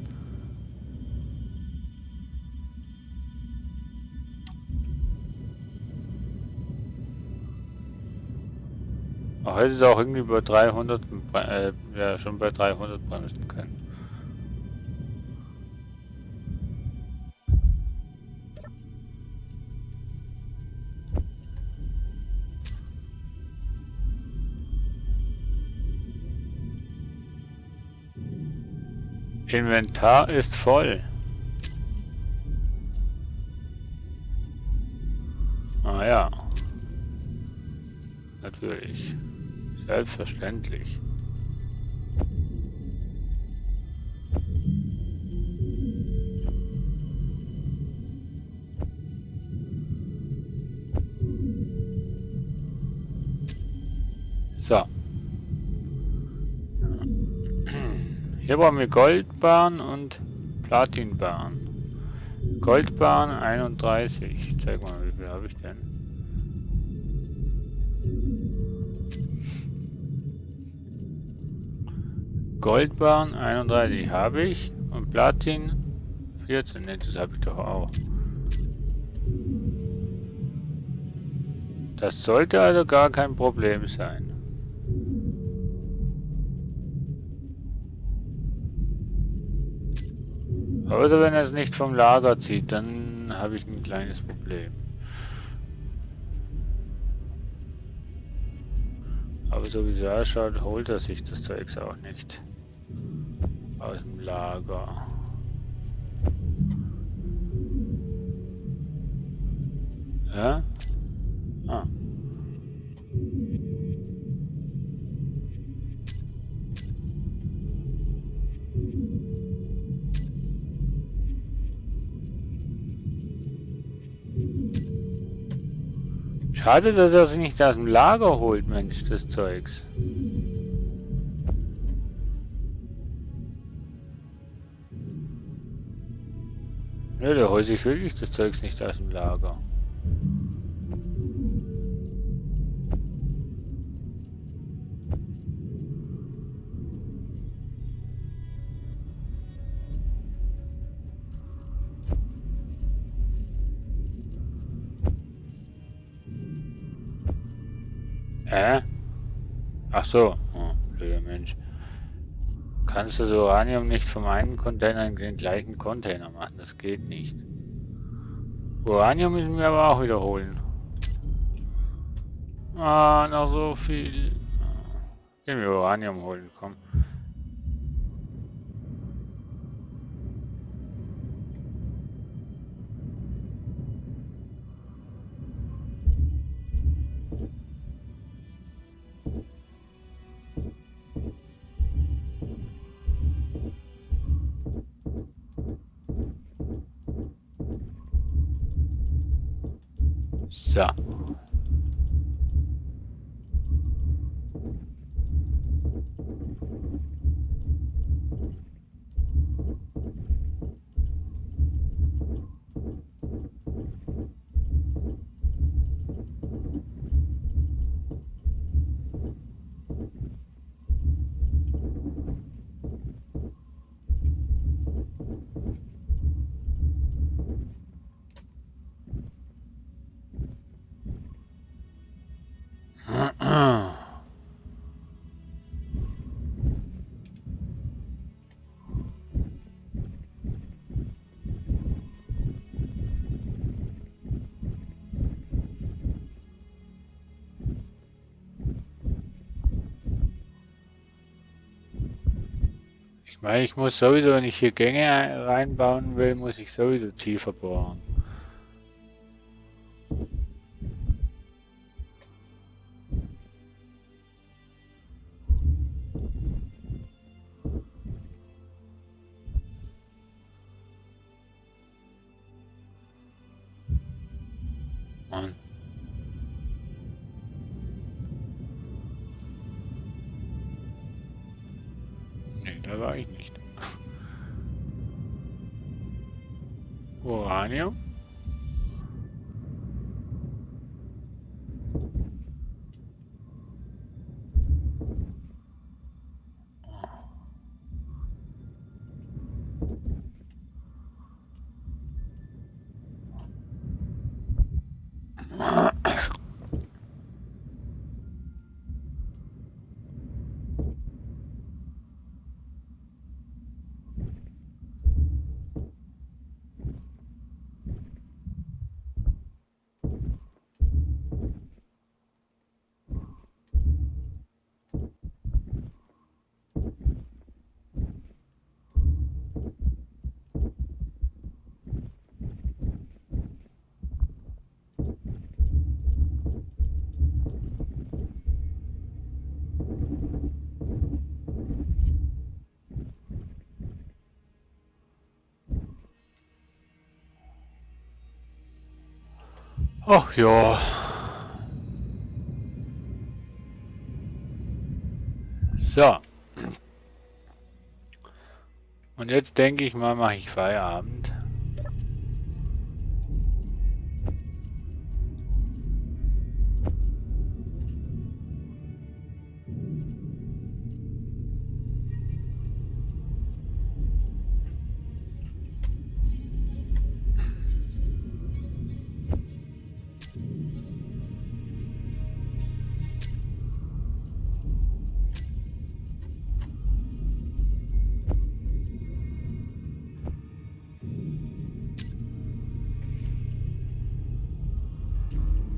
Ach, hätte es auch irgendwie bei 300, ja, schon bei 300 bremsen können. Inventar ist voll. Ah ja. Natürlich. Selbstverständlich. So. Hier brauchen wir Goldbarren und Platinbarren. Goldbarren 31. Zeig mal, wie viel habe ich denn? Goldbarren 31 habe ich und Platin 14. Ne, das habe ich doch auch. Das sollte also gar kein Problem sein. Außer wenn er es nicht vom Lager zieht, dann habe ich ein kleines Problem. Aber so wie es ausschaut, holt er sich das Zeugs auch nicht aus dem Lager. Ja? Ah. Schade, dass er sich nicht aus dem Lager holt, Mensch, das Zeugs. Nö, der holt sich wirklich das Zeugs nicht aus dem Lager. Ach so. Oh, blöder Mensch. Kannst du das Uranium nicht vom einen Container in den gleichen Container machen? Das geht nicht. Uranium müssen wir aber auch wiederholen. Ah, noch so viel. Gehen wir Uranium holen, komm. So. Ich meine, ich muss sowieso, wenn ich hier Gänge reinbauen will, muss ich sowieso tiefer bohren. Mann. Nee, da war ich nicht. Uranium? Ach ja. So. Und jetzt denke ich mal, mache ich Feierabend.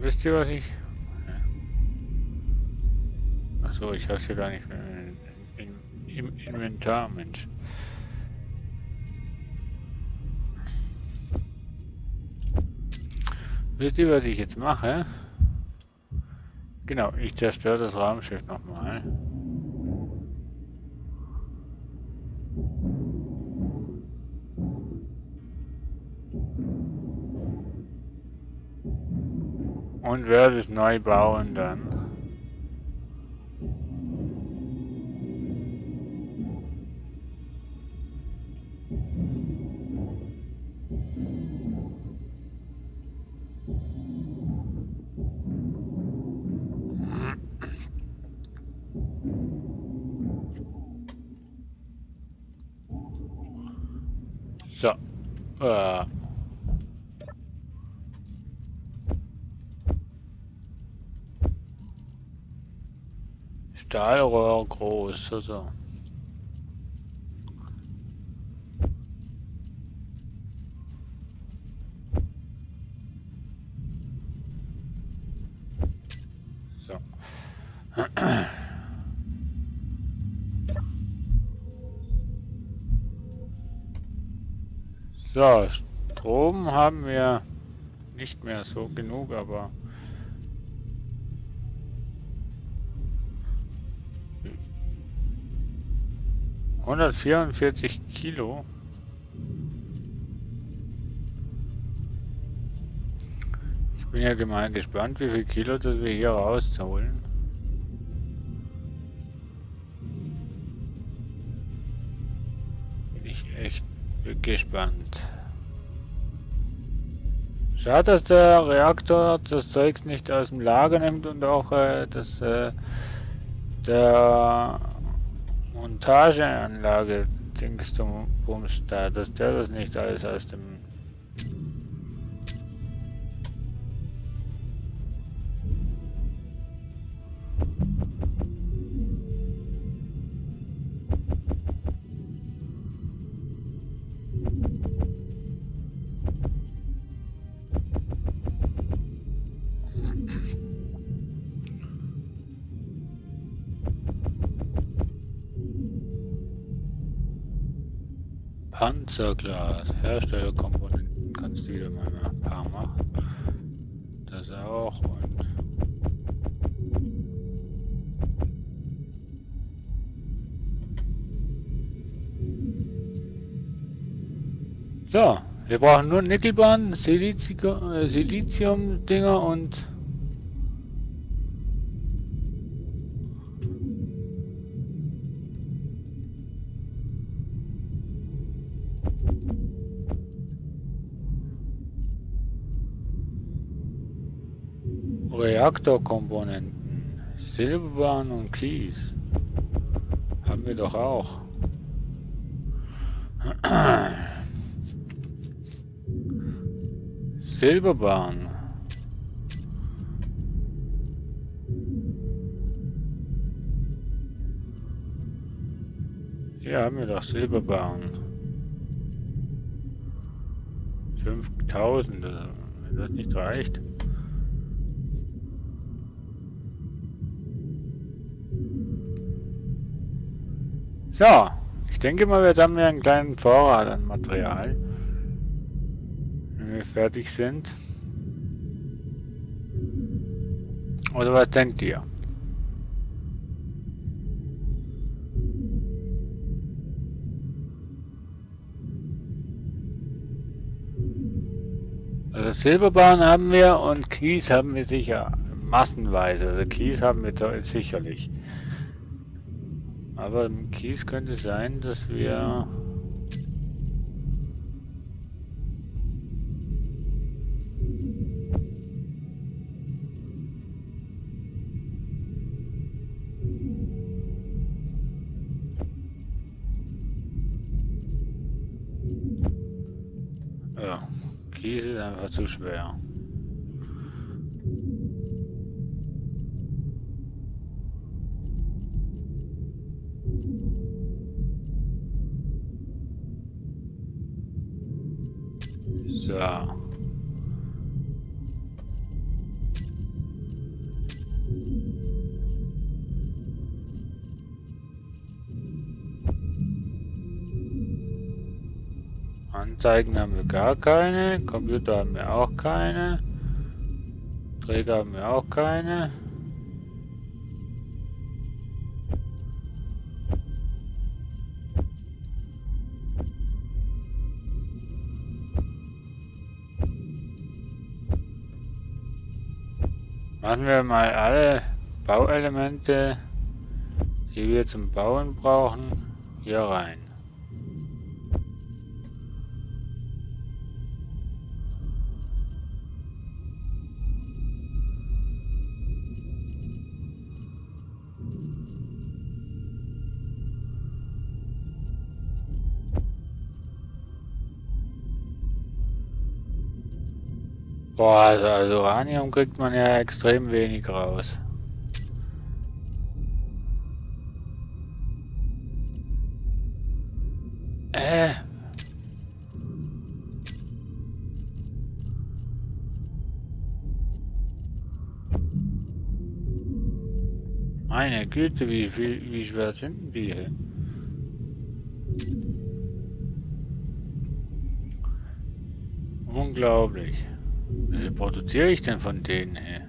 Wisst ihr, was ich... Achso, ich habe es ja gar nicht mehr im Inventar, Mensch. Wisst ihr, was ich jetzt mache? Genau, ich zerstöre das Raumschiff nochmal. Und werde es neu bauen dann. So. Stahlrohr groß, also. So. So, Strom haben wir nicht mehr so genug, aber 144 Kilo. Ich bin ja mal gespannt, wie viel Kilo das wir hier rausholen. Bin ich echt gespannt. Schade, dass der Reaktor das Zeugs nicht aus dem Lager nimmt und auch der Montageanlage Dingsbums da, dass der das nicht alles aus dem... Panzerglas, Herstellerkomponenten, kannst du wieder mal ein paar machen. Das auch und... So, wir brauchen nur Nickelbahn, Silizium-Dinger und... Reaktorkomponenten, Silberbahn und Kies. Haben wir doch auch. Silberbahn. Hier haben wir doch Silberbahn. 5000, wenn das nicht reicht. So, ich denke mal, jetzt haben wir einen kleinen Vorrat an Material. Wenn wir fertig sind. Oder was denkt ihr? Also Silberbahn haben wir und Kies haben wir sicher massenweise. Also Kies haben wir sicherlich. Aber im Kies könnte es sein, dass wir... Ja, Kies ist einfach zu schwer. So. Anzeigen haben wir gar keine, Computer haben wir auch keine, Träger haben wir auch keine. Machen wir mal alle Bauelemente, die wir zum Bauen brauchen, hier rein. Boah, also Uranium kriegt man ja extrem wenig raus. Meine Güte, wie schwer sind denn die hier? Unglaublich. Wie viel produziere ich denn von denen her?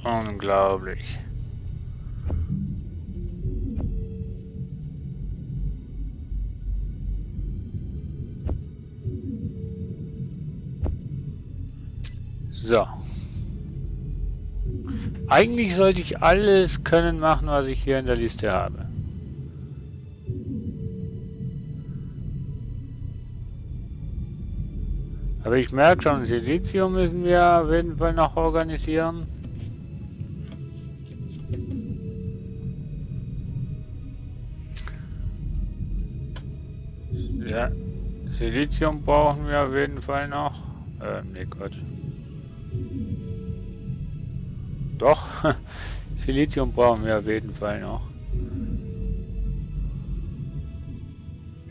Unglaublich. So. Eigentlich sollte ich alles können machen, was ich hier in der Liste habe. Aber ich merke schon, Silizium müssen wir auf jeden Fall noch organisieren. Ja, Silizium brauchen wir auf jeden Fall noch. Nee, Quatsch. Doch, Silizium brauchen wir auf jeden Fall noch.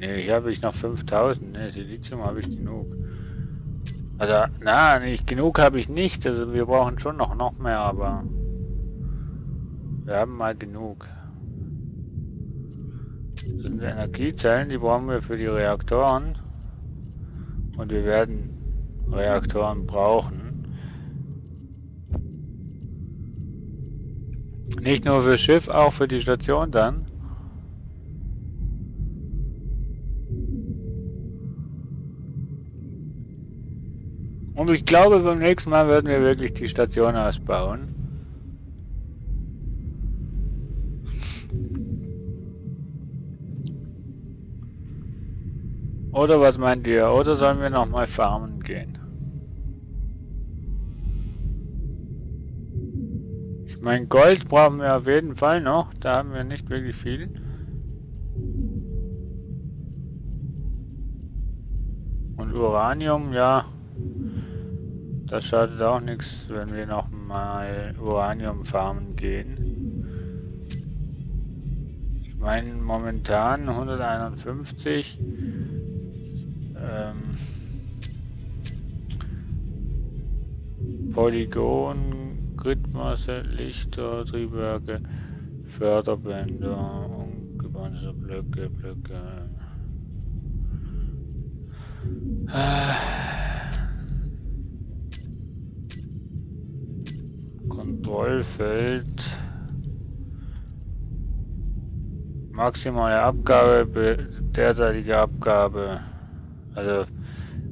Ne, hier habe ich noch 5000. Ne, Silizium habe ich genug. Also, na, nicht genug habe ich nicht. Also wir brauchen schon noch mehr, aber wir haben mal genug. Das sind Energiezellen, die brauchen wir für die Reaktoren. Und wir werden Reaktoren brauchen. Nicht nur fürs Schiff, auch für die Station dann. Und ich glaube, beim nächsten Mal werden wir wirklich die Station ausbauen. Oder was meint ihr? Oder sollen wir noch mal farmen gehen? Ich meine, Gold brauchen wir auf jeden Fall noch. Da haben wir nicht wirklich viel. Und Uranium, ja. Das schadet auch nichts, wenn wir noch mal Uranium farmen gehen. Ich meine, momentan 151. Polygon, Gridmasse, Lichter, Triebwerke, Förderbänder, umgebundene Blöcke. Kontrollfeld. Maximale Abgabe, derzeitige Abgabe. Also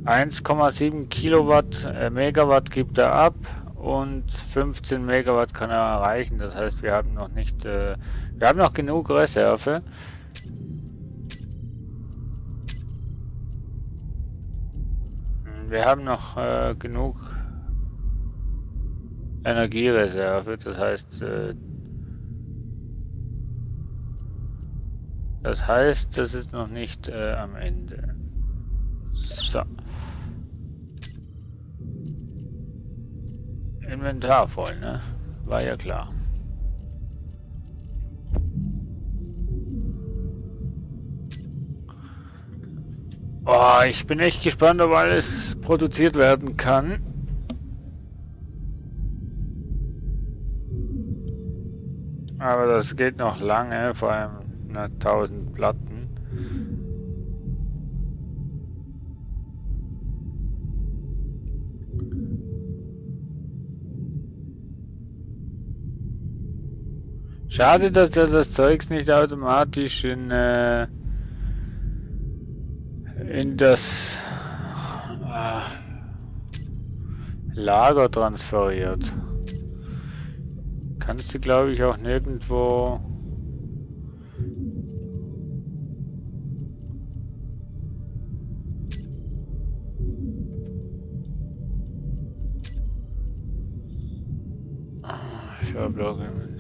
1,7 Kilowatt, Megawatt gibt er ab und 15 Megawatt kann er erreichen. Das heißt, wir haben noch nicht, wir haben noch genug Reserve. Wir haben noch genug Energiereserve. Das heißt, das ist noch nicht am Ende. So. Inventar voll, ne? War ja klar. Oh, ich bin echt gespannt, ob alles produziert werden kann. Aber das geht noch lange, vor allem 1000 Platten. Schade, dass er das Zeugs nicht automatisch in das Lager transferiert. Kannst du, glaube ich, auch nirgendwo... Schaublock Inventar.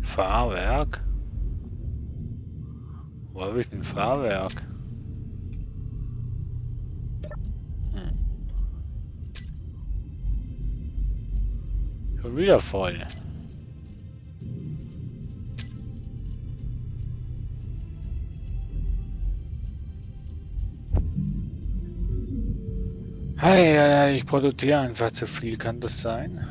Fahrwerk? Wo habe ich ein Fahrwerk? Schon wieder voll. Hey, ich produziere einfach zu viel, kann das sein?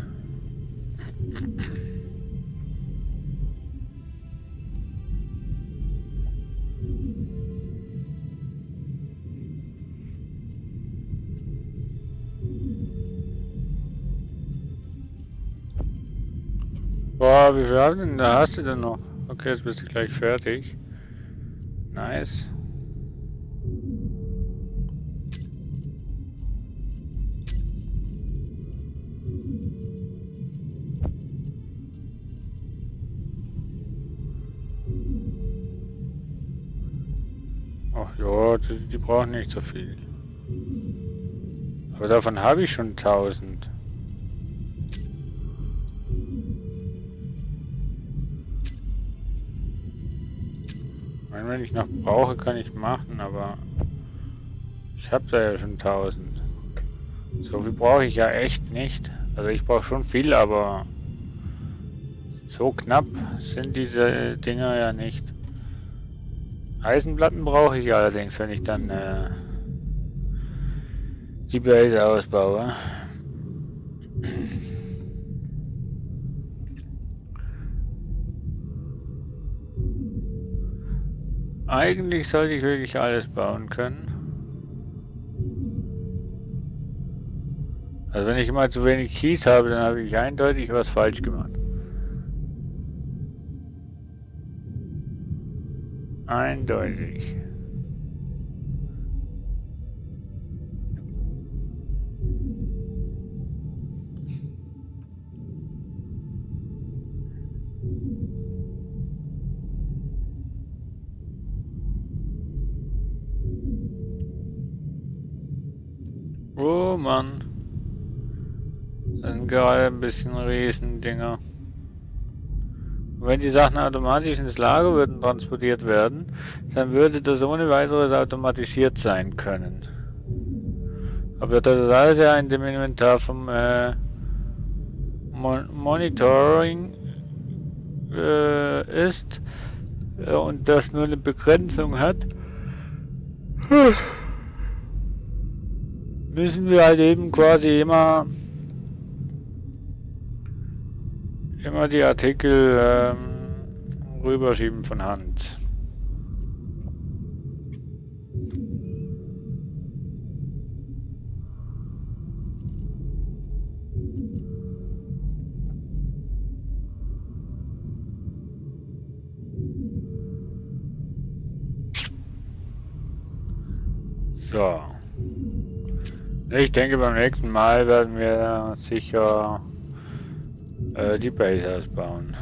Boah, wie viel haben denn da hast du denn noch? Okay, jetzt bist du gleich fertig. Nice. Ach ja, die brauchen nicht so viel. Aber davon habe ich schon 1000. Ich meine, wenn ich noch brauche, kann ich machen, aber ich habe da ja schon 1000. So viel brauche ich ja echt nicht. Also ich brauche schon viel, aber so knapp sind diese Dinger ja nicht. Eisenplatten brauche ich allerdings, wenn ich dann die Base ausbaue. Eigentlich sollte ich wirklich alles bauen können. Also wenn ich immer zu wenig Kies habe, dann habe ich eindeutig was falsch gemacht. Eindeutig. Oh Mann. Das sind gerade ein bisschen Riesendinger. Wenn die Sachen automatisch ins Lager würden transportiert werden, dann würde das ohne weiteres automatisiert sein können. Aber da das alles ja in dem Inventar vom Monitoring ist und das nur eine Begrenzung hat, müssen wir halt eben quasi immer die Artikel rüberschieben von Hand. So. Ich denke, beim nächsten Mal werden wir sicher die Base ausbauen.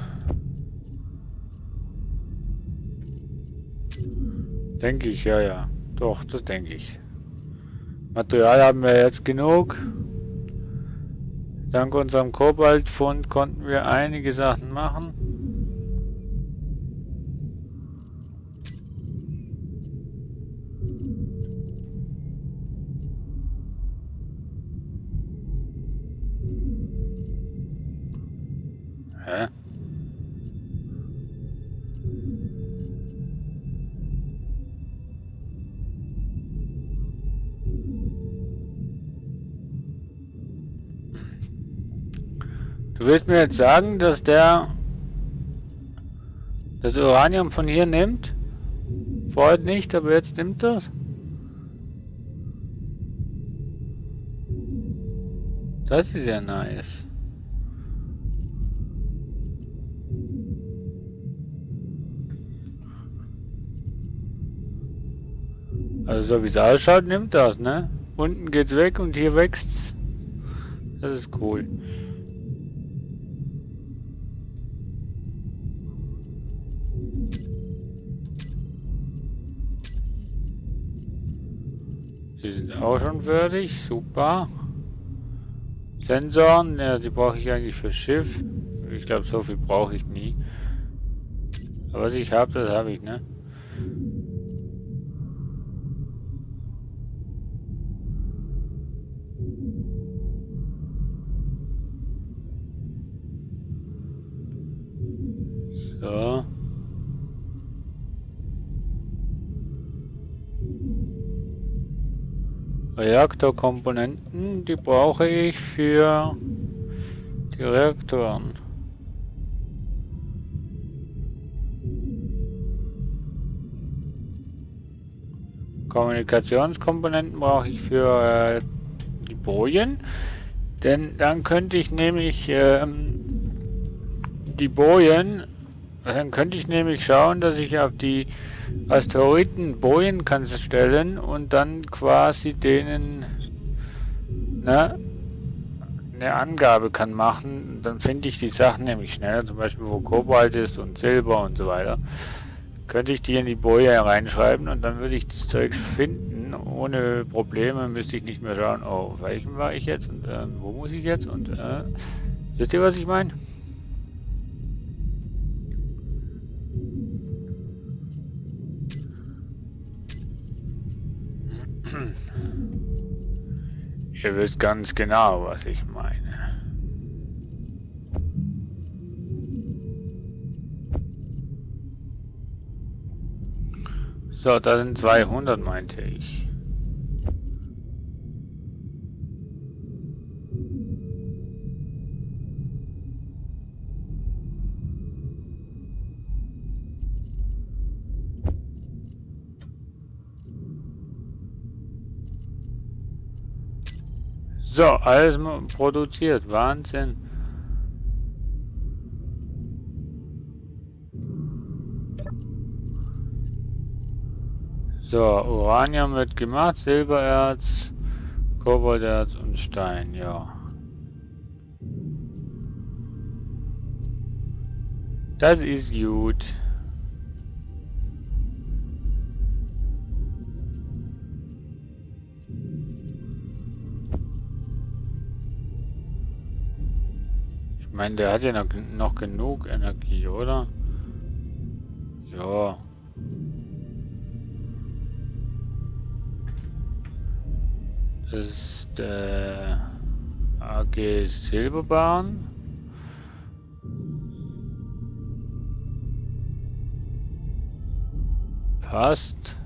Denke ich, ja. Doch, das denke ich. Material haben wir jetzt genug. Dank unserem Kobaltfund konnten wir einige Sachen machen. Hä? Du willst mir jetzt sagen, dass der das Uranium von hier nimmt? Vorher nicht, aber jetzt nimmt das? Das ist ja nice. Also so wie es ausschaut, nimmt das, ne? Unten geht's weg und hier wächst's. Das ist cool. Die sind auch schon fertig, super. Sensoren, ja, die brauche ich eigentlich fürs Schiff. Ich glaube, so viel brauche ich nie. Aber was ich habe, das habe ich, ne? So. Reaktorkomponenten, die brauche ich für die Reaktoren. Kommunikationskomponenten brauche ich für die Bojen, denn dann könnte ich nämlich die Bojen, dann könnte ich nämlich schauen, dass ich auf die Asteroiden Bojen kann stellen und dann quasi denen, ne, eine Angabe kann machen. Dann finde ich die Sachen nämlich schneller, zum Beispiel wo Kobalt ist und Silber und so weiter. Könnte ich die in die Boje reinschreiben und dann würde ich das Zeug finden. Ohne Probleme müsste ich nicht mehr schauen, oh, auf welchem war ich jetzt und wo muss ich jetzt und wisst ihr, was ich meine? Ihr wisst ganz genau, was ich meine. So, da sind 200, meinte ich. So, alles produziert. Wahnsinn. So, Uranium wird gemacht, Silbererz, Kobalterz und Stein, ja. Das ist gut. Ich meine, der hat ja noch genug Energie, oder? Ja. Das ist der AG Silberbahn. Passt.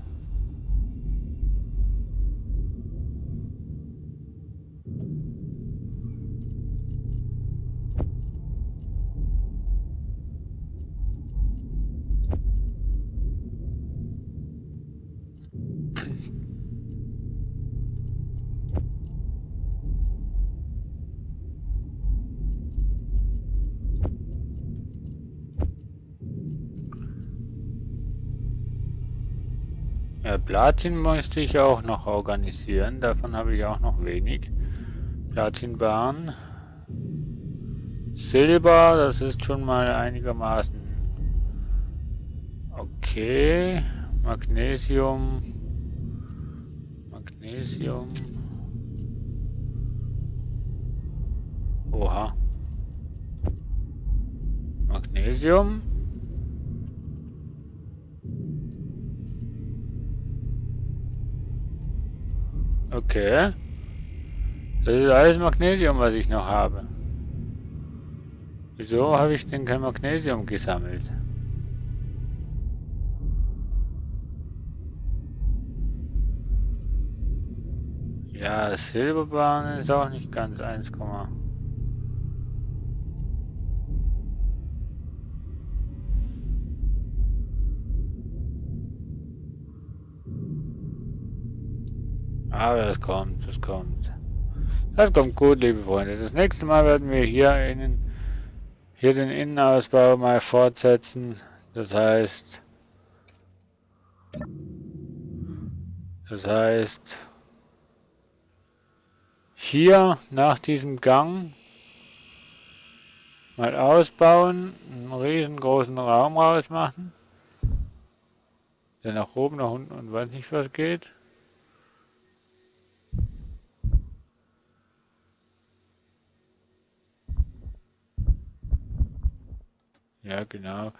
Ja, Platin möchte ich auch noch organisieren. Davon habe ich auch noch wenig. Platinbahn. Silber, das ist schon mal einigermaßen okay. Magnesium. Magnesium. Oha. Magnesium. Okay. Das ist alles Magnesium, was ich noch habe. Wieso habe ich denn kein Magnesium gesammelt? Ja, Silberbahn ist auch nicht ganz 1, aber das kommt, das kommt. Das kommt gut, liebe Freunde. Das nächste Mal werden wir hier den Innenausbau mal fortsetzen. Das heißt, hier nach diesem Gang mal ausbauen, einen riesengroßen Raum rausmachen, der nach oben, nach unten und weiß nicht was geht. Ja, genau.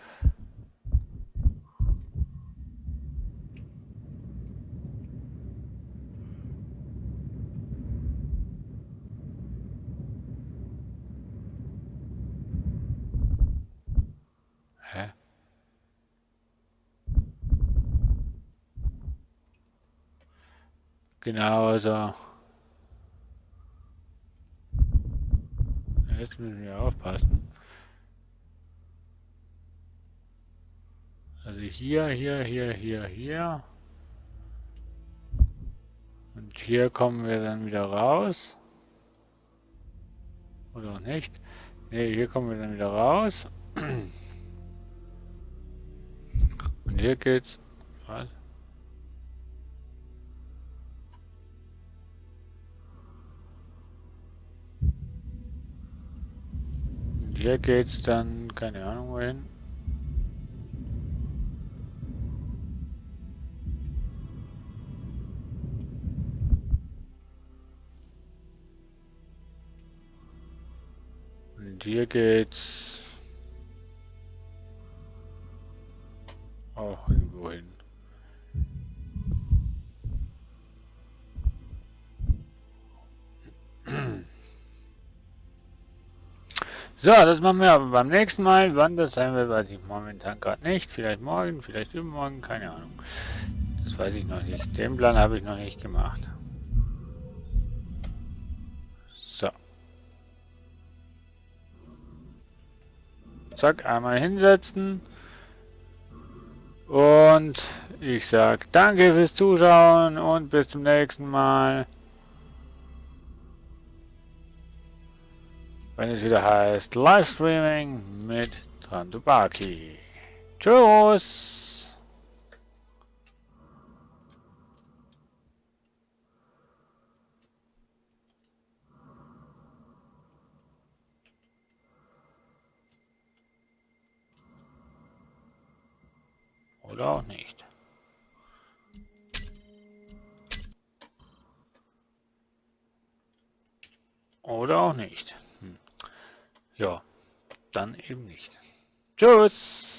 Hä? Genau, also. Jetzt müssen wir aufpassen. Also hier. Und hier kommen wir dann wieder raus. Oder auch nicht. Ne, hier kommen wir dann wieder raus. Und hier geht's. Was? Und hier geht's dann, keine Ahnung wohin. Und hier geht's auch irgendwo hin. So, das machen wir aber beim nächsten Mal. Wann das sein wird, weiß ich momentan gerade nicht. Vielleicht morgen, vielleicht übermorgen, keine Ahnung. Das weiß ich noch nicht. Den Plan habe ich noch nicht gemacht. So. Zack, einmal hinsetzen. Und ich sag danke fürs Zuschauen und bis zum nächsten Mal. Wenn es wieder heißt Livestreaming mit Trandubaki. Tschüss! Oder auch nicht. Oder auch nicht. Ja, dann eben nicht. Tschüss!